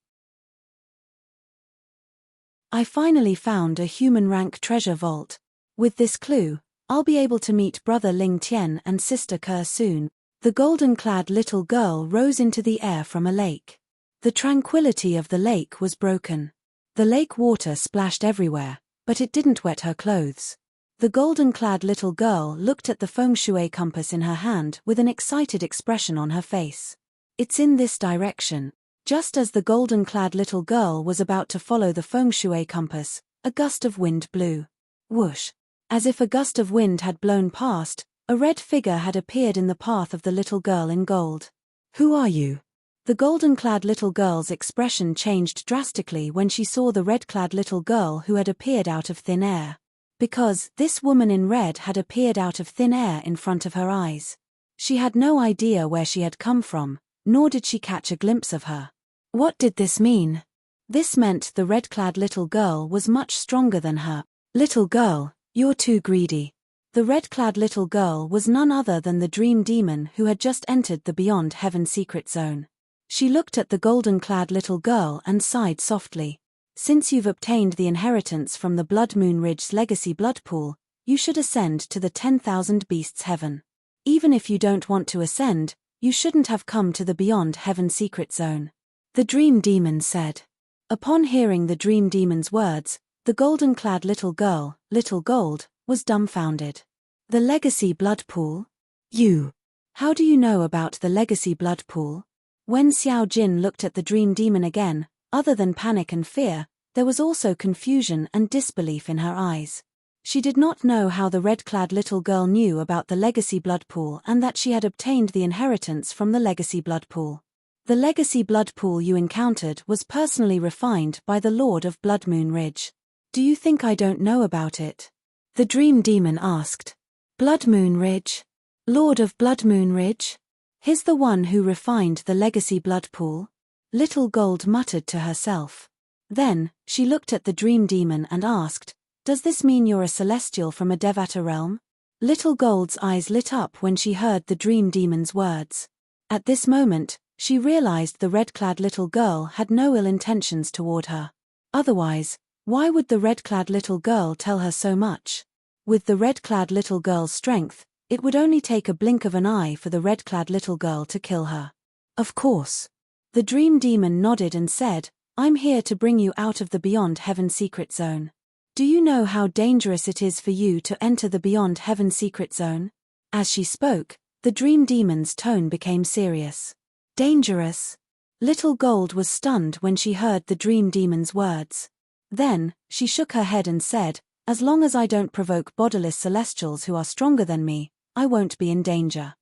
I finally found a human rank treasure vault. With this clue, I'll be able to meet brother Ling Tian and sister Ke soon. The golden-clad little girl rose into the air from a lake. The tranquility of the lake was broken. The lake water splashed everywhere, but it didn't wet her clothes. The golden-clad little girl looked at the feng shui compass in her hand with an excited expression on her face. It's in this direction. Just as the golden-clad little girl was about to follow the feng shui compass, a gust of wind blew. Whoosh! As if a gust of wind had blown past, a red figure had appeared in the path of the little girl in gold. Who are you? The golden-clad little girl's expression changed drastically when she saw the red-clad little girl who had appeared out of thin air. Because this woman in red had appeared out of thin air in front of her eyes. She had no idea where she had come from, nor did she catch a glimpse of her. What did this mean? This meant the red-clad little girl was much stronger than her. Little girl, you're too greedy. The red-clad little girl was none other than the dream demon who had just entered the Beyond Heaven secret zone. She looked at the golden-clad little girl and sighed softly. Since you've obtained the inheritance from the Blood Moon Ridge's legacy blood pool, you should ascend to the 10,000 Beasts Heaven. Even if you don't want to ascend, you shouldn't have come to the Beyond Heaven secret zone. The dream demon said. Upon hearing the dream demon's words, the golden-clad little girl, Little Gold, was dumbfounded. The legacy blood pool? You! How do you know about the legacy blood pool? When Xiao Jin looked at the dream demon again, other than panic and fear, there was also confusion and disbelief in her eyes. She did not know how the red-clad little girl knew about the legacy blood pool and that she had obtained the inheritance from the legacy blood pool. The legacy blood pool you encountered was personally refined by the Lord of Blood Moon Ridge. Do you think I don't know about it? The dream demon asked. Blood Moon Ridge? Lord of Blood Moon Ridge? He's the one who refined the legacy blood pool? Little Gold muttered to herself. Then, she looked at the dream demon and asked, does this mean you're a celestial from a Devata realm? Little Gold's eyes lit up when she heard the dream demon's words. At this moment, she realized the red-clad little girl had no ill intentions toward her. Otherwise, why would the red-clad little girl tell her so much? With the red-clad little girl's strength, it would only take a blink of an eye for the red-clad little girl to kill her. Of course. The dream demon nodded and said, I'm here to bring you out of the Beyond Heaven secret zone. Do you know how dangerous it is for you to enter the Beyond Heaven secret zone? As she spoke, the dream demon's tone became serious. Dangerous? Little Gold was stunned when she heard the dream demon's words. Then, she shook her head and said, as long as I don't provoke bodiless celestials who are stronger than me, I won't be in danger.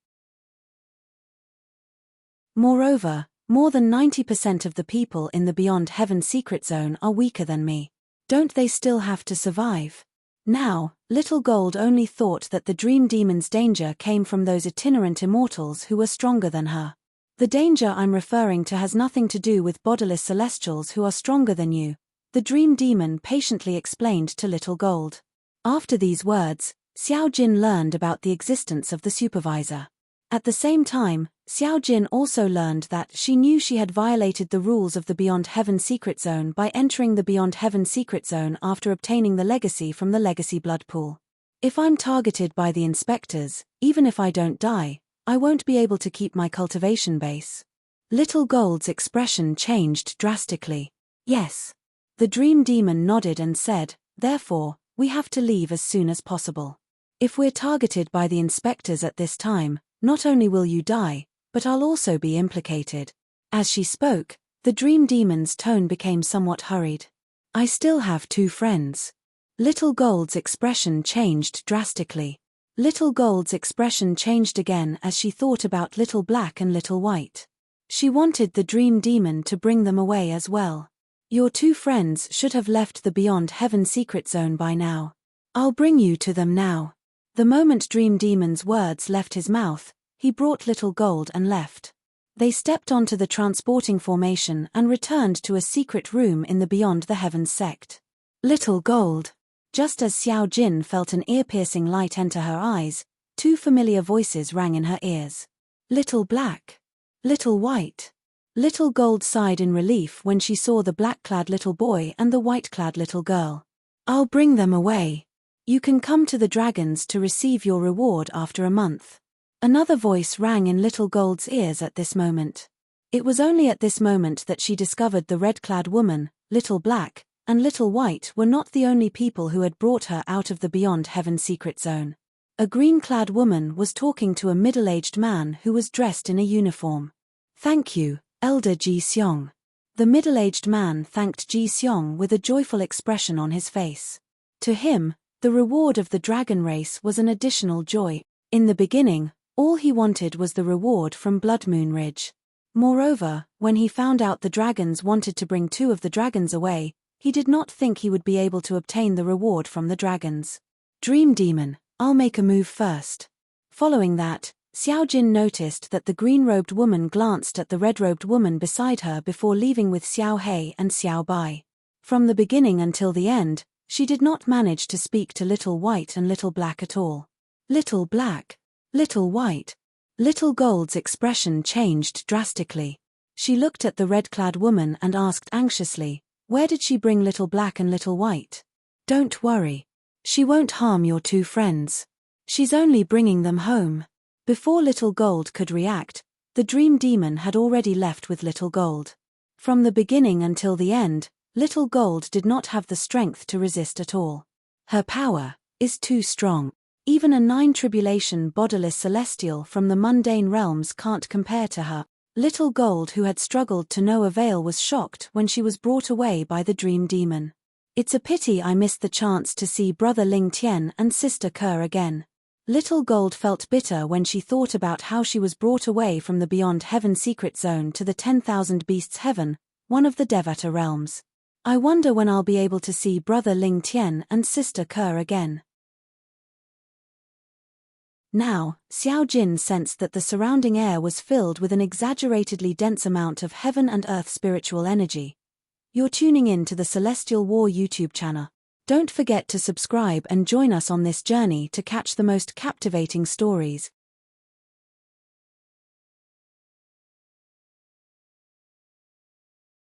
Moreover, more than 90% of the people in the Beyond Heaven secret zone are weaker than me. Don't they still have to survive? Now, Little Gold only thought that the dream demon's danger came from those itinerant immortals who were stronger than her. The danger I'm referring to has nothing to do with bodiless celestials who are stronger than you, the dream demon patiently explained to Little Gold. After these words, Xiao Jin learned about the existence of the supervisor. At the same time, Xiao Jin also learned that she knew she had violated the rules of the Beyond Heaven secret zone by entering the Beyond Heaven secret zone after obtaining the legacy from the legacy blood pool. If I'm targeted by the inspectors, even if I don't die, I won't be able to keep my cultivation base. Little Gold's expression changed drastically. Yes. The dream demon nodded and said, therefore, we have to leave as soon as possible. If we're targeted by the inspectors at this time, not only will you die, but I'll also be implicated. As she spoke, the dream demon's tone became somewhat hurried. I still have 2 friends. Little Gold's expression changed drastically. Little Gold's expression changed again as she thought about Little Black and Little White. She wanted the dream demon to bring them away as well. Your two friends should have left the Beyond Heaven secret zone by now. I'll bring you to them now. The moment Dream Demon's words left his mouth, he brought Little Gold and left. They stepped onto the transporting formation and returned to a secret room in the Beyond the Heavens sect. Little Gold. Just as Xiao Jin felt an ear-piercing light enter her eyes, two familiar voices rang in her ears. Little Black. Little White. Little Gold sighed in relief when she saw the black-clad little boy and the white-clad little girl. I'll bring them away. You can come to the dragons to receive your reward after a month. Another voice rang in Little Gold's ears at this moment. It was only at this moment that she discovered the red-clad woman, Little Black, and Little White were not the only people who had brought her out of the Beyond Heaven secret zone. A green-clad woman was talking to a middle-aged man who was dressed in a uniform. Thank you, Elder Ji Seong. The middle-aged man thanked Ji Seong with a joyful expression on his face. To him, the reward of the dragon race was an additional joy. In the beginning, all he wanted was the reward from Blood Moon Ridge. Moreover, when he found out the dragons wanted to bring two of the dragons away, he did not think he would be able to obtain the reward from the dragons. Dream Demon, I'll make a move first. Following that, Xiao Jin noticed that the green-robed woman glanced at the red-robed woman beside her before leaving with Xiao Hei and Xiao Bai. From the beginning until the end, she did not manage to speak to Little White and Little Black at all. Little Black. Little White. Little Gold's expression changed drastically. She looked at the red-clad woman and asked anxiously, where did she bring Little Black and Little White? Don't worry. She won't harm your two friends. She's only bringing them home. Before Little Gold could react, the Dream Demon had already left with Little Gold. From the beginning until the end, Little Gold did not have the strength to resist at all. Her power is too strong. Even a 9 tribulation bodiless celestial from the mundane realms can't compare to her. Little Gold, who had struggled to no avail, was shocked when she was brought away by the Dream Demon. It's a pity I missed the chance to see Brother Ling Tian and Sister Kerr again. Little Gold felt bitter when she thought about how she was brought away from the Beyond Heaven secret zone to the 10,000 Beasts Heaven, one of the Devata realms. I wonder when I'll be able to see Brother Ling Tian and Sister Kerr again. Now, Xiao Jin sensed that the surrounding air was filled with an exaggeratedly dense amount of heaven and earth spiritual energy. You're tuning in to the Celestial War YouTube channel. Don't forget to subscribe and join us on this journey to catch the most captivating stories.